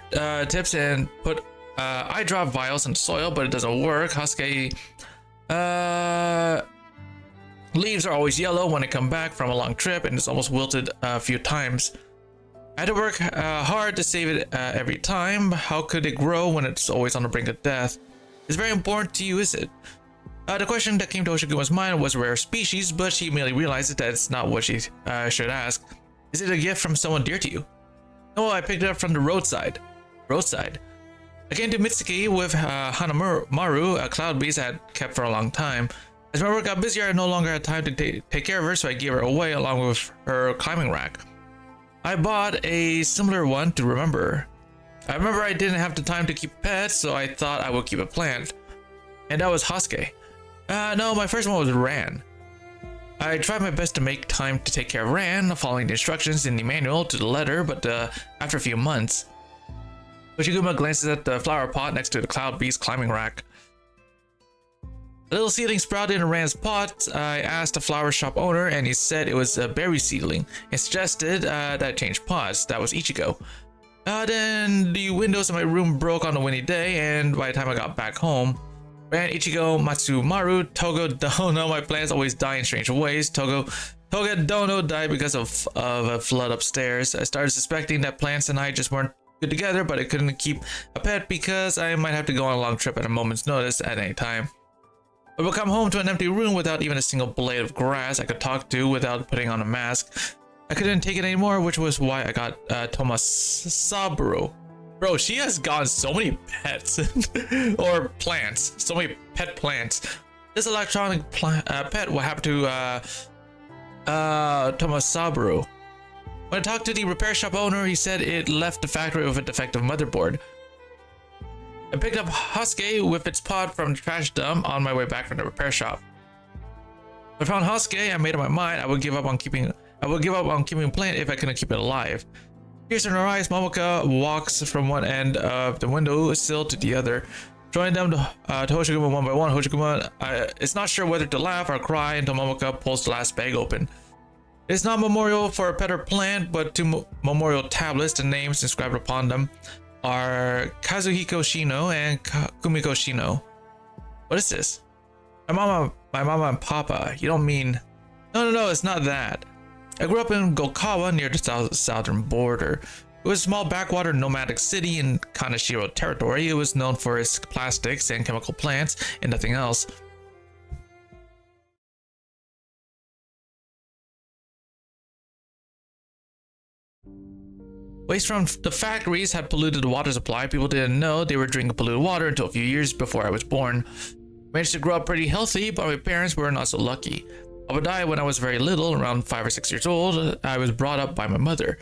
tips and put eye drop vials in the soil, but it doesn't work. Hasuke leaves are always yellow when I come back from a long trip, and it's almost wilted a few times. I had to work hard to save it every time. How could it grow when it's always on the brink of death? It's very important to you, is it? The question that came to Hoshiguma's mind was rare species, but she immediately realized that it's not what she should ask. Is it a gift from someone dear to you? No, I picked it up from the roadside. I came to Mitsuki with Hanamaru, a cloud beast I had kept for a long time. As my work got busier, I no longer had time to take care of her, so I gave her away along with her climbing rack. I bought a similar one to remember. I remember I didn't have the time to keep pets, so I thought I would keep a plant. And that was Hasuke. No, my first one was Ran. I tried my best to make time to take care of Ran, following the instructions in the manual to the letter, but after a few months. Hoshiguma glances at the flower pot next to the cloud beast climbing rack. A little seedling sprouted in Ran's pot. I asked the flower shop owner, and he said it was a berry seedling and suggested that I change pots. That was Ichigo. Then the windows of my room broke on a windy day, and by the time I got back home, Ran, Ichigo, Matsumaru, Togo, Dono, my plants always die in strange ways. Toga, Dono died because of a flood upstairs. I started suspecting that plants and I just weren't good together, but I couldn't keep a pet because I might have to go on a long trip at a moment's notice at any time. I would come home to an empty room without even a single blade of grass I could talk to without putting on a mask. I couldn't take it anymore, which was why I got Tomasaburo. Bro, she has gotten so many pets. Or plants. So many pet plants. This electronic pet will happen to Tomasaburo. When I talked to the repair shop owner, he said it left the factory with a defective motherboard. I picked up Hasuke with its pod from the trash dump on my way back from the repair shop. When I found Hasuke, I made up my mind I would give up on keeping a plant if I couldn't keep it alive. Tears in her eyes, Momoka walks from one end of the window sill to the other, drawing them to Hoshiguma one by one. Hoshiguma is not sure whether to laugh or cry until Momoka pulls the last bag open. It's not a memorial for a pet or plant, but 2 memorial tablets. The names inscribed upon them are Kazuhiko Shino and Kumiko Shino. What is this? My mama and papa. You don't mean... No, it's not that. I grew up in Gokawa near the southern border. It was a small backwater nomadic city in Kaneshiro territory. It was known for its plastics and chemical plants and nothing else. Waste from the factories had polluted the water supply. People didn't know they were drinking polluted water until a few years before I was born. Managed to grow up pretty healthy, but my parents were not so lucky. Papa died when I was very little, around 5 or 6 years old. I was brought up by my mother.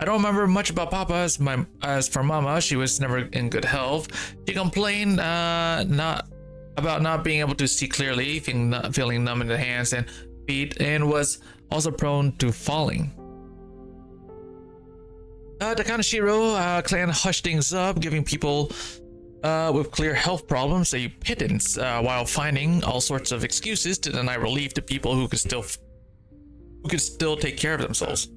I don't remember much about Papa. As for Mama, she was never in good health. She complained about not being able to see clearly, feeling numb in the hands and feet, and was also prone to falling. The Kaneshiro clan hushed things up, giving people with clear health problems a pittance, while finding all sorts of excuses to deny relief to people who could still take care of themselves.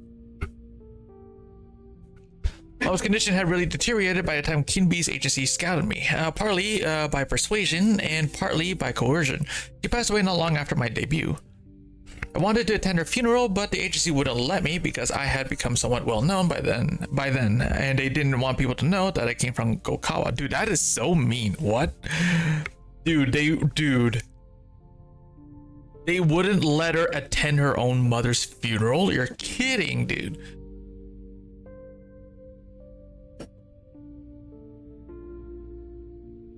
Mama's condition had really deteriorated by the time Kinbi's agency scouted me, partly by persuasion and partly by coercion. She passed away not long after my debut. I wanted to attend her funeral, but the agency wouldn't let me because I had become somewhat well known by then, and they didn't want people to know that I came from Gokawa. Dude, that is so mean. What? Dude, they wouldn't let her attend her own mother's funeral? You're kidding, dude.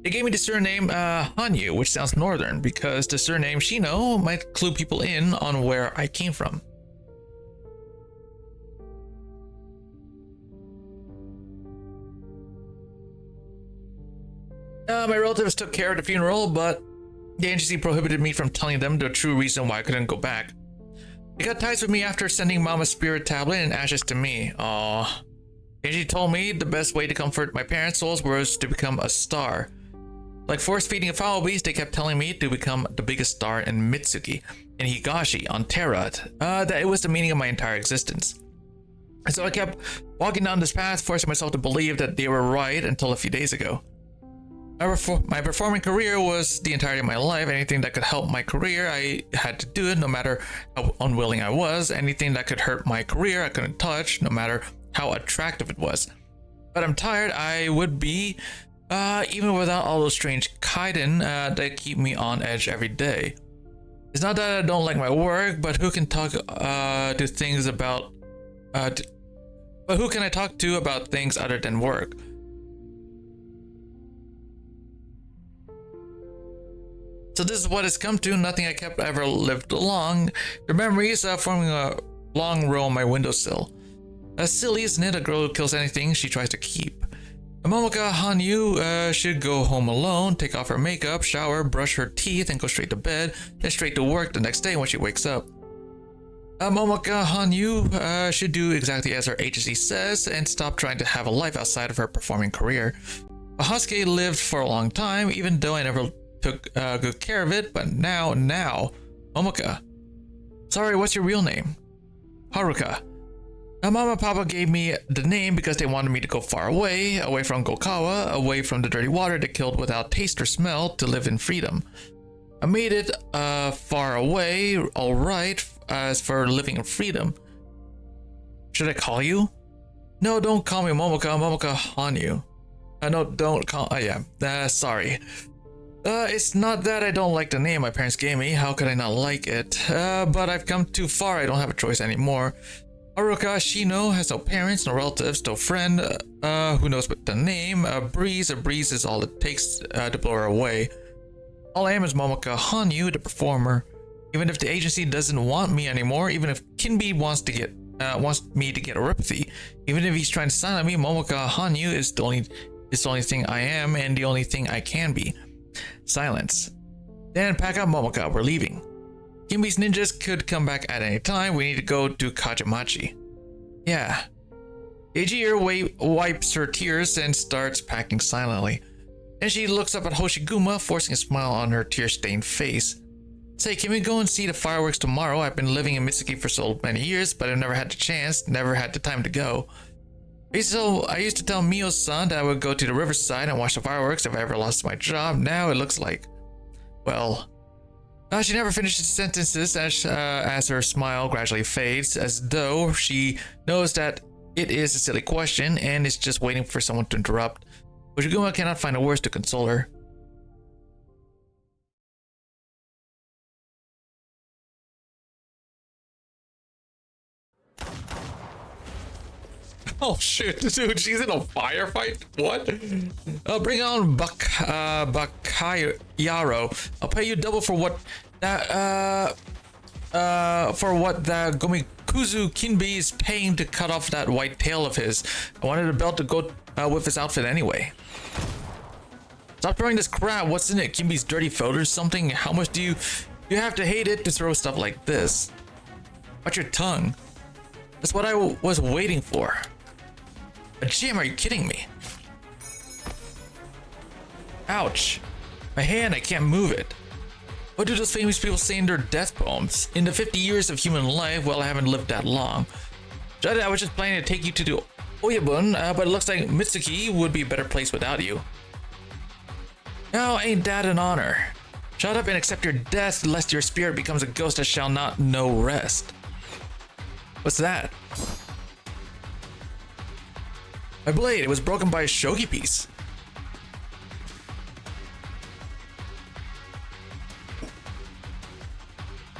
They gave me the surname Hanyu, which sounds northern, because the surname Shino might clue people in on where I came from. My relatives took care of the funeral, but the agency prohibited me from telling them the true reason why I couldn't go back. They got ties with me after sending Mama's spirit tablet and ashes to me. Aww. The agency told me the best way to comfort my parents' souls was to become a star. Like force feeding a foul beast, they kept telling me to become the biggest star in Mitsuki, in Higashi, on Terra, that it was the meaning of my entire existence. And so I kept walking down this path, forcing myself to believe that they were right until a few days ago. My performing career was the entirety of my life. Anything that could help my career, I had to do it, no matter how unwilling I was. Anything that could hurt my career, I couldn't touch, no matter how attractive it was. But I'm tired. I would be, even without all those strange kaiden that keep me on edge every day. It's not that I don't like my work, but who can talk to things about, but who can I talk to about things other than work? So this is what it's come to. Nothing I kept ever lived long. The memories forming a long row on my windowsill. Silly, isn't it? A girl who kills anything she tries to keep. Momoka Hanyu should go home alone, take off her makeup, shower, brush her teeth, and go straight to bed, then straight to work the next day when she wakes up. Momoka Hanyu should do exactly as her agency says and stop trying to have a life outside of her performing career. Hasuke lived for a long time, even though I never took good care of it, but now, Momoka. Sorry, what's your real name? Haruka. Mama and Papa gave me the name because they wanted me to go far away from Gokawa, away from the dirty water that killed without taste or smell, to live in freedom. I made it far away, alright, as for living in freedom. Should I call you? No, don't call me Momoka, Momoka Hanyu. No, don't call, sorry. It's not that I don't like the name my parents gave me, how could I not like it? But I've come too far, I don't have a choice anymore. Haruka Shino has no parents, no relatives, no friend, who knows but the name. A breeze is all it takes to blow her away. All I am is Momoka Hanyu, the performer. Even if the agency doesn't want me anymore, even if Kinbi wants me to get oripathy, even if he's trying to silence me, Momoka Hanyu is the only thing I am and the only thing I can be. Silence. Then pack up, Momoka, we're leaving. Kimbi's ninjas could come back at any time. We need to go to Kajamachi. Yeah. Eiji wipes her tears and starts packing silently. Then she looks up at Hoshiguma, forcing a smile on her tear-stained face. Say, can we go and see the fireworks tomorrow? I've been living in Mitsuki for so many years, but I've never had the chance, never had the time to go. I used to tell Mio-san that I would go to the riverside and watch the fireworks if I ever lost my job. Now it looks like, well... she never finishes sentences as her smile gradually fades, as though she knows that it is a silly question and is just waiting for someone to interrupt. Hoshiguma cannot find the words to console her. Oh shit, dude, she's in a firefight? What? Bring on Bakayaro. I'll pay you double for what that Gomikuzu Kinbi is paying to cut off that white tail of his. I wanted a belt to go with his outfit anyway. Stop throwing this crap. What's in it? Kinbi's dirty photo or something? How much do you have to hate it to throw stuff like this? Watch your tongue. That's what I was waiting for. A gym, are you kidding me? Ouch. My hand, I can't move it. What do those famous people say in their death poems? In the 50 years of human life, well, I haven't lived that long. Jada, I was just planning to take you to the Oyabun, but it looks like Mitsuki would be a better place without you. Now, ain't that an honor? Shut up and accept your death, lest your spirit becomes a ghost that shall not know rest. What's that? My blade, it was broken by a shogi piece.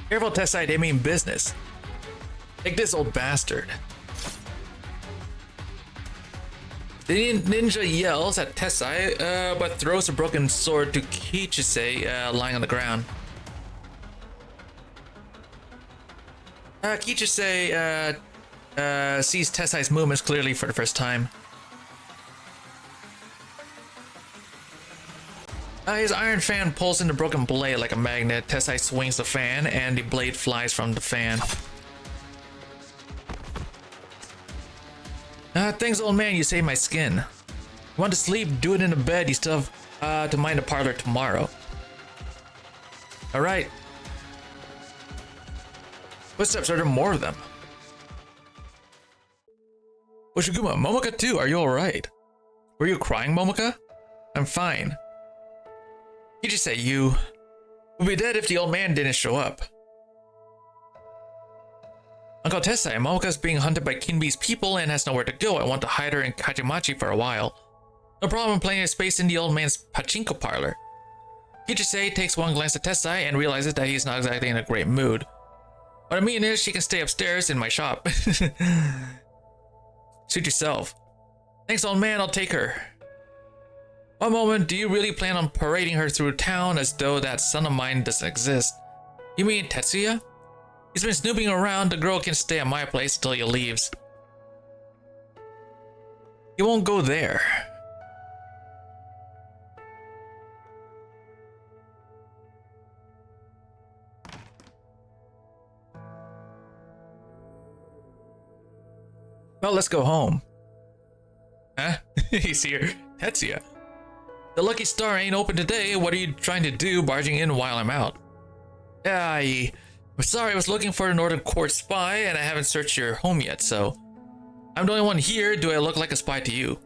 Careful, Tessai, they mean business. Take this, old bastard. The ninja yells at Tessai, but throws a broken sword to Kichise, lying on the ground. Kichise sees Tessai's movements clearly for the first time. His iron fan pulls in the broken blade like a magnet. Tessai swings the fan, and the blade flies from the fan. Thanks, old man, you saved my skin. You want to sleep? Do it in the bed. You still have to mind the parlor tomorrow. Alright. Footsteps, are there more of them? Oshiguma, Momoka too, are you alright? Were you crying, Momoka? I'm fine. You just say you would be dead if the old man didn't show up. Uncle Tessai, Momoka's being hunted by Kinbi's people and has nowhere to go. I want to hide her in Kajimachi for a while. No problem playing a space in the old man's pachinko parlor. Kichise takes one glance at Tessai and realizes that he's not exactly in a great mood. What I mean is, she can stay upstairs in my shop. Suit yourself. Thanks, old man, I'll take her. One moment, do you really plan on parading her through town as though that son of mine doesn't exist? You mean Tetsuya? He's been snooping around. The girl can stay at my place until he leaves. He won't go there. Well, let's go home. Huh? He's here. Tetsuya. The Lucky Star ain't open today. What are you trying to do barging in while I'm out? I'm sorry, I was looking for a Northern Court spy and I haven't searched your home yet, so... I'm the only one here. Do I look like a spy to you?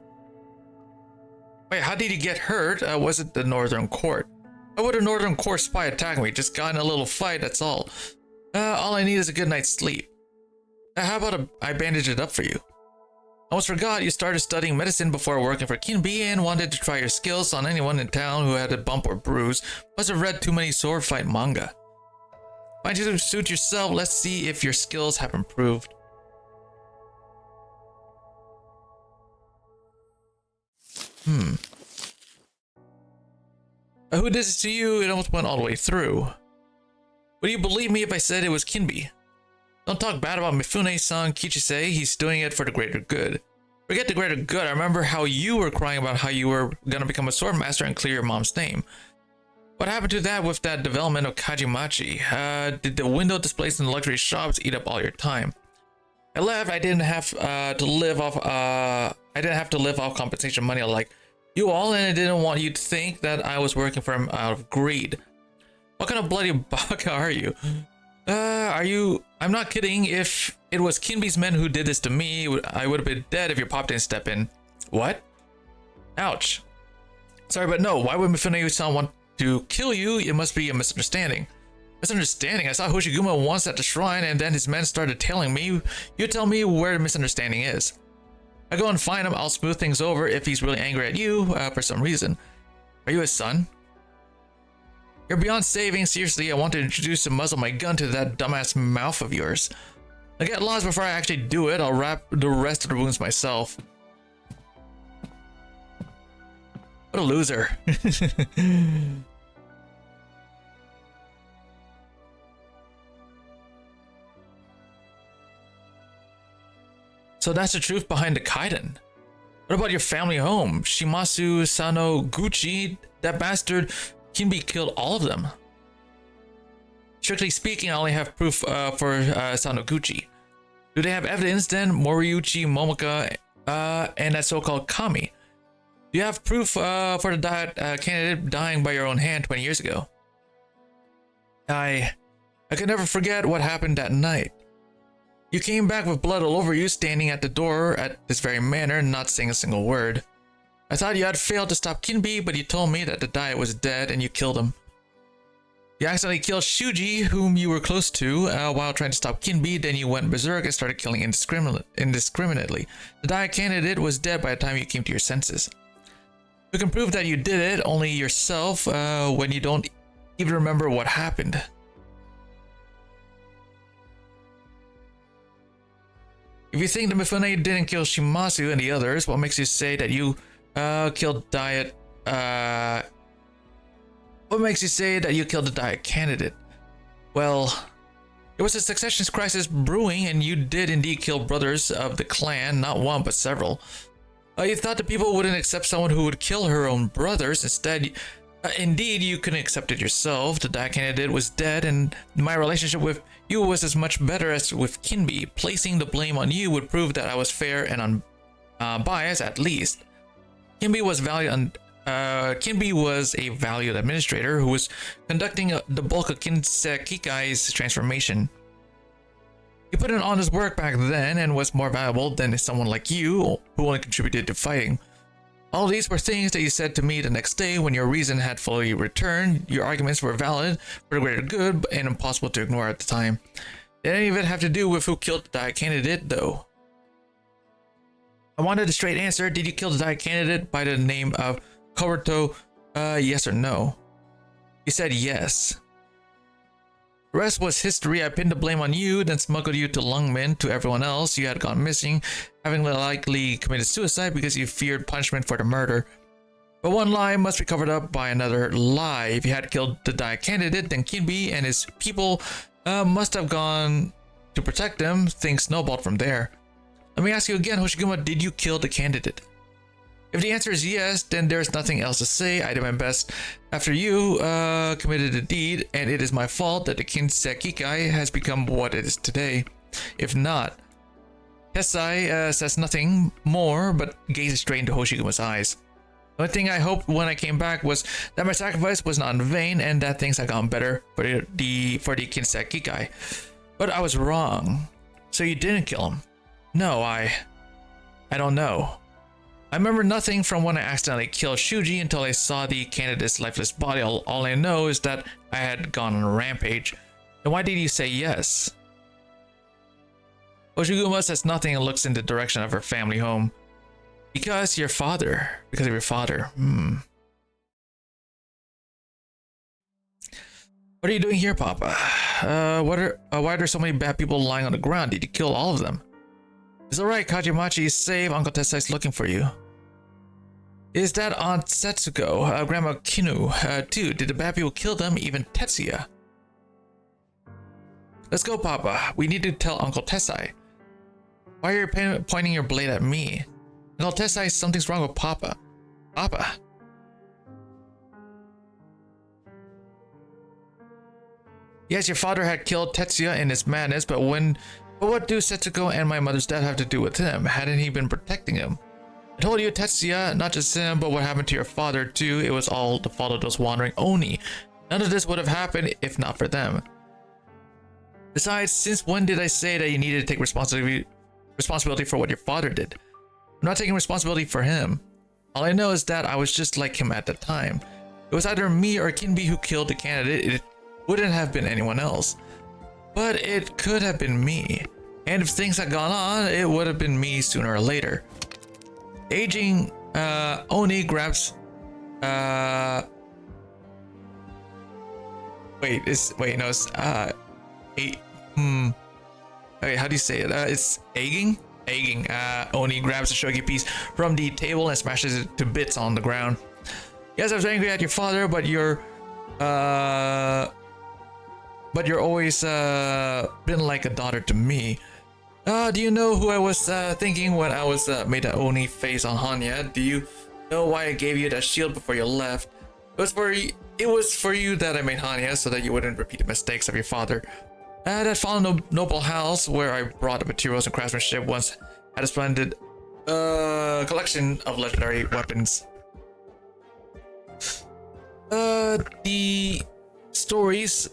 Wait, how did you get hurt? Was it the Northern Court? Why would a Northern Court spy attack me? Just got in a little fight, that's all. All I need is a good night's sleep. How about I bandage it up for you? I almost forgot you started studying medicine before working for Kinbi and wanted to try your skills on anyone in town who had a bump or bruise. Must have read too many sword fight manga. Why don't you suit yourself? Let's see if your skills have improved. Who did this to you? It almost went all the way through. Would you believe me if I said it was Kinbi? Don't talk bad about Mifune-san. Kichise, he's doing it for the greater good. Forget the greater good. I remember how you were crying about how you were gonna become a sword master and clear your mom's name. What happened to that with that development of Kajimachi? Did the window displays in the luxury shops eat up all your time? I left. I didn't have to live off compensation money like you all, and I didn't want you to think that I was working for him out of greed. What kind of bloody baka are you? I'm not kidding. If it was Kinbi's men who did this to me, I would have been dead if your pop didn't step in. What? Ouch. Sorry, but no. Why would Mifune-san want to kill you? It must be a misunderstanding. Misunderstanding? I saw Hoshiguma once at the shrine and then his men started tailing me. You tell me where the misunderstanding is. I go and find him. I'll smooth things over if he's really angry at you for some reason. Are you his son? You're beyond saving. Seriously, I want to introduce and muzzle my gun to that dumbass mouth of yours. I'll get lost before I actually do it. I'll wrap the rest of the wounds myself. What a loser. So that's the truth behind the Kaiden. What about your family home? Shimasu Sanoguchi, that bastard. Kinbi killed all of them. Strictly speaking, I only have proof for Sanoguchi. Do they have evidence then? Moriuchi, Momoka, and that so-called Kami. Do you have proof for the candidate dying by your own hand 20 years ago? I can never forget what happened that night. You came back with blood all over you, standing at the door at this very manner, not saying a single word. I thought you had failed to stop Kinbi, but you told me that the Diet was dead and you killed him. You accidentally killed Shuji, whom you were close to, while trying to stop Kinbi. Then you went berserk and started killing indiscriminately. The Diet candidate was dead by the time you came to your senses. You can prove that you did it, only yourself, when you don't even remember what happened. If you think that Mifune didn't kill Shimasu and the others, what makes you say that you killed Diet? What makes you say that you killed the Diet candidate? Well, there was a succession crisis brewing, and you did indeed kill brothers of the clan, not one but several. You thought the people wouldn't accept someone who would kill her own brothers. Instead, Indeed, you couldn't accept it yourself. The die candidate was dead, and my relationship with you was as much better as with Kinby. Placing the blame on you would prove that I was fair and unbiased, at least. Kinby was a valued administrator who was conducting the bulk of Kikai's transformation. He put in honest work back then and was more valuable than someone like you, who only contributed to fighting. All these were things that you said to me the next day when your reason had fully returned. Your arguments were valid for the greater good and impossible to ignore at the time. Did any of it have to do with who killed the die candidate, though? I wanted a straight answer. Did you kill the die candidate by the name of Koruto? Yes or no? You said yes. The rest was history. I pinned the blame on you, then smuggled you to Lungmin to everyone else. You had gone missing, having likely committed suicide because you feared punishment for the murder. But one lie must be covered up by another lie. If you had killed the die candidate, then Kinby and his people must have gone to protect them. Things snowballed from there. Let me ask you again, Hoshiguma, did you kill the candidate? If the answer is yes, then there's nothing else to say. I did my best after you committed the deed, and it is my fault that the Kinsekikai has become what it is today. If not, Tessai says nothing more, but gazes straight into Hoshiguma's eyes. The only thing I hoped when I came back was that my sacrifice was not in vain, and that things had gone better for the Kinsekikai. But I was wrong. So you didn't kill him? No, I don't know. I remember nothing from when I accidentally killed Shuji until I saw the candidate's lifeless body. All I know is that I had gone on a rampage. Then why did you say yes? Hoshiguma says nothing and looks in the direction of her family home. Because of your father. What are you doing here, Papa? Why are there so many bad people lying on the ground? Did you kill all of them? It's alright, Kajimachi is safe. Uncle Tessai is looking for you. Is that Aunt Setsuko, Grandma Kinu, too? Did the bad people kill them, even Tetsuya? Let's go, Papa. We need to tell Uncle Tessai. Why are you pointing your blade at me? Uncle Tessai, something's wrong with Papa. Papa? Yes, your father had killed Tetsuya in his madness, but what do Setsuko and my mother's death have to do with him? Hadn't he been protecting him? I told you, Tetsuya, not just him, but what happened to your father too. It was all the fault of those wandering Oni. None of this would have happened if not for them. Besides, since when did I say that you needed to take responsibility for what your father did? I'm not taking responsibility for him. All I know is that I was just like him at the time. It was either me or Kinby who killed the candidate. It wouldn't have been anyone else. But it could have been me. And if things had gone on, it would have been me sooner or later. Aging Oni grabs okay, how do you say it? It's aging. Oni grabs a shogi piece from the table and smashes it to bits on the ground. Yes, I was angry at your father, but you're always been like a daughter to me. Do you know who I was thinking when I was made that Oni face on Hanya? Do you know why I gave you that shield before you left? It was for you that I made Hanya, so that you wouldn't repeat the mistakes of your father. That fallen noble house where I brought the materials and craftsmanship once had a splendid collection of legendary weapons. The stories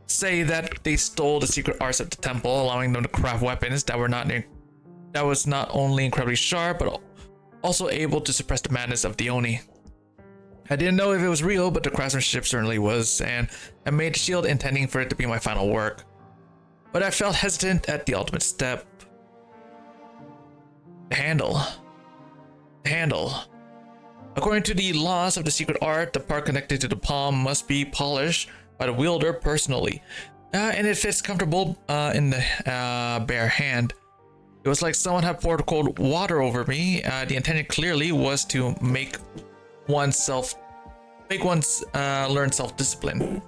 say that they stole the secret arts of the temple, allowing them to craft weapons that was not only incredibly sharp, but also able to suppress the madness of the Oni. I didn't know if it was real, but the craftsmanship certainly was, and I made the shield intending for it to be my final work. But I felt hesitant at the ultimate step. The handle. According to the laws of the secret art, the part connected to the palm must be polished by the wielder personally, and it fits comfortable in the bare hand. It was like someone had poured cold water over me. The intention clearly was to make one's learn self-discipline.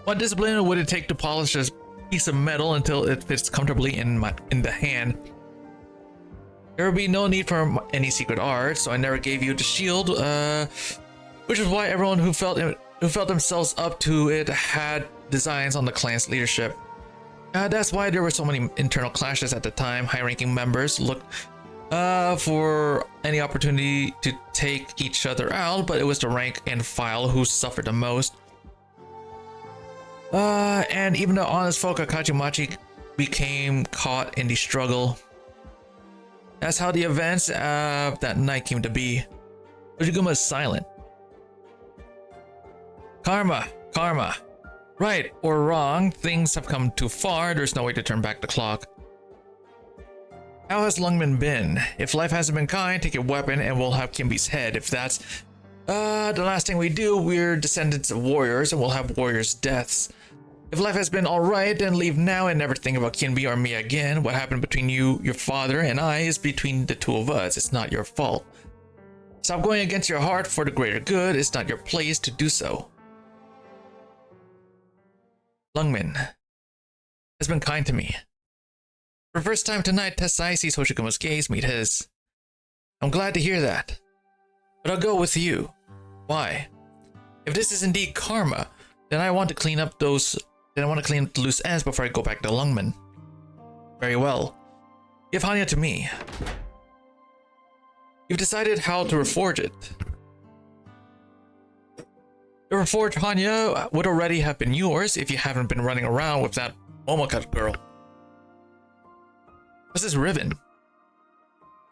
What discipline would it take to polish a piece of metal until it fits comfortably in the hand? There would be no need for any secret art, so I never gave you the shield, which is why everyone who felt themselves up to it had designs on the clan's leadership. That's why there were so many internal clashes at the time. High-ranking members looked for any opportunity to take each other out, but it was the rank and file who suffered the most. And even the honest folk of Kachimachi became caught in the struggle. That's how the events of that night came to be. Ujiguma is silent. Karma. Right or wrong, things have come too far. There's no way to turn back the clock. How has Lungman been? If life hasn't been kind, take a weapon and we'll have Kimbi's head. If that's the last thing we do, we're descendants of warriors and we'll have warriors' deaths. If life has been alright, then leave now and never think about Kimbi or me again. What happened between you, your father, and I is between the two of us. It's not your fault. Stop going against your heart for the greater good. It's not your place to do so. Lungman has been kind to me. For the first time tonight, Tessai sees Hoshiguma's gaze meet his. I'm glad to hear that. But I'll go with you. Why? If this is indeed karma, then I want to clean up the loose ends before I go back to Lungman. Very well. Give Hanya to me. You've decided how to reforge it. The reforged Hanya would already have been yours if you haven't been running around with that Momoka girl. This is ribbon.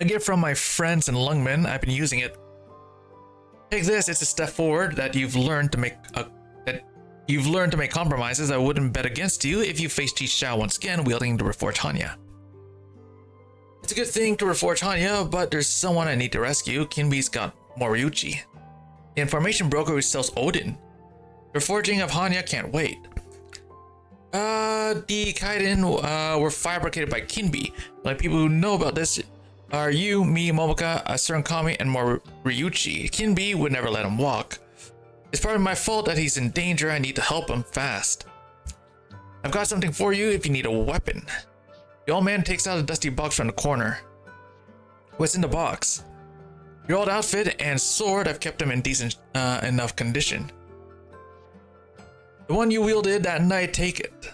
A gift from my friends in Lungman. I've been using it. Take this. It's a step forward that you've learned to make compromises. I wouldn't bet against you if you face Chi Xiao once again wielding the reforged Hanya. It's a good thing to reforge Hanya, but there's someone I need to rescue. Kinbi's got Moriuchi, the information broker who sells Odin. The forging of Hanya can't wait. The Kaiden were fabricated by Kinbi. Like people who know about this are you, me, Momoka, a certain Kami, and Moriuchi. Kinbi would never let him walk. It's probably my fault that he's in danger. I need to help him fast. I've got something for you if you need a weapon. The old man takes out a dusty box from the corner. What's in the box? Your old outfit and sword. I've kept them in decent enough condition. The one you wielded that night, take it.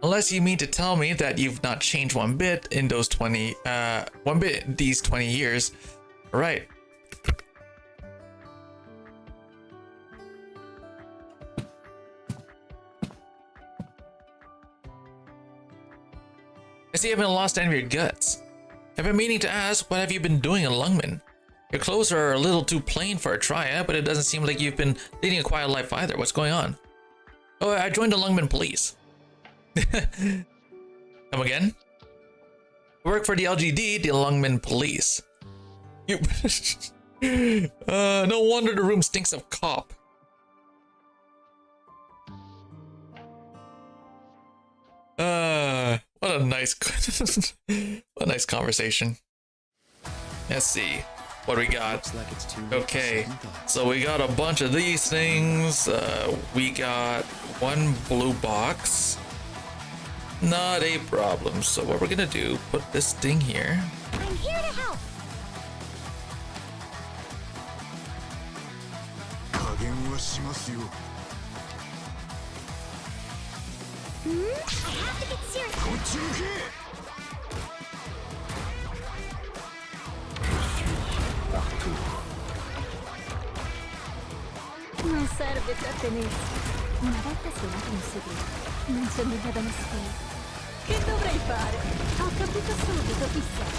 Unless you mean to tell me that you've not changed one bit in these 20 years. All right. I see you haven't lost any of your guts. I've been meaning to ask, what have you been doing in Lungman? Your clothes are a little too plain for a triad, but it doesn't seem like you've been leading a quiet life either. What's going on? Oh, I joined the Lungman police. Come again? I work for the LGD, the Lungman police. You... no wonder the room stinks of cop. What a nice, what a nice conversation. Let's see what we got. Okay, so we got a bunch of these things. We got one blue box. Not a problem. So what we're gonna do? Put this thing here. I'm here to help. I have to get serious. Non serve trattenersi. Una volta svelato un segreto, non c'è nulla da nascondere. Che dovrei fare? Ho capito subito chi sei.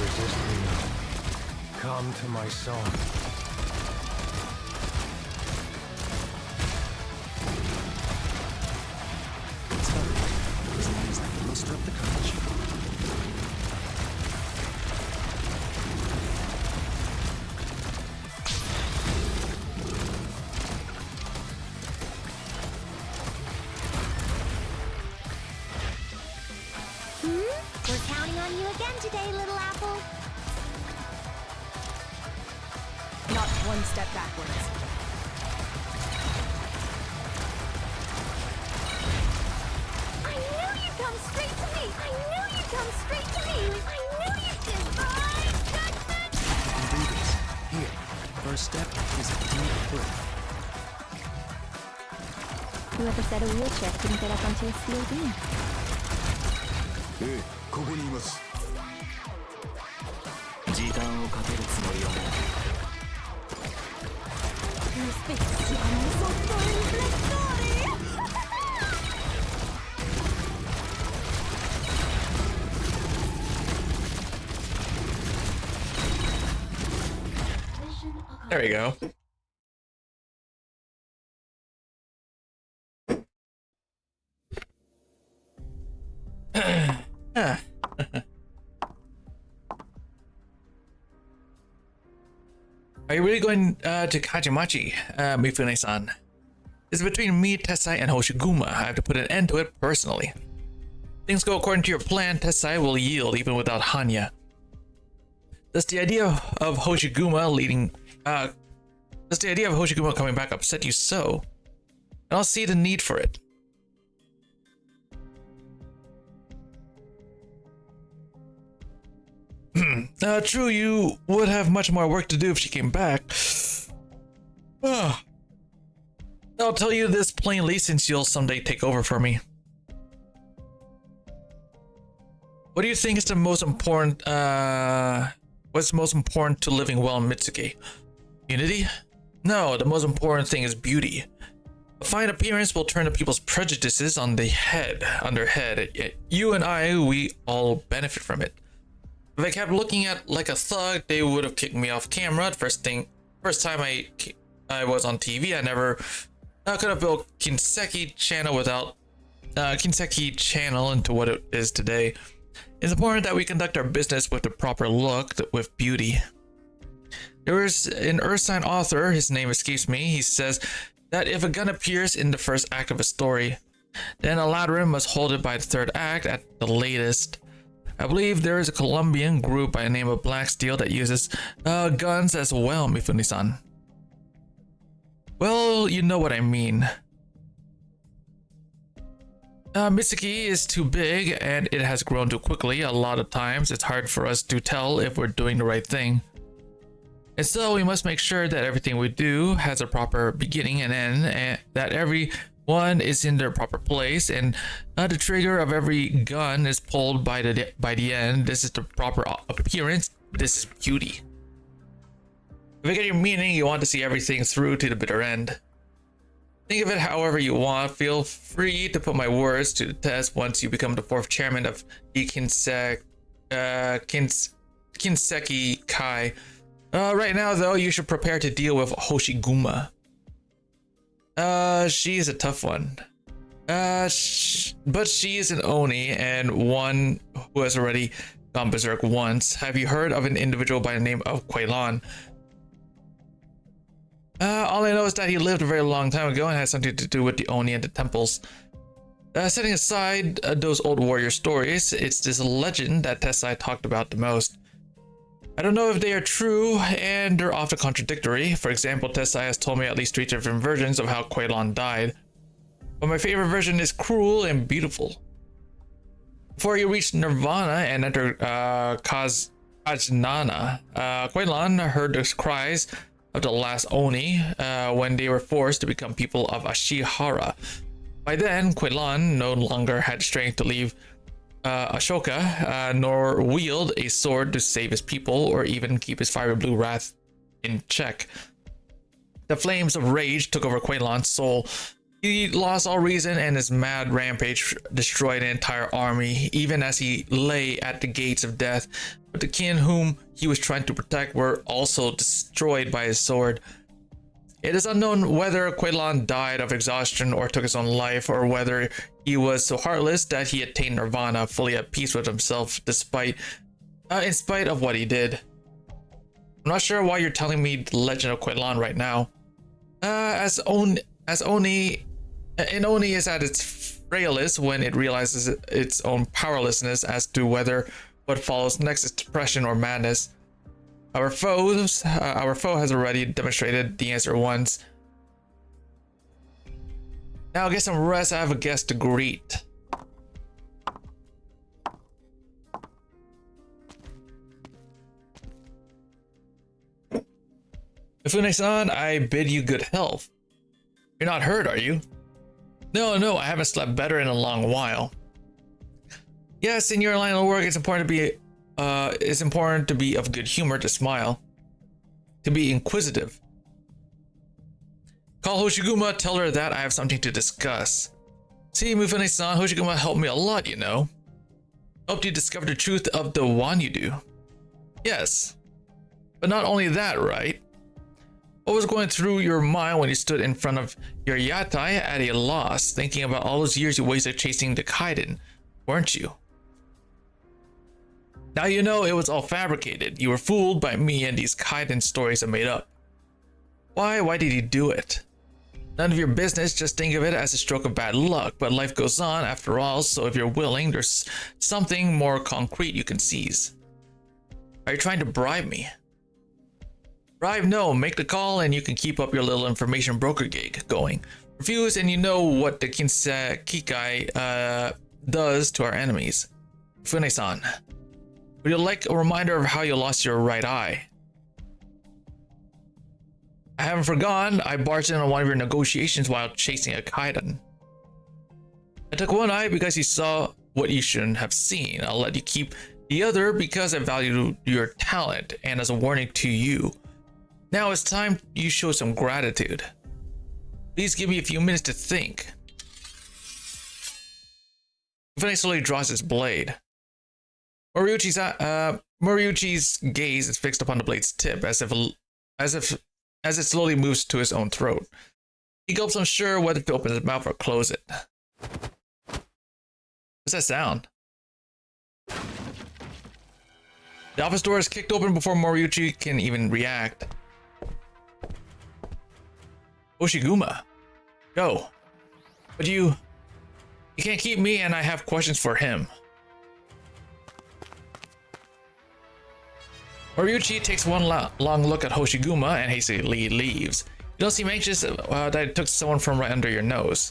Resist me now. Come to my song. It's fine. As long as I can muster up the courage. We're counting on you again today, little apple. Not one step backwards. I knew you'd come straight to me. I knew you'd come straight to me. I knew you'd do. first step is a deep breath. Whoever said a wheelchair couldn't get up onto a steel beam. ええ、ここにいます。時間をかけるつもりはない。L'ispezione sotto i riflettori! There we go. Are you really going to Kajimachi, Mifune-san? It's between me, Tessai, and Hoshiguma. I have to put an end to it personally. Things go according to your plan, Tessai will yield even without Hanya. Does the idea of Hoshiguma coming back upset you so? I don't see the need for it. True, you would have much more work to do if she came back. I'll tell you this plainly since you'll someday take over for me. What do you think is the most important, what's most important to living well in Mitsuki? Unity? No, the most important thing is beauty. A fine appearance will turn the people's prejudices on their head. You and I, we all benefit from it. If I kept looking at like a thug, they would have kicked me off camera. First time I was on TV, I could have built Kinseki channel without Kinseki channel into what it is today. It's important that we conduct our business with the proper look, with beauty. There is an Earthsign author, his name escapes me. He says that if a gun appears in the first act of a story, then Aladdin must hold it by the third act at the latest. I believe there is a Colombian group by the name of Black Steel that uses guns as well, Mifune-san. Well, you know what I mean. Mitsuki is too big and it has grown too quickly. A lot of times it's hard for us to tell if we're doing the right thing. And so we must make sure that everything we do has a proper beginning and end, and that everyone is in their proper place, and the trigger of every gun is pulled by the end. This is the proper appearance. This is beauty. If I get your meaning, you want to see everything through to the bitter end. Think of it however you want. Feel free to put my words to the test once you become the fourth chairman of the Kinseki Kai. Right now, though, you should prepare to deal with Hoshiguma. She's a tough one. But she is an Oni and one who has already gone berserk once. Have you heard of an individual by the name of Quailan? All I know is that he lived a very long time ago and had something to do with the Oni and the temples. Setting aside those old warrior stories, it's this legend that Tessai talked about the most. I don't know if they are true, and they're often contradictory. For example, Tessai has told me at least 3 different versions of how Quailan died. But my favorite version is cruel and beautiful. Before you reach Nirvana and enter Kajnana, Quailan heard the cries of the last Oni when they were forced to become people of Ashihara. By then, Quailan no longer had strength to leave Ashoka, nor wield a sword to save his people or even keep his fiery blue wrath in check. The flames of rage took over Quailan's soul. He lost all reason and his mad rampage destroyed an entire army, even as he lay at the gates of death. But the kin whom he was trying to protect were also destroyed by his sword. It is unknown whether Quailan died of exhaustion or took his own life, or whether he was so heartless that he attained nirvana, fully at peace with himself, in spite of what he did. I'm not sure why you're telling me the legend of Quailan right now. Oni is at its frailest when it realizes its own powerlessness as to whether what follows next is depression or madness. Our foe has already demonstrated the answer once. Now get some rest. I have a guest to greet. Mifune-san, I bid you good health. You're not hurt, are you? No, I haven't slept better in a long while. Yes, in your line of work, it's important to be of good humor, to smile, to be inquisitive. Call Hoshiguma, tell her that I have something to discuss. See, Mifune-san, Hoshiguma helped me a lot, you know. Helped you discover the truth of the Wanyudu. Yes, but not only that, right? What was going through your mind when you stood in front of your yatai at a loss, thinking about all those years you wasted chasing the Kaiden, weren't you? Now you know it was all fabricated. You were fooled by me and these Kaiden stories I made up. Why did you do it? None of your business, just think of it as a stroke of bad luck, but life goes on after all, so if you're willing, there's something more concrete you can seize. Are you trying to bribe me? Bribe? No, make the call and you can keep up your little information broker gig going. Refuse and you know what the Kikai does to our enemies. Fune-san, would you like a reminder of how you lost your right eye? I haven't forgotten. I barged in on one of your negotiations while chasing a Kaiden. I took one eye because you saw what you shouldn't have seen. I'll let you keep the other because I value your talent and as a warning to you. Now it's time you show some gratitude. Please give me a few minutes to think. Mifune slowly draws his blade. Moriuchi's gaze is fixed upon the blade's tip as it slowly moves to his own throat. He gulps, unsure whether to open his mouth or close it. What's that sound? The office door is kicked open before Moriuchi can even react. Hoshiguma, go. But you can't keep me, and I have questions for him. Moriuchi takes one long look at Hoshiguma and hastily leaves. You don't seem anxious that it took someone from right under your nose.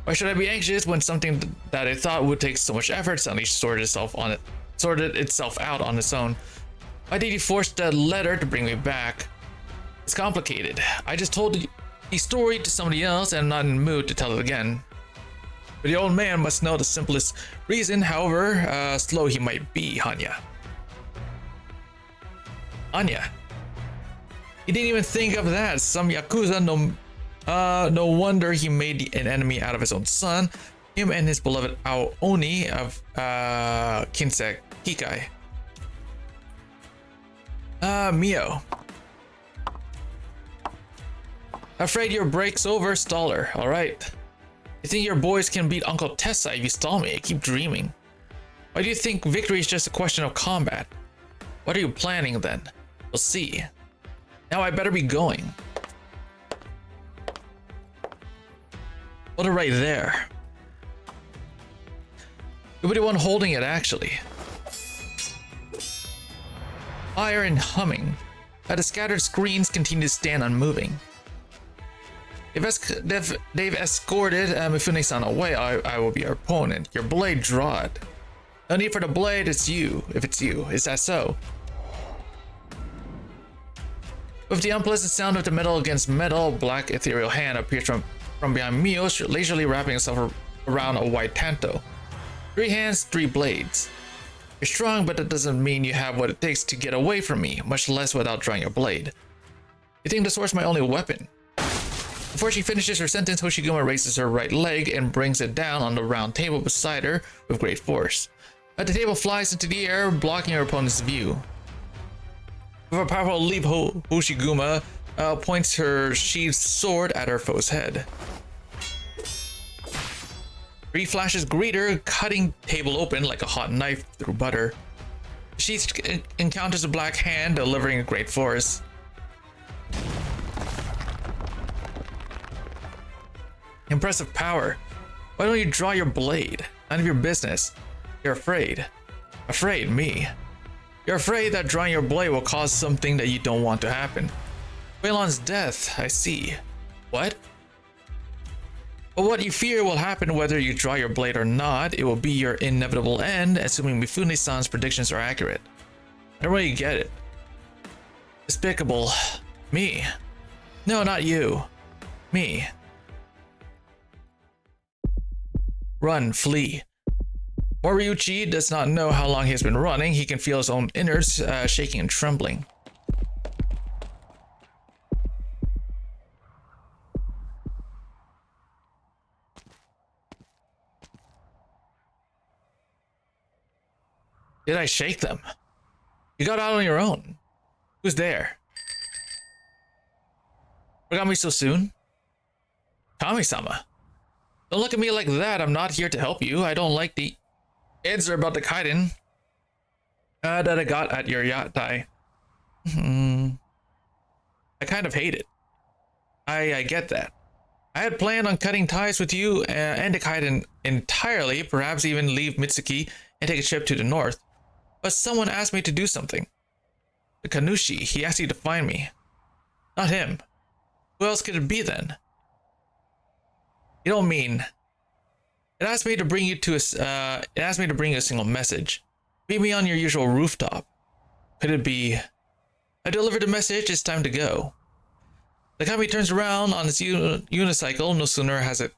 Why should I be anxious when something that I thought would take so much effort suddenly sorted itself out on its own? Why did you force that letter to bring me back? It's complicated. I just told the story to somebody else and I'm not in the mood to tell it again. But the old man must know the simplest reason, however slow he might be, Hanya. Anya. He didn't even think of that. Some Yakuza, no wonder he made an enemy out of his own son. Him and his beloved Aoni of Kinsek Kikai. Mio. Afraid your break's over, staller. Alright. You think your boys can beat Uncle Tessa if you stall me? I keep dreaming. Why do you think victory is just a question of combat? What are you planning then? We'll see. Now I better be going. Put it right there. You'll be the one holding it, actually. Fire and humming. The scattered screens continue to stand unmoving. If they've escorted Mifune-san away, I will be your opponent. Your blade, draw it. No need for the blade, it's you. If it's you, is that so? With the unpleasant sound of the metal against metal, a black ethereal hand appears from behind Mio, leisurely wrapping itself around a white tanto. 3 hands, 3 blades. You're strong, but that doesn't mean you have what it takes to get away from me, much less without drawing your blade. You think the sword's my only weapon? Before she finishes her sentence, Hoshiguma raises her right leg and brings it down on the round table beside her with great force. The table flies into the air, blocking her opponent's view. With a powerful leap, Hoshiguma points her sheathed sword at her foe's head. 3 flashes greet her, cutting table open like a hot knife through butter. She encounters a black hand, delivering a great force. Impressive power. Why don't you draw your blade? None of your business. You're afraid. Afraid, me. You're afraid that drawing your blade will cause something that you don't want to happen. Waylon's death, I see. What? But what you fear will happen whether you draw your blade or not. It will be your inevitable end, assuming Mifune-san's predictions are accurate. I don't really get it. Despicable. Me. No, not you. Me. Run, flee. Moriuchi does not know how long he has been running. He can feel his own innards shaking and trembling. Did I shake them? You got out on your own. Who's there? Forgot me so soon? Kami-sama. Don't look at me like that. I'm not here to help you. I don't like the answer about the kaiden that I got at your yatai. I kind of hate it. I get that. I had planned on cutting ties with you and the kaiden entirely, perhaps even leave Mitsuki and take a trip to the north. But someone asked me to do something. The Kanushi, he asked you to find me. Not him. Who else could it be then? You don't mean. It asked me to bring you to a single message. Meet me on your usual rooftop. Could it be? I delivered the message, it's time to go. The Kami turns around on its unicycle. No sooner has it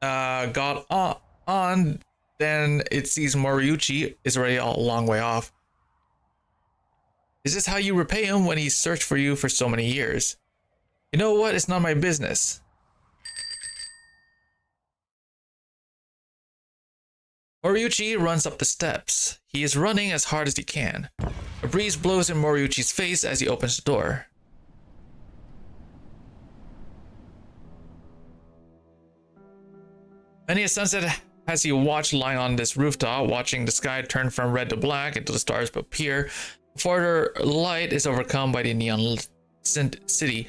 got on than it sees Moriuchi is already a long way off. Is this how you repay him when he searched for you for so many years? You know what? It's not my business. Moriuchi runs up the steps. He is running as hard as he can. A breeze blows in Moriuchi's face as he opens the door. Many a sunset has he watched lying on this rooftop, watching the sky turn from red to black until the stars appear before their light is overcome by the neon city.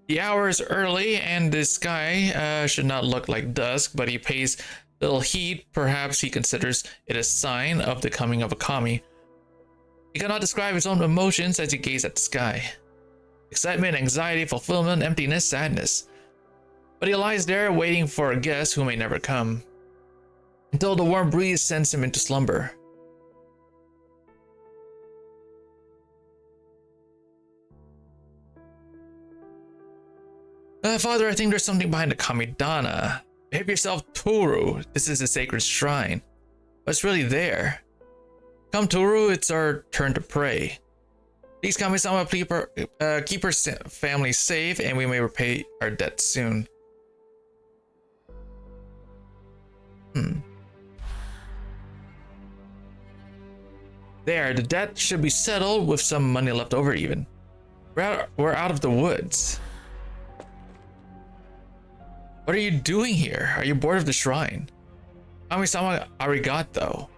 The hour is early and the sky should not look like dusk, but he pays little heed. Perhaps he considers it a sign of the coming of a kami. He cannot describe his own emotions as he gazes at the sky. Excitement, anxiety, fulfillment, emptiness, sadness. But he lies there waiting for a guest who may never come, until the warm breeze sends him into slumber. Father, I think there's something behind the Kamidana. Behave yourself, Toru. This is a sacred shrine. What's really there? Come, Toru, it's our turn to pray. Please, Kami-sama, keep our family safe, and we may repay our debt soon. There, the debt should be settled with some money left over even. We're out of the woods. What are you doing here? Are you bored of the shrine? Kami-sama arigato.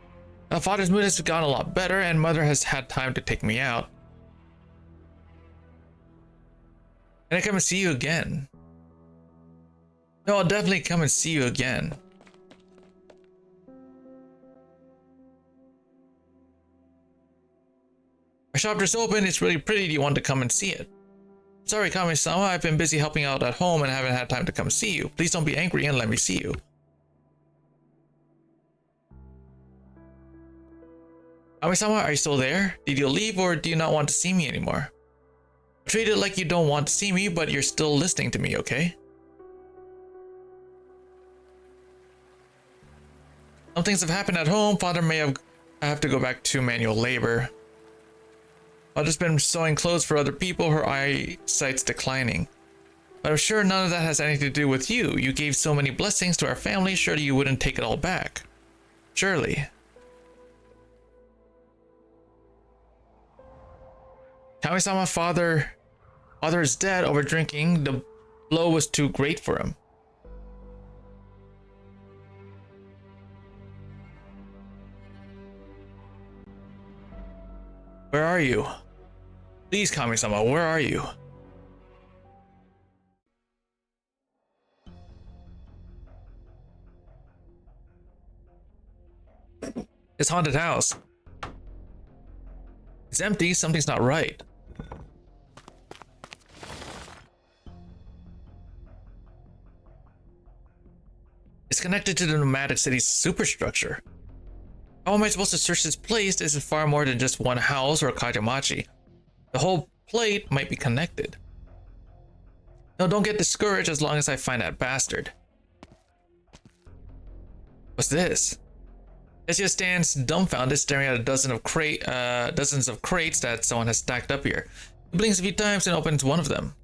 Father's mood has gotten a lot better and mother has had time to take me out. Can I come and see you again? No, I'll definitely come and see you again. My shop just opened. It's really pretty. Do you want to come and see it? Sorry, Kami-sama. I've been busy helping out at home and haven't had time to come see you. Please don't be angry and let me see you. Kami-sama, are you still there? Did you leave or do you not want to see me anymore? Treat it like you don't want to see me, but you're still listening to me, okay? Some things have happened at home. Father may have to go back to manual labor. Mother's been sewing clothes for other people. Her eyesight's declining. But I'm sure none of that has anything to do with you. You gave so many blessings to our family. Surely you wouldn't take it all back. Surely. Kami-sama, father is dead over drinking. The blow was too great for him. Where are you? Please, Kami-sama, where are you? This haunted house. It's empty. Something's not right. It's connected to the nomadic city's superstructure. How am I supposed to search this place? This is far more than just one house or a kajamachi. The whole plate might be connected. No, don't get discouraged as long as I find that bastard. What's this? Tetsuya stands dumbfounded, staring at dozens of crates that someone has stacked up here. He blinks a few times and opens one of them.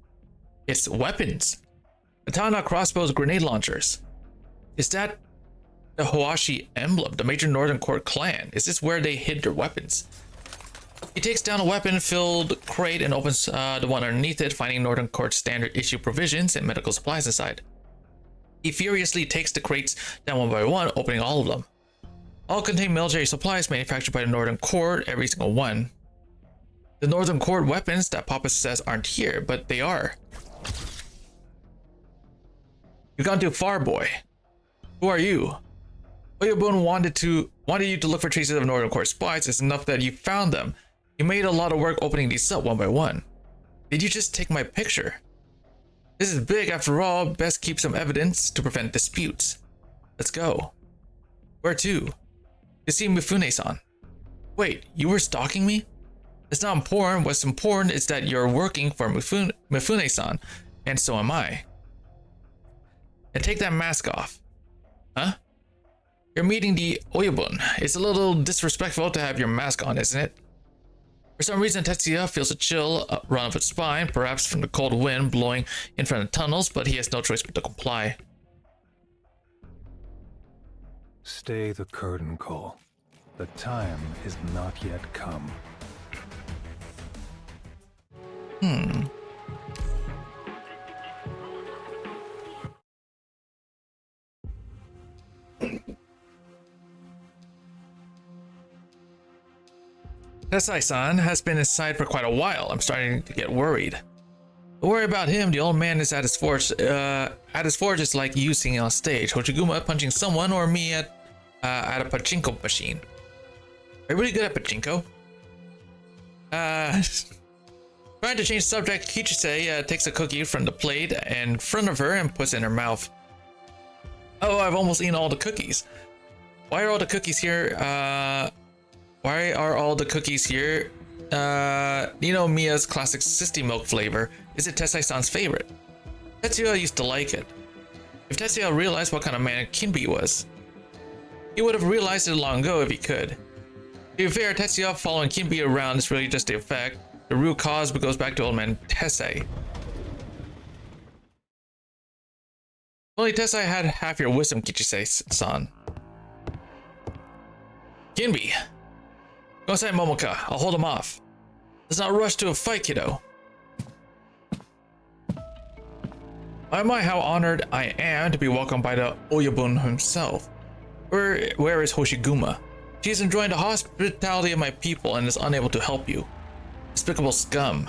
It's weapons. Katana, crossbows, grenade launchers. Is that the Hawashi emblem, the major Northern Court clan? Is this where they hid their weapons? He takes down a weapon-filled crate and opens the one underneath it, finding Northern Court standard issue provisions and medical supplies inside. He furiously takes the crates down one by one, opening all of them. All contain military supplies manufactured by the Northern Court, every single one. The Northern Court weapons that Papa says aren't here, but they are. You've gone too far, boy. Who are you? Oyabun wanted you to look for traces of Northern Court spies. It's enough that you found them. You made a lot of work opening these up one by one. Did you just take my picture? This is big after all. Best keep some evidence to prevent disputes. Let's go. Where to? To see Mifune-san. Wait, you were stalking me? It's not important. What's important is that you're working for Mifune-san, and so am I. And take that mask off. Huh? You're meeting the Oyabun. It's a little disrespectful to have your mask on, isn't it? For some reason, Tetsuya feels a chill run up his spine, perhaps from the cold wind blowing in front of tunnels, but he has no choice but to comply. Stay the curtain call. The time is not yet come. Tessai-san has been inside for quite a while. I'm starting to get worried. Don't worry about him. The old man is at his forge. At his forge is like you singing on stage, Hoshiguma punching someone, or me at a pachinko machine. Are you really good at pachinko? Trying to change the subject, Kichise takes a cookie from the plate in front of her and puts it in her mouth. Oh, I've almost eaten all the cookies. Why are all the cookies here? Why are all the cookies here? Mia's classic Sisti milk flavor. Is it Tessai-san's favorite? Tetsuya used to like it. If Tetsuya realized what kind of man Kinbi was, he would have realized it long ago if he could. To be fair, Tetsuya following Kinbi around is really just the effect. The root cause goes back to old man Tessai. Only Tessai had half your wisdom, Kichise-san. Kinbi. Go inside Momoka. I'll hold him off. Let's not rush to a fight, kiddo. My, how honored I am to be welcomed by the Oyabun himself. Where is Hoshiguma? She is enjoying the hospitality of my people and is unable to help you. Despicable scum.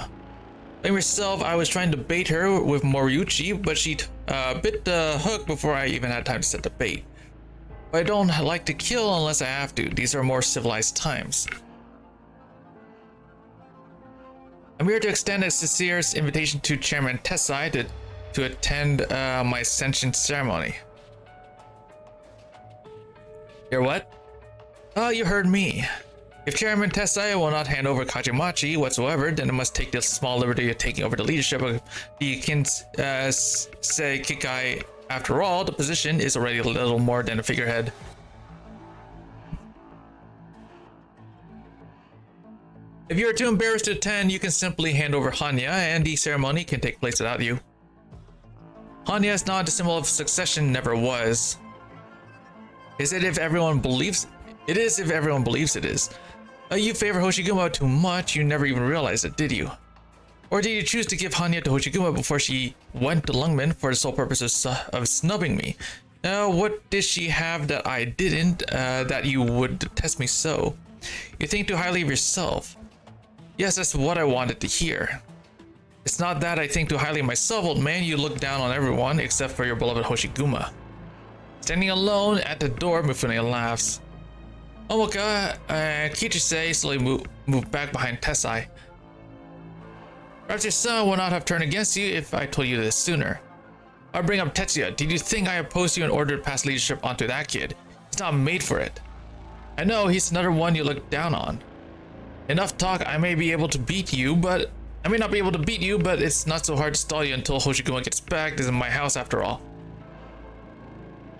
Blame yourself. I was trying to bait her with Moriuchi, but she bit the hook before I even had time to set the bait. But I don't like to kill unless I have to. These are more civilized times. I'm here to extend a sincere invitation to Chairman Tessai to attend my ascension ceremony. Hear what? Oh, you heard me. If Chairman Tessai will not hand over Kajimachi whatsoever, then it must take the small liberty of taking over the leadership of the Kinsei Kikai. After all, the position is already a little more than a figurehead. If you are too embarrassed to attend, you can simply hand over Hanya, and the ceremony can take place without you. Hanya is not a symbol of succession, never was. Is it if everyone believes? It is if everyone believes it is. You favor Hoshiguma too much, you never even realized it, did you? Or did you choose to give Hanya to Hoshiguma before she went to Lungmen for the sole purpose of snubbing me? What did she have that I didn't, that you would detest me so? You think too highly of yourself. Yes, that's what I wanted to hear. It's not that I think too highly of myself, old man. You look down on everyone except for your beloved Hoshiguma. Standing alone at the door, Mifune laughs. Omoka and Kichise slowly move back behind Tessai. Perhaps your son would not have turned against you if I told you this sooner. I bring up Tetsuya. Did you think I opposed you in order to pass leadership onto that kid? He's not made for it. I know he's another one you look down on. Enough talk, I may be able to beat you, but I may not be able to beat you, but it's not so hard to stall you until Hoshiguma gets back. This is my house after all.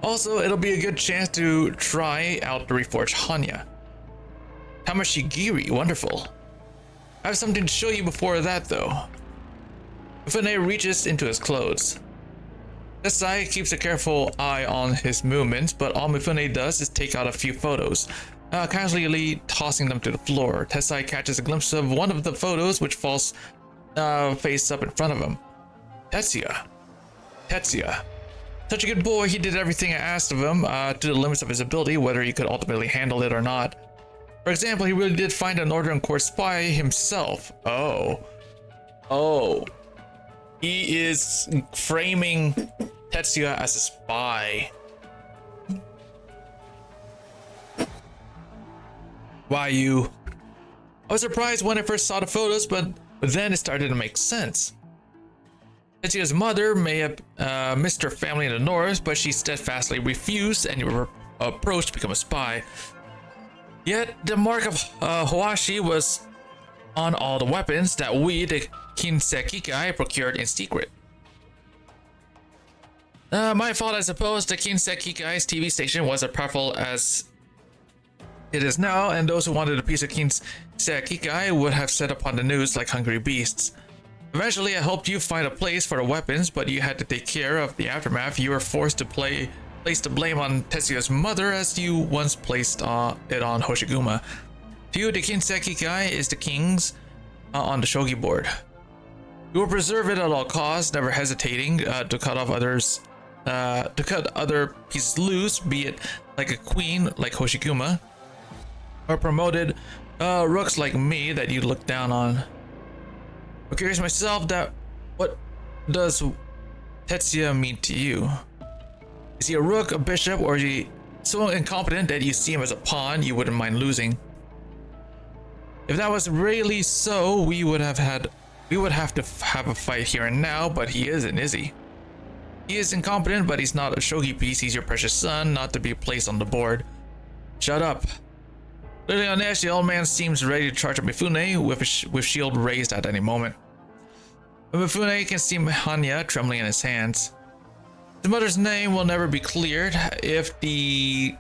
Also, it'll be a good chance to try out the reforged Hanya. Tamashigiri, wonderful. I have something to show you before that, though. Mifune reaches into his clothes. Tetsai keeps a careful eye on his movements, but all Mifune does is take out a few photos, casually tossing them to the floor. Tetsai catches a glimpse of one of the photos, which falls face up in front of him. Tetsuya. Such a good boy, he did everything I asked of him to the limits of his ability, whether he could ultimately handle it or not. For example, he really did find an Northern Court spy himself. Oh. He is framing Tetsuya as a spy. Why you? I was surprised when I first saw the photos, but then it started to make sense. Tetsuya's mother may have missed her family in the north, but she steadfastly refused and were approached to become a spy. Yet the mark of Hoashi was on all the weapons that we, the Kinsekikai, procured in secret. My fault, I suppose. The Kinsekikai's TV station was as powerful as it is now, and those who wanted a piece of Kinsekikai would have set upon the news like hungry beasts. Eventually, I helped you find a place for the weapons, but you had to take care of the aftermath. You were forced to place the blame on Tetsuya's mother, as you once placed it on Hoshiguma. To you, the Kinsekikai is the king's on the shogi board. You will preserve it at all costs, never hesitating to cut other pieces loose, be it like a queen like Hoshiguma, or promoted rooks like me that you look down on. I'm curious myself that what does Tetsuya mean to you? Is he a rook, a bishop, or is he so incompetent that you see him as a pawn you wouldn't mind losing? If that was really so, we would have to have a fight here and now, but he isn't, is he? He is incompetent, but he's not a shogi piece. He's your precious son, not to be placed on the board. Shut up. Literally on edge, the old man seems ready to charge at Mifune with shield raised at any moment. But Mifune can see Hanya trembling in his hands. His mother's name will never be cleared if the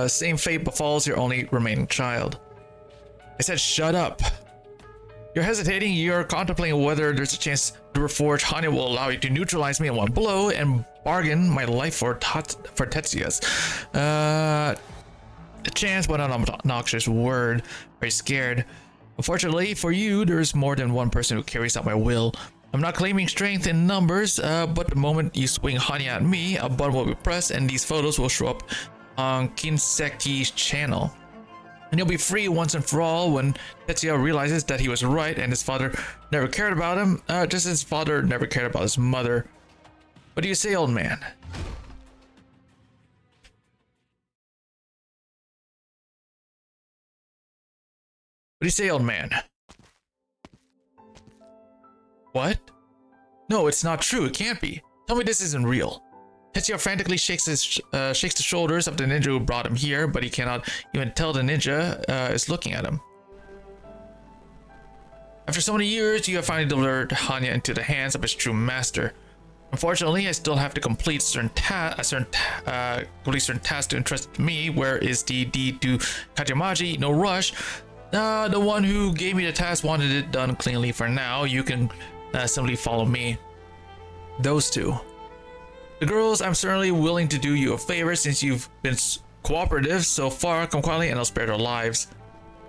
same fate befalls your only remaining child. I said shut up. You're hesitating. You're contemplating whether there's a chance the reforged Hanya will allow you to neutralize me in one blow and bargain my life for Tetsuya's. A chance, but an obnoxious word. Very scared. Unfortunately for you, there's more than one person who carries out my will. I'm not claiming strength in numbers, but the moment you swing Hanya at me, a button will be pressed and these photos will show up on Kinseki's channel. And you'll be free once and for all when Tetsuya realizes that he was right and his father never cared about him, just as his father never cared about his mother. What do you say, old man? What do you say, old man? What? No, it's not true. It can't be. Tell me this isn't real. Tetsuya frantically shakes the shoulders of the ninja who brought him here, but he cannot even tell the ninja is looking at him. After so many years, you have finally delivered Hanya into the hands of his true master. Unfortunately, I still have to complete certain tasks to entrust to me. Where is the deed to Kajamaji? No rush. The one who gave me the task wanted it done cleanly for now. You can simply follow me. Those two. The girls, I'm certainly willing to do you a favor since you've been cooperative so far. Come quietly and I'll spare their lives.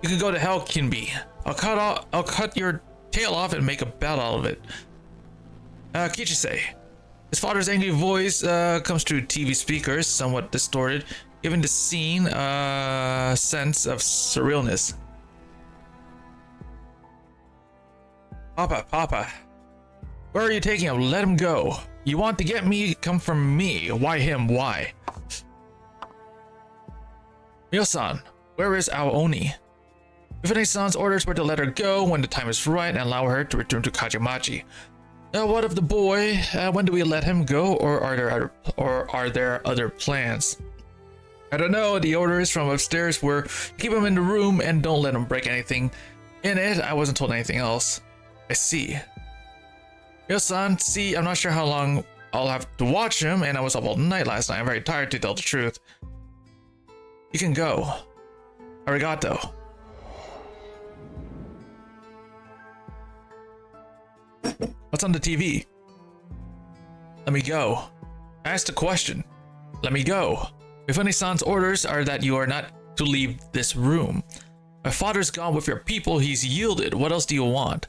You can go to hell, Kinbi. I'll cut your tail off and make a bat out of it. Kichisei. His father's angry voice comes through TV speakers, somewhat distorted, giving the scene a sense of surrealness. Papa. Where are you taking him? Let him go. You want to get me? Come from me. Why him? Why? Mio-san, where is Aoni? Mifune-san's orders were to let her go when the time is right and allow her to return to Kajamachi. What of the boy? When do we let him go, or are there other plans? I don't know. The orders from upstairs were keep him in the room and don't let him break anything. in it. I wasn't told anything else. I see. Yo, son, see, I'm not sure how long I'll have to watch him, and I was up all night last night. I'm very tired, to tell the truth. You can go. Arigato. What's on the TV? Let me go. I asked a question. Let me go. Mifune-san's orders are that you are not to leave this room. My father's gone with your people. He's yielded. What else do you want?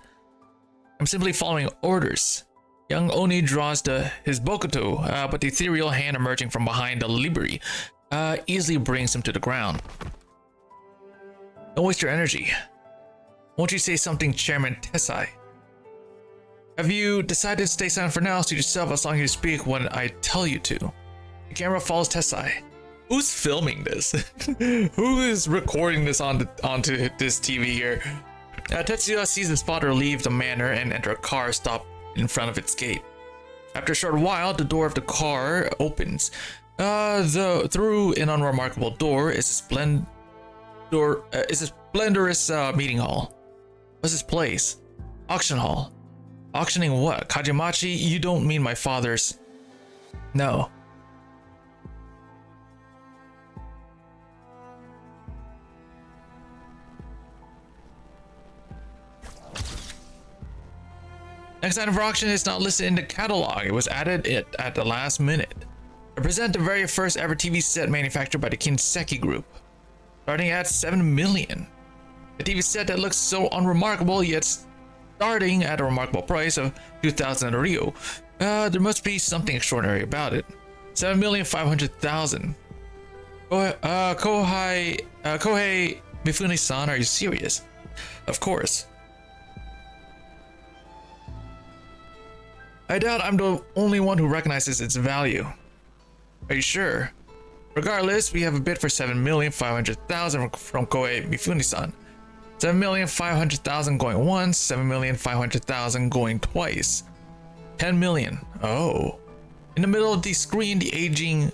I'm simply following orders. Young Oni draws his bokuto, but the ethereal hand emerging from behind the libri easily brings him to the ground. Don't waste your energy. Won't you say something, Chairman Tessai? Have you decided to stay silent for now? Suit yourself as long as you speak when I tell you to. The camera follows Tessai. Who's filming this? Who is recording this onto this TV here? Tetsuya sees his father leave the manor and enter a car stopped in front of its gate. After a short while, the door of the car opens. Through an unremarkable door is a splendorous meeting hall. What's this place? Auction hall. Auctioning what? Kajimachi? You don't mean my father's... No. Next item for auction is not listed in the catalog. It was added at the last minute. I present the very first ever TV set manufactured by the Kinseki Group, starting at 7 million. A TV set that looks so unremarkable, yet starting at a remarkable price of 2,000 ryo. There must be something extraordinary about it. 7,500,000. Kohei Mifune-san, are you serious? Of course. I doubt I'm the only one who recognizes its value. Are you sure? Regardless, we have a bid for 7,500,000 from Kohei Mifune-san. 7,500,000 going once, 7,500,000 going twice. 10 million. Oh. In the middle of the screen, the aging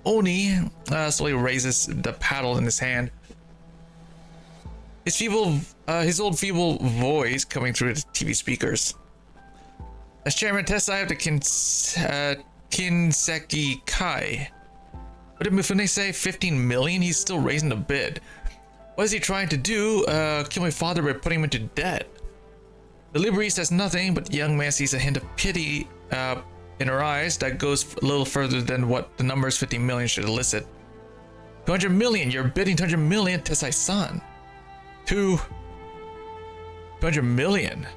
Oni slowly raises the paddle in his hand. His old feeble voice coming through the TV speakers. As Chairman Tessai of the Kinseki Kai. What did Mifune say? 15 million? He's still raising the bid. What is he trying to do? Kill my father by putting him into debt. The Libri says nothing, but the young man sees a hint of pity in her eyes that goes a little further than what the numbers 15 million should elicit. 200 million! You're bidding 200 million, Tessai-san. 200 million.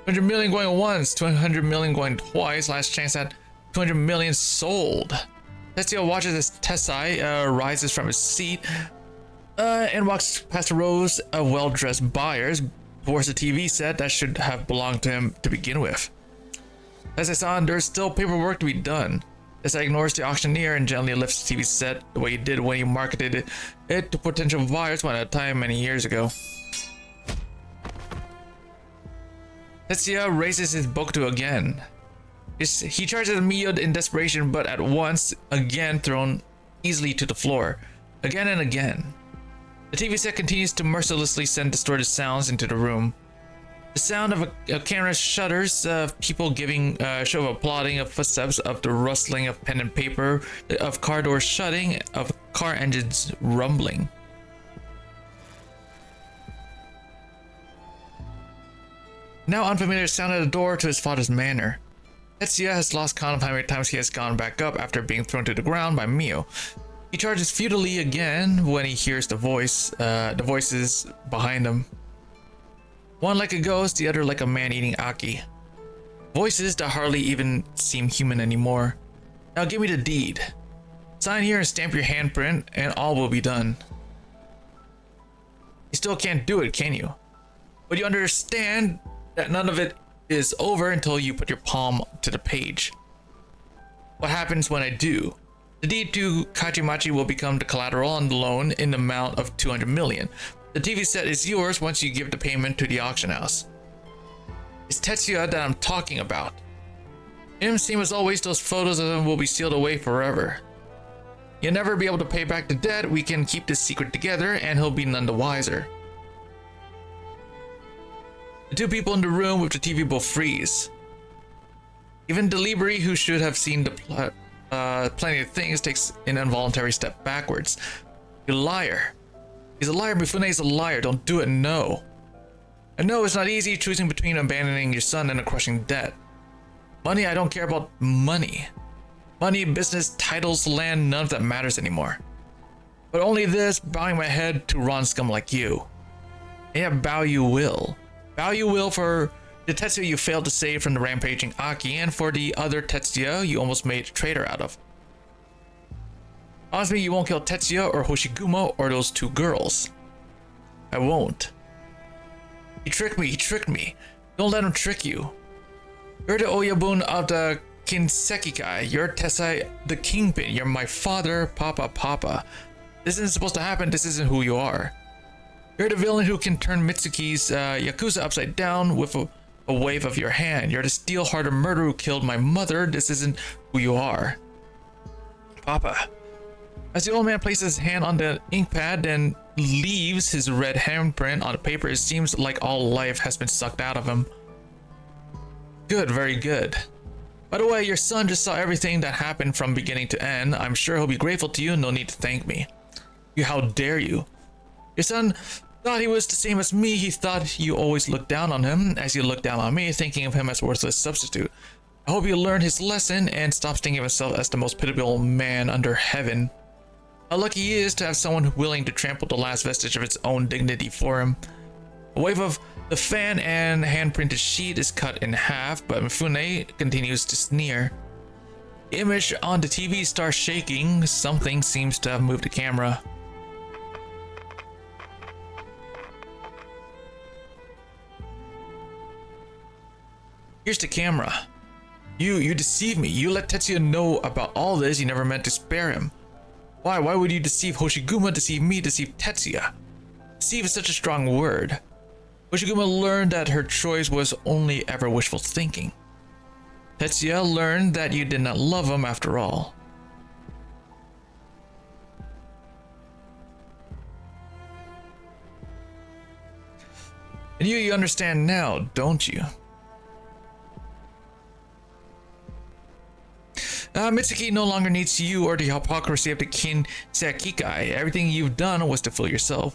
200 million going once, 200 million going twice. Last chance at 200 million sold. Tetsuya watches as Tessai rises from his seat and walks past rows of well-dressed buyers towards the TV set that should have belonged to him to begin with. Tessai-san, there's still paperwork to be done. Tessai ignores the auctioneer and gently lifts the TV set the way he did when he marketed it to potential buyers one at a time many years ago. Tetsuya raises his bokuto again. He charges Miyo in desperation, but at once again thrown easily to the floor. Again and again. The TV set continues to mercilessly send distorted sounds into the room. The sound of a camera shutters, of people giving show of applauding, of footsteps, of the rustling of pen and paper, of car doors shutting, of car engines rumbling. Now unfamiliar sound at the door to his father's manor. Tetsuya has lost count of how many times he has gone back up after being thrown to the ground by Miyo. He charges futilely again when he hears the voices behind him. One like a ghost, the other like a man eating aki. Voices that hardly even seem human anymore. Now give me the deed. Sign here and stamp your handprint and all will be done. You still can't do it, can you? But you understand that none of it is over until you put your palm to the page. What happens when I do? The deed to Kajimachi will become the collateral on the loan in the amount of 200 million. The TV set is yours once you give the payment to the auction house. It's Tetsuya that I'm talking about. Him, same as always, those photos of him will be sealed away forever. You'll never be able to pay back the debt. We can keep this secret together and he'll be none the wiser. The two people in the room with the TV both freeze. Even Deliberi, who should have seen the plenty of things, takes an involuntary step backwards. You liar. He's a liar. Mifune is a liar. Don't do it, no. I know it's not easy choosing between abandoning your son and a crushing debt. Money, I don't care about money. Money, business, titles, land, none of that matters anymore. But only this, bowing my head to Ron scum like you. And yet bow you will. Bow you will for the Tetsuya you failed to save from the rampaging Aki, and for the other Tetsuya you almost made a traitor out of. Promise me you won't kill Tetsuya or Hoshigumo or those two girls. I won't. He tricked me. Don't let him trick you. You're the Oyabun of the Kinsekikai. You're Tessai the Kingpin. You're my father, Papa. This isn't supposed to happen. This isn't who you are. You're the villain who can turn Mitsuki's Yakuza upside down with a wave of your hand. You're the steel-hearted murderer who killed my mother. This isn't who you are. Papa. As the old man places his hand on the ink pad, then leaves his red handprint on the paper, it seems like all life has been sucked out of him. Good, very good. By the way, your son just saw everything that happened from beginning to end. I'm sure he'll be grateful to you, no need to thank me. How dare you? Your son thought he was the same as me. He thought you always looked down on him, as you looked down on me, thinking of him as a worthless substitute. I hope he learned his lesson and stops thinking of himself as the most pitiable man under heaven. How lucky he is to have someone willing to trample the last vestige of its own dignity for him. A wave of the fan and hand-printed sheet is cut in half, but Mifune continues to sneer. The image on the TV starts shaking. Something seems to have moved the camera. Here's the camera. You deceived me. You let Tetsuya know about all this. You never meant to spare him. Why would you deceive Hoshiguma, deceive me, deceive Tetsuya? Deceive is such a strong word. Hoshiguma learned that her choice was only ever wishful thinking. Tetsuya learned that you did not love him after all. And you understand now, don't you? Mitsuki no longer needs you or the hypocrisy of the Kinsekikai. Everything you've done was to fool yourself.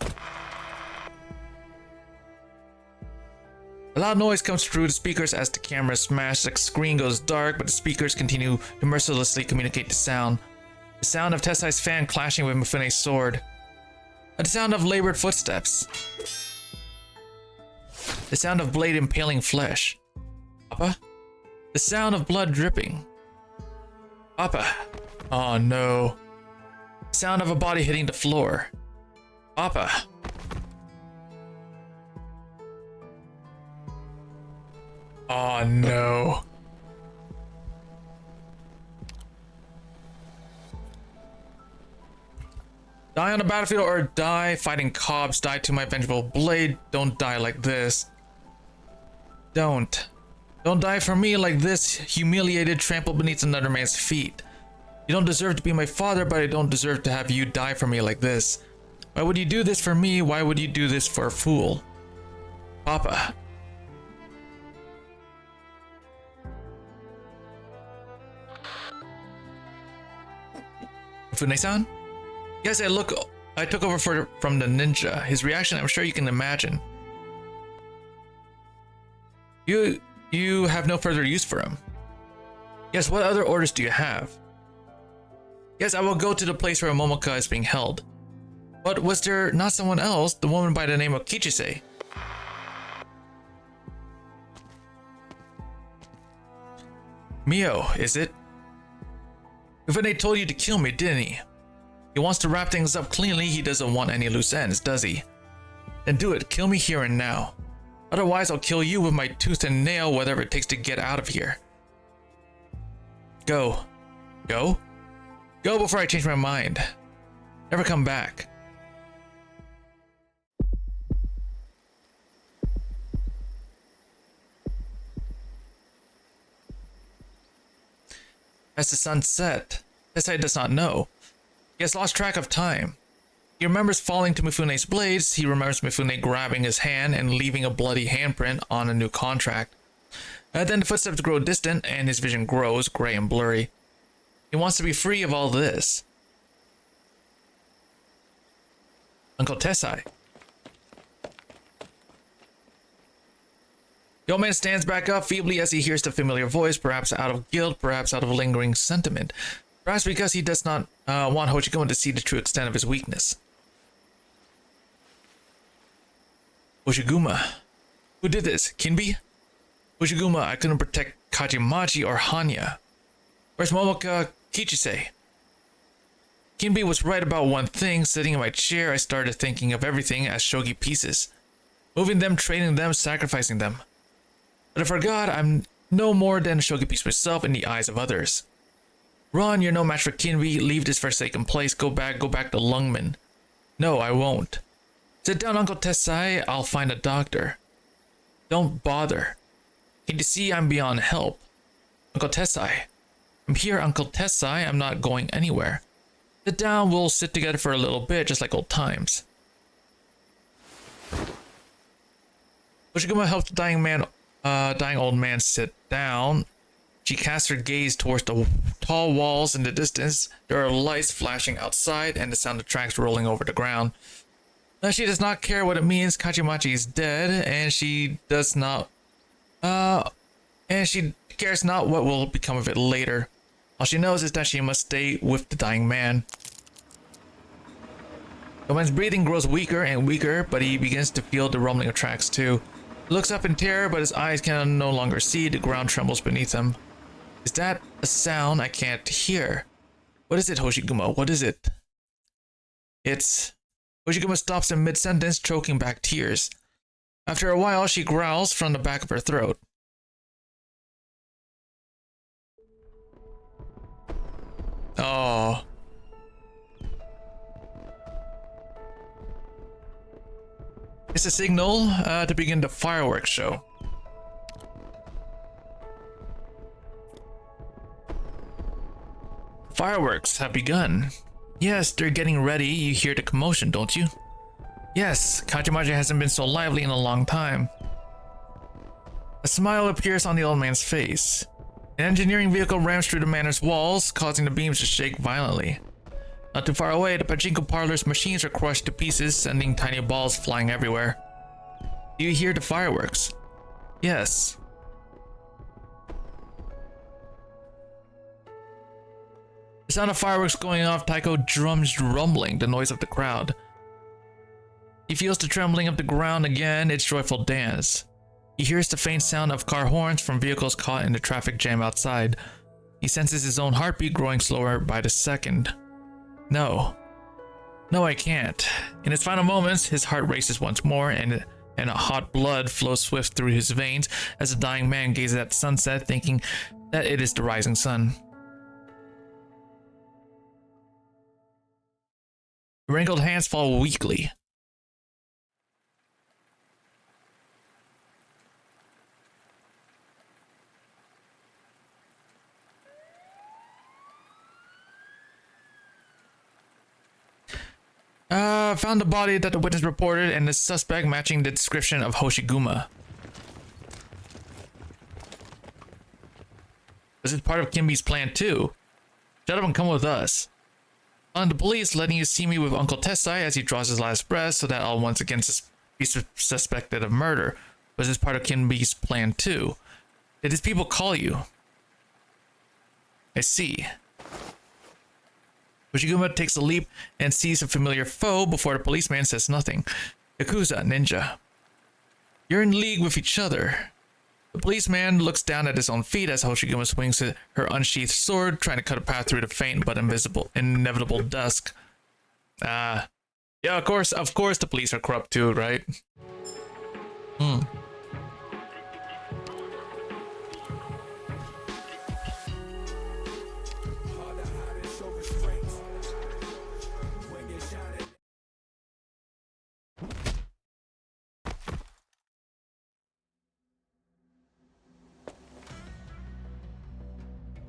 A loud noise comes through the speakers as the camera smashes. The screen goes dark, but the speakers continue to mercilessly communicate the sound. The sound of Tessai's fan clashing with Mifune's sword. The sound of labored footsteps. The sound of blade impaling flesh. Papa? The sound of blood dripping. Papa. Oh no. The sound of a body hitting the floor. Papa. Oh no. Die on the battlefield or die fighting cobs. Die to my vengeful blade. Don't die like this. Don't die for me like this, humiliated, trampled beneath another man's feet. You don't deserve to be my father, but I don't deserve to have you die for me like this. Why would you do this for me? Why would you do this for a fool? Papa. Mifune-san? Yes, I took over from the ninja. His reaction, I'm sure you can imagine. You have no further use for him. Yes, what other orders do you have? Yes, I will go to the place where Momoka is being held. But was there not someone else, the woman by the name of Kichise? Mio, is it? Mifune told you to kill me, didn't he? He wants to wrap things up cleanly. He doesn't want any loose ends, does he? Then do it. Kill me here and now. Otherwise, I'll kill you with my tooth and nail, whatever it takes to get out of here. Go. Go? Go before I change my mind. Never come back. As the sun set, Tessai does not know. He has lost track of time. He remembers falling to Mifune's blades. He remembers Mifune grabbing his hand and leaving a bloody handprint on a new contract. Then the footsteps grow distant and his vision grows gray and blurry. He wants to be free of all this. Uncle Tessai. The old man stands back up feebly as he hears the familiar voice, perhaps out of guilt, perhaps out of lingering sentiment. Perhaps because he does not want Hoshiguma to see the true extent of his weakness. Hoshiguma. Who did this? Kinbi? Hoshiguma, I couldn't protect Kajimachi or Hanya. Where's Momoka Kichise? Kinbi was right about one thing. Sitting in my chair, I started thinking of everything as shogi pieces. Moving them, trading them, sacrificing them. But I forgot I'm no more than a shogi piece myself in the eyes of others. Run, you're no match for Kinbi. Leave this forsaken place. Go back to Lungmen. No, I won't. Sit down, Uncle Tessai. I'll find a doctor. Don't bother. Can you see I'm beyond help? Uncle Tessai. I'm here, Uncle Tessai. I'm not going anywhere. Sit down, we'll sit together for a little bit, just like old times. Hoshiguma helps the dying old man sit down. She casts her gaze towards the tall walls in the distance. There are lights flashing outside and the sound of tracks rolling over the ground. She does not care what it means. Kachimachi is dead, and she does not. And she cares not what will become of it later. All she knows is that she must stay with the dying man. The man's breathing grows weaker and weaker, but he begins to feel the rumbling of tracks too. He looks up in terror, but his eyes can no longer see. The ground trembles beneath him. Is that a sound I can't hear? What is it, Hoshiguma? What is it? It's... Hoshiguma stops in mid-sentence, choking back tears. After a while, she growls from the back of her throat. Oh. It's a signal to begin the fireworks show. Fireworks have begun. Yes, they're getting ready. You hear the commotion, don't you? Yes, Kajimaji hasn't been so lively in a long time. A smile appears on the old man's face. An engineering vehicle rams through the manor's walls, causing the beams to shake violently. Not too far away, the pachinko parlor's machines are crushed to pieces, sending tiny balls flying everywhere. Do you hear the fireworks? Yes. The sound of fireworks going off, Taiko drums rumbling, the noise of the crowd. He feels the trembling of the ground again, its joyful dance. He hears the faint sound of car horns from vehicles caught in the traffic jam outside. He senses his own heartbeat growing slower by the second. No. No, I can't. In his final moments, his heart races once more, and a hot blood flows swift through his veins as the dying man gazes at the sunset, thinking that it is the rising sun. The wrinkled hands fall weakly. Found the body that the witness reported and the suspect matching the description of Hoshiguma. This is part of Kimbi's plan too. Shut up and come with us. On the police, letting you see me with Uncle Tessai as he draws his last breath so that I'll once again be suspected of murder. Was this part of Kimbi's plan too? Did his people call you? I see. Hoshiguma takes a leap and sees a familiar foe before the policeman says nothing. Yakuza, ninja. You're in league with each other. The policeman looks down at his own feet as Hoshiguma swings her unsheathed sword, trying to cut a path through the faint but inevitable dusk. Yeah, of course the police are corrupt too, right?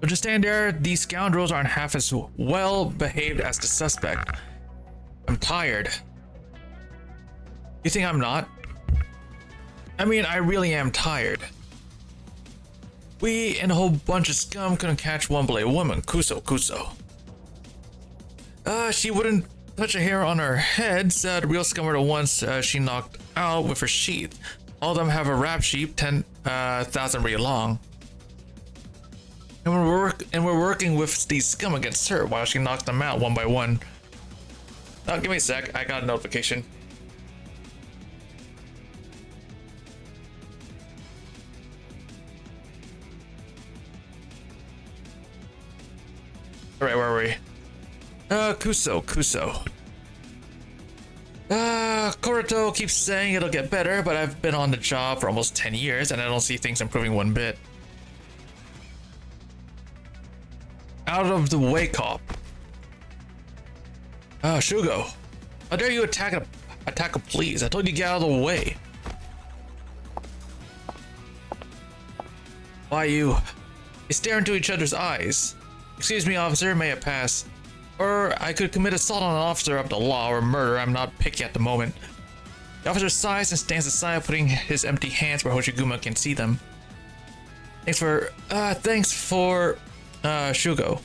But just stand there, these scoundrels aren't half as well behaved as the suspect. I'm tired. You think I'm not? I mean, I really am tired. We and a whole bunch of scum couldn't catch one blade woman, Kuso. She wouldn't touch a hair on her head, said the real scum were the ones she knocked out with her sheath. All of them have a rap sheet 10,000 read long. And we're working with these scum against her while she knocks them out one by one. Oh, give me a sec, I got a notification. Alright, where are we? Kuso. Koruto keeps saying it'll get better, but I've been on the job for almost 10 years and I don't see things improving one bit. Out of the way, cop. Shugo. How dare you attack a police? I told you to get out of the way. Why you stare into each other's eyes. Excuse me, officer, may I pass? Or I could commit assault on an officer of the law or murder. I'm not picky at the moment. The officer sighs and stands aside, putting his empty hands where Hoshiguma can see them. Thanks for Shugo.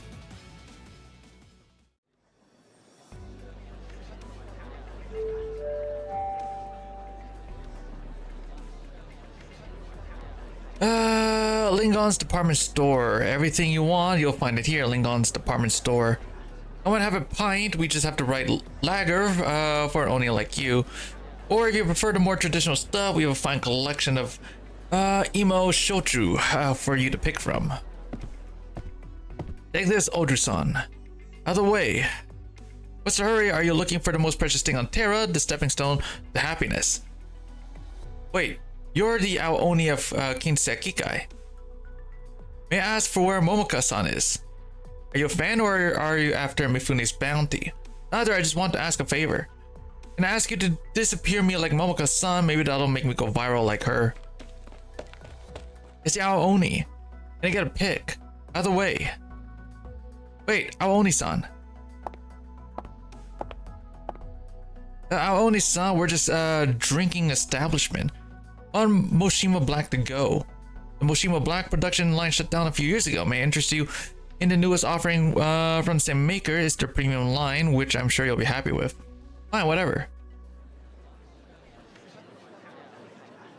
Lingon's department store. Everything you want, you'll find it here. Lingon's department store. I want to have a pint. We just have to write lager for an oni like you. Or if you prefer the more traditional stuff, we have a fine collection of emo shochu for you to pick from. Take this, Odru-san. Out of the way. What's the hurry? Are you looking for the most precious thing on Terra? The stepping stone to happiness. Wait, you're the Aoni of Kinsekikai. May I ask for where Momoka-san is? Are you a fan or are you after Mifune's bounty? Neither, I just want to ask a favor. Can I ask you to disappear me like Momoka-san? Maybe that'll make me go viral like her. It's the Aoni. And I get a pick. Out of the way. Wait, Aoni-san. Aoni-san, we're just drinking establishment. On Moshima Black to go. The Moshima Black production line shut down a few years ago. May I interest you in the newest offering from the same maker? It's their premium line, which I'm sure you'll be happy with. Fine, whatever.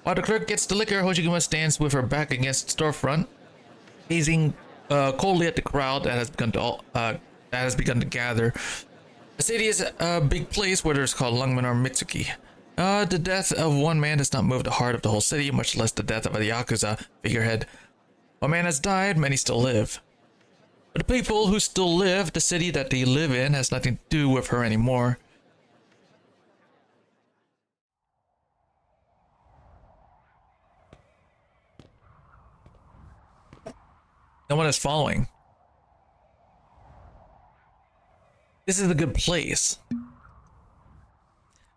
While the clerk gets the liquor, Hoshiguma stands with her back against the storefront, gazing coldly at the crowd that has begun to gather. The city is a big place, whether it's called Lungmen or Mitsuki. The death of one man does not move the heart of the whole city, much less the death of a Yakuza figurehead. One man has died, many still live. But the people who still live, the city that they live in, has nothing to do with her anymore. No one is following. This is a good place.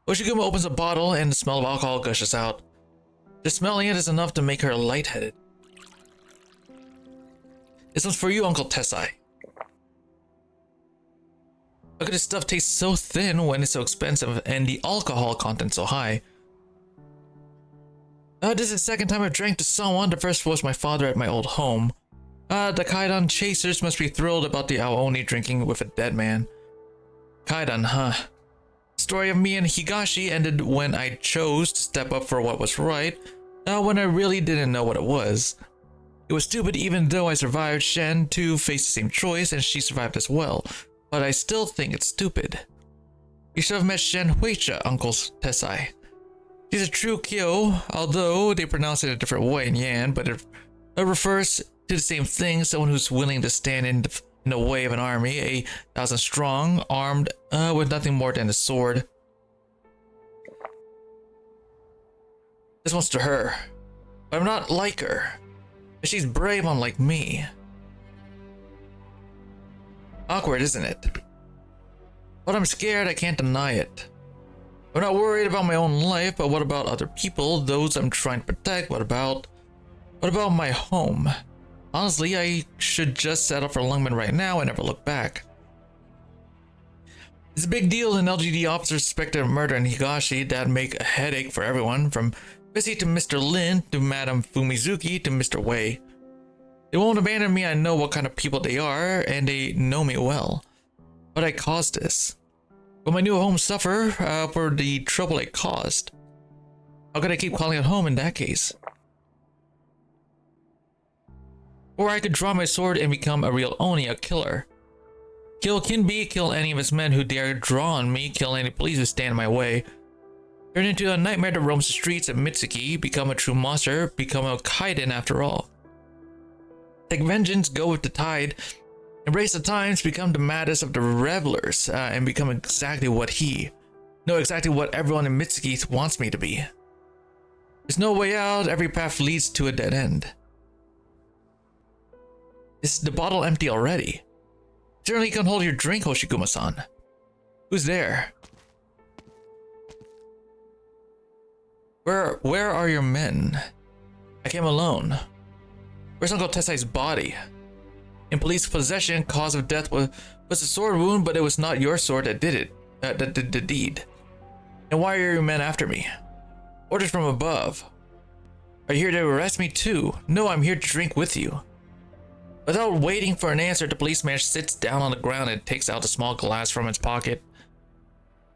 Hoshiguma opens a bottle and the smell of alcohol gushes out. Just smelling it is enough to make her lightheaded. This one's for you, Uncle Tessai. How could this stuff taste so thin when it's so expensive and the alcohol content so high? This is the second time I've drank to someone. The first was my father at my old home. The Kaidan chasers must be thrilled about the Aoni drinking with a dead man. Kaidan, huh? The story of me and Higashi ended when I chose to step up for what was right, when I really didn't know what it was. It was stupid even though I survived. Shen too faced the same choice and she survived as well, but I still think it's stupid. You should have met Shen Huicha, Uncle Tessai. She's a true Kyo, although they pronounce it a different way in Yan, but it refers to the same thing, someone who's willing to stand in the way of an army, 1,000 strong, armed with nothing more than a sword. This one's to her, but I'm not like her. She's brave unlike me. Awkward, isn't it? But I'm scared, I can't deny it. I'm not worried about my own life, but what about other people, those I'm trying to protect? What about my home? Honestly, I should just set up for Lungmen right now and never look back. It's a big deal and LGD officers suspected of murder in Higashi that make a headache for everyone, from Missy to Mr. Lin to Madame Fumizuki to Mr. Wei. They won't abandon me. I know what kind of people they are, and they know me well. But I caused this. Will my new home suffer for the trouble I caused? How could I keep calling it home in that case? Or I could draw my sword and become a real Oni, a killer. Kill Kinbi, kill any of his men who dare draw on me, kill any police who stand in my way. Turn into a nightmare that roams the streets of Mitsuki, become a true monster, become a kaiden after all. Take vengeance, go with the tide, embrace the times, become the maddest of the revelers, and become exactly what exactly what everyone in Mitsuki wants me to be. There's no way out, every path leads to a dead end. Is the bottle empty already? Certainly you can hold your drink, Hoshiguma-san. Who's there? Where are your men? I came alone. Where's Uncle Tessai's body? In police possession, cause of death was a sword wound, but it was not your sword that did it. That did the deed. And why are your men after me? Orders from above. Are you here to arrest me too? No, I'm here to drink with you. Without waiting for an answer, the policeman sits down on the ground and takes out a small glass from his pocket.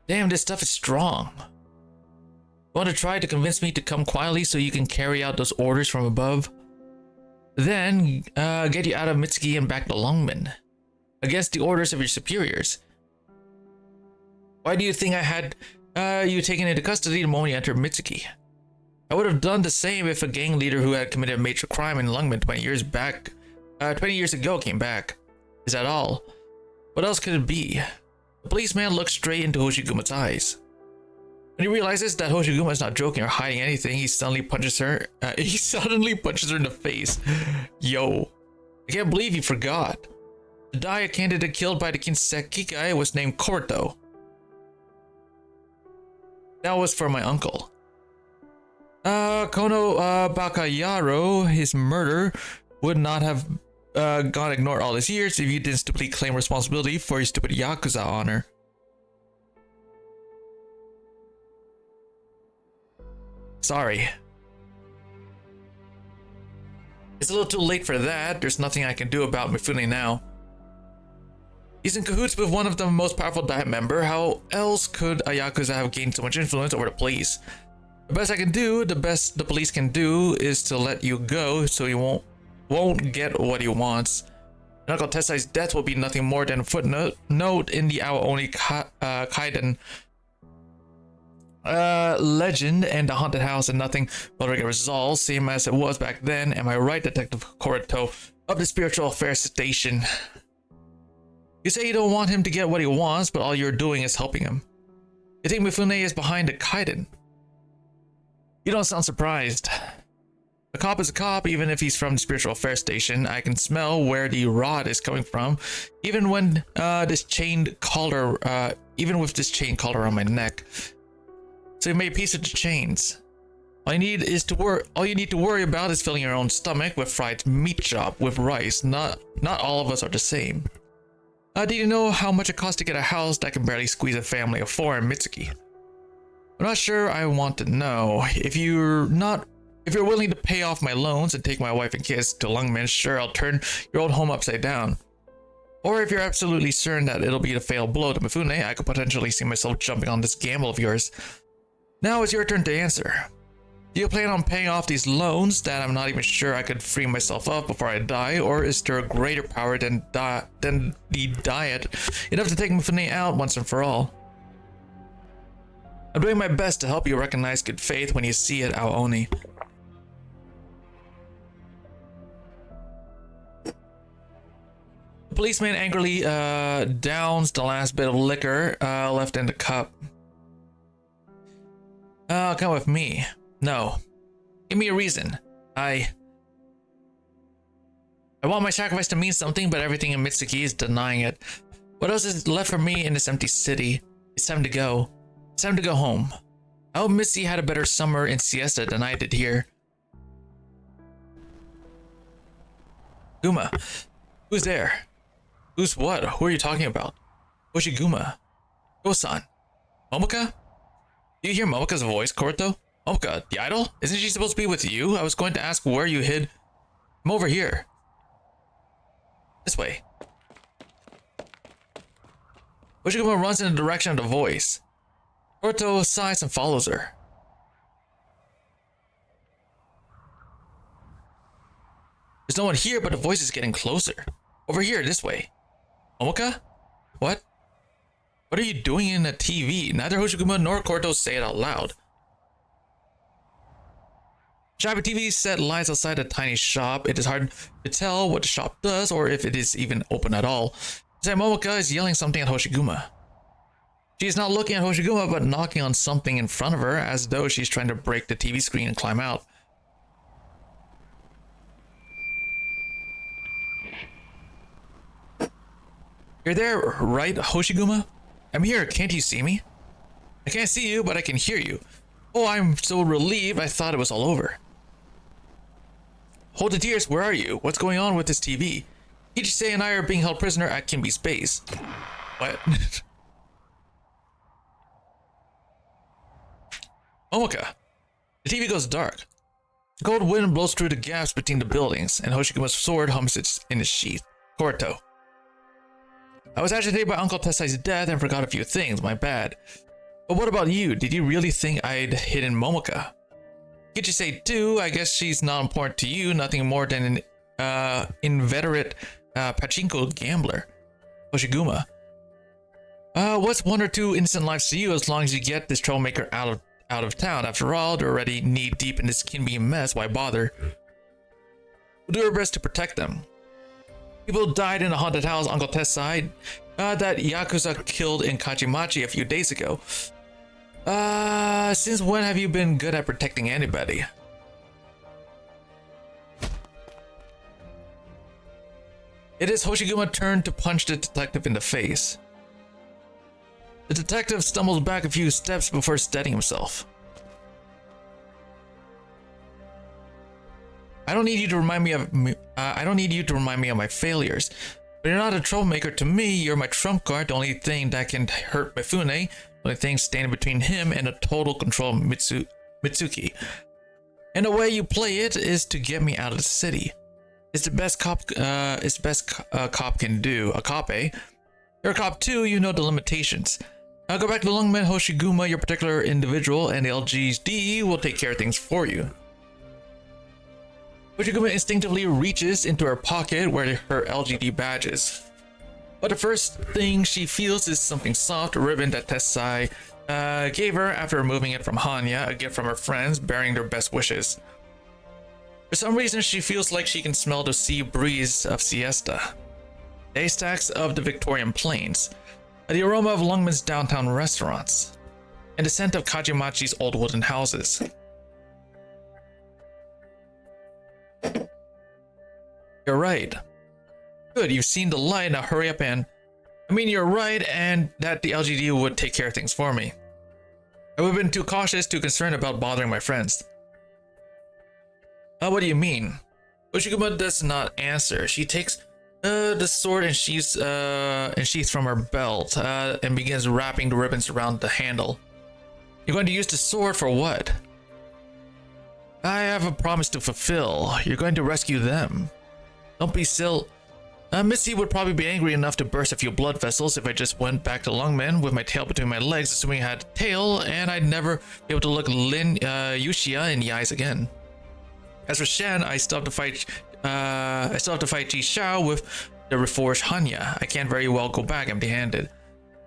Damn, this stuff is strong. You want to try to convince me to come quietly so you can carry out those orders from above? Then, get you out of Mitsuki and back to Longmen. Against the orders of your superiors. Why do you think I had you taken into custody the moment you entered Mitsuki? I would have done the same if a gang leader who had committed a major crime in Longmen 20 years ago came back. Is that all? What else could it be? The policeman looks straight into Hoshiguma's eyes. When he realizes that Hoshiguma is not joking or hiding anything, he suddenly punches her. In the face. Yo, I can't believe you forgot. The Daya candidate killed by the Kinsekikai was named Korto. That was for my uncle. Kono Bakayaro, his murder would not have gone ignored all these years if you didn't stupidly claim responsibility for your stupid Yakuza honor. Sorry. It's a little too late for that. There's nothing I can do about Mifune now. He's in cahoots with one of the most powerful Diet member. How else could a Yakuza have gained so much influence over the police? The best I can do, the best the police can do, is to let you go so he won't get what he wants. And Uncle Tessai's death will be nothing more than a footnote in the Our Only Kaiden legend, and the haunted house and nothing will get resolved, same as it was back then. Am I right, Detective Korito of the Spiritual Affairs Station? You say you don't want him to get what he wants, but all you're doing is helping him. You think Mifune is behind the Kaiden? You don't sound surprised. A cop is a cop, even if he's from the Spiritual Affairs Station. I can smell where the rod is coming from, even when this chained collar, even with this chain collar on my neck. So you made peace with the chains. All you need to worry about is filling your own stomach with fried meat chop with rice. Not all of us are the same. Do you know how much it costs to get a house that can barely squeeze a family of 4 in Mitsuki? I'm not sure I want to know. If you're willing to pay off my loans and take my wife and kids to Lungmen, sure, I'll turn your old home upside down. Or if you're absolutely certain that it'll be a fatal blow to Mifune, I could potentially see myself jumping on this gamble of yours. Now it's your turn to answer. Do you plan on paying off these loans that I'm not even sure I could free myself of before I die, or is there a greater power than the diet enough to take Mifune out once and for all? I'm doing my best to help you recognize good faith when you see it, Aoni. The policeman angrily downs the last bit of liquor left in the cup. Come with me. No. Give me a reason. I want my sacrifice to mean something, but everything in Mitsuki is denying it. What else is left for me in this empty city? It's time to go. It's time to go home. I hope Missy had a better summer in Siesta than I did here. Guma. Who's there? Who's what? Who are you talking about? Hoshiguma. Go-san. Momoka? Do you hear Momoka's voice, Korto? Momoka, the idol? Isn't she supposed to be with you? I was going to ask where you hid. I'm over here. This way. Hoshiguma runs in the direction of the voice. Korto sighs and follows her. There's no one here, but the voice is getting closer. Over here, this way. Momoka? What? What are you doing in the TV? Neither Hoshiguma nor Korto say it out loud. Shabby TV set lies outside a tiny shop. It is hard to tell what the shop does or if it is even open at all. Inside, Momoka is yelling something at Hoshiguma. She is not looking at Hoshiguma but knocking on something in front of her as though she's trying to break the TV screen and climb out. You're there, right, Hoshiguma? I'm here, can't you see me? I can't see you, but I can hear you. Oh, I'm so relieved, I thought it was all over. Hold the tears, where are you? What's going on with this TV? Ichise and I are being held prisoner at Kimbi's base. What? Momoka. The TV goes dark. The cold wind blows through the gaps between the buildings, and Hoshiguma's sword hums in its sheath. Korto. I was agitated by Uncle Tessai's death and forgot a few things, my bad. But what about you? Did you really think I'd hidden Momoka? Ichise too, I guess she's not important to you, nothing more than an inveterate pachinko gambler. Hoshiguma. What's one or two innocent lives to you as long as you get this troublemaker out of town? After all, they're already knee deep in this Kimbi mess, why bother? We'll do our best to protect them. People died in a haunted house Uncle Tessai that Yakuza killed in Kachimachi a few days ago. Since when have you been good at protecting anybody? It is Hoshiguma's turn to punch the detective in the face. The detective stumbles back a few steps before steadying himself. I don't need you to remind me of my failures. But you're not a troublemaker to me. You're my trump card. The only thing that can hurt Mifune. The only thing standing between him and a total control of Mitsuki. And the way you play it is to get me out of the city. It's the best cop. Cop can do. A cop, eh? You're a cop too. You know the limitations. Now go back to the Lungman Hoshiguma, your particular individual, and the LGD will take care of things for you. Hoshiguma instinctively reaches into her pocket where her LGD badge is. But the first thing she feels is something soft, a ribbon that Tessai gave her after removing it from Hanya, a gift from her friends bearing their best wishes. For some reason, she feels like she can smell the sea breeze of Siesta, the haystacks of the Victorian plains, the aroma of Lungman's downtown restaurants, and the scent of Kajimachi's old wooden houses. You're right. Good, you've seen the light, now hurry up and... you're right, and that the LGD would take care of things for me. I would have been too cautious, too concerned about bothering my friends. What do you mean? Hoshiguma does not answer. She takes the sword and sheath from her belt and begins wrapping the ribbons around the handle. You're going to use the sword for what? I have a promise to fulfill. You're going to rescue them. Don't be silly. Missy would probably be angry enough to burst a few blood vessels if I just went back to Lungmen with my tail between my legs, assuming I had a tail, and I'd never be able to look Yushia in the eyes again. As for Shen, I still have to fight Ji Xiao with the reforged Hanya. I can't very well go back empty-handed.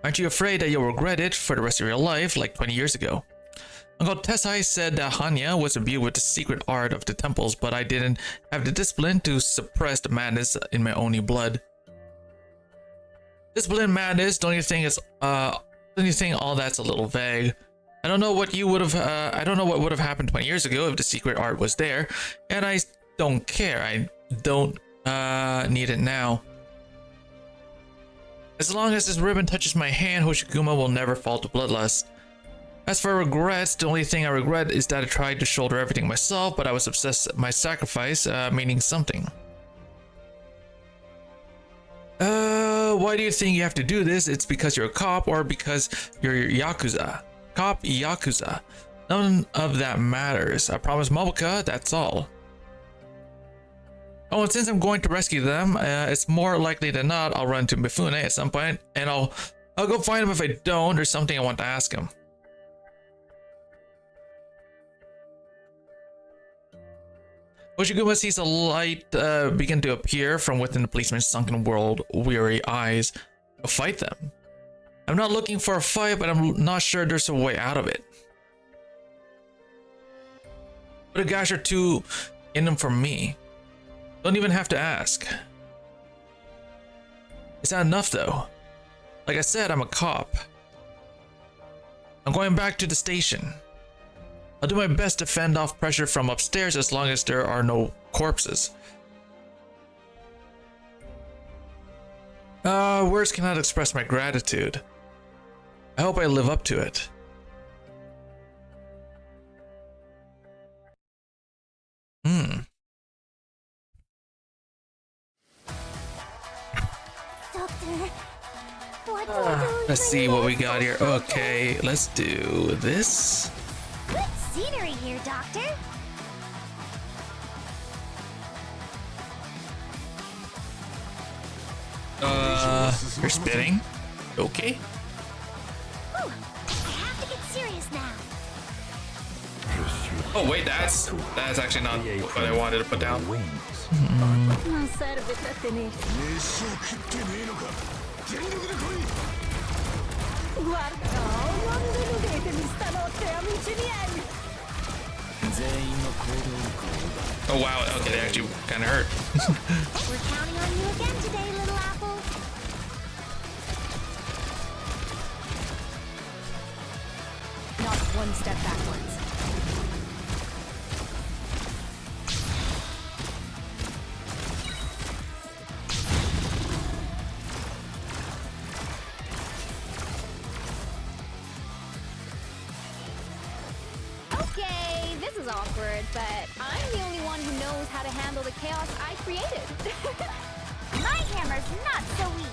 Aren't you afraid that you'll regret it for the rest of your life, like 20 years ago? Uncle Tessai said that Hanya was imbued with the secret art of the temples, but I didn't have the discipline to suppress the madness in my own blood. Discipline, madness, don't you think all that's a little vague? I don't know what would have happened 20 years ago if the secret art was there, and I don't care. I don't need it now. As long as this ribbon touches my hand, Hoshiguma will never fall to bloodlust. As for regrets, the only thing I regret is that I tried to shoulder everything myself, but I was obsessed with my sacrifice, meaning something. Why why do you think you have to do this? It's because you're a cop or because you're Yakuza. Cop Yakuza. None of that matters. I promise Mobuka, that's all. Oh, and since I'm going to rescue them, it's more likely than not I'll run into Mifune at some point, and I'll go find him if I don't. There's something I want to ask him. Hoshiguma sees a light begin to appear from within the policeman's sunken world, weary eyes. I'll fight them. I'm not looking for a fight, but I'm not sure there's a way out of it. Put a gash or two in them for me. Don't even have to ask. Is that enough though? Like I said, I'm a cop. I'm going back to the station. I'll do my best to fend off pressure from upstairs as long as there are no corpses. Words cannot express my gratitude. I hope I live up to it. Doctor, what do I do? Let's see what we got here. Okay, let's do this. Good scenery here, Doctor. You're spitting? Okay. Whew, I have to get serious now. Oh wait, that's actually not what I wanted to put down. Non serve trattenersi. Guarda, non deludetemi stanotte, amici miei. Oh wow, okay, they actually kind of hurt. We're counting on you again today, little apple. Not one step backwards. Okay, this is awkward, but I'm the only one who knows how to handle the chaos I created. My hammer's not so weak.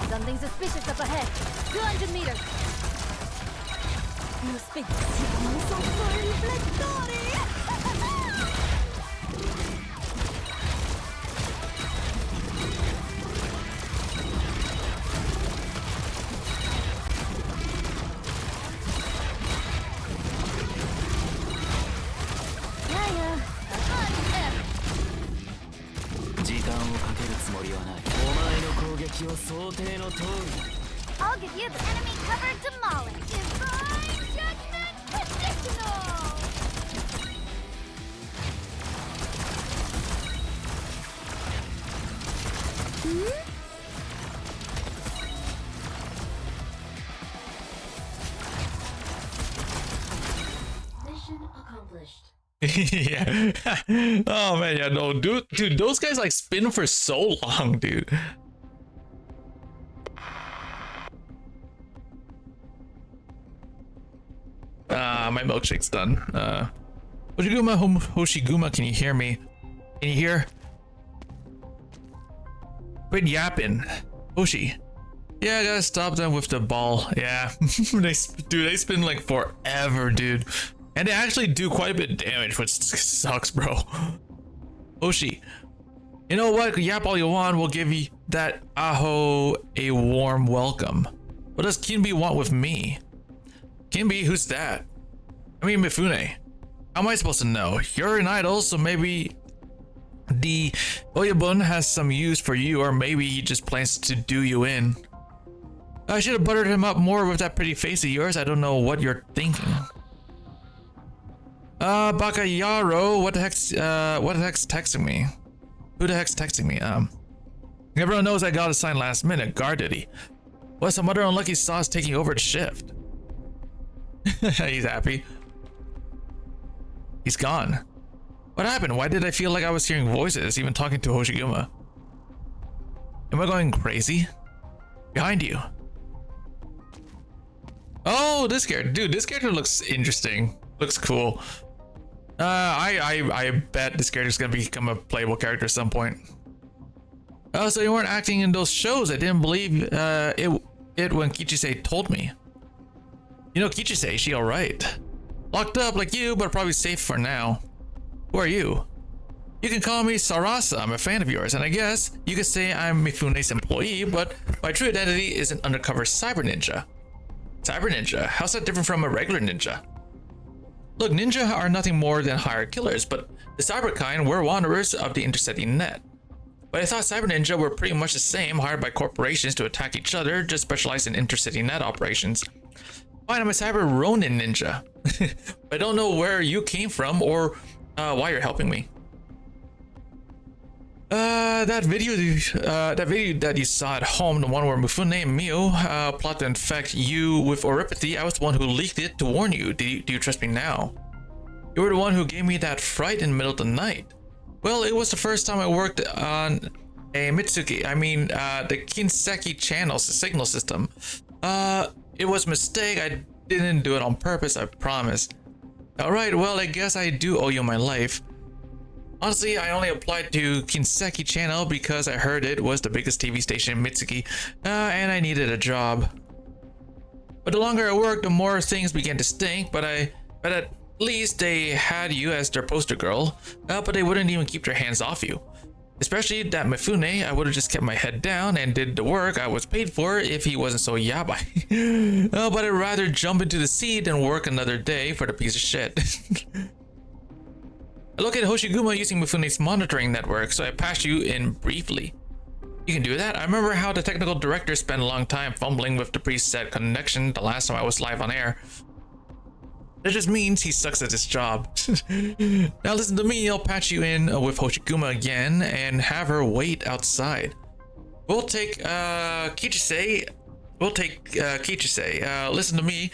Something suspicious up ahead. 200 meters. Lo spezziamo sotto i riflettori. I'll give you the enemy cover demolished. Divine judgment conditional. Mission accomplished. Yeah. Oh man, yeah, no, dude, those guys like spin for so long, dude. My milkshake's done. Hoshiguma, can you hear me? Can you hear? Quit yapping. Hoshi. Yeah, I gotta stop them with the ball. Yeah. they spin like forever, dude. And they actually do quite a bit of damage, which sucks, bro. Hoshi. You know what? Yap all you want. We'll give you that Aho a warm welcome. What does Kinbi want with me? Kinbi, who's that? I mean, Mifune. How am I supposed to know? You're an idol, so maybe the Oyabun has some use for you, or maybe he just plans to do you in. I should have buttered him up more with that pretty face of yours. I don't know what you're thinking. Bakayaro, what the heck's texting me? Who the heck's texting me? Everyone knows I got assigned last minute guard duty. What, some other unlucky sauce taking over the shift? He's happy. He's gone. What happened? Why did I feel like I was hearing voices, even talking to Hoshiguma? Am I going crazy? Behind you. Oh, this character. Dude, this character looks interesting. Looks cool. I bet this character's gonna become a playable character at some point. Oh, so you weren't acting in those shows. I didn't believe it when Kichise told me. You know Kichise, is she alright? Locked up like you, but probably safe for now. Who are you? You can call me Sarasa. I'm a fan of yours, and I guess you could say I'm Mifune's employee, but my true identity is an undercover cyber ninja. Cyber ninja? How's that different from a regular ninja? Look, ninja are nothing more than hired killers, but the cyber kind were wanderers of the intercity net. But I thought cyber ninja were pretty much the same, hired by corporations to attack each other, just specialized in intercity net operations. Fine, I'm a cyber ronin ninja. I don't know where you came from or why you're helping me. That video that you saw at home, the one where Mifune and Mio plot to infect you with oripathy, I was the one who leaked it to warn you. Do you trust me now? You were the one who gave me that fright in the middle of the night. Well, it was the first time I worked on a Mitsuki, the Kinseki channel signal system. It was a mistake. I didn't do it on purpose, I promise. Alright, well, I guess I do owe you my life. Honestly, I only applied to Kinseki channel because I heard it was the biggest TV station in Mitsuki, and I needed a job. But the longer I worked, the more things began to stink, but at least they had you as their poster girl, but they wouldn't even keep their hands off you. Especially that Mifune, I would have just kept my head down and did the work I was paid for if he wasn't so yabai. But I'd rather jump into the sea than work another day for the piece of shit. I located Hoshiguma using Mifune's monitoring network, so I passed you in briefly. You can do that? I remember how the technical director spent a long time fumbling with the preset connection the last time I was live on air. That just means he sucks at his job. Now listen to me, I'll patch you in with Hoshiguma again and have her wait outside. We'll take Kichise. Listen to me.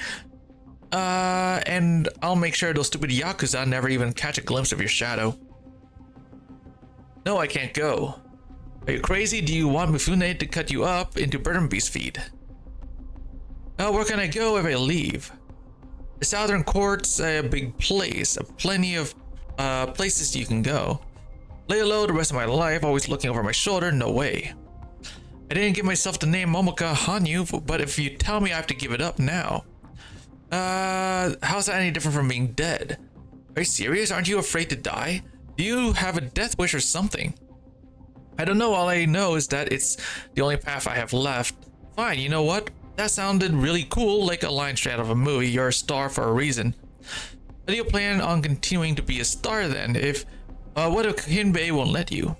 And I'll make sure those stupid Yakuza never even catch a glimpse of your shadow. No, I can't go. Are you crazy? Do you want Mifune to cut you up into Burden Beast feed? Where can I go if I leave? The Southern Court's a big place, plenty of places you can go. Lay low the rest of my life, always looking over my shoulder, no way. I didn't give myself the name Momoka Hanyu, but if you tell me I have to give it up now. How's that any different from being dead? Are you serious? Aren't you afraid to die? Do you have a death wish or something? I don't know, all I know is that it's the only path I have left. Fine, you know what? That sounded really cool, like a line straight out of a movie. You're a star for a reason. How do you plan on continuing to be a star then? What if Hinbei won't let you?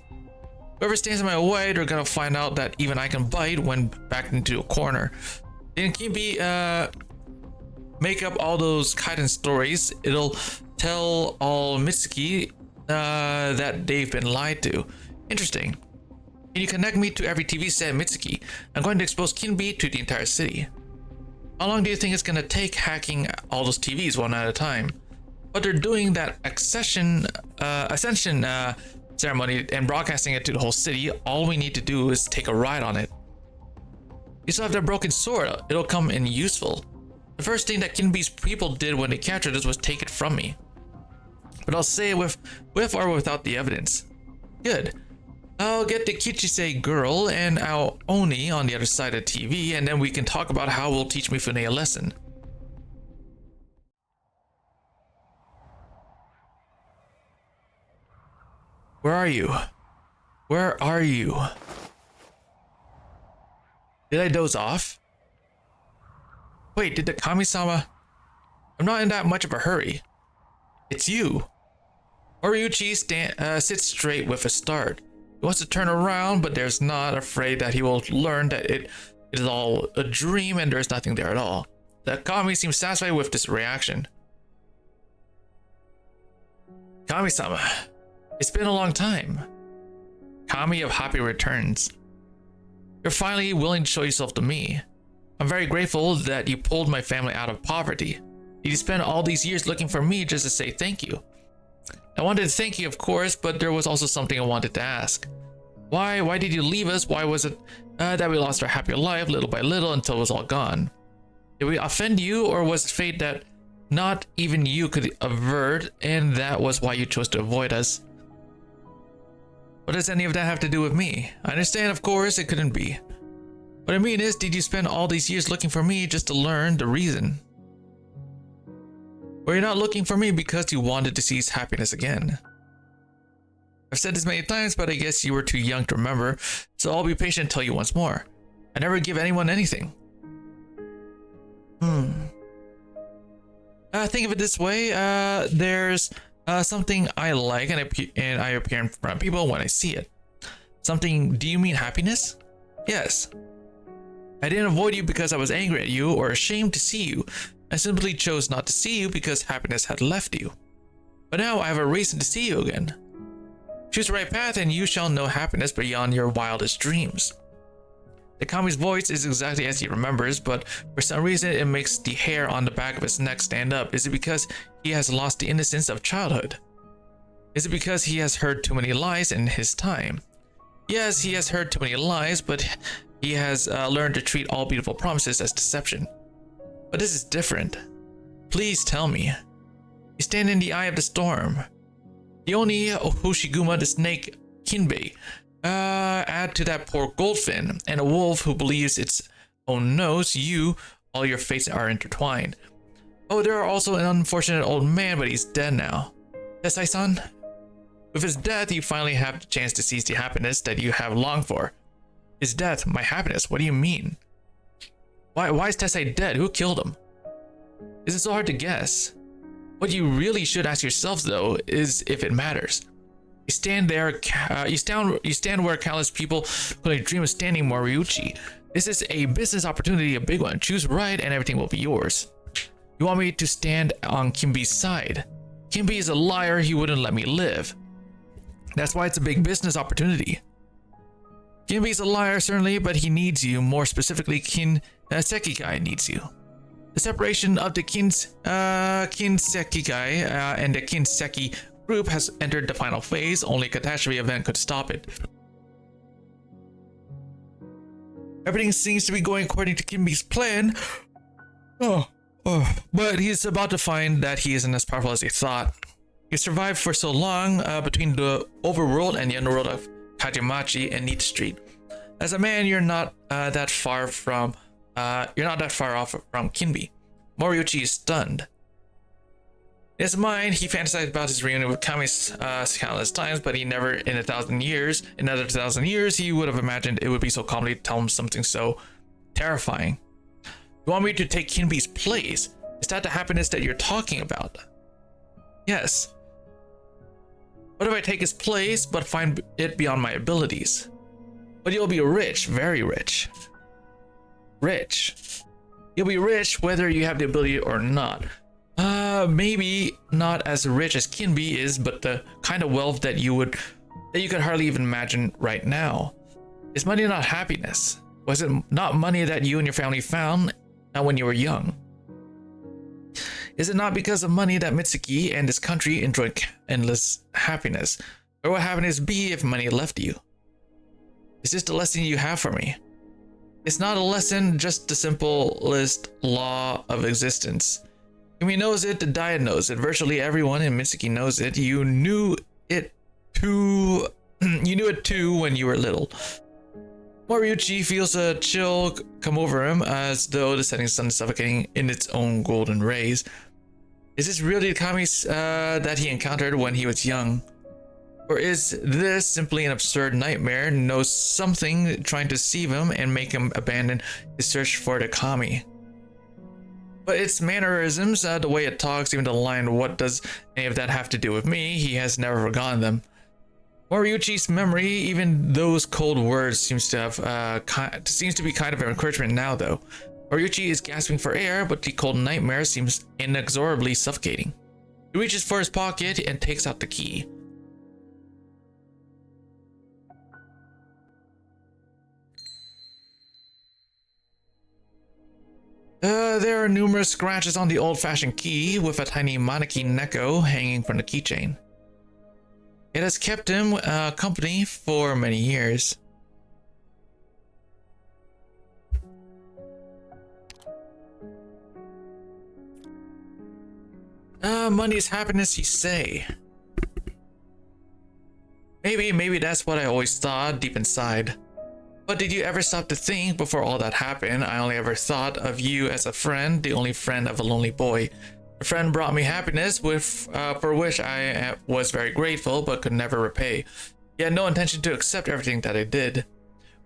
Whoever stands in my way, they're gonna find out that even I can bite when backed into a corner. Then Kinbei, make up all those Kaiden stories. It'll tell all Mitsuki that they've been lied to. Interesting. Can you connect me to every TV set in Mitsuki? I'm going to expose Kinbei to the entire city. How long do you think it's going to take hacking all those TVs one at a time? But they're doing that ascension ceremony and broadcasting it to the whole city. All we need to do is take a ride on it. You still have that broken sword. It'll come in useful. The first thing that Kinbei's people did when they captured us was take it from me. But I'll say it with or without the evidence. Good. I'll get the Kichise girl and our Oni on the other side of TV, and then we can talk about how we'll teach Mifune a lesson. Where are you? Where are you? Did I doze off? Wait, did the Kami-sama... I'm not in that much of a hurry. It's you. Oriuchi sits straight with a start. He wants to turn around, but there's not, afraid that he will learn that it is all a dream and there's nothing there at all. The Kami seems satisfied with this reaction. Kami-sama, it's been a long time. Kami of happy returns. You're finally willing to show yourself to me. I'm very grateful that you pulled my family out of poverty. You spent all these years looking for me just to say thank you. I wanted to thank you, of course, but there was also something I wanted to ask. Why did you leave us? Why was it that we lost our happy life little by little until it was all gone? Did we offend you, or was it fate that not even you could avert, and that was why you chose to avoid us? What does any of that have to do with me? I understand, of course, it couldn't be. What I mean is, did you spend all these years looking for me just to learn the reason? Or you're not looking for me because you wanted to seize happiness again? I've said this many times, but I guess you were too young to remember, so I'll be patient and tell you once more. I never give anyone anything. Think of it this way, there's something I like and I appear in front of people when I see it. Something, do you mean happiness? Yes. I didn't avoid you because I was angry at you or ashamed to see you. I simply chose not to see you because happiness had left you. But now I have a reason to see you again. Choose the right path and you shall know happiness beyond your wildest dreams. The Kami's voice is exactly as he remembers, but for some reason it makes the hair on the back of his neck stand up. Is it because he has lost the innocence of childhood? Is it because he has heard too many lies in his time? Yes, he has heard too many lies, but he has learned to treat all beautiful promises as deception. But this is different. Please tell me. You stand in the eye of the storm. The only Hoshiguma, the snake, Kinbei, add to that poor goldfin, and a wolf who believes its own nose, all your fates are intertwined. Oh, there are also an unfortunate old man, but he's dead now. Tesai-san? With his death, you finally have the chance to seize the happiness that you have longed for. His death, my happiness, what do you mean? Why is Tesai dead? Who killed him? Is it so hard to guess? What you really should ask yourselves, though, is if it matters. You stand there, you stand where countless people only dream of standing, Moriuchi. This is a business opportunity, a big one. Choose right and everything will be yours. You want me to stand on Kimbi's side. Kimbi is a liar, he wouldn't let me live. That's why it's a big business opportunity. Kimbi's a liar, certainly, but he needs you. More specifically, Sekigai needs you. The separation of the Kinsekigai and the Kinseki group has entered the final phase. Only a catastrophe event could stop it. Everything seems to be going according to Kimbi's plan. But he's about to find that he isn't as powerful as he thought. He survived for so long between the overworld and the underworld of Kajimachi and Neat Street. As a man, you're not that far off from Kinbi. Moriuchi is stunned. In his mind, he fantasized about his reunion with Kami countless times, but he never in another 1,000 years, he would have imagined it would be so calmly to tell him something so terrifying. You want me to take Kinbi's place? Is that the happiness that you're talking about? Yes. What if I take his place, but find it beyond my abilities? But you'll be rich, very rich. Rich. You'll be rich whether you have the ability or not. Maybe not as rich as Kinbi is, but the kind of wealth that you could hardly even imagine right now. Is money not happiness? Was it not money that you and your family found when you were young? Is it not because of money that Mitsuki and this country enjoyed endless happiness? Or would happiness be if money left you? Is this the lesson you have for me? It's not a lesson, just the simplest law of existence. Kimi knows it, the Diet knows it, virtually everyone in Mitsuki knows it. You knew it too when you were little. Moriuchi feels a chill come over him as though the setting sun is suffocating in its own golden rays. Is this really the Kami that he encountered when he was young? Or is this simply an absurd nightmare, knows something trying to deceive him and make him abandon his search for the Kami? But its mannerisms, the way it talks, even the line, what does any of that have to do with me? He has never forgotten them. Moriuchi's memory, even those cold words, seems to be kind of an encouragement now, though. Moriuchi is gasping for air, but the cold nightmare seems inexorably suffocating. He reaches for his pocket and takes out the key. There are numerous scratches on the old-fashioned key, with a tiny Maneki Neko hanging from the keychain. It has kept him company for many years. Money is happiness, you say. Maybe that's what I always thought deep inside. But did you ever stop to think before all that happened? I only ever thought of you as a friend, the only friend of a lonely boy. A friend brought me happiness for which I was very grateful but could never repay. He had no intention to accept everything that I did.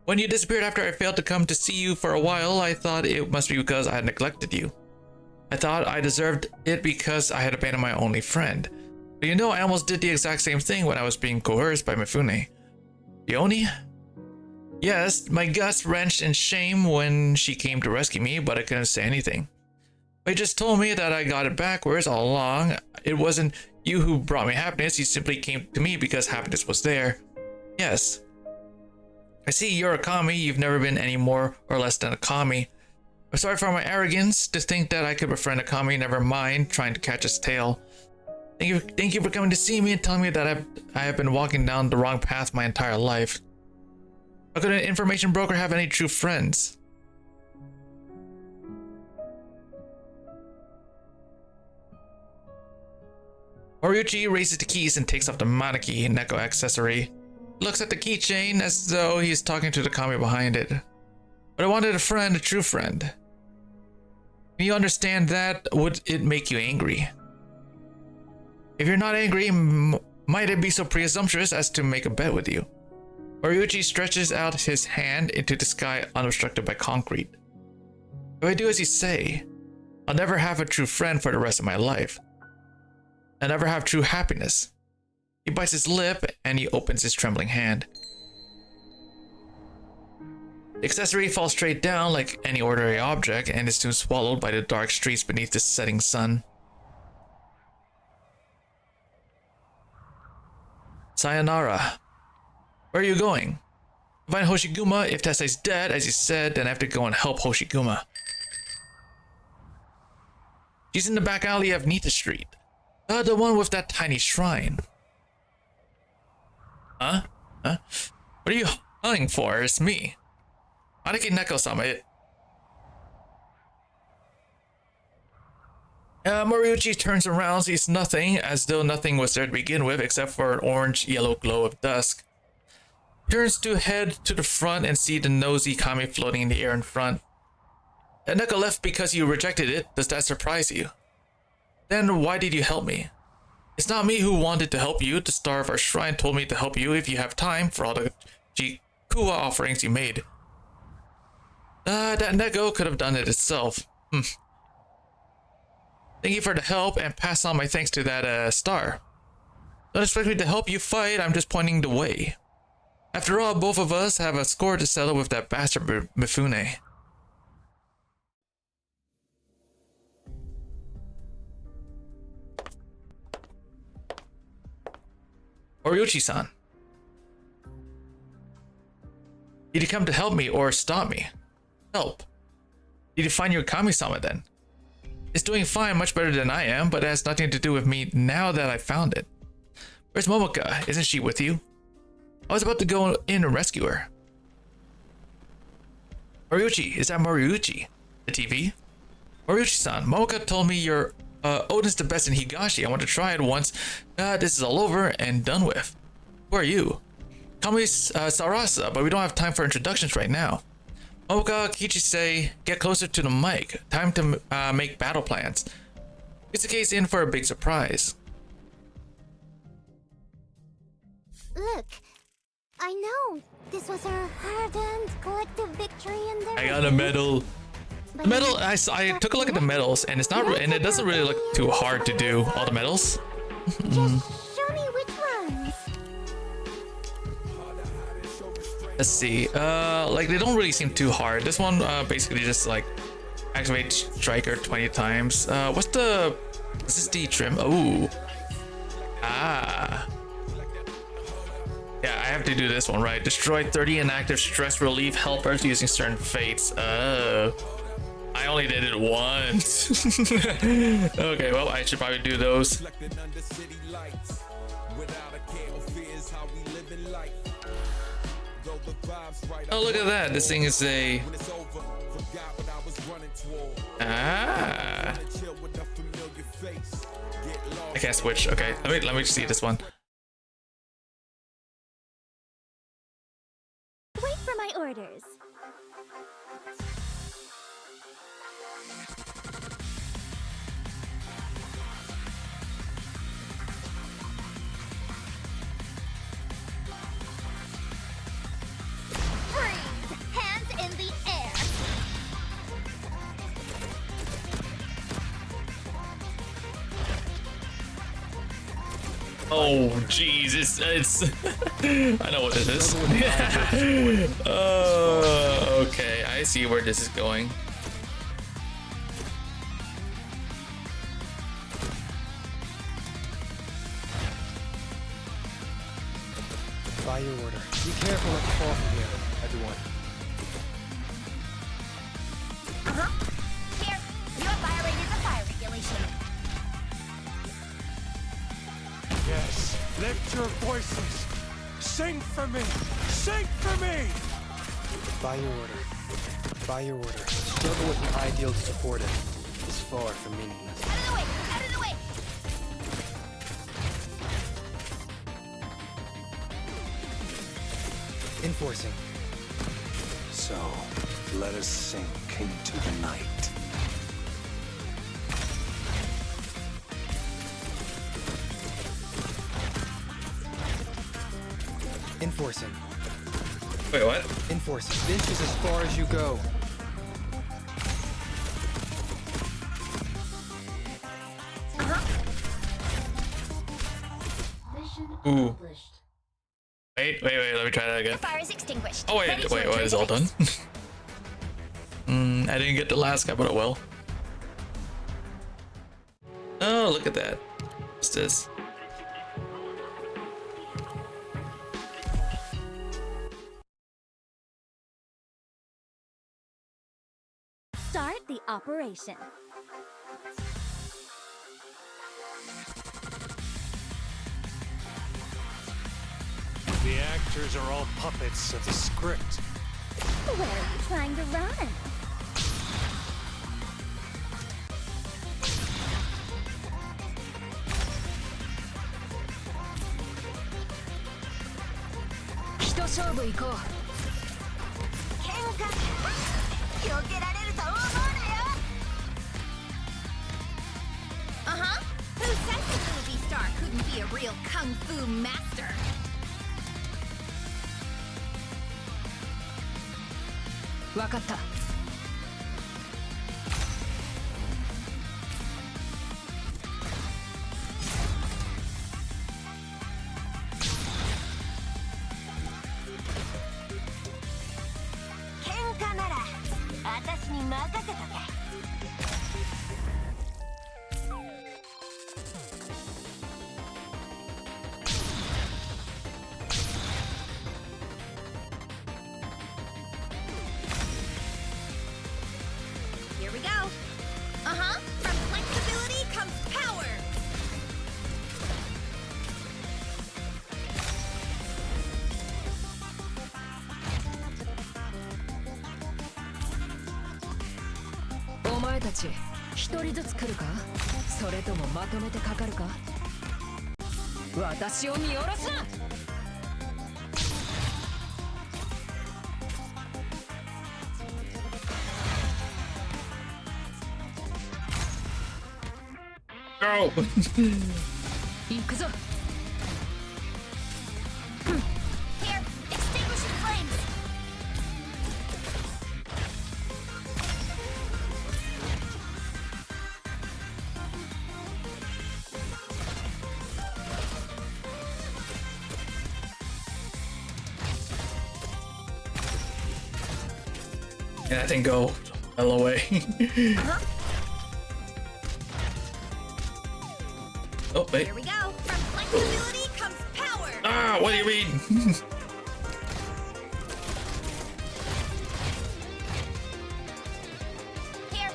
When you disappeared after I failed to come to see you for a while, I thought it must be because I had neglected you. I thought I deserved it because I had abandoned my only friend. But you know, I almost did the exact same thing when I was being coerced by Mifune. Yoni? Yes, my guts wrenched in shame when she came to rescue me, but I couldn't say anything. They just told me that I got it backwards all along. It wasn't you who brought me happiness, you simply came to me because happiness was there. Yes. I see you're a kami, you've never been any more or less than a kami. I'm sorry for my arrogance to think that I could befriend a kami, never mind trying to catch its tail. Thank you for coming to see me and telling me that I have been walking down the wrong path my entire life. How could an information broker have any true friends? Moriuchi raises the keys and takes off the Maneki Neko accessory. Looks at the keychain as though he's talking to the kami behind it. But I wanted a friend, a true friend. Can you understand that? Would it make you angry? If you're not angry, might it be so presumptuous as to make a bet with you? Moriuchi stretches out his hand into the sky unobstructed by concrete. If I do as you say, I'll never have a true friend for the rest of my life. I'll never have true happiness. He bites his lip and he opens his trembling hand. The accessory falls straight down like any ordinary object and is soon swallowed by the dark streets beneath the setting sun. Sayonara. Where are you going? Find Hoshiguma. If Tessai's dead, as you said, then I have to go and help Hoshiguma. She's in the back alley of Nita Street. The one with that tiny shrine. Huh? What are you hunting for? It's me. Aniki Neko-sama. Moriuchi turns around, sees nothing, as though nothing was there to begin with, except for an orange-yellow glow of dusk. Turns to head to the front and see the nosy kami floating in the air in front. Neko left because you rejected it. Does that surprise you? Then why did you help me? It's not me who wanted to help you. The star of our shrine told me to help you if you have time for all the Jikuwa offerings you made. That Neko could have done it itself. Thank you for the help and pass on my thanks to that star. Don't expect me to help you fight, I'm just pointing the way. After all, both of us have a score to settle with that bastard Mifune. Moriuchi-san. Did you come to help me or stop me? Help. Did you find your Kami-sama then? It's doing fine, much better than I am, but it has nothing to do with me now that I found it. Where's Momoka? Isn't she with you? I was about to go in and rescue her. Moriuchi, is that Moriuchi? The TV? Moriuchi-san, Momoka told me your Odin's the best in Higashi. I want to try it once. This is all over and done with. Who are you? Call me Sarasa, but we don't have time for introductions right now. Momoka, Kichi-say, get closer to the mic. Time to make battle plans. Mitsuke's in for a big surprise. Look, I know this was our hard-earned collective victory and everything. I got a medal. The medal, I took a look at the medals, and it's not, and it doesn't really look too hard to do all the medals. Just show me which ones. Let's see. Like they don't really seem too hard. This one, basically just like activate striker 20 times. What's the? Is this the trim? Oh. Ah. Yeah, I have to do this one, right? Destroy 30 inactive stress relief helpers using certain fates. I only did it once. Okay, well, I should probably do those. Without a care or fears, how we live in life. Though the vibes right. Oh, look at that. This thing is a... When it's over, forgot what I was running toward. Ah. Chill with a familiar face. Get lost. I can't switch. Okay, let me see this one. Wait for my orders. Freeze! Hands in the air! Oh, jeez, it's I know what it is. Okay, I see where this is going. By your order. Be careful not to fall from here, everyone. Here, you have violated the fire regulation. Yes, lift your voices. Sing for me. Sing for me. By your order. By your order. Struggle with an ideal to support it is far from meaningless. Out of the way! Out of the way! Enforcing. So, let us sink into the night. Enforcing. Wait, what? Enforcing. This is as far as you go. Ooh. Wait, let me try that again. The fire is extinguished. Oh Ready wait, to wait, return it's to all done. base. I didn't get the last guy, but it will. Oh, look at that. What's this? Start the operation. The actors are all puppets of the script. Where are you trying to run? Uh-huh. Who said the movie star couldn't be a real kung fu master? Wakata. Kenka nara, atashi ni makase toke. Here we go. Uh-huh. From flexibility comes power. Go! Here, extinguishing flames. Yeah, I think go well away. Oh, wait. Here we go. From flexibility comes power. Ah, what do you mean? Here,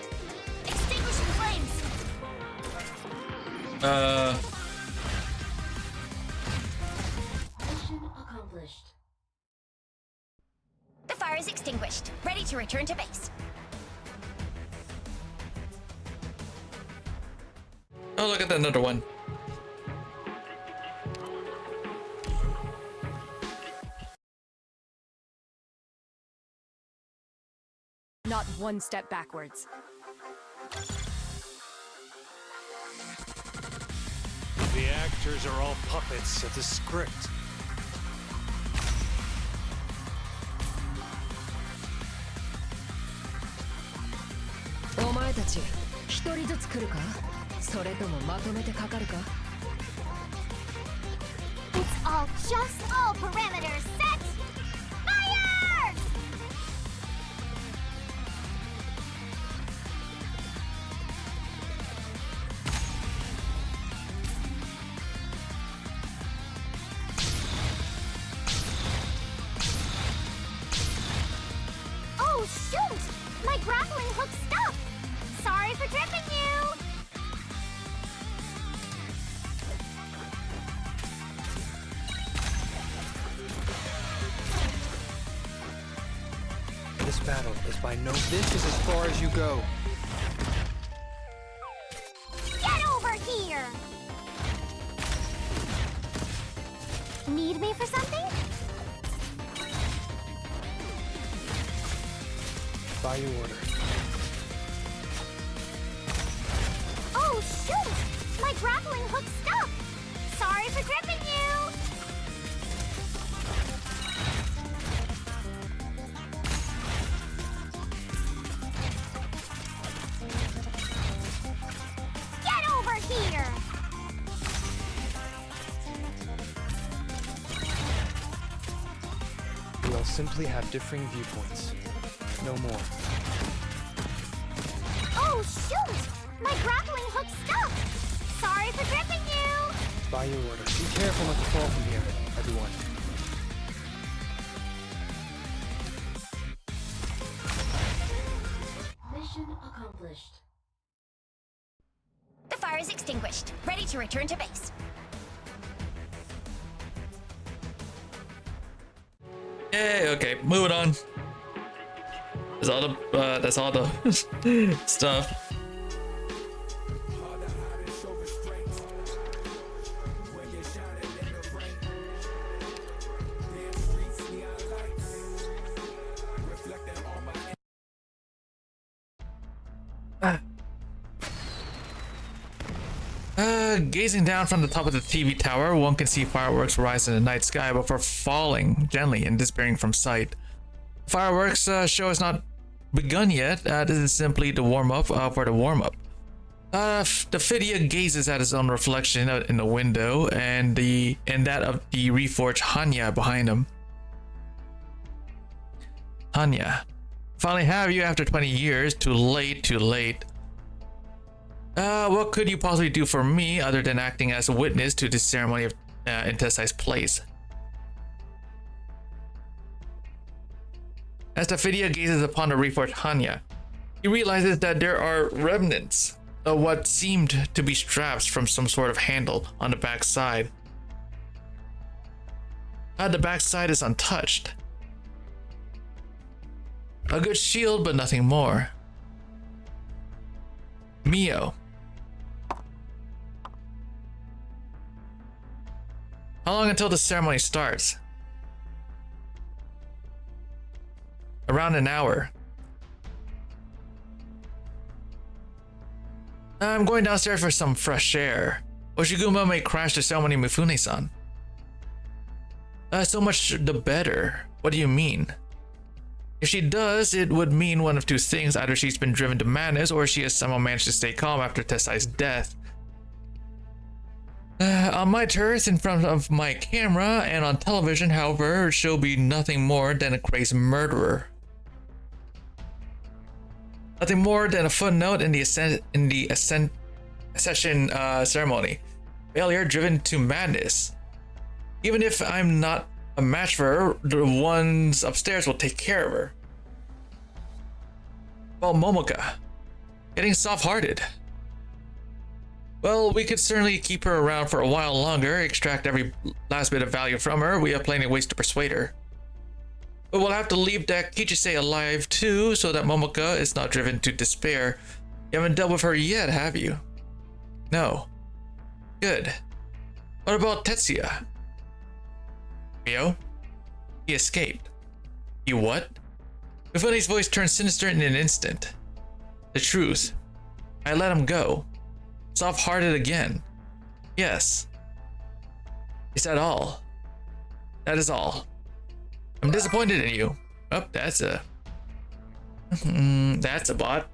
extinguishing flames. to return to base. Oh, look at that, another one. Not one step backwards. The actors are all puppets of the script. お前たち一人ずつ来るか？それともまとめてかかるか？ It's all just all parameters set! Fire! Oh shoot! My grappling hook stuck! Sorry for tripping you! This battle is by no. This is as far as you go. Get over here! Need me for something? By your order. Oh shoot! My grappling hook stuck! Sorry for tripping you! Get over here! We all simply have differing viewpoints. No more. Oh shoot! My grappling hook stuck! Sorry for tripping you! By your order. Be careful not to fall from here, everyone. Mission accomplished. The fire is extinguished. Ready to return to base. Yay, okay, moving on. That's all the stuff. Gazing down from the top of the TV tower, one can see fireworks rise in the night sky before falling gently and disappearing from sight. Fireworks show has not begun yet. This is simply the warm-up for the warm-up. The Phidia gazes at his own reflection in the window and that of the reforged Hanya behind him. Hanya, finally have you after 20 years. Too late, too late. What could you possibly do for me other than acting as a witness to this ceremony of in Tessai's place? As the Phidia gazes upon the reforged Hanya, he realizes that there are remnants of what seemed to be straps from some sort of handle on the back side. The back side is untouched. A good shield, but nothing more. Mio. How long until the ceremony starts? Around an hour. I'm going downstairs for some fresh air. Oshiguma may crash the ceremony, Mifune-san. So much the better. What do you mean? If she does, it would mean one of two things. Either she's been driven to madness, or she has somehow managed to stay calm after Tessai's death. On my turret, in front of my camera, and on television, however, she'll be nothing more than a crazed murderer. Nothing more than a footnote in the accession ceremony. Failure driven to madness. Even if I'm not a match for her, the ones upstairs will take care of her. Well, Momoka, getting soft-hearted. Well, we could certainly keep her around for a while longer, extract every last bit of value from her. We have plenty of ways to persuade her. But we'll have to leave that Kichise alive too, so that Momoka is not driven to despair. You haven't dealt with her yet, have you? No. Good. What about Tetsuya? Ryo? He escaped. He what? Mifune's voice turned sinister in an instant. The truth. I let him go. Soft-hearted again. Yes. Is that all? That is all. I'm disappointed in you. Oh, that's a... that's a bot.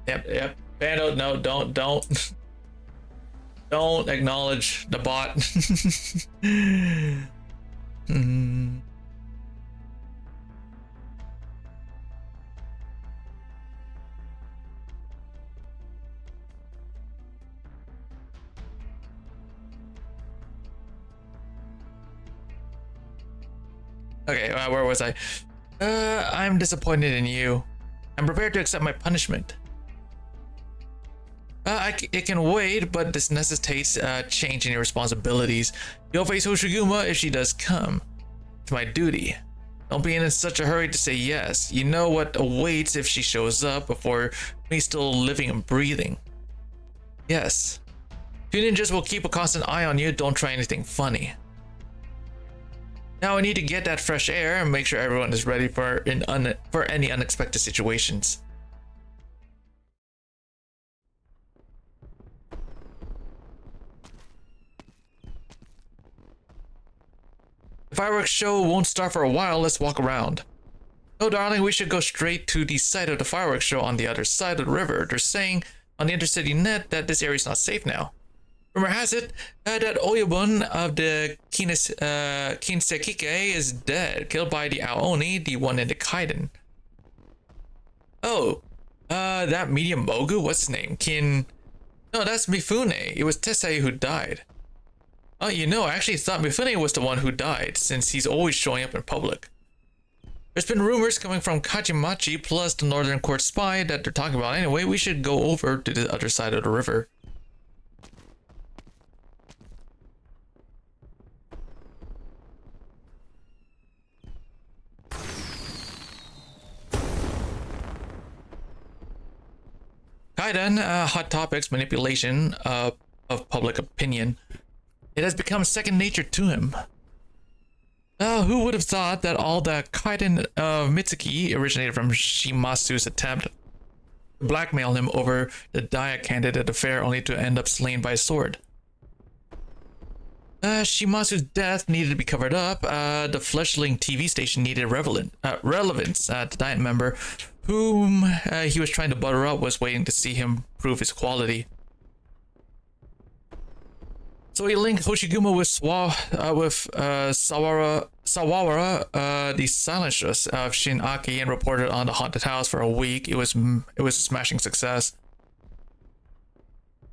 Yep. Bando, no, don't. Don't acknowledge the bot. Okay, where was I? I'm disappointed in you. I'm prepared to accept my punishment. It can wait, but this necessitates change in your responsibilities. You'll face Hoshiguma if she does come. It's my duty. Don't be in such a hurry to say yes. You know what awaits if she shows up before me still living and breathing. Yes. Two ninjas will keep a constant eye on you. Don't try anything funny. Now I need to get that fresh air and make sure everyone is ready for any unexpected situations. The fireworks show won't start for a while. Let's walk around. Oh, darling, we should go straight to the site of the fireworks show on the other side of the river. They're saying on the intercity net that this area is not safe now. Rumor has it that Oyabun of the Kinsekike is dead, killed by the Aoni, the one in the Kaiden. Oh, that medium Mogu, what's his name? No, that's Mifune. It was Tesei who died. Oh, you know, I actually thought Mifune was the one who died, since he's always showing up in public. There's been rumors coming from Kajimachi plus the Northern Court spy that they're talking about. Anyway, we should go over to the other side of the river. Kaiden, hot topics, manipulation of public opinion. It has become second nature to him. Who would have thought that all the Kaiden of Mitsuki originated from Shimasu's attempt to blackmail him over the Daya candidate affair only to end up slain by a sword? Shimasu's death needed to be covered up. The Fleshling TV station needed relevance. The Diet member whom he was trying to butter up was waiting to see him prove his quality. So he linked Hoshiguma with Sawara, the silenceress of Shin-Aki, and reported on the haunted house for a week. It was a smashing success.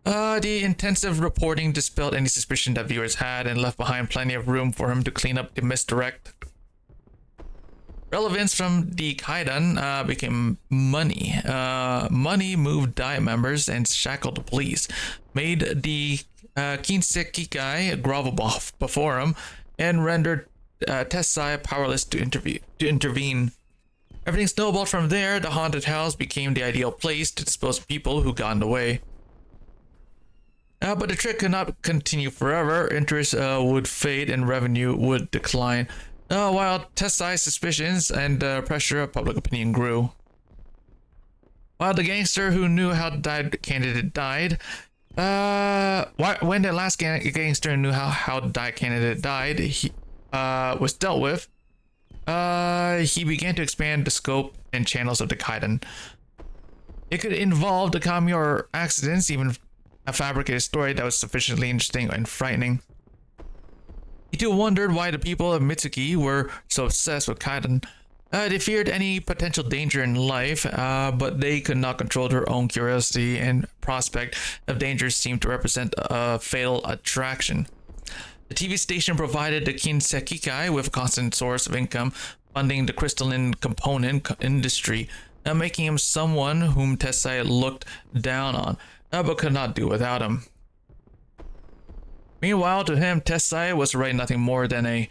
The intensive reporting dispelled any suspicion that viewers had and left behind plenty of room for him to clean up the misdirect. Relevance from the Kaidan became money. Money moved Diet members and shackled the police, made the Kinsekikai grovel before him, and rendered Tessai powerless to intervene. Everything snowballed from there. The haunted house became the ideal place to dispose of people who got in the way. But the trick could not continue forever. Interest would fade and revenue would decline. While Tessai's suspicions and pressure of public opinion grew. While the gangster who knew how the died candidate died, when the last gangster knew how the died candidate died, he was dealt with, he began to expand the scope and channels of the Kaiden. It could involve the kami or accidents, even a fabricated story that was sufficiently interesting and frightening. He too wondered why the people of Mitsuki were so obsessed with Kaiden. They feared any potential danger in life, but they could not control their own curiosity, and prospect of danger seemed to represent a fatal attraction. The TV station provided the Kinsekikai with a constant source of income, funding the crystalline component industry, making him someone whom Tessai looked down on. but could not do without him. Meanwhile, to him, Tessai was already nothing more than a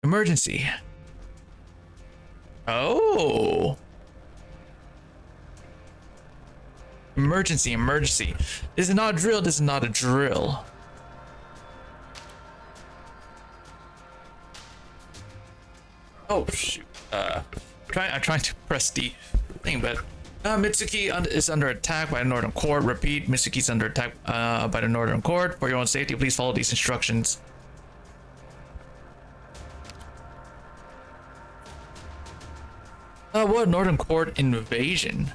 emergency. Oh. Emergency, emergency. This is not a drill, this is not a drill. Oh shoot. I'm trying to press the thing, but Mitsuki is under attack by the Northern Court. Repeat, Mitsuki is under attack by the Northern Court. For your own safety, please follow these instructions. What Northern Court invasion?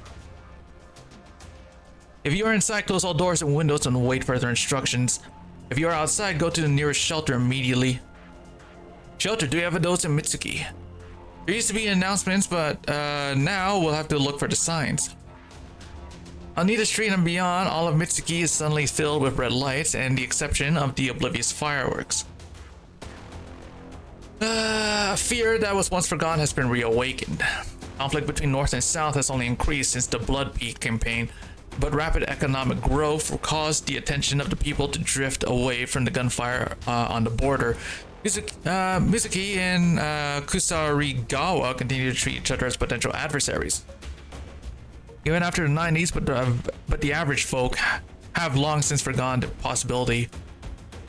If you are inside, close all doors and windows and await further instructions. If you are outside, go to the nearest shelter immediately. Shelter, do you have a dose in Mitsuki? There used to be announcements, but now we'll have to look for the signs. On Nita Street and beyond, all of Mitsuki is suddenly filled with red lights, and the exception of the oblivious fireworks. A fear that was once forgotten has been reawakened. Conflict between North and South has only increased since the Blood Peak campaign, but rapid economic growth caused the attention of the people to drift away from the gunfire on the border. Mizuki and Kusarigawa continue to treat each other as potential adversaries. Even after the 90s, but the average folk have long since forgotten the possibility.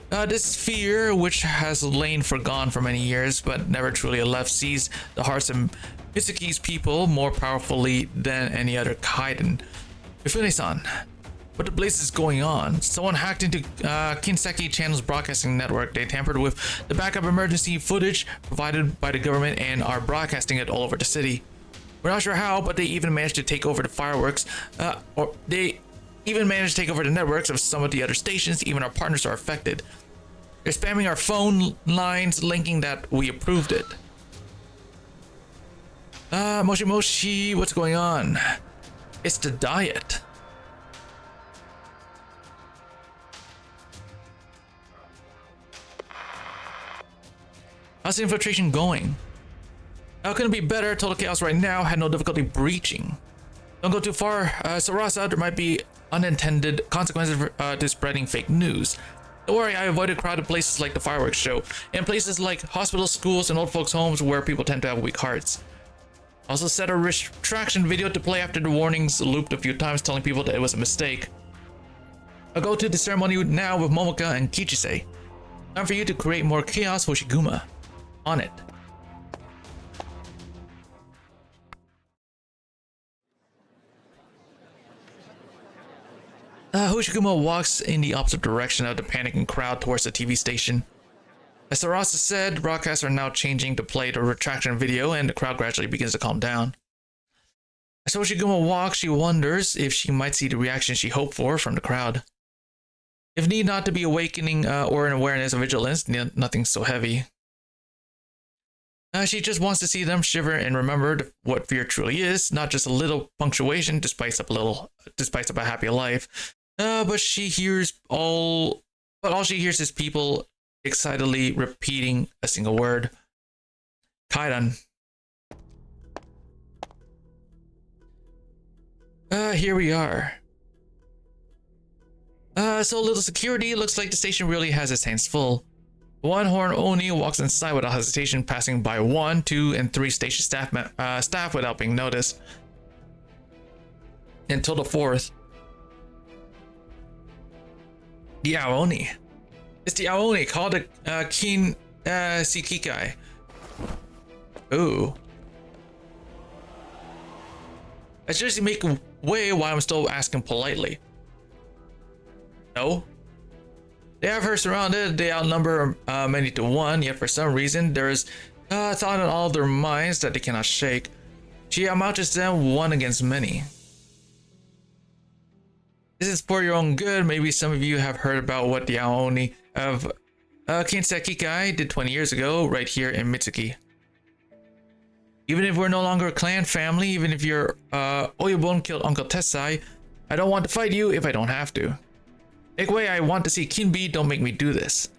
This fear, which has lain forgone for many years but never truly left, seized the hearts of Mitsuki's people more powerfully than any other kaiden. Mifune-san, what the blazes is going on? Someone hacked into Kinseki Channel's broadcasting network. They tampered with the backup emergency footage provided by the government and are broadcasting it all over the city. We're not sure how, but they even managed to take over the fireworks, or they even managed to take over the networks of some of the other stations. Even our partners are affected. They're spamming our phone lines, linking that we approved it. Moshi Moshi, what's going on? It's the diet. How's the infiltration going? How can it be better? Total chaos right now. Had no difficulty breaching. Don't go too far. Sarasa, there might be unintended consequences to spreading fake news. Don't worry, I avoided crowded places like the fireworks show, and places like hospitals, schools, and old folks' homes where people tend to have weak hearts. Also set a retraction video to play after the warnings looped a few times, telling people that it was a mistake. I'll go to the ceremony now with Momoka and Kichise. Time for you to create more chaos, Hoshiguma. On it. Hoshiguma walks in the opposite direction of the panicking crowd towards the TV station. As Sarasa said, broadcasts are now changing to play the retraction video, and the crowd gradually begins to calm down. As Hoshiguma walks, she wonders if she might see the reaction she hoped for from the crowd. If need not to be awakening or an awareness of vigilance, nothing so heavy. She just wants to see them shiver and remember what fear truly is, not just a little punctuation to spice up a happy life. But all she hears is people excitedly repeating a single word. Kaidan. Here we are. So little security, looks like the station really has its hands full. One Horn Oni walks inside without hesitation, passing by 1, 2, and 3 station staff without being noticed. Until the 4th. The Aoni. It's the Aoni, called the Kin Sikikai. Ooh. I seriously make way while I'm still asking politely. No. They have her surrounded, they outnumber many to 1, yet for some reason there is a thought in all their minds that they cannot shake. She outmatches them 1 against many. This is for your own good. Maybe some of you have heard about what the Aoni of Kinsekikai did 20 years ago right here in Mitsuki. Even if we're no longer a clan family, even if your Oyabun killed Uncle Tessai, I don't want to fight you if I don't have to. Make way, I want to see Kinbi, don't make me do this.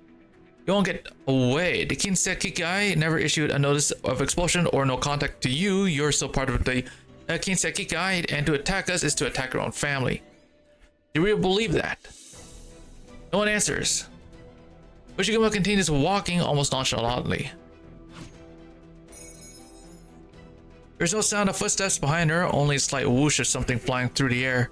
You won't get away. The Kinsekikai never issued a notice of expulsion or no contact to you. You're still part of the Kinsekikai, and to attack us is to attack your own family. Do you really believe that? No one answers. Ushiguma continues walking almost nonchalantly. There's no sound of footsteps behind her, only a slight whoosh of something flying through the air.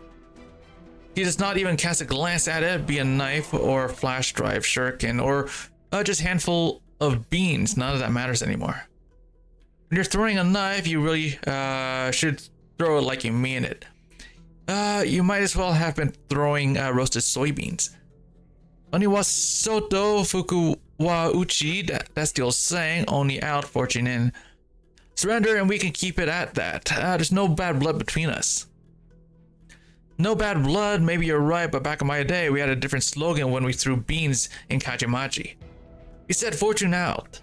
He does not even cast a glance at it, be a knife or a flash drive shuriken or just a handful of beans. None of that matters anymore. When you're throwing a knife, you really should throw it like you mean it. You might as well have been throwing roasted soybeans. Oniwa soto fuku wa uchi, that's the old saying, only out, fortune in. Surrender and we can keep it at that. There's no bad blood between us. No bad blood, maybe you're right, but back in my day, we had a different slogan when we threw beans in Kajimachi. We said fortune out,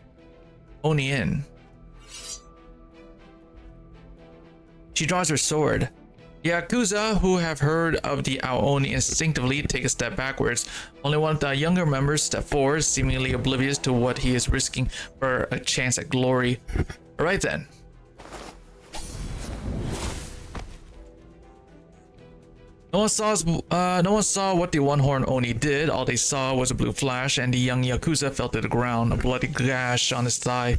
Oni in. She draws her sword. Yakuza, who have heard of the Aoni, instinctively take a step backwards. Only one of the younger members step forward, seemingly oblivious to what he is risking for a chance at glory. Alright then. No one saw what the one-horned Oni did. All they saw was a blue flash, and the young Yakuza fell to the ground, a bloody gash on his thigh.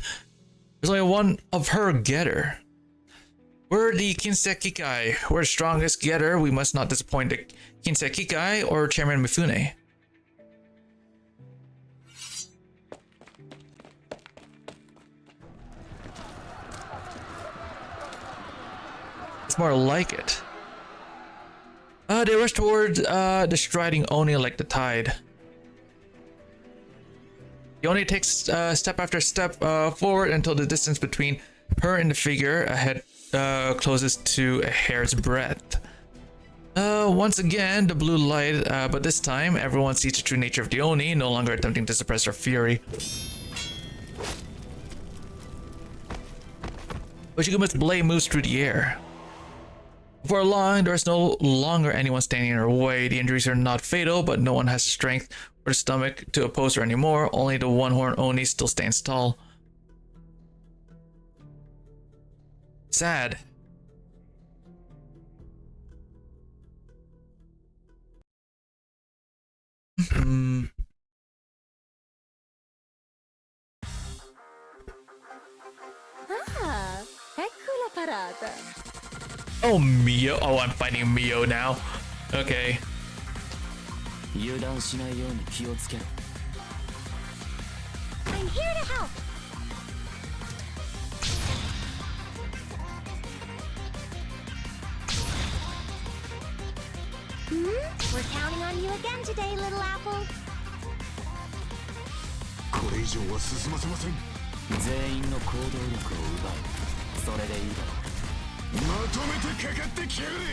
There's only one of her getter. We're the Kinsekikai. We're the strongest getter. We must not disappoint the Kinsekikai or Chairman Mifune. It's more like it. They rush toward the striding Oni like the tide. He only takes step after step forward until the distance between her and the figure ahead closes to a hair's breadth. Once again, the blue light, but this time everyone sees the true nature of the Oni, no longer attempting to suppress her fury. Ushiguma's blade moves through the air. Before long, there is no longer anyone standing in her way. The injuries are not fatal, but no one has the strength or the stomach to oppose her anymore. Only the one-horned Oni still stands tall. Sad. Ah, ecco la parata. Oh, Mio. Oh, I'm fighting Mio now. Okay. I'm here to help. We're counting on you again today, little apple. これ以上は進ませません。全員の行動力を奪う。それでいいだろう。まとめてかかってきやがれ。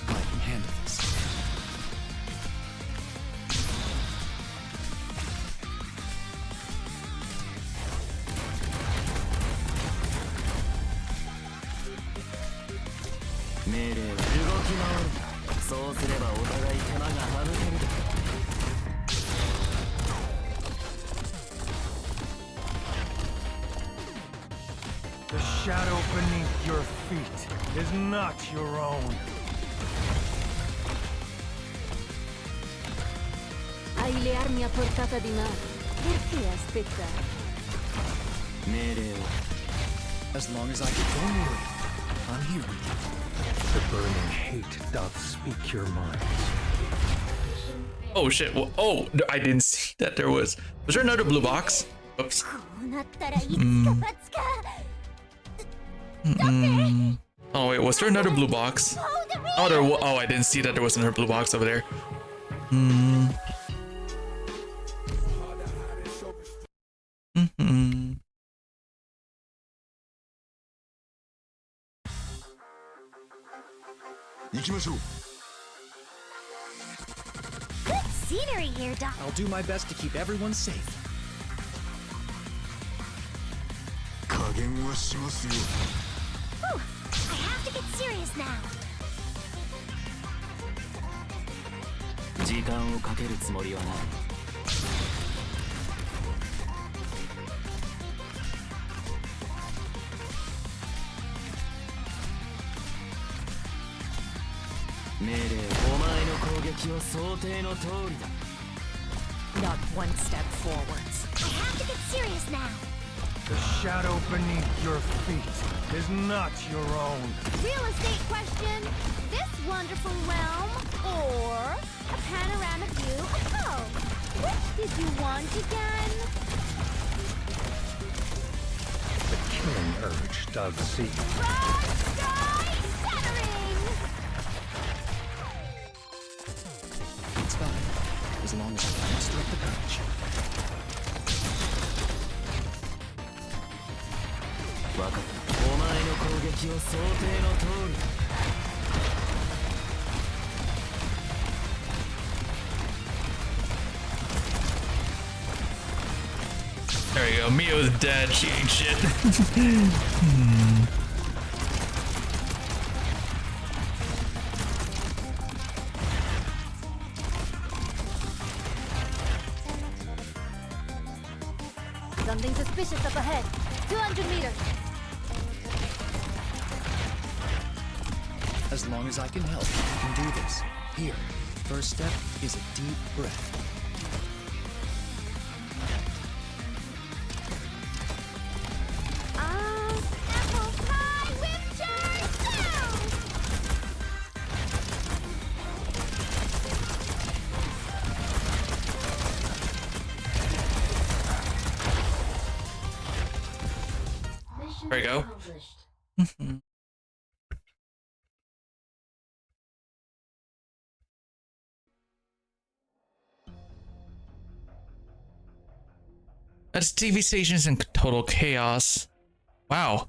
I can handle this. The shadow beneath your feet is not your own. Hai le armi a portata di mano. Perché aspettare? As long as I can go near it, I'm here with you. The burning hate doth speak your minds. Oh shit. Well, oh, I didn't see that there was. Was there another blue box? Oops. Oh wait, was there another blue box? Oh, there. Oh, I didn't see that there was another blue box over there. Good scenery here, Doc. I'll do my best to keep everyone safe. Whew, I have to get serious now. 時間をかけるつもりはない。命令、お前の攻撃は想定の通りだ。Not one step forwards. I have to get serious now. The shadow beneath your feet is not your own. Real estate question. This wonderful realm or a panoramic view of home? Which did you want again? The killing urge dug deep. Broad sky shattering! It's fine, as long as you muster up the courage. 分かった。お前の攻撃は想定の通りだ。There you go. Mio's dead. She ain't shit. Something suspicious up ahead. 200 meters. As long as I can help, I can do this. Here, first step is a deep breath. Apple pie winter soup! There you go. That's TV stations in total chaos. Wow.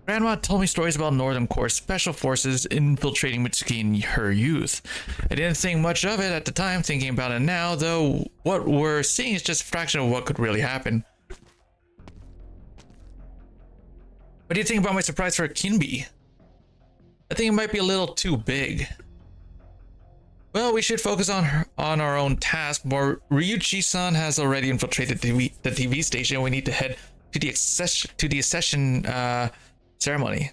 Grandma told me stories about Northern Corps special forces infiltrating Mitsuki in her youth. I didn't think much of it at the time, thinking about it now, though what we're seeing is just a fraction of what could really happen. What do you think about my surprise for Kinbi? I think it might be a little too big. Well, we should focus on our own task. Ryuichi-san has already infiltrated the TV station. We need to head to the accession ceremony.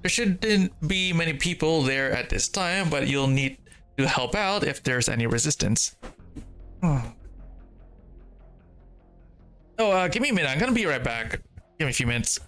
There shouldn't be many people there at this time, but you'll need to help out if there's any resistance. Oh, give me a minute. I'm gonna be right back. Give me a few minutes.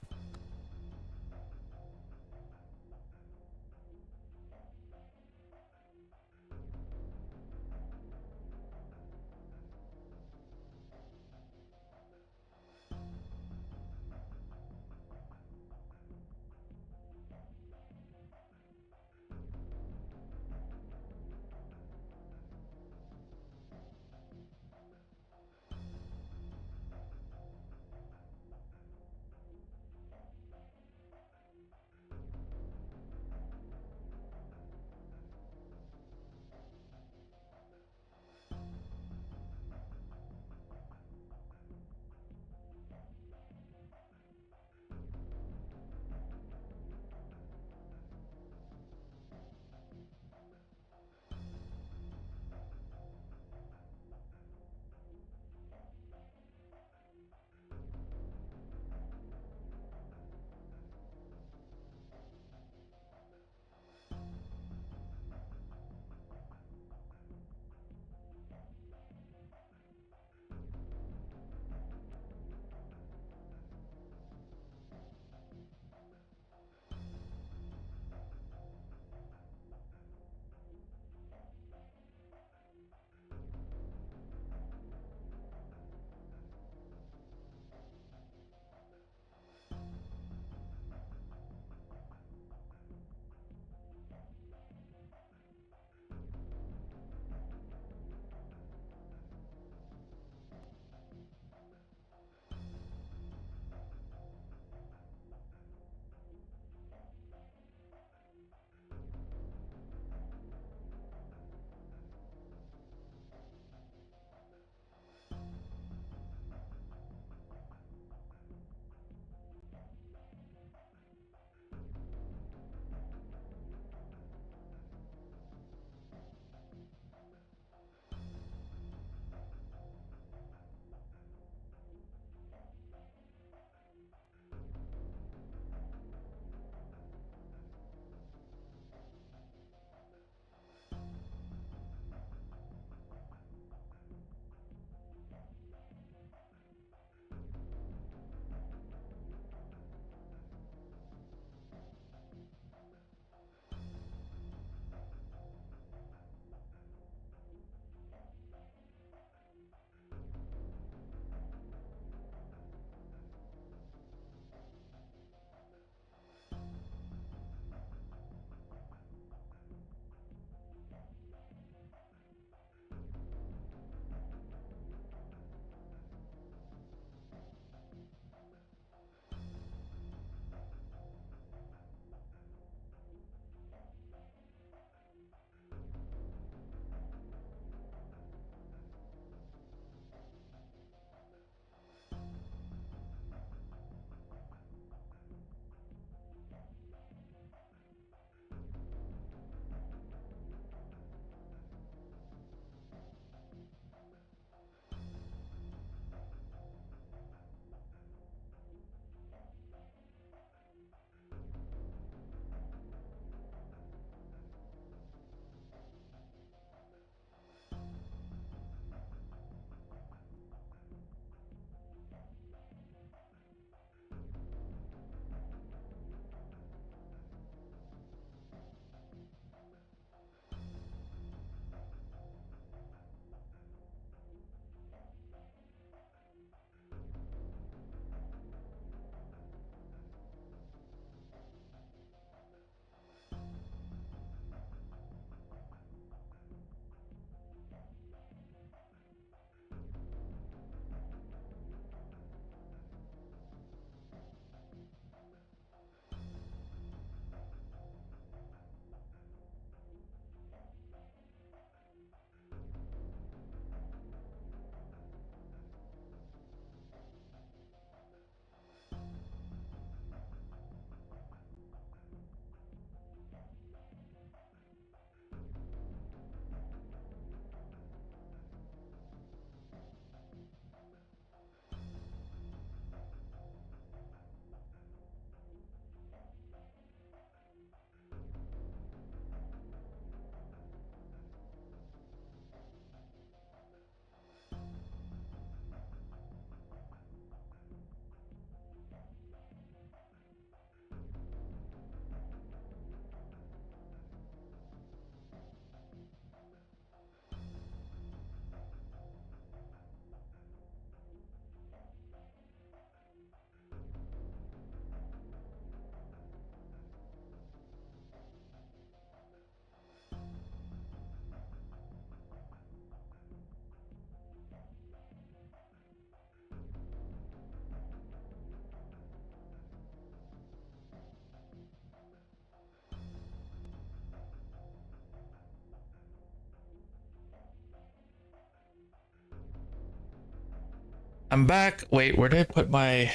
I'm back. Wait, where did I put my...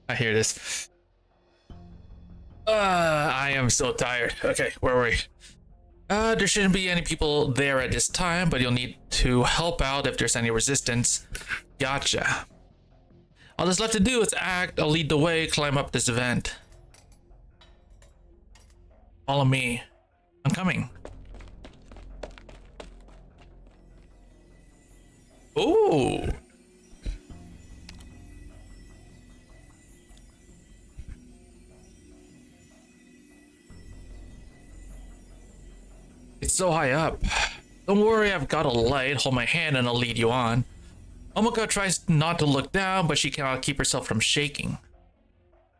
I hear this. I am so tired. Okay, where were we? There shouldn't be any people there at this time, but you'll need to help out if there's any resistance. Gotcha. All that's left to do is act. I'll lead the way, climb up this event. Follow me. I'm coming. Ooh. It's so high up. Don't worry, I've got a light. Hold my hand and I'll lead you on. Omoka tries not to look down, but she cannot keep herself from shaking.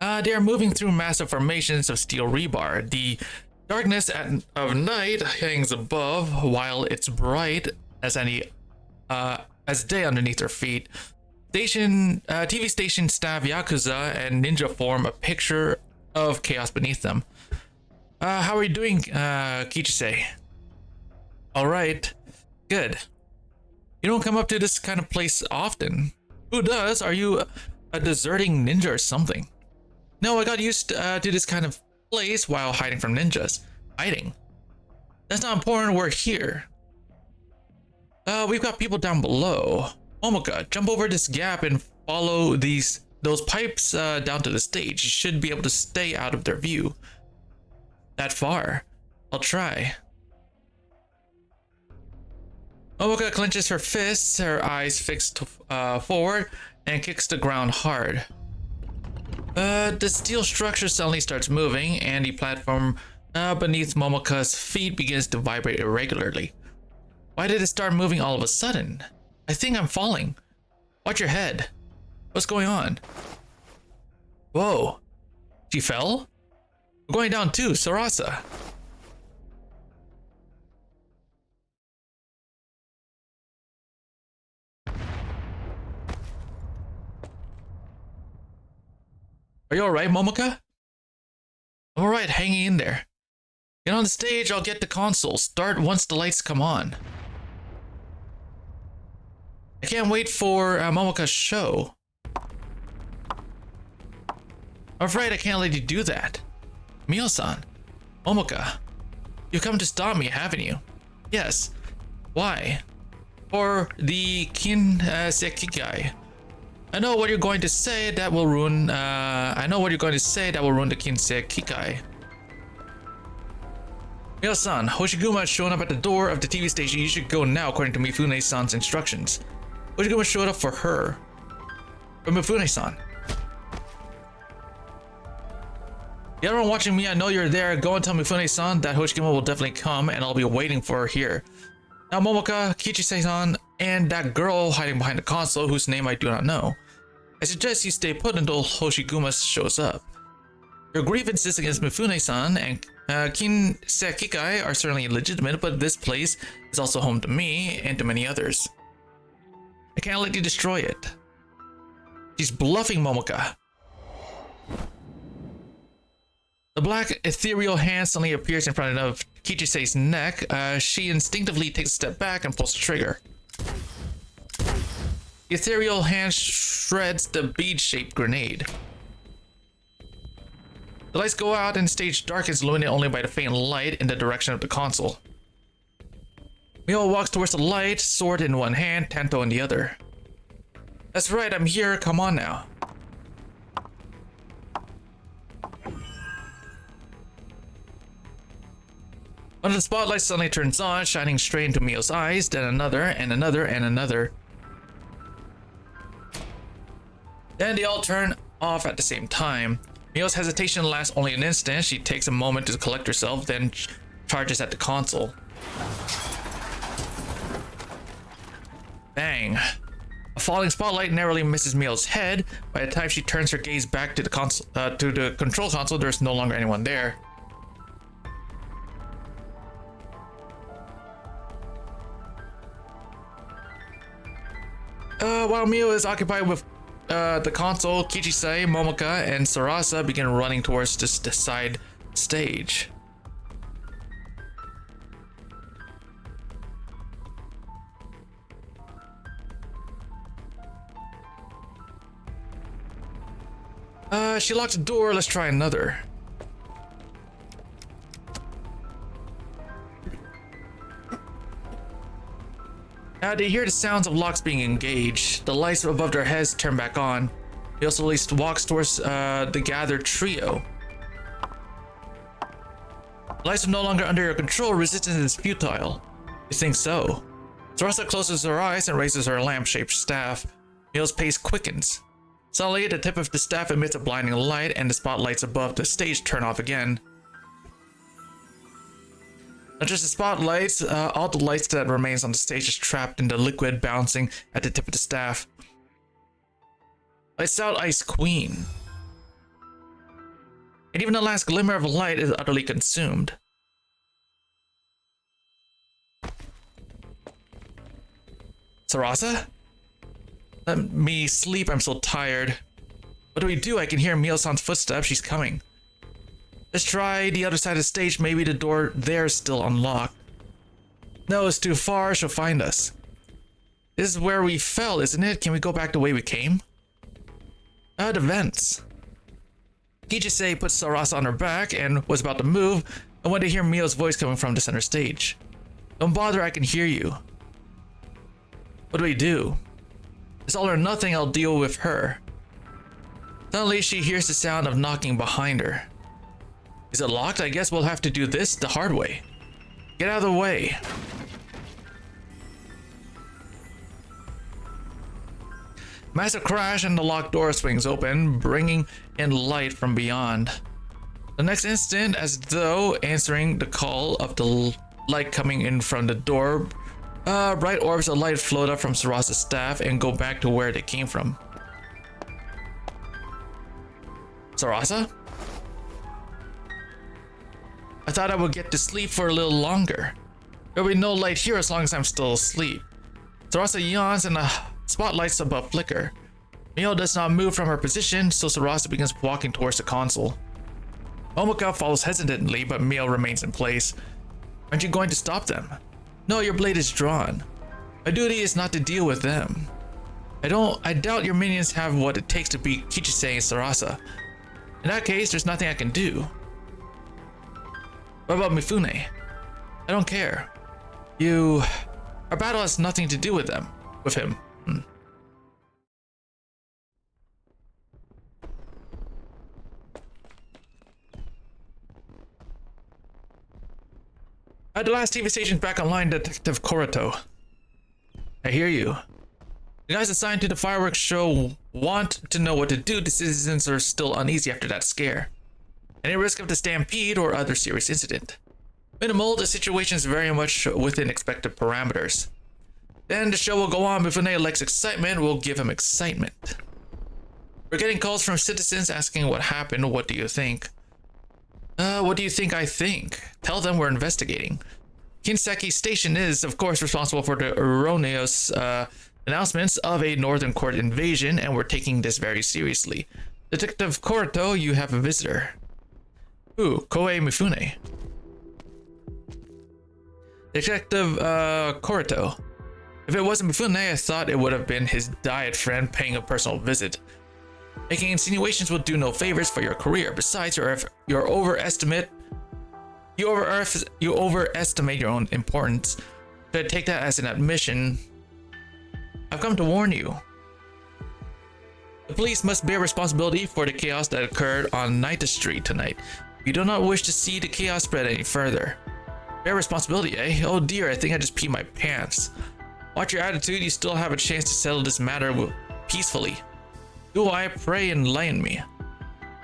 They are moving through massive formations of steel rebar. The darkness of night hangs above, while it's bright as day underneath their feet. TV station staff Yakuza and Ninja form a picture of chaos beneath them. How are you doing, Kichise? All right, good. You don't come up to this kind of place often. Who does? Are you a deserting ninja or something? No, I got used to this kind of place while hiding from ninjas. Hiding? That's not important, we're here. We've got people down below. Omoka, jump over this gap and follow those pipes down to the stage. You should be able to stay out of their view. That far? I'll try. Omoka clenches her fists, her eyes fixed forward, and kicks the ground hard. The steel structure suddenly starts moving, and the platform beneath Momoka's feet begins to vibrate irregularly. Why did it start moving all of a sudden? I think I'm falling. Watch your head. What's going on? Whoa. She fell? We're going down too, Sarasa. Are you alright, Momoka? I'm alright, hanging in there. Get on the stage, I'll get the console. Start once the lights come on. I can't wait for Momoka's show. I'm afraid I can't let you do that. Mio-san. Momoka. You've come to stop me, haven't you? Yes. Why? For the Kinsekigai. I know what you're going to say that will ruin the Kinsekigai. Mio-san, Hoshiguma has shown up at the door of the TV station. You should go now according to Mifune-san's instructions. Hoshiguma showed up for her. For Mifune-san. The other one watching me, I know you're there. Go and tell Mifune-san that Hoshiguma will definitely come and I'll be waiting for her here. Now Momoka, Kichise-san, and that girl hiding behind the console whose name I do not know. I suggest you stay put until Hoshiguma shows up. Your grievances against Mifune-san and Kinsekigai are certainly legitimate, but this place is also home to me and to many others. I can't let you destroy it. She's bluffing, Momoka. The black ethereal hand suddenly appears in front of Kichise's neck. She instinctively takes a step back and pulls the trigger. The ethereal hand shreds the bead-shaped grenade. The lights go out and the stage darkens, illuminated only by the faint light in the direction of the console. Mio walks towards the light, sword in one hand, Tanto in the other. That's right, I'm here, come on now. One of the spotlights suddenly turns on, shining straight into Mio's eyes, then another, and another, and another. Then they all turn off at the same time. Mio's hesitation lasts only an instant. She takes a moment to collect herself, then charges at the console. Bang. A falling spotlight narrowly misses Mio's head. By the time she turns her gaze back to the console, to the control console, there's no longer anyone there. While Mio is occupied with the console, Kichise, Momoka, and Sarasa begin running towards the side stage. She locked the door. Let's try another. They hear the sounds of locks being engaged. The lights above their heads turn back on. He also at least walks towards the gathered trio. The lights are no longer under your control. Resistance is futile. You think so? Sarasa closes her eyes and raises her lamp-shaped staff. Mio's pace quickens. Suddenly, the tip of the staff emits a blinding light, and the spotlights above the stage turn off again. Not just the spotlights, all the lights that remains on the stage is trapped in the liquid bouncing at the tip of the staff. Lights out, Ice Queen. And even the last glimmer of light is utterly consumed. Sarasa? Let me sleep, I'm so tired. What do we do? I can hear Mio-san's footsteps, she's coming. Let's try the other side of the stage, maybe the door there is still unlocked. No, it's too far, she'll find us. This is where we fell, isn't it? Can we go back the way we came? The vents. Kijise put Sarasa on her back and was about to move, and when they hear Mio's voice coming from the center stage. Don't bother, I can hear you. What do we do? It's all or nothing, I'll deal with her. Suddenly she hears the sound of knocking behind her. Is it locked? I guess we'll have to do this the hard way. Get out of the way. Massive crash and the locked door swings open, bringing in light from beyond. The next instant, as though answering the call of the light coming in from the door, bright orbs of light float up from Sarasa's staff and go back to where they came from. Sarasa? I thought I would get to sleep for a little longer. There'll be no light here as long as I'm still asleep. Sarasa yawns and the spotlights above flicker. Mio does not move from her position, so Sarasa begins walking towards the console. Momoka follows hesitantly, but Mio remains in place. Aren't you going to stop them? No, your blade is drawn. My duty is not to deal with them. I doubt your minions have what it takes to beat Kijise and Sarasa. In that case, there's nothing I can do. What about Mifune? I don't care. Our battle has nothing to do with him. At the last TV station's back online, Detective Korito. I hear you. The guys assigned to the fireworks show want to know what to do. The citizens are still uneasy after that scare. Any risk of the stampede or other serious incident? Minimal, the situation is very much within expected parameters. Then the show will go on. If Mifune likes excitement, we'll give him excitement. We're getting calls from citizens asking what happened. What do you think? What do you think I think? Tell them we're investigating. Kinseki Station is, of course, responsible for the erroneous announcements of a Northern Court invasion, and we're taking this very seriously. Detective Korito, you have a visitor. Who? Koei Mifune. Detective Korito. If it wasn't Mifune, I thought it would have been his diet friend paying a personal visit. Making insinuations will do no favors for your career. Besides, you overestimate your own importance. Should I take that as an admission? I've come to warn you. The police must bear responsibility for the chaos that occurred on Night Street tonight. We do not wish to see the chaos spread any further. Bear responsibility, eh? Oh dear, I think I just peed my pants. Watch your attitude, you still have a chance to settle this matter peacefully. Do I pray enlighten me?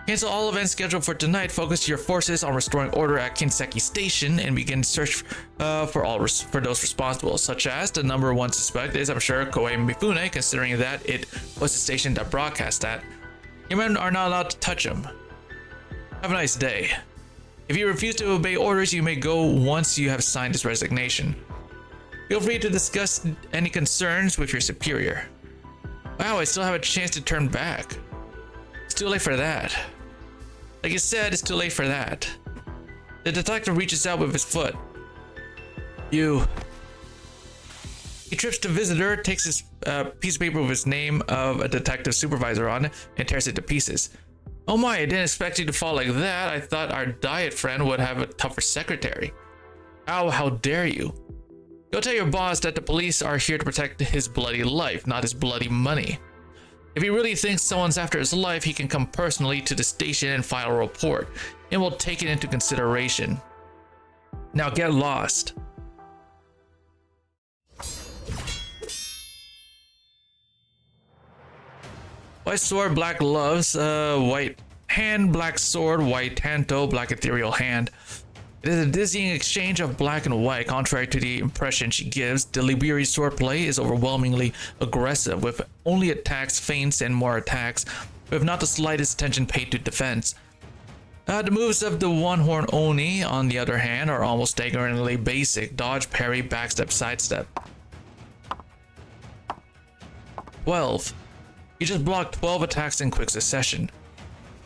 Cancel all events scheduled for tonight. Focus your forces on restoring order at Kinseki Station and begin search for those responsible, such as the number one suspect is, I'm sure, Koei Mifune, considering that it was the station that broadcast that. Your men are not allowed to touch him. Have a nice day. If you refuse to obey orders, you may go once you have signed this resignation. Feel free to discuss any concerns with your superior. Wow, I still have a chance to turn back. It's too late for that. Like you said, it's too late for that. The detective reaches out with his foot. He trips the visitor, takes his piece of paper with his name of a detective supervisor on it, and tears it to pieces. Oh my, I didn't expect you to fall like that. I thought our diet friend would have a tougher secretary. Ow, how dare you. Go tell your boss that the police are here to protect his bloody life, not his bloody money. If he really thinks someone's after his life, he can come personally to the station and file a report, and we'll take it into consideration. Now get lost. White sword, black gloves, white hand, black sword, white tanto, black ethereal hand. It is a dizzying exchange of black and white. Contrary to the impression she gives, the Liberi's swordplay is overwhelmingly aggressive, with only attacks, feints, and more attacks, with not the slightest attention paid to defense. The moves of the one-horn Oni, on the other hand, are almost staggeringly basic. Dodge, parry, backstep, sidestep. 12. You just blocked 12 attacks in quick succession.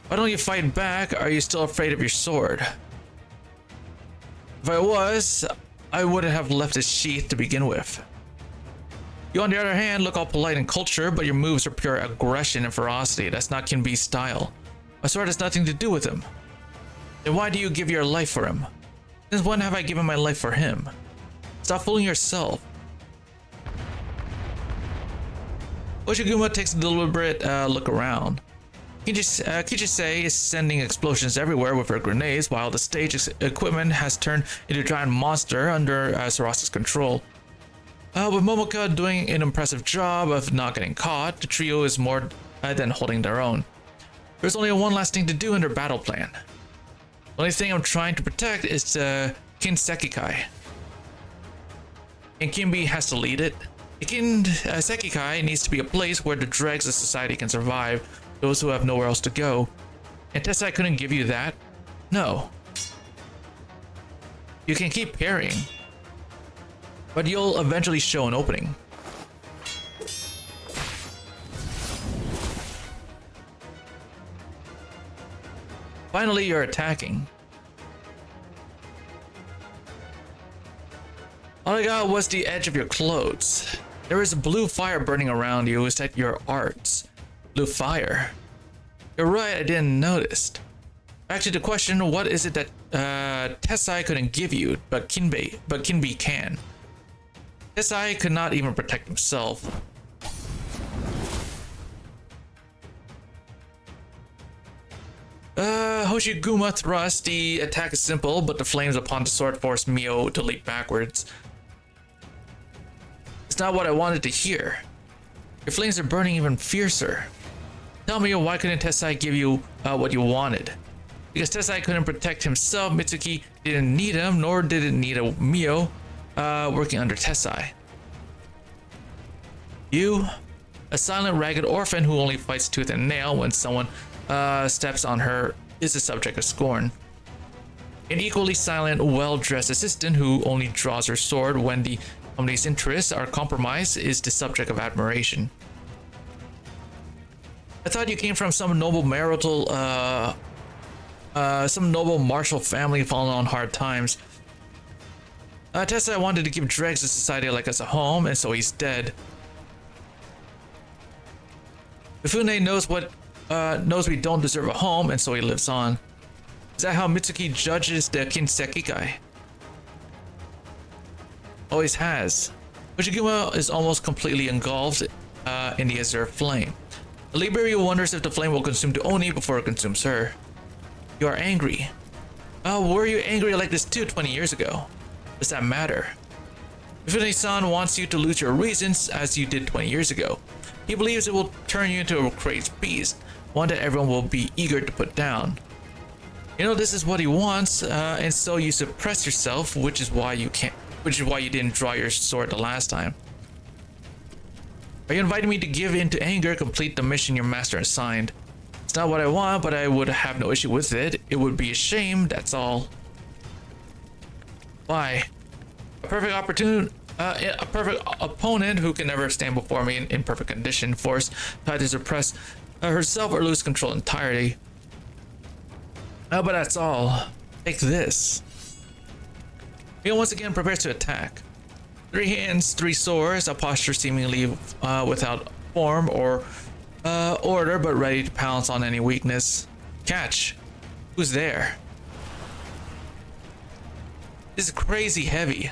Why don't you fight back? Are you still afraid of your sword? If I was, I wouldn't have left its sheath to begin with. You, on the other hand, look all polite and cultured, but your moves are pure aggression and ferocity. That's not Kinbei's style. My sword has nothing to do with him. Then why do you give your life for him? Since when have I given my life for him? Stop fooling yourself. Oshiguma takes a deliberate look around. Kichise is sending explosions everywhere with her grenades, while the stage equipment has turned into a giant monster under Sarasa's control. With Momoka doing an impressive job of not getting caught, the trio is more than holding their own. There's only one last thing to do in their battle plan. The only thing I'm trying to protect is the Kinsekikai. And Kinbei has to lead it. The Kinsekikai needs to be a place where the dregs of society can survive, those who have nowhere else to go. And Tessai couldn't give you that. No. You can keep parrying, but you'll eventually show an opening. Finally, you're attacking. All I got was the edge of your clothes. There is a blue fire burning around you. Is that your arts? Blue fire. You're right, I didn't notice. Back to the question, what is it that Tessai couldn't give you, but Kinbei can? Tessai could not even protect himself. Hoshiguma thrust. The attack is simple, but the flames upon the sword force Mio to leap backwards. It's not what I wanted to hear. Your flames are burning even fiercer. Tell me, why couldn't Tessai give you what you wanted? Because Tessai couldn't protect himself. Mitsuki didn't need him, nor did it need a Mio working under Tessai. You, a silent, ragged orphan who only fights tooth and nail when someone steps on her, is the subject of scorn. An equally silent, well-dressed assistant who only draws her sword when the company's interests are compromised is the subject of admiration. I thought you came from some noble marital, some noble martial family falling on hard times. Tessai wanted to give dregs to society like us a home, and so he's dead. Mifune knows we don't deserve a home, and so he lives on. Is that how Mitsuki judges the Kinsekikai? Always has. Hoshiguma is almost completely engulfed in the azure flame. Liberi wonders if the flame will consume the Oni before it consumes her. You are angry. Oh, were you angry like this too 20 years ago? Does that matter? Mifune-san wants you to lose your reasons as you did 20 years ago. He believes it will turn you into a crazed beast, one that everyone will be eager to put down. You know, this is what he wants, and so you suppress yourself, which is why you didn't draw your sword the last time. Are you inviting me to give in to anger, complete the mission your master assigned? It's not what I want, but I would have no issue with it. It would be a shame, that's all. Why? A perfect opponent who can never stand before me in perfect condition, forced to either suppress herself or lose control entirely. But that's all. Take this. Mio once again prepares to attack. 3 hands, 3 swords, a posture seemingly without form or order, but ready to pounce on any weakness. Catch. Who's there? This is crazy heavy.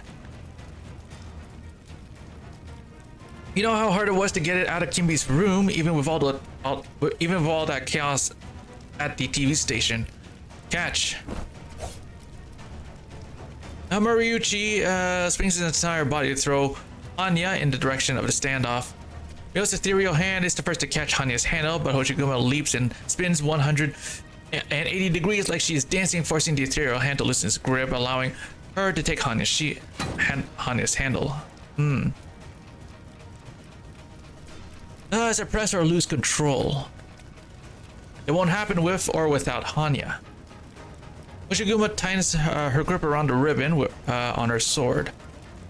You know how hard it was to get it out of Kimbi's room, even with all that chaos at the TV station. Catch. Now Mariucci swings his entire body to throw Hanya in the direction of the standoff. Ryo's ethereal hand is the first to catch Hanya's handle, but Hoshiguma leaps and spins 180 degrees like she is dancing, forcing the ethereal hand to loosen its grip, allowing her to take Hanya's handle. Suppress or lose control. It won't happen with or without Hanya. Hoshiguma tightens her grip around the ribbon on her sword.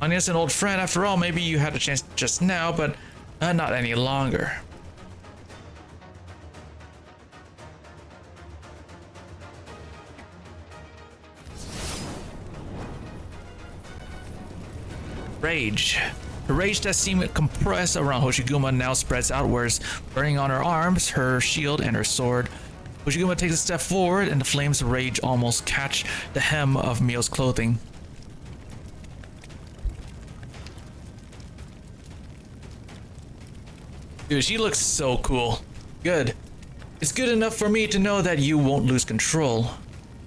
Hanya's an old friend after all. Maybe you had a chance just now, but not any longer. Rage. The rage that seemed compressed around Hoshiguma now spreads outwards, burning on her arms, her shield, and her sword. Hoshiguma takes a step forward, and the flames of rage almost catch the hem of Mio's clothing. Dude, she looks so cool. Good. It's good enough for me to know that you won't lose control.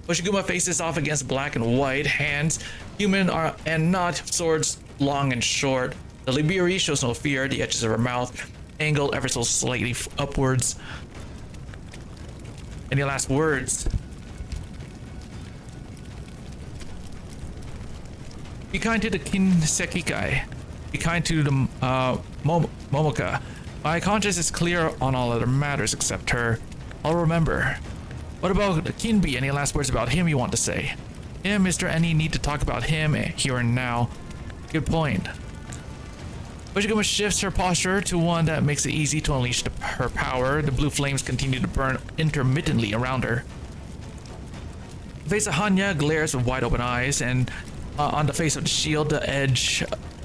Hoshiguma faces off against black and white, hands, human and not, swords long and short. The Liberi shows no fear, the edges of her mouth angled ever so slightly upwards. Any last words? Be kind to the Kinsekikai. Be kind to the Momoka. My conscience is clear on all other matters except her. I'll remember. What about Kinbi? Any last words about him you want to say? Him, Mr. Any need to talk about him here and now. Good point. Hoshiguma shifts her posture to one that makes it easy to unleash her power. The blue flames continue to burn intermittently around her. The face of Hanya glares with wide open eyes, and on the face of the shield, the edge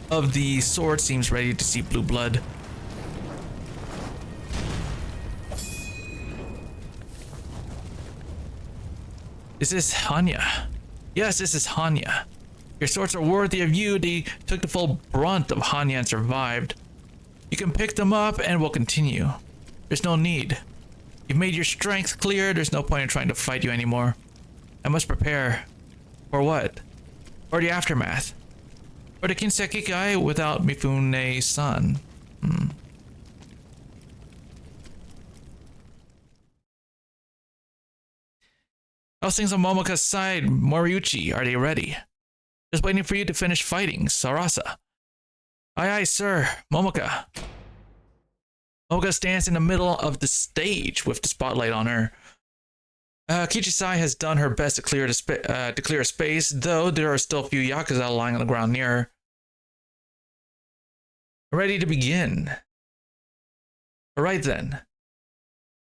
of the sword seems ready to see blue blood. Is this Hanya? Yes, this is Hanya. Your swords are worthy of you. They took the full brunt of Hanya and survived. You can pick them up and we'll continue. There's no need. You've made your strength clear. There's no point in trying to fight you anymore. I must prepare. For what? For the aftermath. For the Kinsekikai without Mifune's son. How's things on Momoka's side? Moriuchi, are they ready? Just waiting for you to finish fighting, Sarasa. Aye, aye, sir. Momoka. Momoka stands in the middle of the stage with the spotlight on her. Kichisai has done her best to clear a space, though there are still a few Yakuza lying on the ground near her. Ready to begin. Alright then.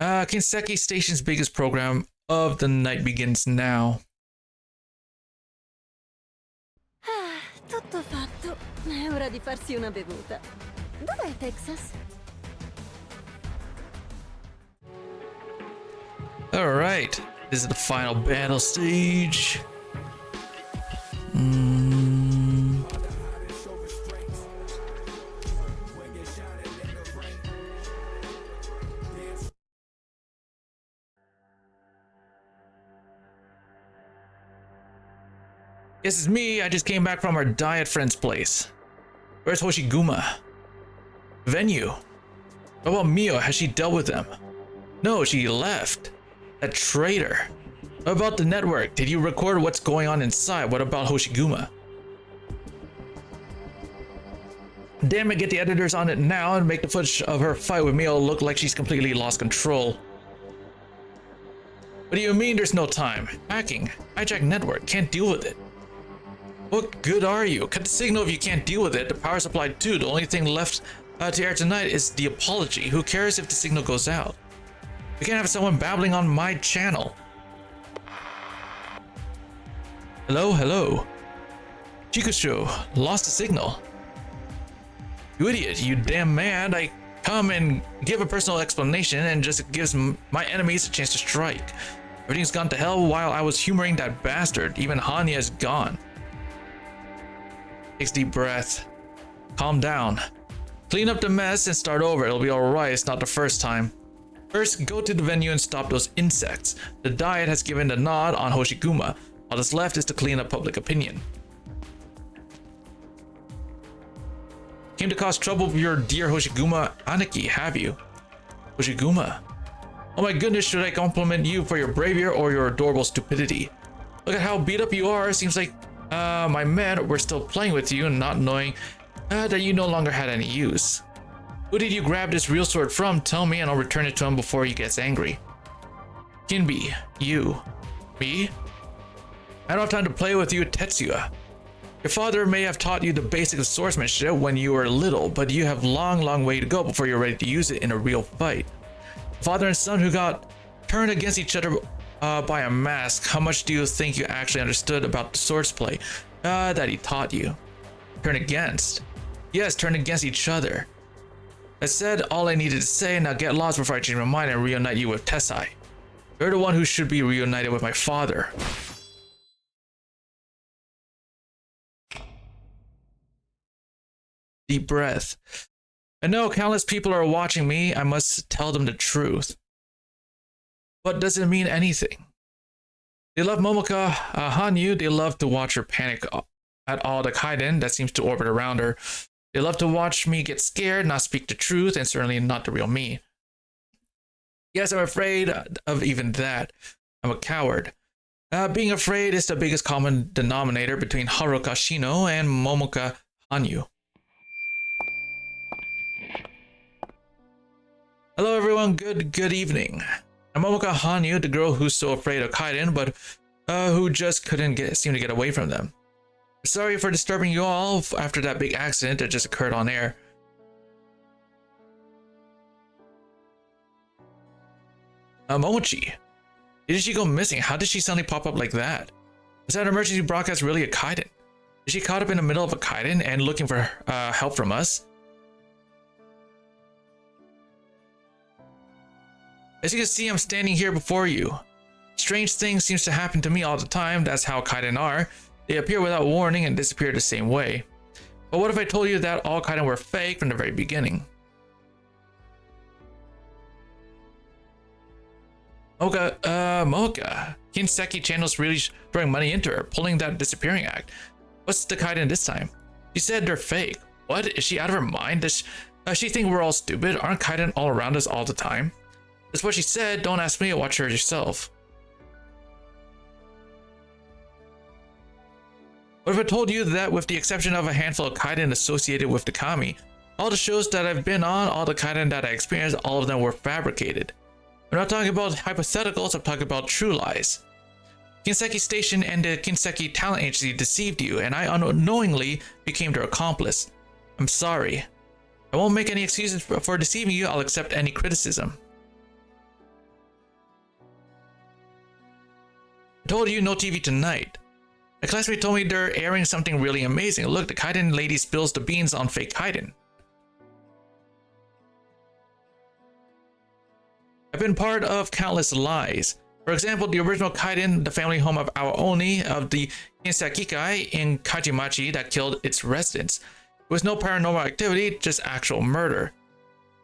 Kinseki Station's biggest program of the night begins now. Tutto fatto. È ora di farsi una bevuta. Dov'è Texas? Alright. This is the final battle stage. This is me. I just came back from our diet friend's place. Where's Hoshiguma? Venue. What about Mio? Has she dealt with them? No, she left. That traitor. What about the network? Did you record what's going on inside? What about Hoshiguma? Damn it, get the editors on it now and make the footage of her fight with Mio look like she's completely lost control. What do you mean there's no time? Hacking. Hijack network. Can't deal with it. What good are you? Cut the signal if you can't deal with it. The power supply too. The only thing left to air tonight is the apology. Who cares if the signal goes out? We can't have someone babbling on my channel. Hello, hello. Chikusho, lost the signal. You idiot, you damn mad. I come and give a personal explanation and just gives my enemies a chance to strike. Everything's gone to hell while I was humoring that bastard. Even Hanya is gone. Takes a deep breath. Calm down. Clean up the mess and start over. It'll be alright. It's not the first time. First, go to the venue and stop those insects. The Diet has given the nod on Hoshiguma. All that's left is to clean up public opinion. Came to cause trouble with your dear Hoshiguma Aniki, have you? Hoshiguma. Oh my goodness, should I compliment you for your bravery or your adorable stupidity? Look at how beat up you are. Seems like my men were still playing with you and not knowing that you no longer had any use. Who did you grab this real sword from? Tell me and I'll return it to him before he gets angry. Kinbi, you. Me? I don't have time to play with you, Tetsuya. Your father may have taught you the basics of swordsmanship when you were little, but you have long way to go before you're ready to use it in a real fight. Father and son who got turned against each other by a mask. How much do you think you actually understood about the swordplay that he taught you? Turn against? Yes, turn against each other. I said all I needed to say. Now get lost before I change my mind and reunite you with Tessai. You're the one who should be reunited with my father. Deep breath. I know countless people are watching me. I must tell them the truth. But does it mean anything? They love Momoka Hanyu. They love to watch her panic at all the kaiden that seems to orbit around her. They love to watch me get scared, not speak the truth, and certainly not the real me. Yes, I'm afraid of even that. I'm a coward. Being afraid is the biggest common denominator between Haruka Shino and Momoka Hanyu. Hello everyone, good evening. I'm Momoka Hanyu, the girl who's so afraid of kaiden, but who just couldn't seem to get away from them. Sorry for disturbing you all after that big accident that just occurred on air. Momochi. Did she go missing? How did she suddenly pop up like that? Was that emergency broadcast really a kaiden? Is she caught up in the middle of a kaiden and looking for help from us? As you can see, I'm standing here before you. Strange things seems to happen to me all the time. That's how kaiden are. They appear without warning and disappear the same way. But what if I told you that all kaiden were fake from the very beginning? Mocha. Kinseki channel's really throwing money into her, pulling that disappearing act. What's the kaiden this time? She said they're fake. What? Is she out of her mind? Does she think we're all stupid? Aren't kaiden all around us all the time? That's what she said. Don't ask me, watch her yourself. What if I told you that with the exception of a handful of kaiden associated with the kami, all the shows that I've been on, all the kaiden that I experienced, all of them were fabricated? I'm not talking about hypotheticals, I'm talking about true lies. Kinseki Station and the Kinseki Talent Agency deceived you, and I unknowingly became their accomplice. I'm sorry. I won't make any excuses for deceiving you. I'll accept any criticism. I told you no TV tonight. My classmate told me they're airing something really amazing. Look, the kaiden lady spills the beans on fake kaiden. I've been part of countless lies. For example, the original kaiden, the family home of our Oni of the Kinsekikai in Kajimachi that killed its residents. It was no paranormal activity, just actual murder.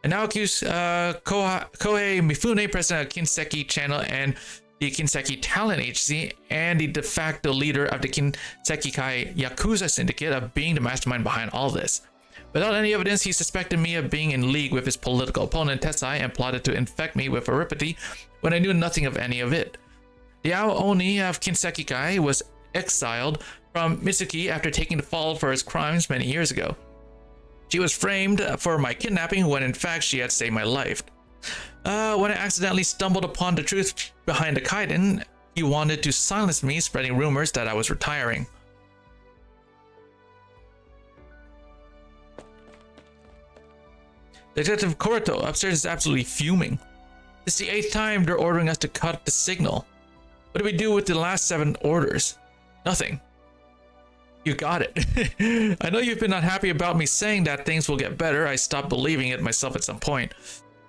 And now accuse Kohei Mifune, president of Kinseki Channel and the Kinseki Talent Agency, and the de facto leader of the Kinsekikai Yakuza Syndicate of being the mastermind behind all this. Without any evidence, he suspected me of being in league with his political opponent Tessai and plotted to infect me with Aripati when I knew nothing of any of it. The Aoni of Kinsekikai was exiled from Mitsuki after taking the fall for his crimes many years ago. She was framed for my kidnapping when in fact she had saved my life. When I accidentally stumbled upon the truth behind the kaiden, he wanted to silence me, spreading rumors that I was retiring. Detective Korito upstairs is absolutely fuming. This is the 8th time they're ordering us to cut the signal. What do we do with the last 7 orders? Nothing. You got it. I know you've been unhappy about me saying that things will get better. I stopped believing it myself at some point.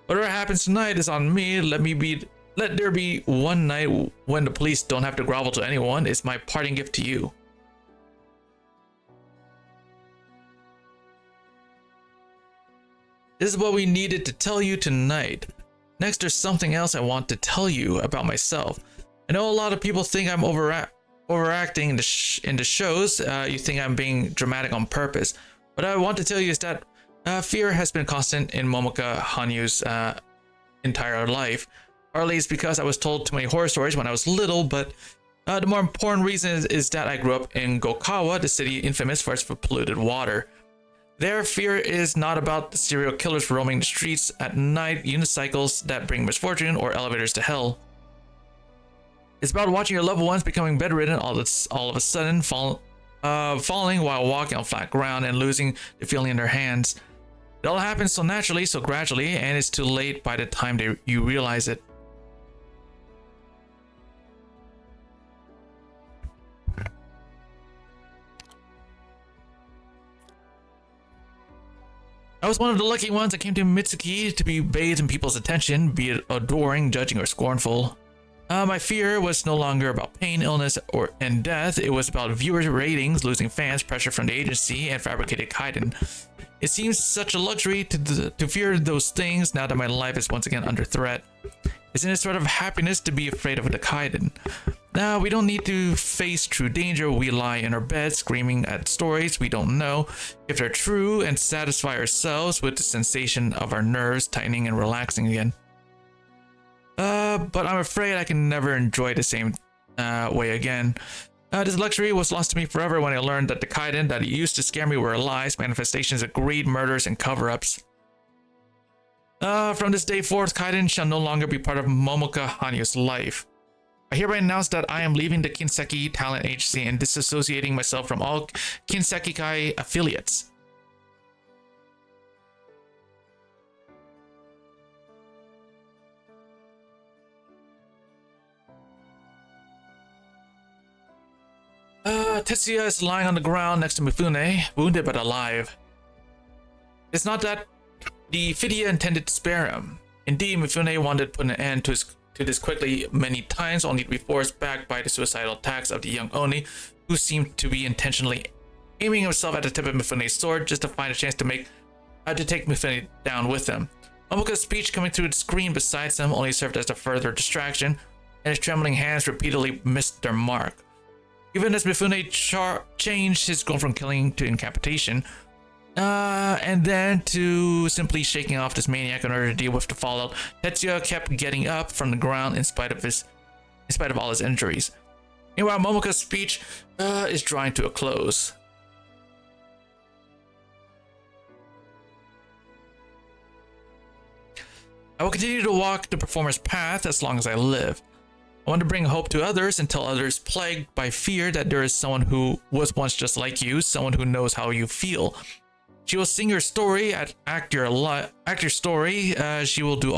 Whatever happens tonight is on me. Let me be Let there be one night when the police don't have to grovel to anyone is my parting gift to you. This is what we needed to tell you tonight. Next, there's something else I want to tell you about myself. I know a lot of people think I'm overacting in the shows. You think I'm being dramatic on purpose. What I want to tell you is that fear has been constant in Momoka Hanyu's entire life. Or at least because I was told too many horror stories when I was little, but the more important reason is that I grew up in Gokawa, the city infamous for its polluted water. Their fear is not about the serial killers roaming the streets at night, unicycles that bring misfortune, or elevators to hell. It's about watching your loved ones becoming bedridden all of a sudden, falling while walking on flat ground and losing the feeling in their hands. It all happens so naturally, so gradually, and it's too late by the time you realize it. I was one of the lucky ones that came to Mitsuki to be bathed in people's attention, be it adoring, judging, or scornful. My fear was no longer about pain, illness, and death. It was about viewer ratings, losing fans, pressure from the agency, and fabricated kaiden. It seems such a luxury to fear those things now that my life is once again under threat. Isn't it sort of happiness to be afraid of the kaiden? Now, we don't need to face true danger. We lie in our beds screaming at stories we don't know if they're true and satisfy ourselves with the sensation of our nerves tightening and relaxing again. But I'm afraid I can never enjoy the same way again. This luxury was lost to me forever when I learned that the kaiden that used to scare me were lies, manifestations of greed, murders, and cover-ups. From this day forth, kaiden shall no longer be part of Momoka Hanyu's life. I hereby announce that I am leaving the Kinseki Talent Agency and disassociating myself from all Kinseki Kai affiliates. Tetsuya is lying on the ground next to Mifune, wounded but alive. It's not that the Fidia intended to spare him. Indeed, Mifune wanted to put an end to this quickly many times, only to be forced back by the suicidal attacks of the young Oni, who seemed to be intentionally aiming himself at the tip of Mifune's sword just to find a chance to take Mifune down with him. Momoka's speech coming through the screen beside him only served as a further distraction, and his trembling hands repeatedly missed their mark. Even as Mifune changed his goal from killing to incapacitation, and then to simply shaking off this maniac in order to deal with the fallout, Tetsuya kept getting up from the ground in spite of all his injuries. Meanwhile, Momoka's speech is drawing to a close. I will continue to walk the performer's path as long as I live. I want to bring hope to others and tell others plagued by fear that there is someone who was once just like you, someone who knows how you feel. She will sing your story, act your story. She will do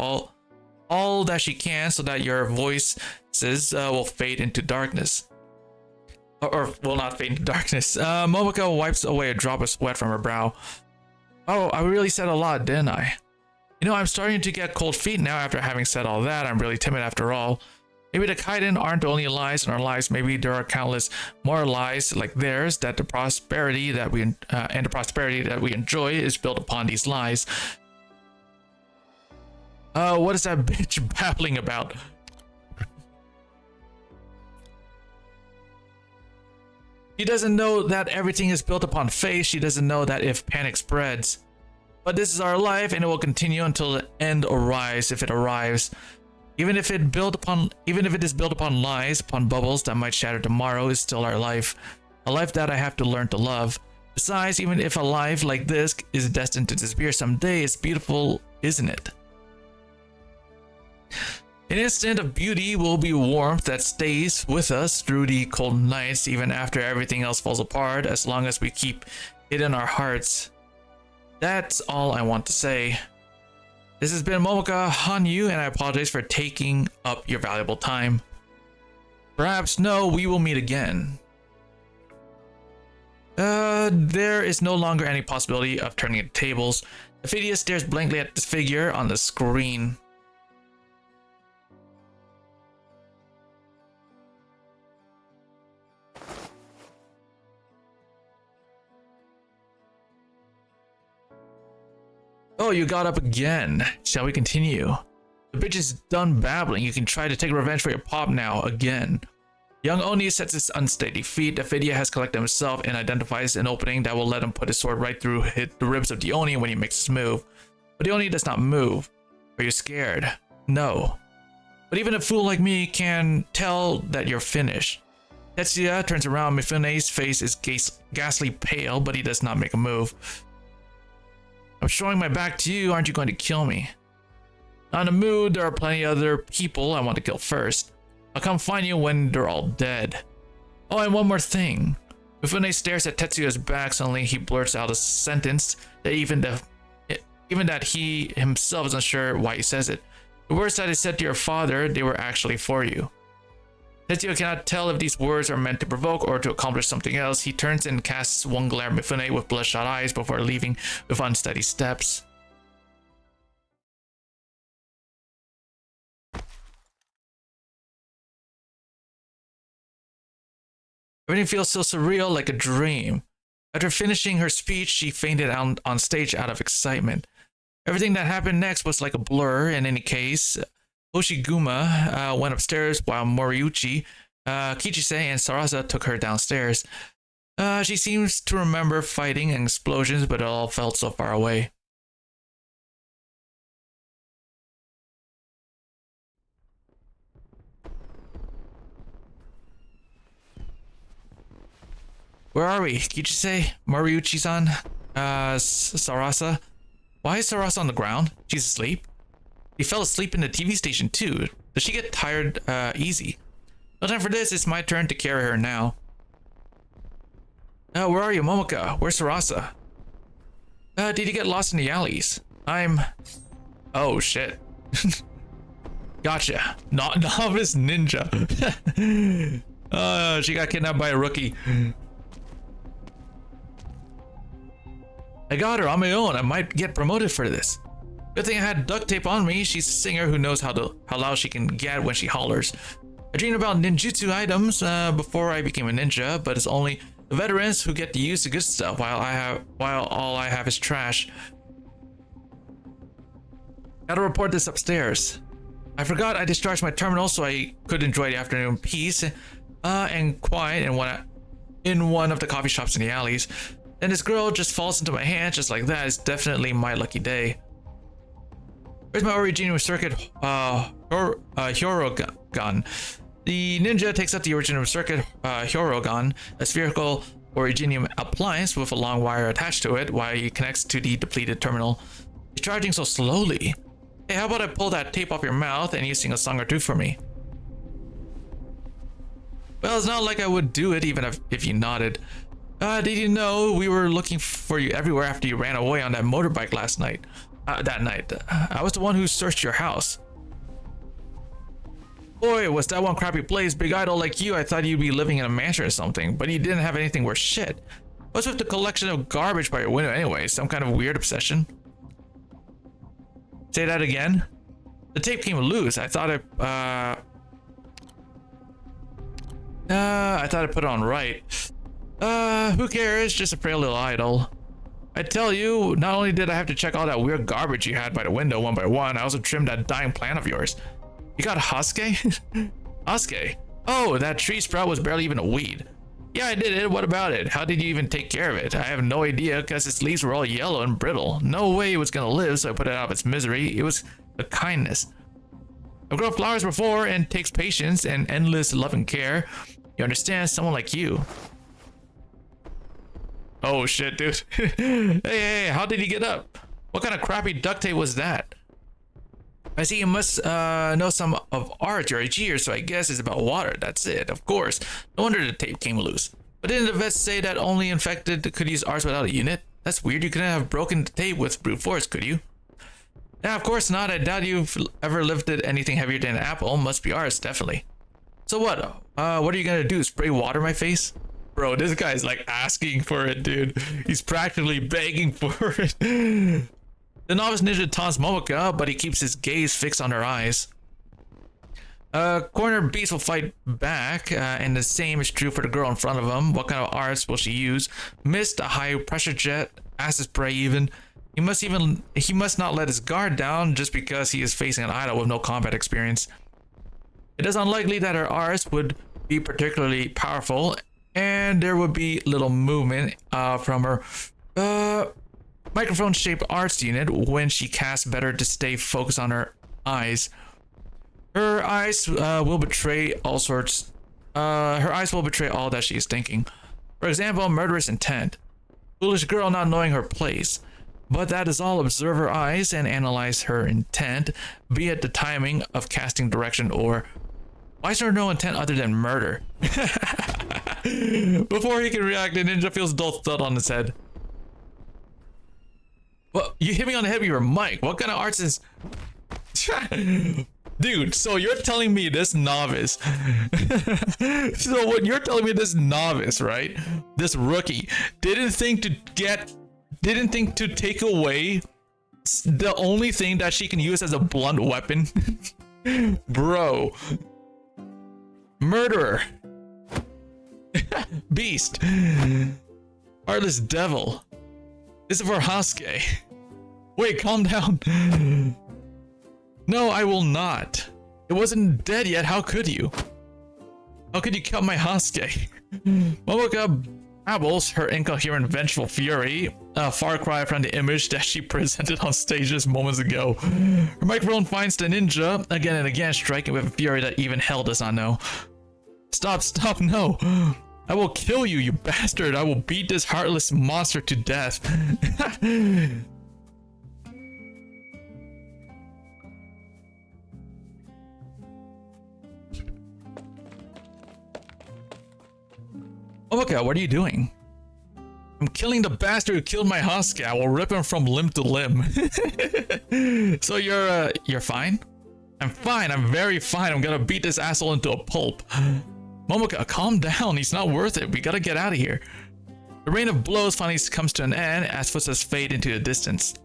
all that she can so that your voices will fade into darkness. Or will not fade into darkness. Momoka wipes away a drop of sweat from her brow. Oh, I really said a lot, didn't I? You know, I'm starting to get cold feet now after having said all that. I'm really timid after all. Maybe the kaiden aren't the only lies in our lives. Maybe there are countless more lies like theirs that the prosperity that we enjoy is built upon these lies. What is that bitch babbling about? She doesn't know that everything is built upon faith. She doesn't know that if panic spreads. But this is our life, and it will continue until the end arrives, if it arrives. Even if it is built upon lies, upon bubbles that might shatter tomorrow, is still our life. A life that I have to learn to love. Besides, even if a life like this is destined to disappear someday, it's beautiful, isn't it? An instant of beauty will be warmth that stays with us through the cold nights, even after everything else falls apart, as long as we keep it in our hearts. That's all I want to say. This has been Momoka Hanyu, and I apologize for taking up your valuable time. Perhaps we will meet again. There is no longer any possibility of turning the tables. Ophidia stares blankly at the figure on the screen. Oh, you got up again. Shall we continue? The bitch is done babbling. You can try to take revenge for your pop now, again. Young Oni sets his unsteady feet. Ophidia has collected himself and identifies an opening that will let him put his sword right through the ribs of the Oni when he makes his move. But the Oni does not move. Are you scared? No. But even a fool like me can tell that you're finished. Tetsuya turns around. Mifune's face is ghastly pale, but he does not make a move. I'm showing my back to you. Aren't you going to kill me? Not in the mood. There are plenty of other people I want to kill first. I'll come find you when they're all dead. Oh, and one more thing. Mifune stares at Tetsuya's back. Suddenly, he blurts out a sentence that even that he himself isn't sure why he says it. The words that he said to your father, they were actually for you. Tetsuya cannot tell if these words are meant to provoke or to accomplish something else. He turns and casts one glare at Mifune with bloodshot eyes before leaving with unsteady steps. Everything feels so surreal, like a dream. After finishing her speech, she fainted on stage out of excitement. Everything that happened next was like a blur. In any case, Hoshiguma went upstairs while Moriuchi, Kichise, and Sarasa took her downstairs. She seems to remember fighting and explosions, but it all felt so far away. Where are we? Kichise? Moriuchi-san? Sarasa? Why is Sarasa on the ground? She's asleep? He fell asleep in the TV station too. Does she get tired easy? No time for this. It's my turn to carry her now. Where are you, Momoka? Where's Sarasa? Did you get lost in the alleys? Oh shit. Gotcha. Novice ninja. She got kidnapped by a rookie. I got her on my own. I might get promoted for this. Good thing I had duct tape on me. She's a singer who knows how loud she can get when she hollers. I dreamed about ninjutsu items before I became a ninja, but it's only the veterans who get to use the good stuff while all I have is trash. Gotta report this upstairs. I forgot I discharged my terminal so I could enjoy the afternoon peace and quiet in one of the coffee shops in the alleys. Then this girl just falls into my hands just like that. It's definitely my lucky day. Where's my original circuit Hyorogan? The ninja takes out the original circuit Hyorogan, a spherical originium appliance with a long wire attached to it while he connects to the depleted terminal. He's charging so slowly. Hey, how about I pull that tape off your mouth and you sing a song or two for me? Well, it's not like I would do it even if you nodded. Did you know we were looking for you everywhere after you ran away on that motorbike last night? That night. I was the one who searched your house. Boy, was that one crappy place. Big idol like you, I thought you'd be living in a mansion or something, but you didn't have anything worth shit. What's with the collection of garbage by your window anyway? Some kind of weird obsession? Say that again? The tape came loose. I thought I put it on right. Who cares? Just a frail little idol. I tell you, not only did I have to check all that weird garbage you had by the window one by one, I also trimmed that dying plant of yours. You got Hasuke? Hasuke? Oh, that tree sprout was barely even a weed. Yeah, I did it. What about it? How did you even take care of it? I have no idea because its leaves were all yellow and brittle. No way it was gonna live, so I put it out of its misery. It was a kindness. I've grown flowers before and it takes patience and endless love and care. You understand? Someone like you. Oh shit, dude. Hey, how did he get up? What kind of crappy duct tape was that? I see you must know some of art. You're a G-er, so I guess it's about water. That's it, of course. No wonder the tape came loose. But didn't the vets say that only infected could use arts without a unit? That's weird. You couldn't have broken the tape with brute force, could you? Yeah, of course not. I doubt you've ever lifted anything heavier than an apple. Must be ours, definitely. So what? What are you gonna do? Spray water in my face? Bro, this guy's like asking for it, dude. He's practically begging for it. The novice ninja taunts Momoka, but he keeps his gaze fixed on her eyes. Corner beast will fight back, and the same is true for the girl in front of him. What kind of arts will she use? Mist, a high pressure jet, acid spray even. He must not let his guard down just because he is facing an idol with no combat experience. It is unlikely that her arts would be particularly powerful, and there would be little movement from her microphone-shaped arts unit when she casts. Better to stay focused on her eyes. Her eyes will betray all sorts. Her eyes will betray all that she is thinking. For example, murderous intent. Foolish girl not knowing her place. But that is all. Observe her eyes and analyze her intent, be it the timing of casting direction or why is there no intent other than murder? Before he can react, the ninja feels a dull thud on his head. Well, you hit me on the head with your mic. What kind of arts is... Dude, so you're telling me this novice... So what you're telling me, this novice, right? This rookie didn't think to take away the only thing that she can use as a blunt weapon? Bro. Murderer. Beast. Heartless devil. This is for Hasuke. Wait, calm down. No, I will not. It wasn't dead yet. How could you? How could you kill my Hasuke? Momoka babbles her incoherent vengeful fury, a far cry from the image that she presented on stage just moments ago. Her microphone finds the ninja again and again, striking with a fury that even hell does not know. Stop, no. I will kill you, you bastard. I will beat this heartless monster to death. Momoka, what are you doing? I'm killing the bastard who killed my Hasuke. I will rip him from limb to limb. So you're fine? I'm fine. I'm very fine. I'm gonna beat this asshole into a pulp. Momoka, calm down. He's not worth it. We gotta get out of here. The rain of blows finally comes to an end as footsteps fade into the distance.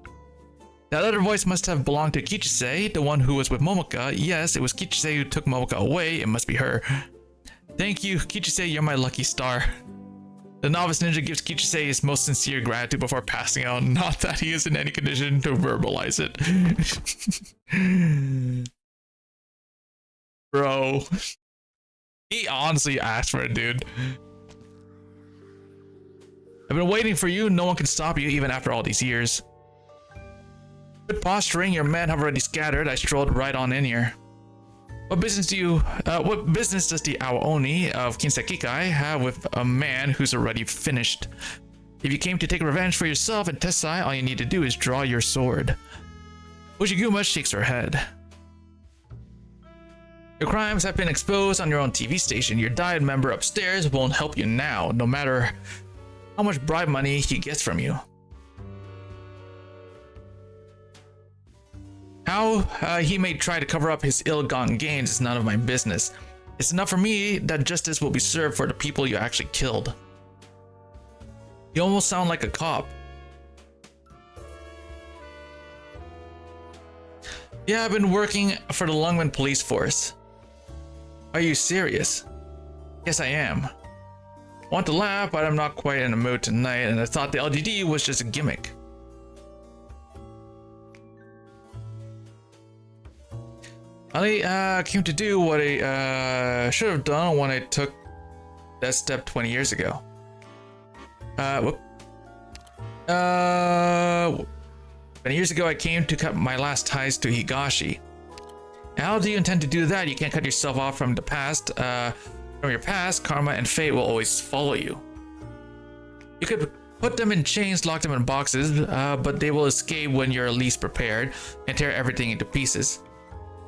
That other voice must have belonged to Kichise, the one who was with Momoka. Yes, it was Kichise who took Momoka away. It must be her. Thank you, Kichise. You're my lucky star. The novice ninja gives Kichise his most sincere gratitude before passing out. Not that he is in any condition to verbalize it. Bro. He honestly asked for it, dude. I've been waiting for you. No one can stop you even after all these years. Good posturing. Your men have already scattered. I strolled right on in here. What business does the Aoni of Kinsekikai have with a man who's already finished? If you came to take revenge for yourself and Tessai, all you need to do is draw your sword. Ushiguma shakes her head. Your crimes have been exposed on your own TV station. Your diet member upstairs won't help you now, no matter how much bribe money he gets from you. How he may try to cover up his ill-gotten gains is none of my business. It's enough for me that justice will be served for the people you actually killed. You almost sound like a cop. Yeah, I've been working for the Lungmen police force. Are you serious? Yes, I am. Want to laugh, but I'm not quite in the mood tonight, and I thought the LDD was just a gimmick. I came to do what I should have done when I took that step 20 years ago. 20 years ago, I came to cut my last ties to Higashi. How do you intend to do that? You can't cut yourself off from the past. From your past, karma and fate will always follow you. You could put them in chains, lock them in boxes, but they will escape when you're least prepared and tear everything into pieces.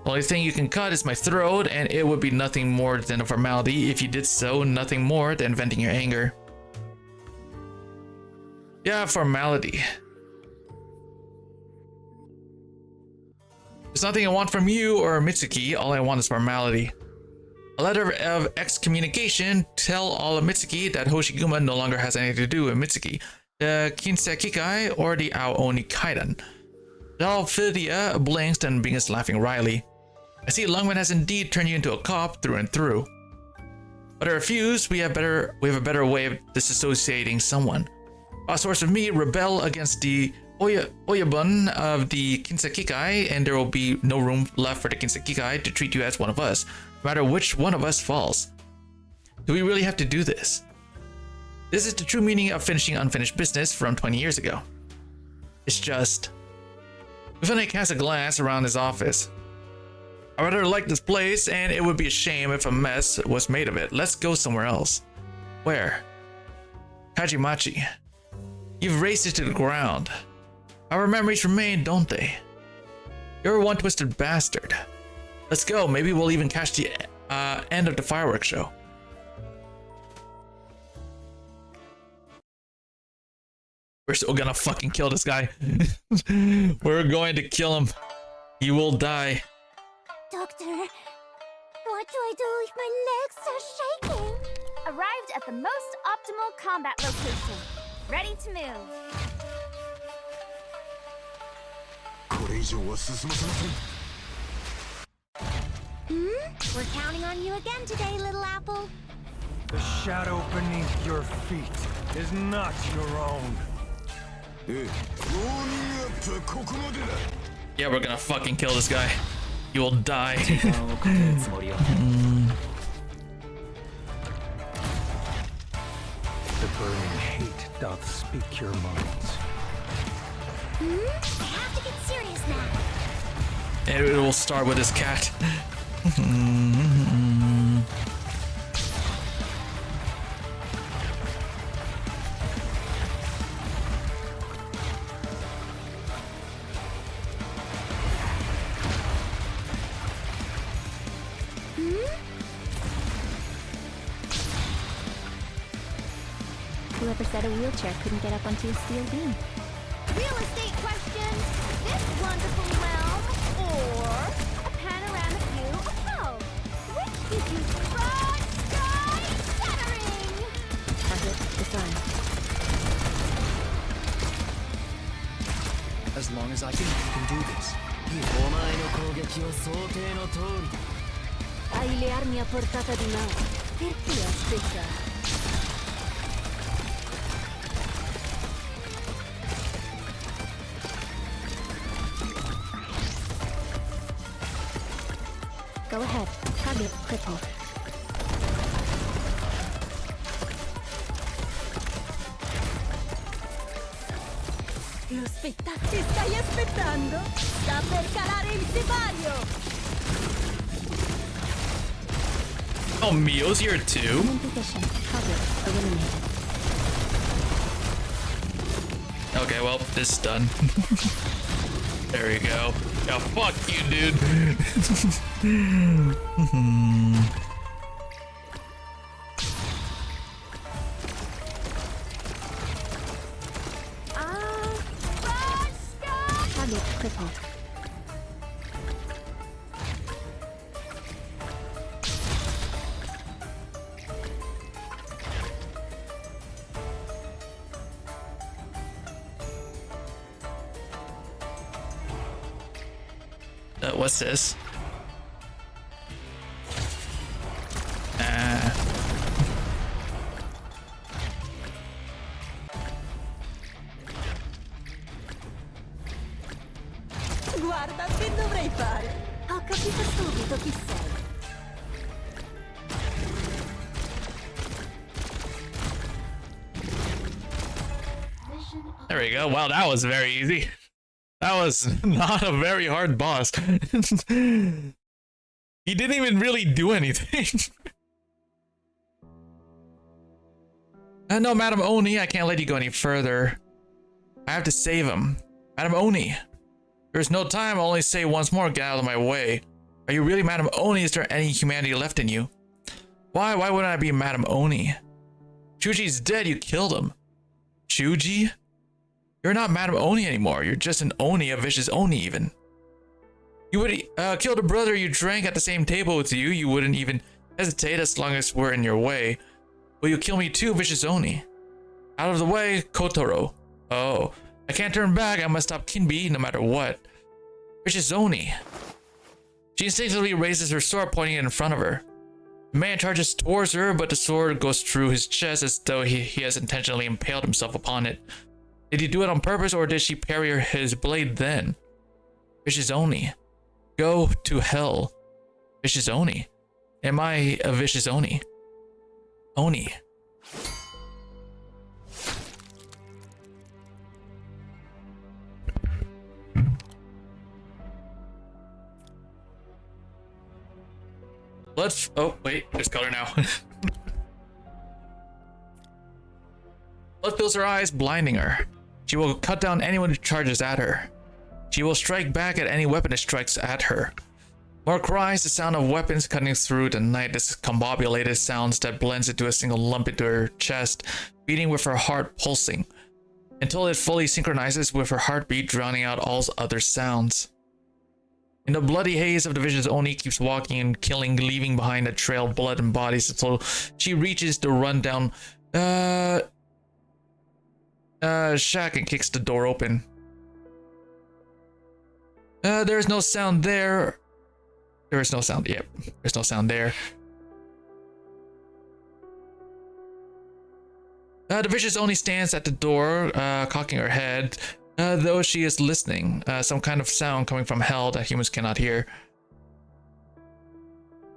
The only thing you can cut is my throat, and it would be nothing more than a formality. If you did so, nothing more than venting your anger. Yeah, formality. There's nothing I want from you or Mitsuki. All I want is formality. A letter of excommunication. Tell all of Mitsuki that Hoshiguma no longer has anything to do with Mitsuki, the Kinsekikai, or the Aoni Kaidan. Dalphidia blinks and begins laughing wryly. I see Lungman has indeed turned you into a cop through and through. But I refuse. We have a better way of disassociating someone. A source of me rebel against the Oyabun of the Kinsekikai, and there will be no room left for the Kinsekikai to treat you as one of us, no matter which one of us falls. Do we really have to do this? This is the true meaning of finishing unfinished business from 20 years ago. It's just... Mifune casts a glance around his office. I rather like this place, and it would be a shame if a mess was made of it. Let's go somewhere else. Where? Kajimachi. You've razed it to the ground. Our memories remain, don't they? You're one twisted bastard. Let's go. Maybe we'll even catch the end of the fireworks show. We're still gonna fucking kill this guy. We're going to kill him. He will die. Doctor, what do I do if my legs are shaking? Arrived at the most optimal combat location. Ready to move. We're counting on you again today, little apple. The shadow beneath your feet is not your own. Yeah, we're gonna fucking kill this guy. You will die. The burning hate doth speak your minds. I have to get serious now. And it will start with this cat. Whoever said a wheelchair couldn't get up onto a steel beam? Real estate questions, this wonderful realm, or a panoramic view of hell? Which gives you broad sky shattering? Target design. As long as I can do this. Hai le armi a portata di mano. Perché aspettare? Go ahead. Target crippled. Che stai aspettando? Sta per calare il sipario! Oh, Mio's here too? In position. Target eliminated. Okay, well, this is done. There you go. Yeah, fuck you, dude. Target crippled. What's this? Guarda, che dovrei fare? Ho capito subito chi sei. There we go. Wow, that was very easy. That was not a very hard boss. He didn't even really do anything. No, Madam Oni, I can't let you go any further. I have to save him. Madam Oni, there's no time. I'll only say once more, get out of my way. Are you really Madam Oni? Is there any humanity left in you? Why wouldn't I be Madam Oni? Chuji's dead. You killed him. Chuji? You're not Madam Oni anymore. You're just an Oni, a vicious Oni even. You would kill the brother you drank at the same table with you. You wouldn't even hesitate as long as we're in your way. Will you kill me too, vicious Oni? Out of the way, Kotaro. Oh, I can't turn back. I must stop Kinbi no matter what. Vicious Oni. She instinctively raises her sword, pointing it in front of her. The man charges towards her, but the sword goes through his chest as though he has intentionally impaled himself upon it. Did he do it on purpose or did she parry his blade then? Vicious Oni. Go to hell. Vicious Oni. Am I a vicious Oni? Oni. Let's. Oh, wait. There's color now. Blood fills her eyes, blinding her. She will cut down anyone who charges at her. She will strike back at any weapon that strikes at her. More cries, the sound of weapons cutting through the night, discombobulated sounds that blends into a single lump into her chest, beating with her heart pulsing, until it fully synchronizes with her heartbeat, drowning out all other sounds. In the bloody haze of the visions, Oni keeps walking and killing, leaving behind a trail of blood and bodies until she reaches the rundown shack and kicks the door open. There's no sound there. There is no sound. Yep, there's no sound there. The vicious Oni stands at the door, cocking her head, though she is listening. Some kind of sound coming from hell that humans cannot hear.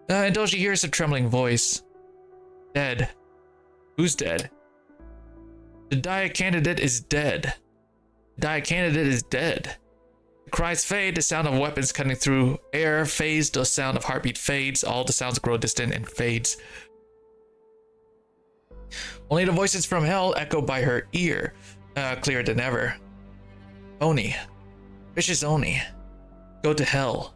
Until she hears a trembling voice. Dead. Who's dead? The Diet candidate is dead. The Diet candidate is dead. The cries fade, the sound of weapons cutting through air fades, the sound of heartbeat fades, all the sounds grow distant and fades. Only the voices from hell echo by her ear, clearer than ever. Oni. Vicious Oni. Go to hell.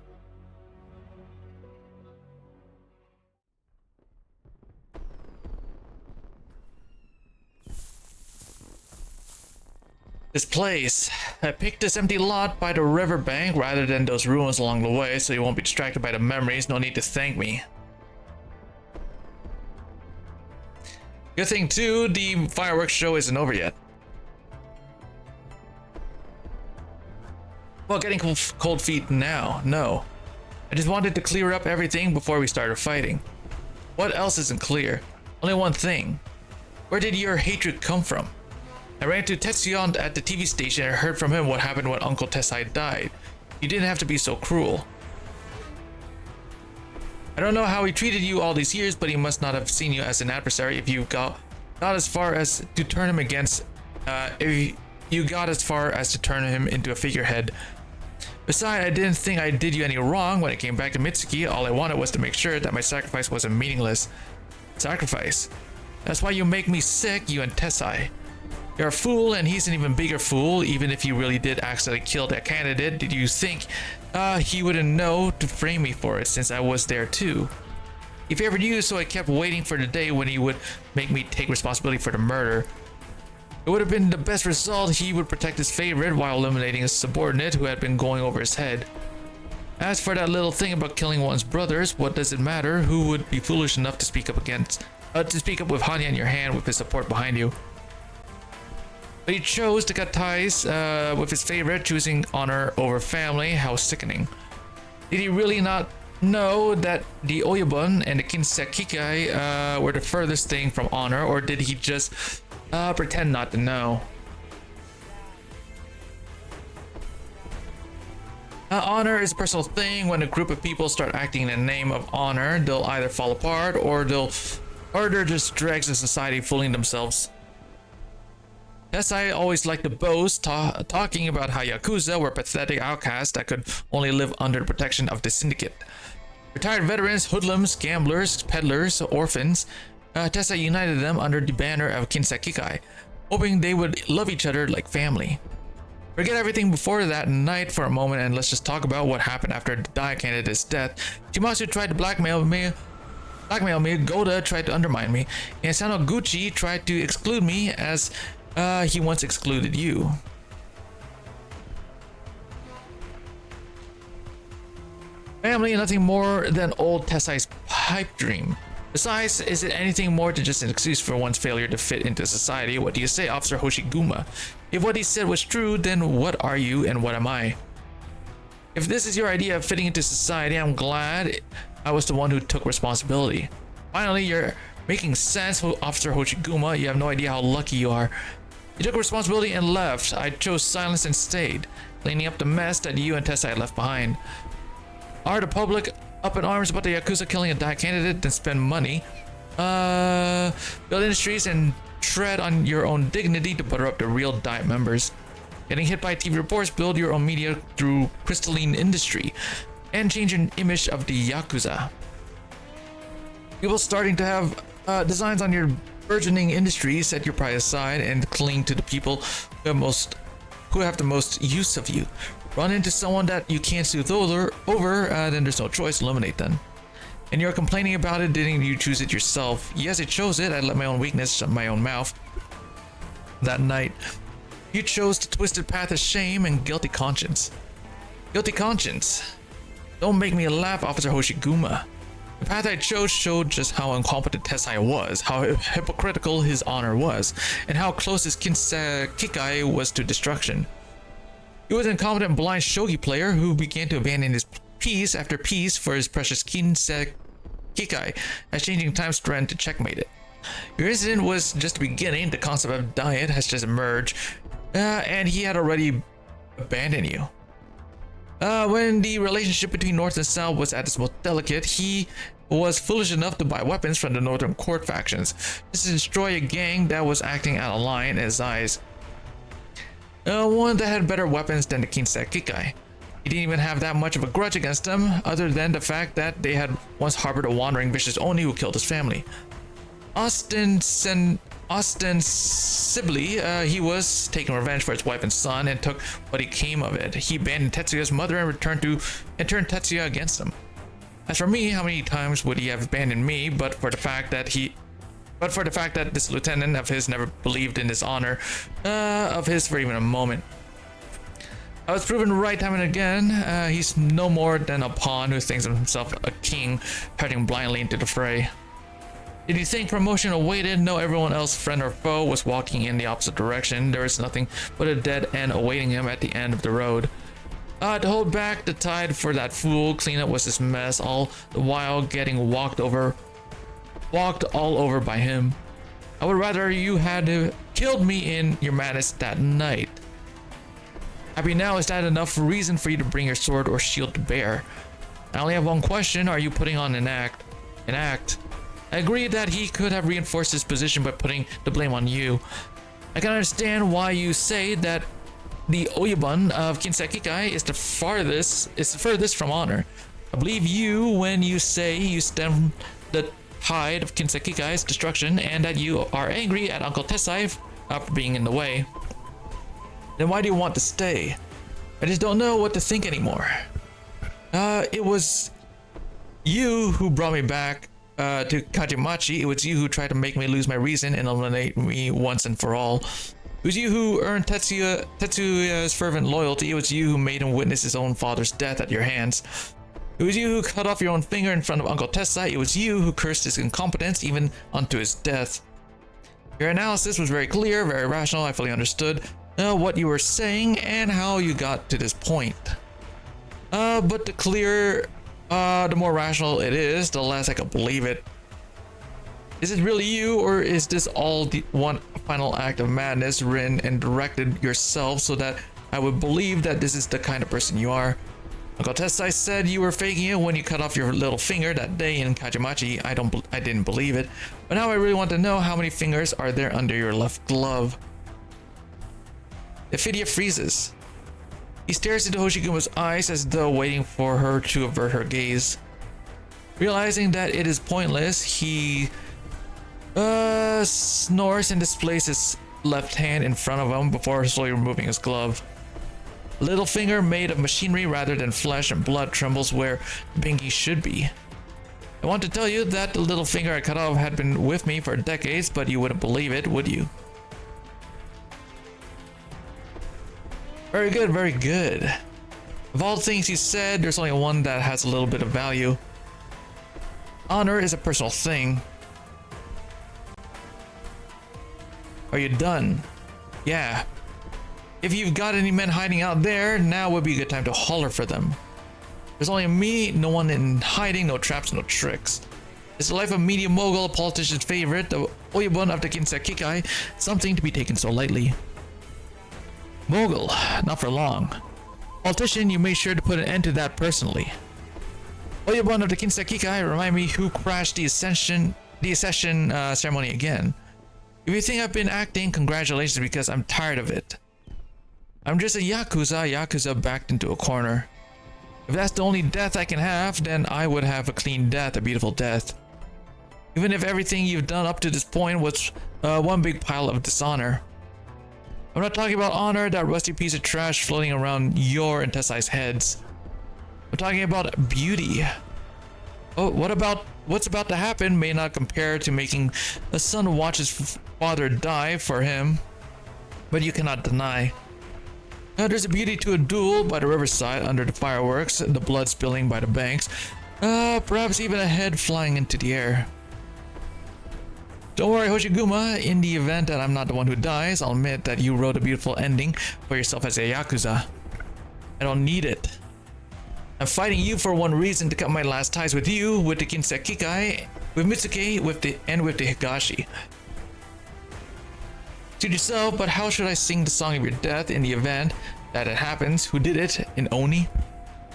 This place. I picked this empty lot by the riverbank rather than those ruins along the way, so you won't be distracted by the memories. No need to thank me. Good thing too, the fireworks show isn't over yet. Well, getting cold feet now. No. I just wanted to clear up everything before we started fighting. What else isn't clear? Only one thing. Where did your hatred come from? I ran to Tetsuya at the TV station and heard from him what happened when Uncle Tessai died. You didn't have to be so cruel. I don't know how he treated you all these years, but he must not have seen you as an adversary if you got as far as to turn him against, if you got as far as to turn him into a figurehead. Besides, I didn't think I did you any wrong. When I came back to Mitsuki, all I wanted was to make sure that my sacrifice wasn't meaningless. Sacrifice? That's why you make me sick, you and Tessai. You're a fool, and he's an even bigger fool. Even if he really did accidentally kill that candidate, did you think he wouldn't know to frame me for it, since I was there too? He favored you, so I kept waiting for the day when he would make me take responsibility for the murder. It would have been the best result. He would protect his favorite while eliminating his subordinate who had been going over his head. As for that little thing about killing one's brothers, what does it matter? Who would be foolish enough to speak up with Hanya in your hand with his support behind you? But he chose to cut ties with his favorite, choosing honor over family. How sickening. Did he really not know that the Oyabun and the Kinsekikai were the furthest thing from honor, or did he just pretend not to know? Honor is a personal thing. When a group of people start acting in the name of honor, they'll either fall apart or they're just dregs of society fooling themselves. Yes, I always liked to boast, talking about how Yakuza were pathetic outcasts that could only live under the protection of the syndicate. Retired veterans, hoodlums, gamblers, peddlers, orphans, Tessa united them under the banner of Kinsekikai, hoping they would love each other like family. Forget everything before that night for a moment and let's just talk about what happened after the Diet candidate's death. Shimasu tried to blackmail me, Goda tried to undermine me, and Sanoguchi tried to exclude me as he once excluded you. Family, nothing more than old Tessai's pipe dream. Besides, is it anything more than just an excuse for one's failure to fit into society? What do you say, Officer Hoshiguma? If what he said was true, then what are you and what am I? If this is your idea of fitting into society, I'm glad I was the one who took responsibility. Finally, you're making sense, Officer Hoshiguma. You have no idea how lucky you are. You took responsibility and left. I chose silence and stayed, cleaning up the mess that you and Tessa had left behind. Are the public up in arms about the Yakuza killing a Diet candidate, then spend money, build industries and tread on your own dignity to butter up the real Diet members. Getting hit by TV reports, build your own media through crystalline industry, and change an image of the Yakuza. People starting to have designs on your burgeoning industry, set your pride aside and cling to the people who have the most use of you. Run into someone that you can't soothe over, then there's no choice, eliminate them. And you're complaining about it, didn't you choose it yourself? Yes, I chose it. I let my own weakness shut my own mouth. That night, you chose the twisted path of shame and guilty conscience. Guilty conscience. Don't make me laugh, Officer Hoshiguma. The path I chose showed just how incompetent Tessai was, how hypocritical his honor was, and how close his Kikai was to destruction. He was an incompetent blind shogi player who began to abandon his piece after piece for his precious Kinsei Kikai, as changing times threatened to checkmate it. Your incident was just the beginning. The concept of diet has just emerged, and he had already abandoned you. When the relationship between North and South was at its most delicate, he was foolish enough to buy weapons from the Northern Court factions, just to destroy a gang that was acting out of line in his eyes. One that had better weapons than the Kinsei Kikai. He didn't even have that much of a grudge against them, other than the fact that they had once harbored a wandering vicious Oni who killed his family. Ostensibly, he was taking revenge for his wife and son and took what came of it. He abandoned Tetsuya's mother and turned Tetsuya against him. As for me, how many times would he have abandoned me, but for the fact that this lieutenant of his never believed in his honor of his for even a moment. I was proven right time and again. He's no more than a pawn who thinks of himself a king, heading blindly into the fray. Did you think promotion awaited? No, everyone else, friend or foe, was walking in the opposite direction. There was nothing but a dead end awaiting him at the end of the road. To hold back the tide for that fool, cleanup was his mess, all the while getting walked all over by him. I would rather you had killed me in your madness that night. Happy now, is that enough reason for you to bring your sword or shield to bear? I only have one question. Are you putting on an act? I agree that he could have reinforced his position by putting the blame on you. I can understand why you say that the Oyabun of Kinsei Kikai is the furthest from honor. I believe you when you say you stem the tide of Kinsei Kikai's destruction and that you are angry at Uncle Tessai for being in the way. Then why do you want to stay? I just don't know what to think anymore. It was you who brought me back to Kajimachi. It was you who tried to make me lose my reason and eliminate me once and for all. It was you who earned Tetsuya's fervent loyalty. It was you who made him witness his own father's death at your hands. It was you who cut off your own finger in front of Uncle Tessai. It was you who cursed his incompetence even unto his death. Your analysis was very clear, very rational. I fully understood what you were saying and how you got to this point. But the more rational it is, the less I can believe it. Is it really you, or is this all the one final act of madness written and directed yourself so that I would believe that this is the kind of person you are? Uncle Tessai said you were faking it when you cut off your little finger that day in Kajimachi. I didn't believe it, but now I really want to know how many fingers are there under your left glove. Ephidia freezes. He stares into Hoshiguma's eyes as though waiting for her to avert her gaze. Realizing that it is pointless, he snores and displays his left hand in front of him before slowly removing his glove. A little finger made of machinery rather than flesh and blood trembles where the pinky should be. I want to tell you that the little finger I cut off had been with me for decades, but you wouldn't believe it, would you? Very good, very good. Of all the things he said, there's only one that has a little bit of value. Honor is a personal thing. Are you done? Yeah. If you've got any men hiding out there, now would be a good time to holler for them. There's only me, no one in hiding, no traps, no tricks. It's the life of media mogul, a politician's favorite, the Oyabun of the Kinsei Kikai, something to be taken so lightly. Mogul, not for long. Politician, you made sure to put an end to that personally. Oyabun of the Kinsekikai, remind me who crashed the accession ceremony again. If you think I've been acting, congratulations, because I'm tired of it. I'm just a Yakuza backed into a corner. If that's the only death I can have, then I would have a clean death, a beautiful death. Even if everything you've done up to this point was one big pile of dishonor. I'm not talking about honor, that rusty piece of trash floating around your and Tessai's heads. I'm talking about beauty. Oh, what's about to happen may not compare to making a son watch his father die for him, but you cannot deny. There's a beauty to a duel by the riverside under the fireworks, the blood spilling by the banks, perhaps even a head flying into the air. Don't worry, Hoshiguma, in the event that I'm not the one who dies, I'll admit that you wrote a beautiful ending for yourself as a Yakuza. I don't need it. I'm fighting you for one reason, to cut my last ties with you, with the Kinsekikai, with Mitsuke, with the Higashi. Suit yourself, but how should I sing the song of your death in the event that it happens? Who did it? In Oni?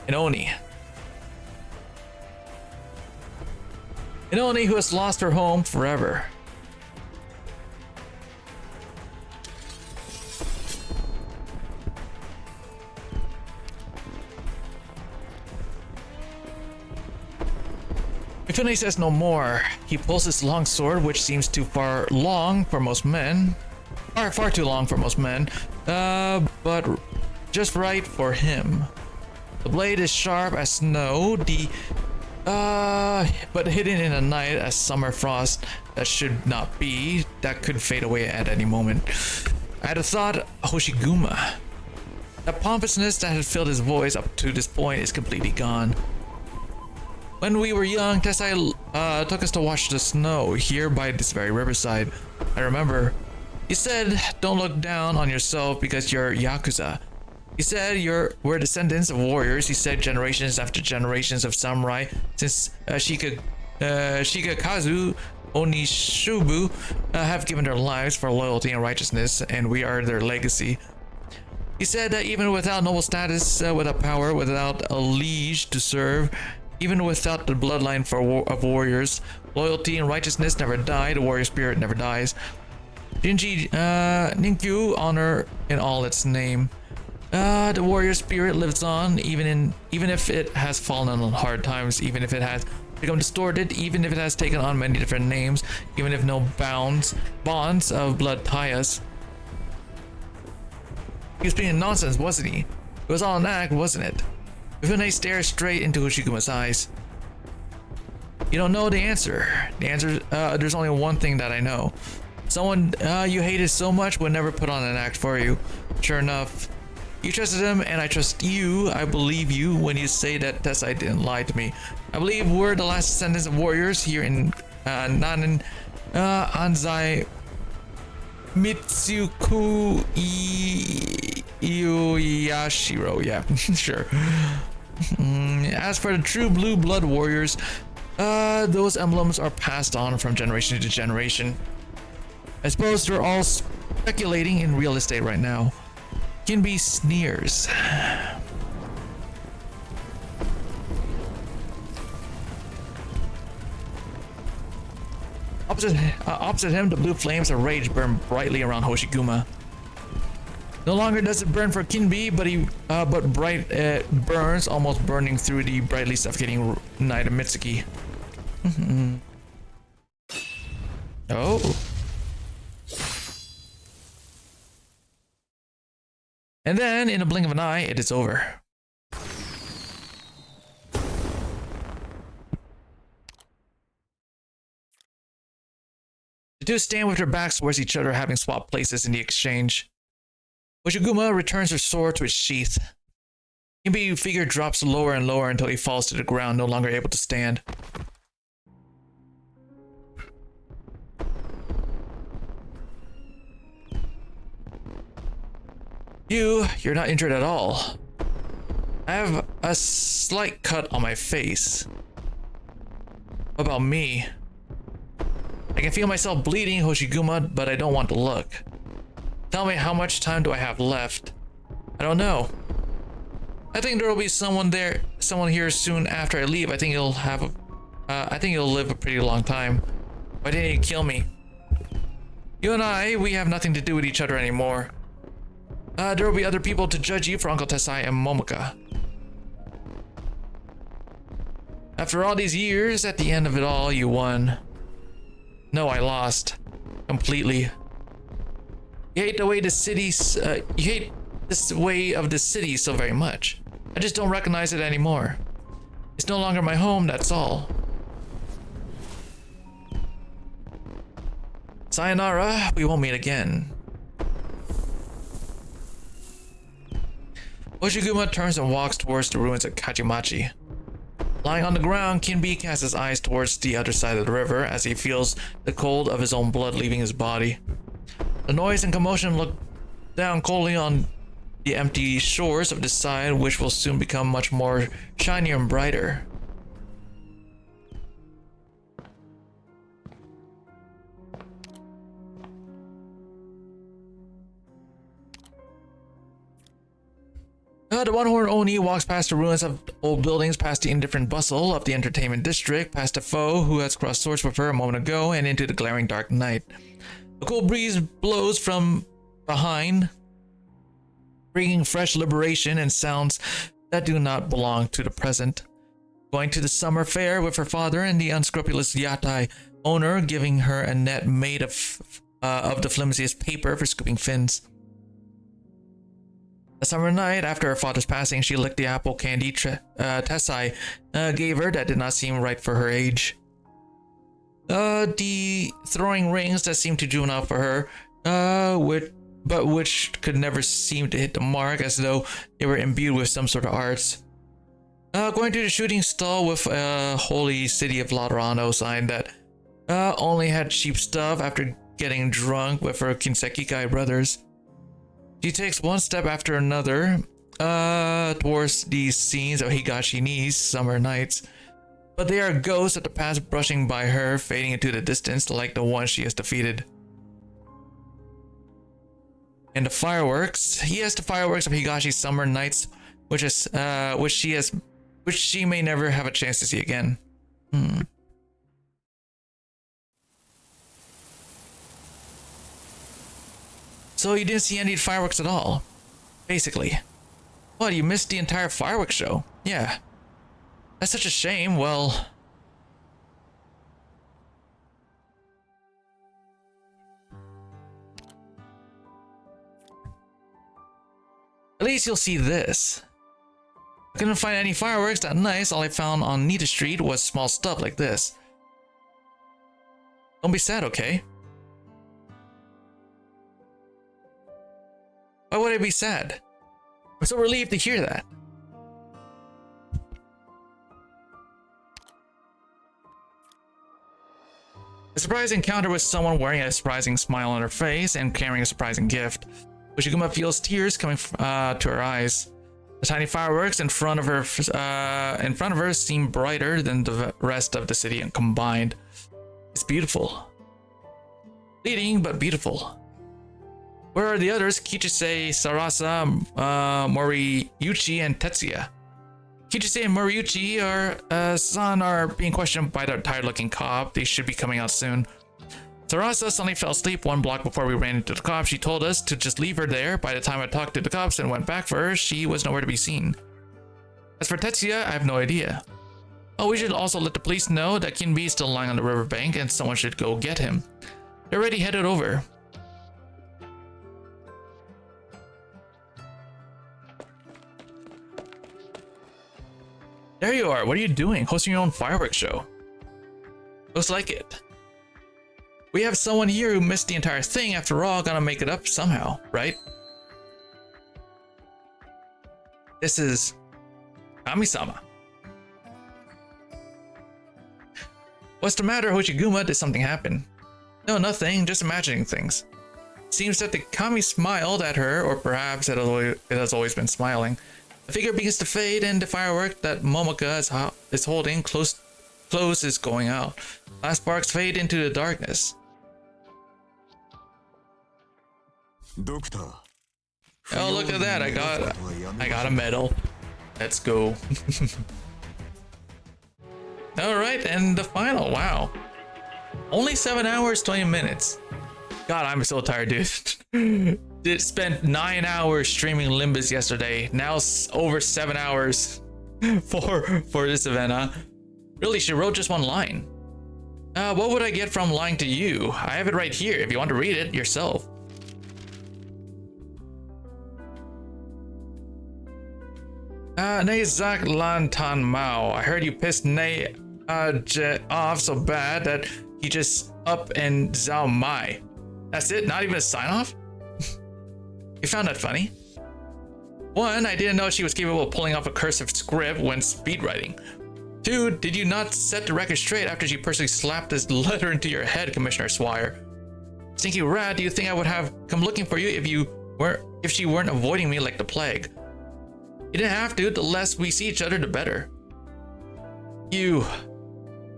In Oni. In Oni, who has lost her home forever. Mifune says no more. He pulls his long sword, which seems too far long for most men. Far too long for most men, but just right for him. The blade is sharp as snow, but hidden in a night as summer frost that should not be, that could fade away at any moment. I had a thought, Hoshiguma. That pompousness that had filled his voice up to this point is completely gone. When we were young, Tessai took us to watch the snow here by this very riverside. I remember. He said, don't look down on yourself because you're Yakuza. He said we're descendants of warriors. He said generations after generations of samurai since Shikakazu Onishubu have given their lives for loyalty and righteousness, and we are their legacy. He said that even without noble status, without power, without a liege to serve, even without the bloodline of warriors, loyalty and righteousness never die, the warrior spirit never dies. Shinji Ninkyu, honor in all its name. The warrior spirit lives on, even if it has fallen on hard times, even if it has become distorted, even if it has taken on many different names, even if no bonds of blood tie us. He was being nonsense, wasn't he? It was all an act, wasn't it? Mifune stared straight into Hoshiguma's eyes. You don't know the answer. There's only one thing that I know. Someone you hated so much would never put on an act for you. Sure enough, you trusted him, and I trust you. I believe you when you say that Tessai didn't lie to me. I believe we're the last descendants of warriors here in Nanan Anzai Mitsuku Iyashiro. Yeah, sure. As for the true blue blood warriors, those emblems are passed on from generation to generation. I suppose they're all speculating in real estate right now. Kinbi sneers. Opposite him, the blue flames of rage burn brightly around Hoshiguma. No longer does it burn for Kinbi, but it burns, almost burning through the brightly suffocating night of Mitsuki. Oh. And then, in a blink of an eye, it is over. The two stand with their backs towards each other, having swapped places in the exchange. Hoshiguma returns her sword to its sheath. Kinbi's figure drops lower and lower until he falls to the ground, no longer able to stand. You're not injured at all. I have a slight cut on my face. What about me? I can feel myself bleeding, Hoshiguma, but I don't want to look. Tell me, how much time do I have left? I don't know. I think there will be someone here soon after I leave. I think he'll live a pretty long time. Why didn't he kill me? You and we have nothing to do with each other anymore. There will be other people to judge you for Uncle Tessai and Momoka. After all these years, at the end of it all, you won. No, I lost. Completely. You hate the way the city's, you hate this way of the city so very much. I just don't recognize it anymore. It's no longer my home, that's all. Sayonara, we won't meet again. Oshiguma turns and walks towards the ruins of Kachimachi. Lying on the ground, Kinbi casts his eyes towards the other side of the river as he feels the cold of his own blood leaving his body. The noise and commotion look down coldly on the empty shores of the side, which will soon become much more shinier and brighter. The one-horned Oni walks past the ruins of old buildings, past the indifferent bustle of the entertainment district, past a foe who has crossed swords with her a moment ago, and into the glaring dark night. A cool breeze blows from behind, bringing fresh liberation and sounds that do not belong to the present. Going to the summer fair with her father and the unscrupulous yatai owner, giving her a net made of the flimsiest paper for scooping fins. A summer night, after her father's passing, she licked the apple candy Tessai gave her that did not seem right for her age. The throwing rings that seemed too juvenile for her, but which could never seem to hit the mark, as though they were imbued with some sort of arts. Going to the shooting stall with a holy city of Laterano sign that only had cheap stuff after getting drunk with her Kinsekikai brothers. She takes one step after another towards these scenes of Higashini's summer nights, but they are ghosts of the past brushing by her, fading into the distance like the one she has defeated. And the fireworks, he has the fireworks of Higashi's summer nights, which she may never have a chance to see again. So you didn't see any fireworks at all, basically. What, you missed the entire fireworks show? Yeah. That's such a shame. Well, at least you'll see this. I couldn't find any fireworks that nice. All I found on Nita Street was small stuff like this. Don't be sad, okay? Why would I be sad? I'm so relieved to hear that. A surprise encounter with someone wearing a surprising smile on her face and carrying a surprising gift. Ushiguma feels tears coming to her eyes. The tiny fireworks in front of her seem brighter than the rest of the city combined. It's beautiful. Fleeting, but beautiful. Where are the others? Kichise, Sarasa, Moriuchi, and Tetsuya. Kichise and Moriuchi are being questioned by the tired-looking cop. They should be coming out soon. Sarasa suddenly fell asleep 1 block before we ran into the cops. She told us to just leave her there. By the time I talked to the cops and went back for her, she was nowhere to be seen. As for Tetsuya, I have no idea. Oh, we should also let the police know that Kinbi is still lying on the riverbank and someone should go get him. They're already headed over. There you are. What are you doing? Hosting your own fireworks show. Looks like it. We have someone here who missed the entire thing. After all, gotta make it up somehow, right? This is Kami-sama. What's the matter, Hoshiguma? Did something happen? No, nothing. Just imagining things. Seems that the Kami smiled at her, or perhaps it has always been smiling. The figure begins to fade, and the firework that Momoka is holding close is going out. Last sparks fade into the darkness. ドクター、Oh, look at that. I got a medal. Let's go. All right, and the final. Wow. Only 7 hours, 20 minutes. God, I'm so tired, dude. Did spend 9 hours streaming Limbus yesterday. Now over 7 hours for this event, huh? Really, she wrote just one line. What would I get from lying to you? I have it right here if you want to read it yourself. Nay Zak Lan Tan Mao. I heard you pissed Nay off so bad that he just up and Zhao Mai. That's it? Not even a sign off? You found that funny? One, I didn't know she was capable of pulling off a cursive script when speedwriting. Two, did you not set the record straight after she personally slapped this letter into your head, Commissioner Swire? Stinky rat, do you think I would have come looking for you if she weren't avoiding me like the plague? You didn't have to. The less we see each other, the better. You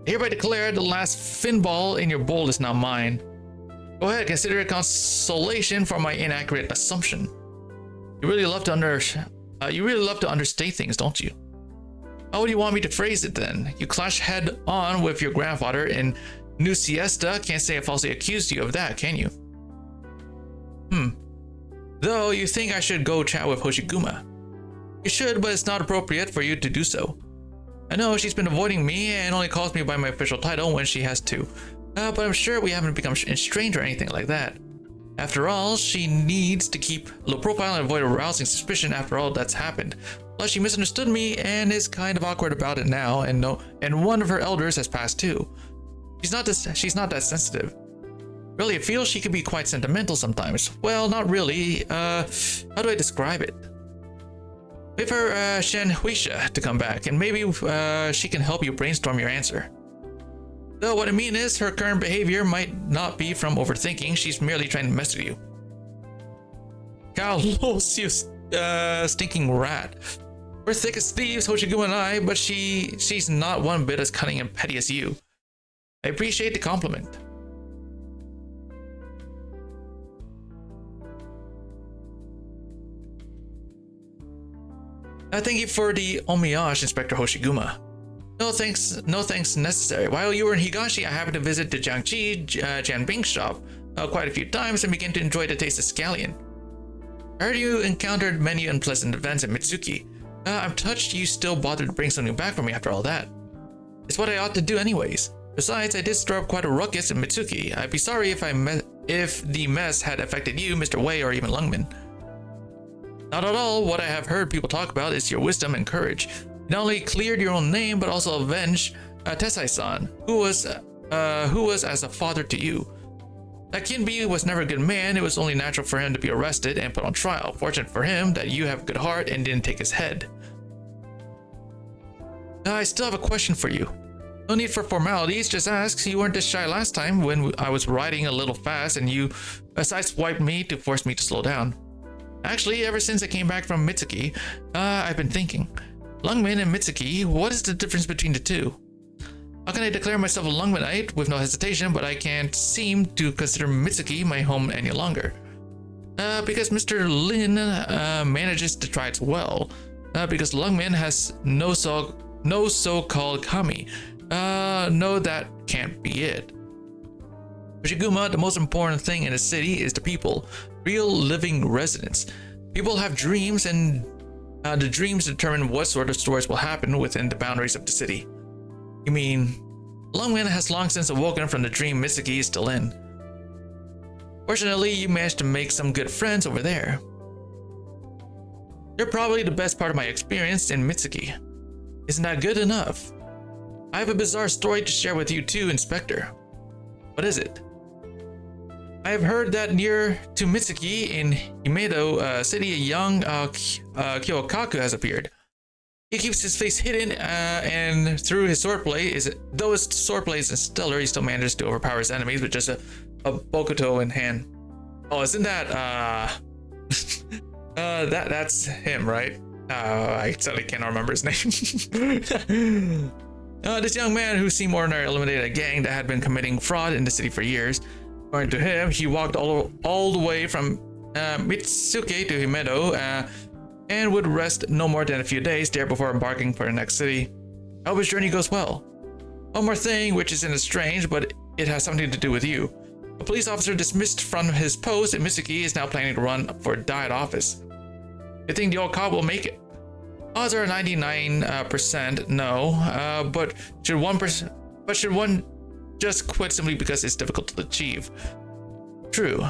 hereby declare the last fin ball in your bowl is not mine. Go ahead, consider it consolation for my inaccurate assumption. You really love to understate things, don't you? How would you want me to phrase it then? You clash head on with your grandfather in New Siesta. Can't say I falsely accused you of that, can you? Though you think I should go chat with Hoshiguma. You should, but it's not appropriate for you to do so. I know she's been avoiding me and only calls me by my official title when she has to. But I'm sure we haven't become estranged or anything like that. After all, she needs to keep low profile and avoid arousing suspicion after all that's happened. Plus, she misunderstood me and is kind of awkward about it now, and one of her elders has passed too. She's not that sensitive. Really, it feels she can be quite sentimental sometimes. Well, not really. How do I describe it? Wait for Shen Huisha to come back, and maybe she can help you brainstorm your answer. Though what I mean is, her current behavior might not be from overthinking, she's merely trying to mess with you. Carlos, you stinking rat. We're thick as thieves, Hoshiguma and I, but she's not one bit as cunning and petty as you. I appreciate the compliment. Thank you for the homage, Inspector Hoshiguma. No thanks necessary. While you were in Higashi, I happened to visit the Jiangxi Jianbing shop quite a few times and began to enjoy the taste of scallion. I heard you encountered many unpleasant events at Mitsuki. I'm touched you still bothered to bring something back for me after all that. It's what I ought to do anyways. Besides, I did stir up quite a ruckus in Mitsuki. I'd be sorry if the mess had affected you, Mr. Wei, or even Lungman. Not at all. What I have heard people talk about is your wisdom and courage. You not only cleared your own name, but also avenged Tessai-san, who was as a father to you. That Kinbi was never a good man. It was only natural for him to be arrested and put on trial. Fortunate for him that you have a good heart and didn't take his head. I still have a question for you. No need for formalities, just ask. You weren't this shy last time when I was riding a little fast and you sideswiped me to force me to slow down. Actually, ever since I came back from Mitsuki, I've been thinking. Lungman and Mitsuki, what is the difference between the two? How can I declare myself a Lungmanite with no hesitation, but I can't seem to consider Mitsuki my home any longer? Because Mr. Lin manages to try it well. Because Lungman has no so-called kami. No, that can't be it. Hoshiguma, the most important thing in a city is the people. Real living residents. People have dreams, and the dreams determine what sort of stories will happen within the boundaries of the city. You mean, Lungman has long since awoken from the dream Mitsuki is still in. Fortunately, you managed to make some good friends over there. They're probably the best part of my experience in Mitsuki. Isn't that good enough? I have a bizarre story to share with you too, Inspector. What is it? I have heard that near to Mitsuki in Himedo City, a young Kyokaku has appeared. He keeps his face hidden, and through his swordplay, though his swordplay isn't stellar, he still manages to overpower his enemies with just a Bokuto in hand. Oh, isn't that that's him, right? I sadly cannot remember his name. This young man who seemed ordinary eliminated a gang that had been committing fraud in the city for years. According to him, he walked all the way from Mitsuke to Himedo and would rest no more than a few days there before embarking for the next city. I hope his journey goes well. One more thing, which isn't as strange, but it has something to do with you. A police officer dismissed from his post in Mitsuki is now planning to run for diet office. You think the old cop will make it? Odds are 99% no, but should one just quit simply because it's difficult to achieve? True.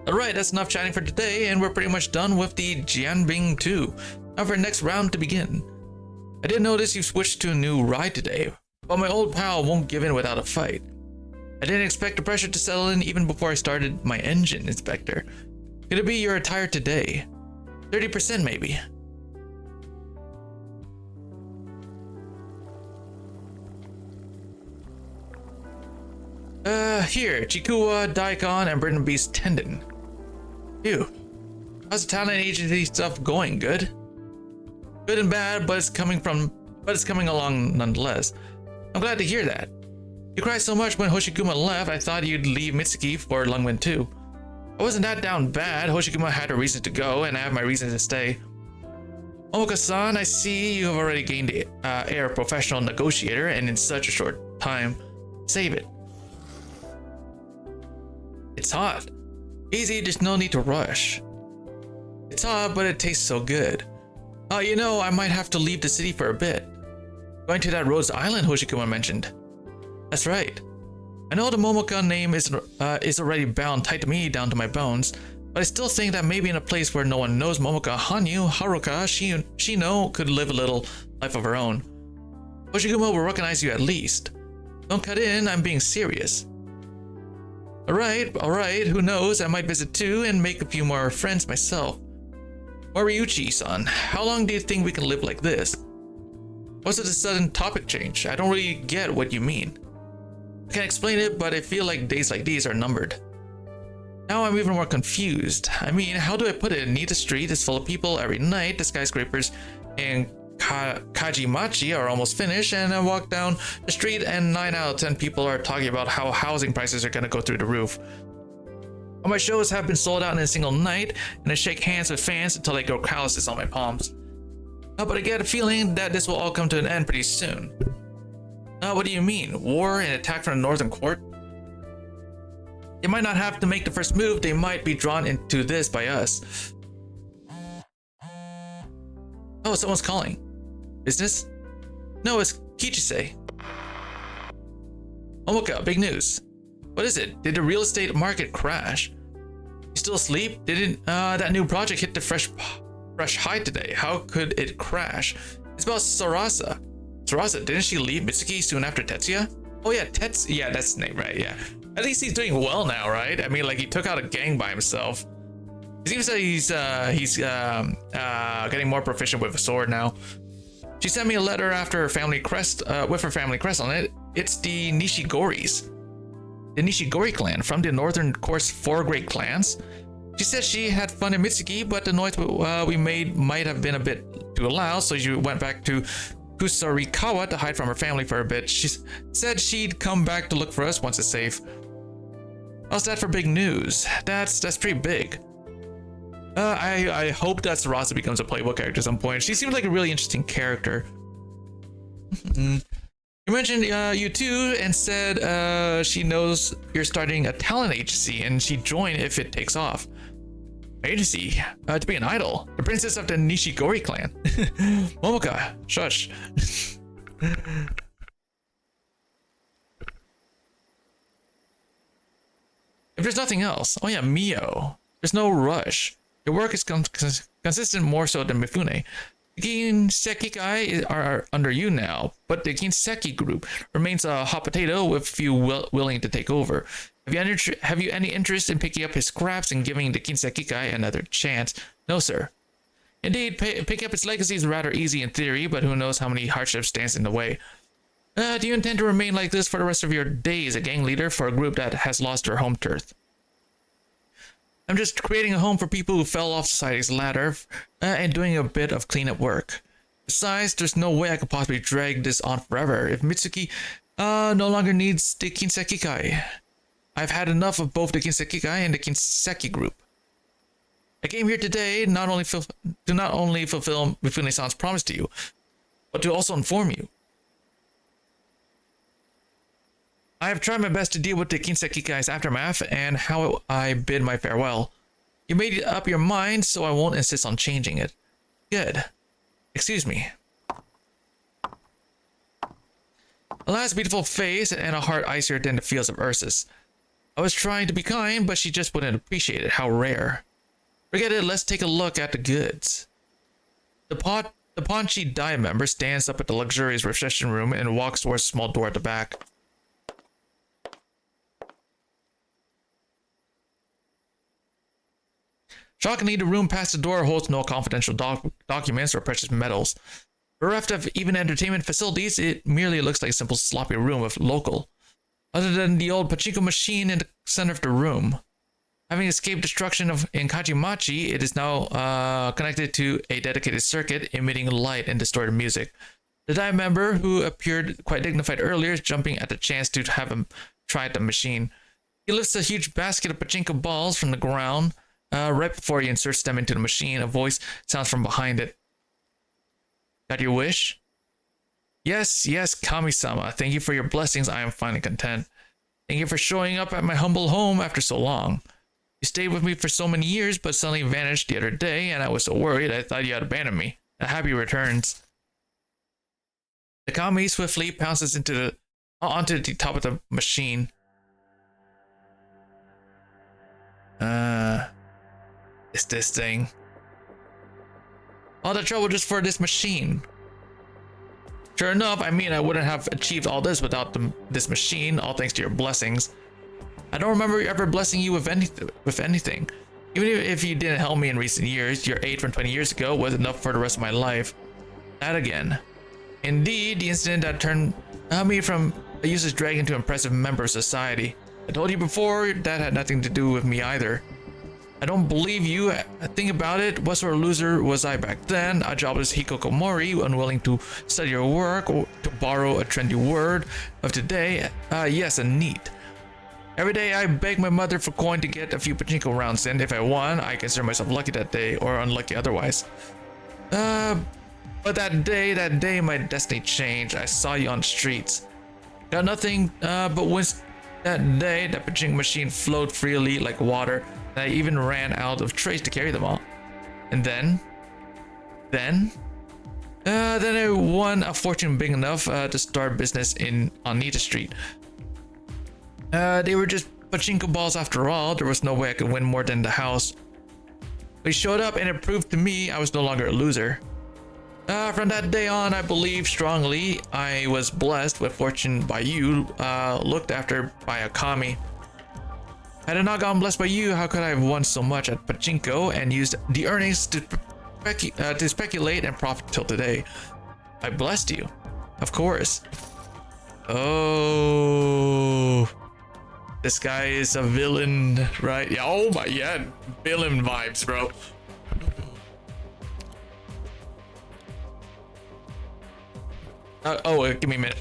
Alright, that's enough chatting for today, and we're pretty much done with the Jianbing 2. Now for the next round to begin. I did notice you switched to a new ride today, but my old pal won't give in without a fight. I didn't expect the pressure to settle in even before I started my engine, Inspector. Could it be you're tired today? 30% maybe. Here, Chikuwa, Daikon, and Britain Beast Tendon. Ew. How's the talent agency stuff going? Good? Good and bad, but it's coming along nonetheless. I'm glad to hear that. You cried so much when Hoshiguma left, I thought you'd leave Mitsuki for Lungmen too. I wasn't that down bad. Hoshiguma had a reason to go, and I have my reason to stay. Omoka-san, I see you have already gained the air of professional negotiator, and in such a short time. Save it. It's hot. Easy, there's no need to rush. It's hot, but it tastes so good. You know, I might have to leave the city for a bit. Going to that Rose Island Hoshikuma mentioned. That's right. I know the Momoka name is already bound tight to me down to my bones, but I still think that maybe in a place where no one knows Momoka, Hanyu, Haruka, Shino could live a little life of her own. Hoshiguma will recognize you at least. Don't cut in, I'm being serious. Alright, who knows, I might visit too and make a few more friends myself. Moriuchi-san, how long do you think we can live like this? What's with the sudden topic change? I don't really get what you mean. I can't explain it, but I feel like days like these are numbered. Now I'm even more confused. I mean, how do I put it? Nita Street is full of people every night, the skyscrapers in Kajimachi are almost finished, and I walk down the street and 9 out of 10 people are talking about how housing prices are gonna go through the roof. All my shows have been sold out in a single night, and I shake hands with fans until they grow calluses on my palms. But I get a feeling that this will all come to an end pretty soon. What do you mean? War and attack from the Northern Court? They might not have to make the first move, they might be drawn into this by us. Oh, someone's calling. Business? No, it's Kichise. Omoka, big news. What is it? Did the real estate market crash? You still asleep? Didn't that new project hit the fresh high today? How could it crash? It's about Sarasa. Sarasa, didn't she leave Mitsuki soon after Tetsuya? Oh yeah, yeah, that's his name, right? Yeah. At least he's doing well now, right? I mean, like, he took out a gang by himself. It seems that he's getting more proficient with a sword now. She sent me a letter after her family crest, with her family crest on it. It's the Nishigoris. The Nishigori clan from the Northern Court's 4 great clans. She said she had fun in Mitsuki, but the noise we made might have been a bit too loud, so she went back to Kusarikawa to hide from her family for a bit. She said she'd come back to look for us once it's safe. How's that for big news? That's pretty big. I hope that Sarasa becomes a playable character at some point. She seems like a really interesting character. You mentioned you too, and said she knows you're starting a talent agency and she'd join if it takes off. Agency? To be an idol. The princess of the Nishigori clan. Momoka, shush. If there's nothing else, oh yeah, Mio. There's no rush. Your work is consistent more so than Mifune. The Ginsekikai are under you now, but the Ginseki group remains a hot potato with few willing to take over. Have you any interest in picking up his scraps and giving the Ginsekikai another chance? No, sir. Indeed, picking up its legacy is rather easy in theory, but who knows how many hardships stands in the way. Do you intend to remain like this for the rest of your days, a gang leader for a group that has lost their home turf? I'm just creating a home for people who fell off society's ladder and doing a bit of cleanup work. Besides, there's no way I could possibly drag this on forever if Mitsuki no longer needs the Kinsekikai. I've had enough of both the Kinsekikai and the Kinseki group. I came here today not only fulfill Mifune-san's promise to you, but to also inform you. I have tried my best to deal with the Kinsekikai's aftermath and how I bid my farewell. You made up your mind, so I won't insist on changing it. Good. Excuse me. Alas, beautiful face and a heart icier than the fields of Ursus. I was trying to be kind, but she just wouldn't appreciate it. How rare. Forget it, let's take a look at the goods. The paunchy Dai member stands up at the luxurious reception room and walks towards a small door at the back. Shockingly, the room past the door holds no confidential documents or precious metals. Bereft of even entertainment facilities, it merely looks like a simple sloppy room of local. Other than the old pachinko machine in the center of the room. Having escaped destruction in Kajimachi, it is now connected to a dedicated circuit emitting light and distorted music. The Dai member, who appeared quite dignified earlier, is jumping at the chance to have him try the machine. He lifts a huge basket of pachinko balls from the ground. Right before he inserts them into the machine, a voice sounds from behind it. Got your wish? Yes, Kami-sama. Thank you for your blessings. I am finally content. Thank you for showing up at my humble home after so long. You stayed with me for so many years, but suddenly vanished the other day, and I was so worried I thought you had abandoned me. A happy returns. The Kami swiftly pounces onto the top of the machine. It's this thing. All the trouble just for this machine. Sure enough, I wouldn't have achieved all this without this machine, all thanks to your blessings. I don't remember ever blessing you with anything. Even if you didn't help me in recent years, your aid from 20 years ago was enough for the rest of my life. That again. Indeed, the incident that turned me from a useless drag into an impressive member of society. I told you before, that had nothing to do with me either. I don't believe you. Think about it. What sort of loser was I back then? A jobless hikokomori, unwilling to study your work, or to borrow a trendy word of today. Yes, a neat. Every day I beg my mother for coin to get a few pachinko rounds in. If I won, I consider myself lucky that day, or unlucky otherwise. But that day my destiny changed. I saw you on the streets. Got nothing, but once that day, that pachinko machine flowed freely like water. I even ran out of trays to carry them all. And then I won a fortune big enough to start business on Nita Street. They were just pachinko balls after all. There was no way I could win more than the house. But he showed up and it proved to me I was no longer a loser. From that day on, I believe strongly I was blessed with fortune by you, looked after by a kami. Had I not gotten blessed by you, how could I have won so much at pachinko and used the earnings to speculate and profit till today? I blessed you, of course. Oh, this guy is a villain, right? Yeah. Oh my, yeah, villain vibes, bro. Give me a minute.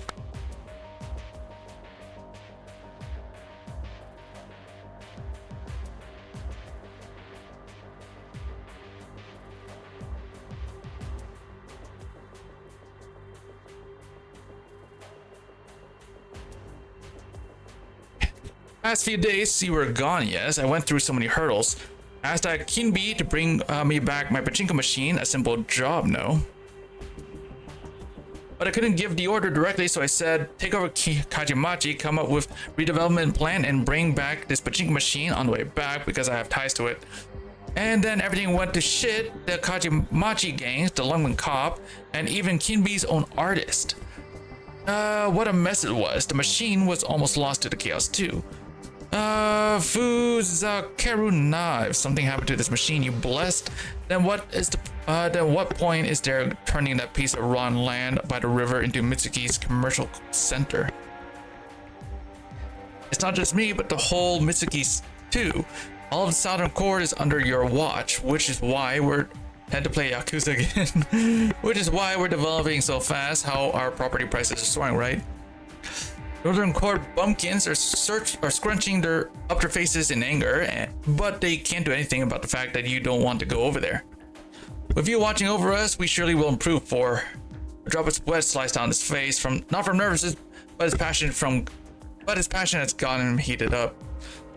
Past few days you were gone. Yes, I went through so many hurdles. Asked Kinbi to bring me back my pachinko machine. A simple job, no? But I couldn't give the order directly, so I said, take over Kajimachi, come up with redevelopment plan, and bring back this pachinko machine on the way back because I have ties to it. And then everything went to shit. The Kajimachi gangs, the Lungman cop, and even Kinbi's own artist. What a mess it was. The machine was almost lost to the chaos too. Fuzakeru na. If something happened to this machine you blessed, then what point is there turning that piece of raw land by the river into Mitsuki's commercial center? It's not just me, but the whole Mitsuki's too. All of the southern core is under your watch, which is why we're had to play Yakuza again. Which is why we're developing so fast, how our property prices are soaring, right? Northern Court bumpkins are scrunching up their faces in anger, but they can't do anything about the fact that you don't want to go over there. With you watching over us, we surely will improve. For a drop of sweat sliced down his face, not from nervousness, but his passion has gotten him heated up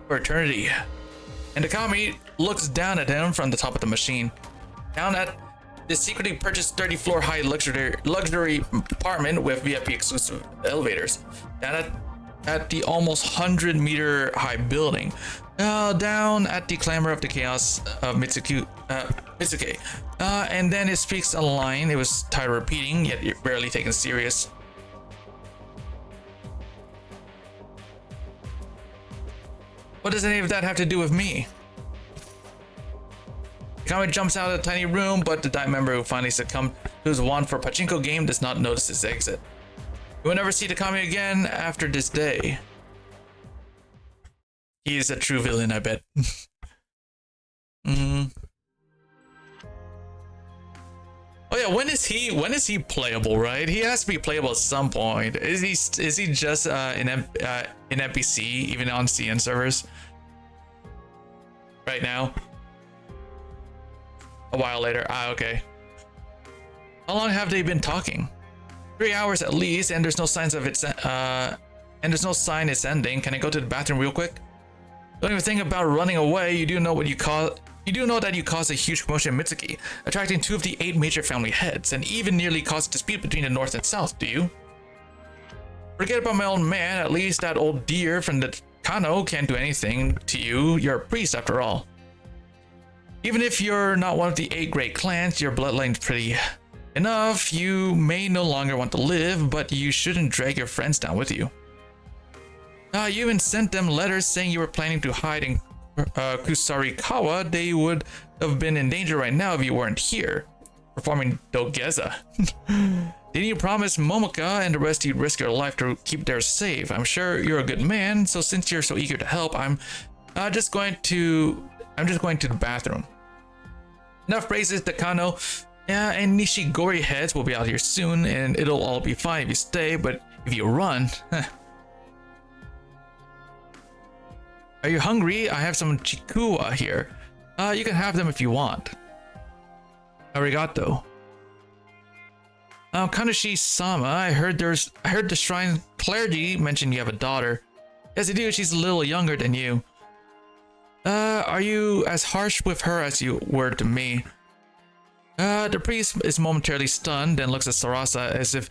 for eternity. And Takami looks down at him from the top of the machine, down at this secretly purchased 30-floor high luxury apartment with VIP exclusive elevators, down at the almost 100-meter high building, down at the clamor of the chaos of Mitsuke. And then it speaks a line it was tired of repeating, yet barely taken serious. What does any of that have to do with me? Takami jumps out of the tiny room, but the Diet member who finally succumbed to his want for a pachinko game does not notice his exit. We will never see Takami again after this day. He is a true villain, I bet. Oh yeah, when is he playable, right? He has to be playable at some point. Is he just in NPC, even on CN servers? Right now? A while later. Okay. How long have they been talking? 3 hours at least, and there's no signs of there's no sign it's ending. Can I go to the bathroom real quick? Don't even think about running away. You do know that you caused a huge commotion in Mitsuki, attracting 2 of the 8 major family heads, and even nearly caused a dispute between the North and South, do you? Forget about my old man. At least that old deer from the Kano can't do anything to you. You're a priest after all. Even if you're not one of the 8 great clans, your bloodline's pretty enough. You may no longer want to live, but you shouldn't drag your friends down with you. You even sent them letters saying you were planning to hide in Kusarikawa. They would have been in danger right now if you weren't here, performing dogeza. Didn't you promise Momoka and the rest you'd risk your life to keep theirs safe? I'm sure you're a good man, so since you're so eager to help, I'm just going to the bathroom. Enough praises, Takano. Yeah, and Nishigori heads will be out here soon, and it'll all be fine if you stay, but if you run... Are you hungry? I have some chikuwa here. You can have them if you want. Arigato. Kanashi-sama, I heard the shrine clergy mention you have a daughter. Yes, I do. She's a little younger than you. Are you as harsh with her as you were to me? The priest is momentarily stunned, then looks at Sarasa as if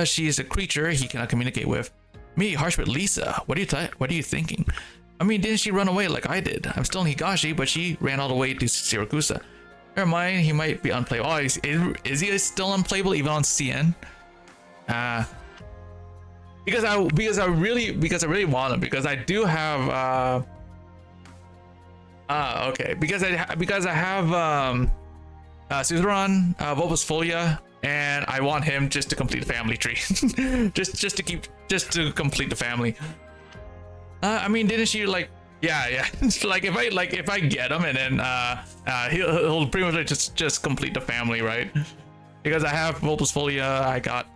she is a creature he cannot communicate with. Me, harsh with Lisa? What are you thinking? I mean, didn't she run away like I did? I'm still in Higashi, but she ran all the way to Sirakusa. Never mind, he might be unplayable. Oh, is he still unplayable even on CN? Because I really want him, because I do have okay, because I have Suzerain, Volpus Folia, and I want him just to complete the family tree. just to complete the family. I mean, didn't she like? Yeah. like if I get him, and then he'll pretty much just complete the family, right? Because I have Volpus Folia, I got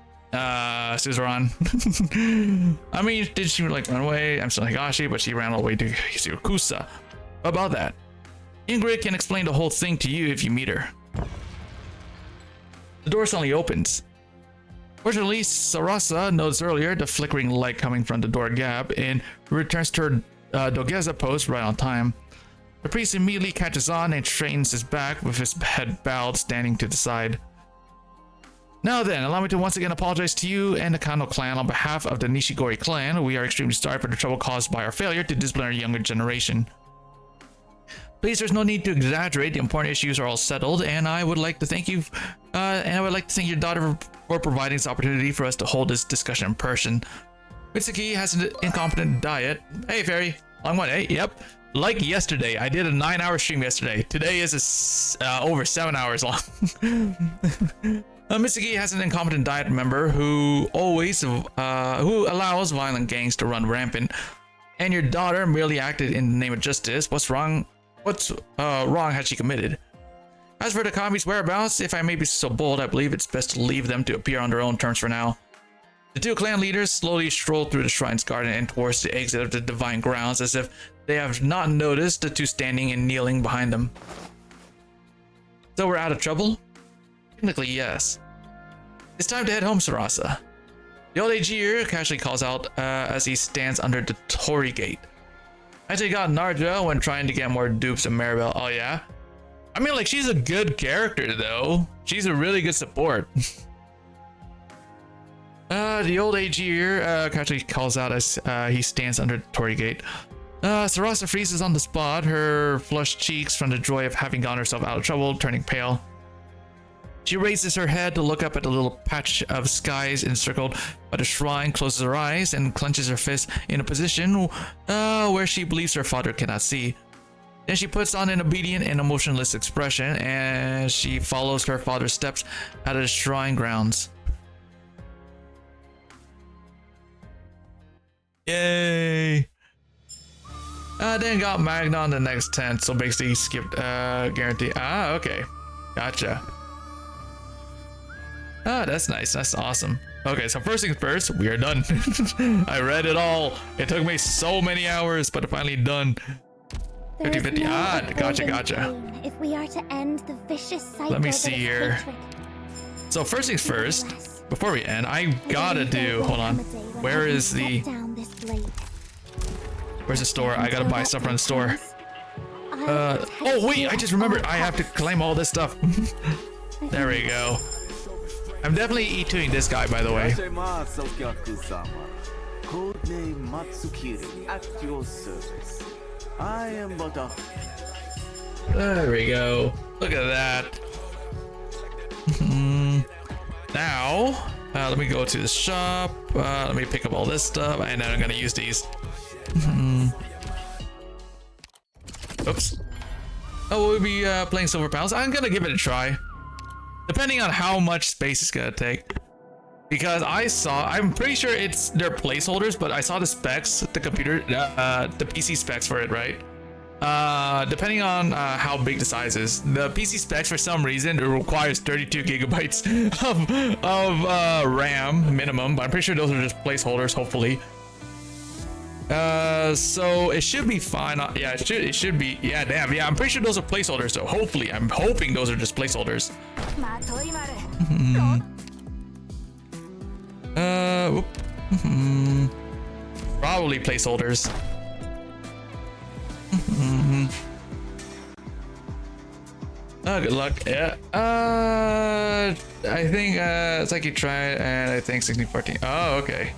Suzerain. I mean, did she like run away? I'm still Higashi, but she ran all the way to Sirakusa. How about that? Ingrid can explain the whole thing to you if you meet her. The door suddenly opens. Fortunately, Sarasa noticed earlier the flickering light coming from the door gap and returns to her dogeza pose right on time. The priest immediately catches on and straightens his back with his head bowed, standing to the side. Now then, allow me to once again apologize to you and the Kano clan on behalf of the Nishigori clan. We are extremely sorry for the trouble caused by our failure to discipline our younger generation. Please, there's no need to exaggerate. The important issues are all settled, and I would like to thank you, your daughter for providing this opportunity for us to hold this discussion in person. Mitsuki has an incompetent diet. Hey, Fairy. Long one, eh? Yep. Like yesterday, I did a 9-hour stream yesterday. Today is over 7 hours long. Mitsuki has an incompetent diet member who allows violent gangs to run rampant, and your daughter merely acted in the name of justice. What's wrong has she committed? As for the Takami's whereabouts, if I may be so bold, I believe it's best to leave them to appear on their own terms for now. The two clan leaders slowly stroll through the shrine's garden and towards the exit of the divine grounds, as if they have not noticed the two standing and kneeling behind them. So we're out of trouble? Technically, yes. It's time to head home, Sarasa. The old Aegir casually calls out as he stands under the Torii Gate. I actually got Narja when trying to get more dupes and Maribel. Oh yeah? I mean, like, she's a good character though. She's a really good support. The old Aegir casually calls out as he stands under the Torii Gate. Sarasa freezes on the spot, her flushed cheeks from the joy of having gotten herself out of trouble turning pale. She raises her head to look up at the little patch of skies encircled by the shrine, closes her eyes, and clenches her fist in a position where she believes her father cannot see. Then she puts on an obedient and emotionless expression, and she follows her father's steps out of the shrine grounds. Yay! Then got Magna on the next 10, so basically skipped guarantee. Okay. Gotcha. That's nice. That's awesome. Okay, so first things first, we are done. I read it all. It took me so many hours, but finally done. 50-50. Gotcha. If we are to end the vicious cycle. Let me see here. So first things first, before we end, I gotta do, hold on. Where's the store? I gotta buy stuff from the store. Oh wait, I just remembered. I have to claim all this stuff. There we go. I'm definitely E2ing this guy, by the way. There we go. Look at that. Now, let me go to the shop. Let me pick up all this stuff, and then I'm gonna use these. Oops. Oh, we'll be playing Silver Palace. I'm gonna give it a try. Depending on how much space it's gonna take. Because I'm pretty sure they're placeholders, but I saw the specs, the PC specs for it, right? Depending on how big the size is. The PC specs, for some reason, it requires 32 gigabytes of RAM minimum, but I'm pretty sure those are just placeholders, hopefully. So it should be fine. Yeah, it should be. Yeah, damn. Yeah, I'm pretty sure those are placeholders. So hopefully, I'm hoping those are just placeholders. Probably placeholders. Good luck. Yeah. I think it's like you tried, and I think 1614. Oh, okay.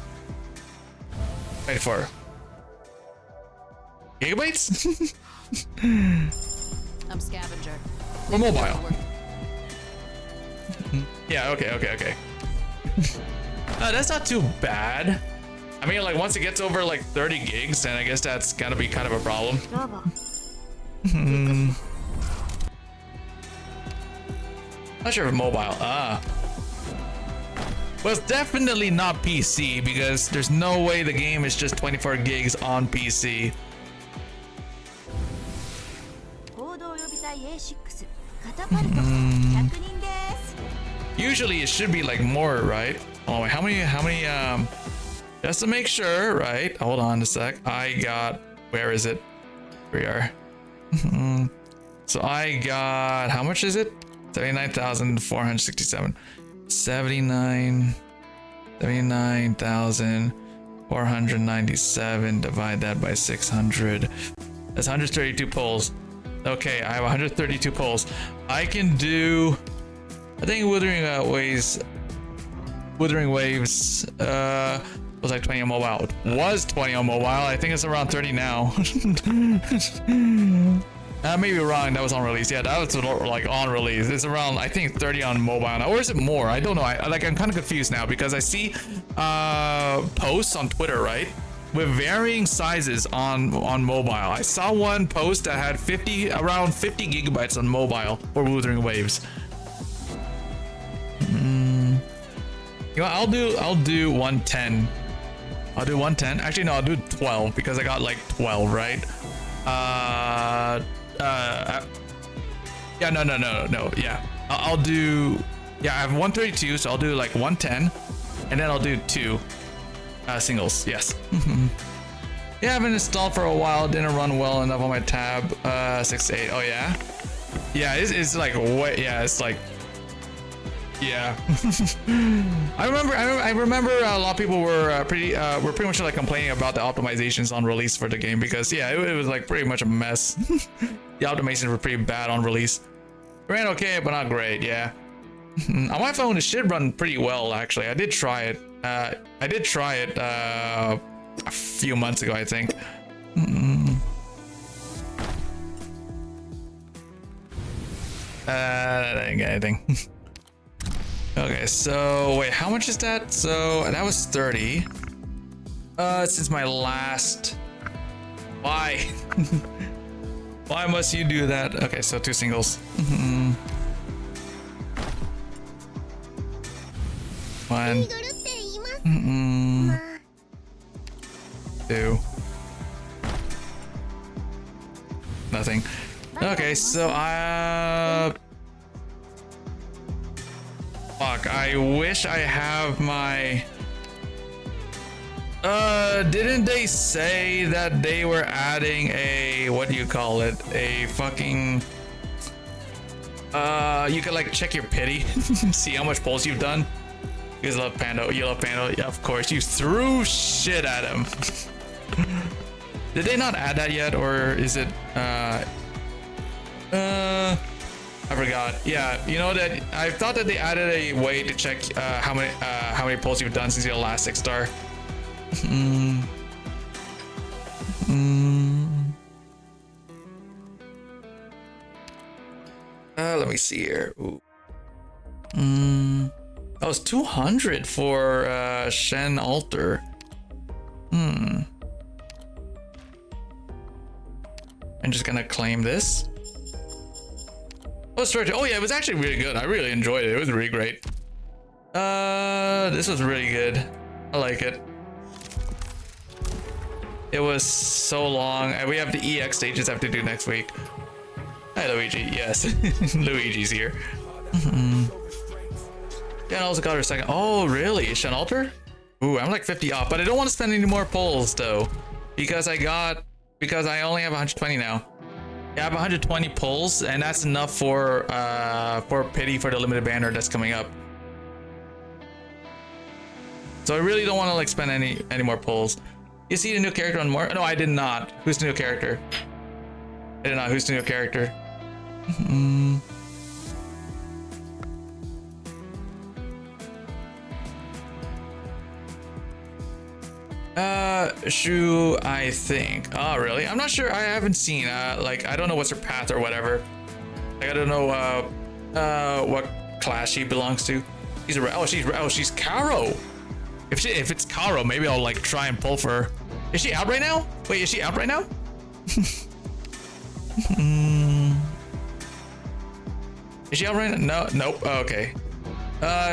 Wait for. Gigabytes? I'm scavenger. Or mobile. Yeah, okay. That's not too bad. I mean, like, once it gets over like 30 gigs, then I guess that's gotta be kind of a problem. Not sure if mobile. Well, it's definitely not PC, because there's no way the game is just 24 gigs on PC. Usually it should be like more, right? Oh wait, how many just to make sure, right? Hold on a sec. I got, where is it? Here we are. So I got, how much is it? 79,467. 79,497. Divide that by 600. That's 132 pulls. Okay, I have 132 pulls. I can do, I think Withering Waves was like 20 on mobile. It was 20 on mobile. I think it's around 30 now. I may be wrong. That was on release. Yeah, that was like on release. It's around, I think, 30 on mobile now, or is it more? I don't know. I'm kind of confused now because I see posts on Twitter, right, with varying sizes on mobile. I saw one post that had around 50 gigabytes on mobile for Wuthering Waves. You know, I'll do 110. I'll do 110. Actually, no, I'll do 12 because I got like 12, right? Yeah, no. Yeah, I'll do. Yeah, I have 132, so I'll do like 110. and then I'll do 2 singles. Yes. Yeah, I haven't installed for a while. Didn't run well enough on my tab. 6 to 8. Oh yeah. Yeah, it's like way. Yeah, it's like. Yeah. I remember a lot of people were pretty much like complaining about the optimizations on release for the game because yeah, it was like pretty much a mess. The optimizations were pretty bad on release. It ran okay, but not great. Yeah. On my phone, it should run pretty well actually. I did try it. A few months ago, I think. I didn't get anything. Okay, so wait, how much is that? So that was 30. Since my last. Why? Why must you do that? Okay, so 2 singles. 1. 2. Nothing. Okay, so fuck, I wish I have my didn't they say that they were adding a, what do you call it, a fucking you can like check your pity, see how much pulls you've done. You guys love Pando. You love Pando. Yeah, of course. You threw shit at him. Did they not add that yet, or is it? I forgot. Yeah, you know that I thought that they added a way to check how many pulls you've done since your last 6-star. Let me see here. Ooh. That was 200 for Shen Alter. I'm just gonna claim this. Oh, sorry. Oh yeah, it was actually really good. I really enjoyed it. It was really great. This was really good. I like it. It was so long, and we have the EX stages I have to do next week. Hi, Luigi. Yes, Luigi's here. Yeah, I also got her second. Oh, really? Shen Alter? Ooh, I'm like 50 off, but I don't want to spend any more pulls though, because I only have 120 now. Yeah, I have 120 pulls, and that's enough for pity for the limited banner that's coming up. So I really don't want to like spend any more pulls. You see the new character on more? No, I did not. Who's the new character? I did not. Who's the new character? Shu, I think. Oh, really? I'm not sure. I haven't seen. Like, I don't know what's her path or whatever. Like, I don't know what class she belongs to. She's Karo. If it's Karo, maybe I'll like try and pull for her. Is she out right now? Wait, is she out right now? Is she out right now? No, nope. Oh, okay.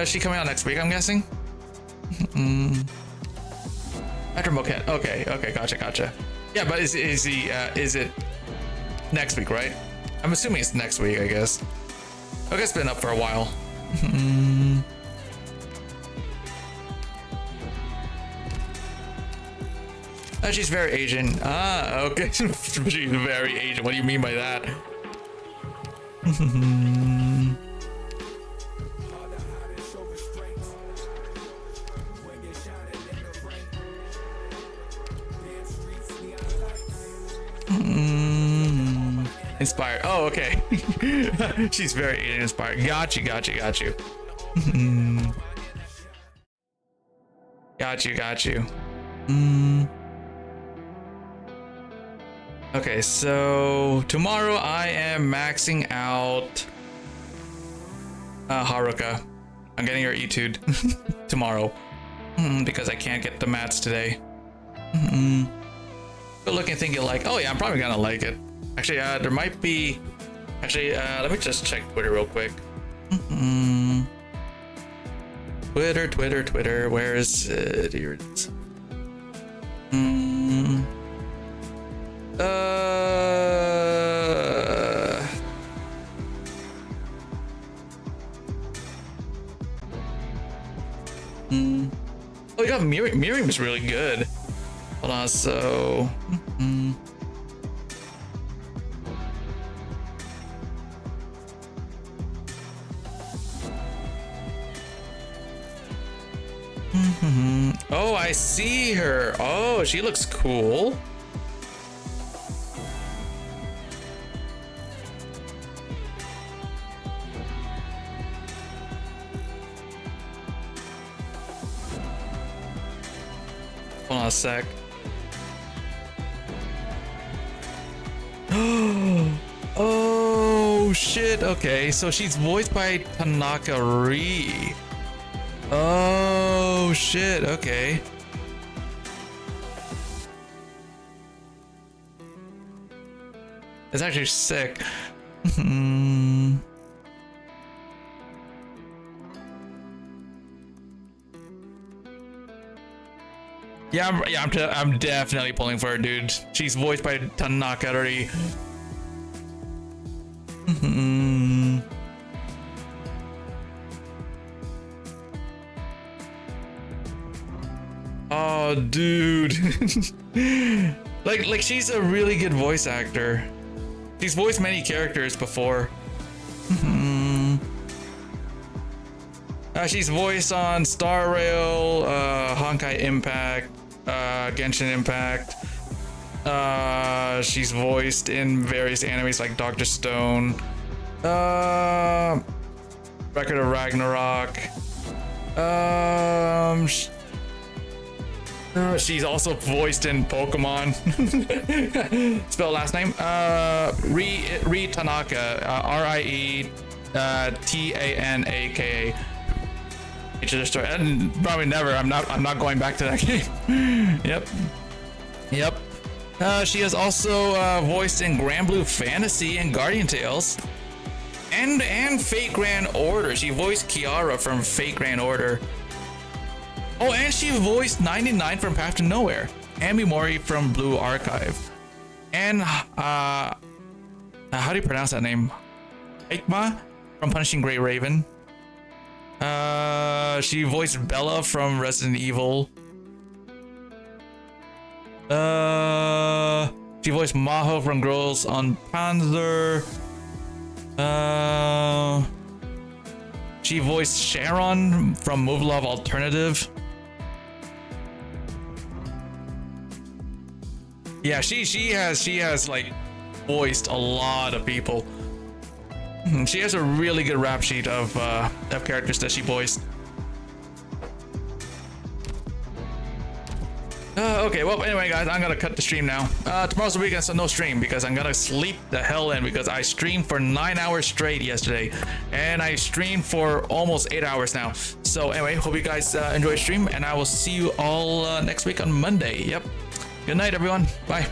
Is she coming out next week, I'm guessing? After Moquette. Okay, gotcha. Yeah, but is it next week, right? I'm assuming it's next week, I guess. Okay, it's been up for a while. Oh, she's very Asian. Ah, okay. She's very Asian. What do you mean by that? Inspired. Oh, okay. She's very Asian inspired. Got you. Got you. Okay, so tomorrow I am maxing out Haruka. I'm getting her etude tomorrow because I can't get the mats today. Good looking, thinking like, oh yeah, I'm probably gonna like it. Actually, there might be. Actually, let me just check Twitter real quick. Twitter. Where is it? Here it is. got Miriam is really good. Hold on, so. Oh, I see her. Oh, she looks cool. Hold on a sec. Oh shit. Okay, so she's voiced by Tanaka Ri. Oh shit. Okay. It's actually sick. I'm definitely pulling for her, dude. She's voiced by Tanaka Ri. Oh, dude. like she's a really good voice actor. She's voiced many characters before. She's voiced on Star Rail, Honkai Impact, Genshin Impact. She's voiced in various animes like Dr. Stone, Record of Ragnarok. She's also voiced in Pokemon. Spell last name. Rie Tanaka. Rietanaka. And probably never. I'm not going back to that game. Yep. She has also voiced in Grand Blue Fantasy and Guardian Tales, and Fate Grand Order. She voiced Kiara from Fate Grand Order. Oh, and she voiced 99 from Path to Nowhere, and Mimori from Blue Archive, and how do you pronounce that name? Aikma from Punishing Gray Raven. She voiced Bella from Resident Evil. She voiced Maho from Girls on Panzer. She voiced Sharon from Move Love Alternative. Yeah, she has like voiced a lot of people. She has a really good rap sheet of characters that she voiced. Okay, well, anyway, guys, I'm gonna cut the stream now. Tomorrow's the weekend, so no stream because I'm gonna sleep the hell in because I streamed for 9 hours straight yesterday, and I streamed for almost 8 hours now. So anyway, hope you guys enjoy the stream, and I will see you all next week on Monday. Yep. Good night, everyone. Bye.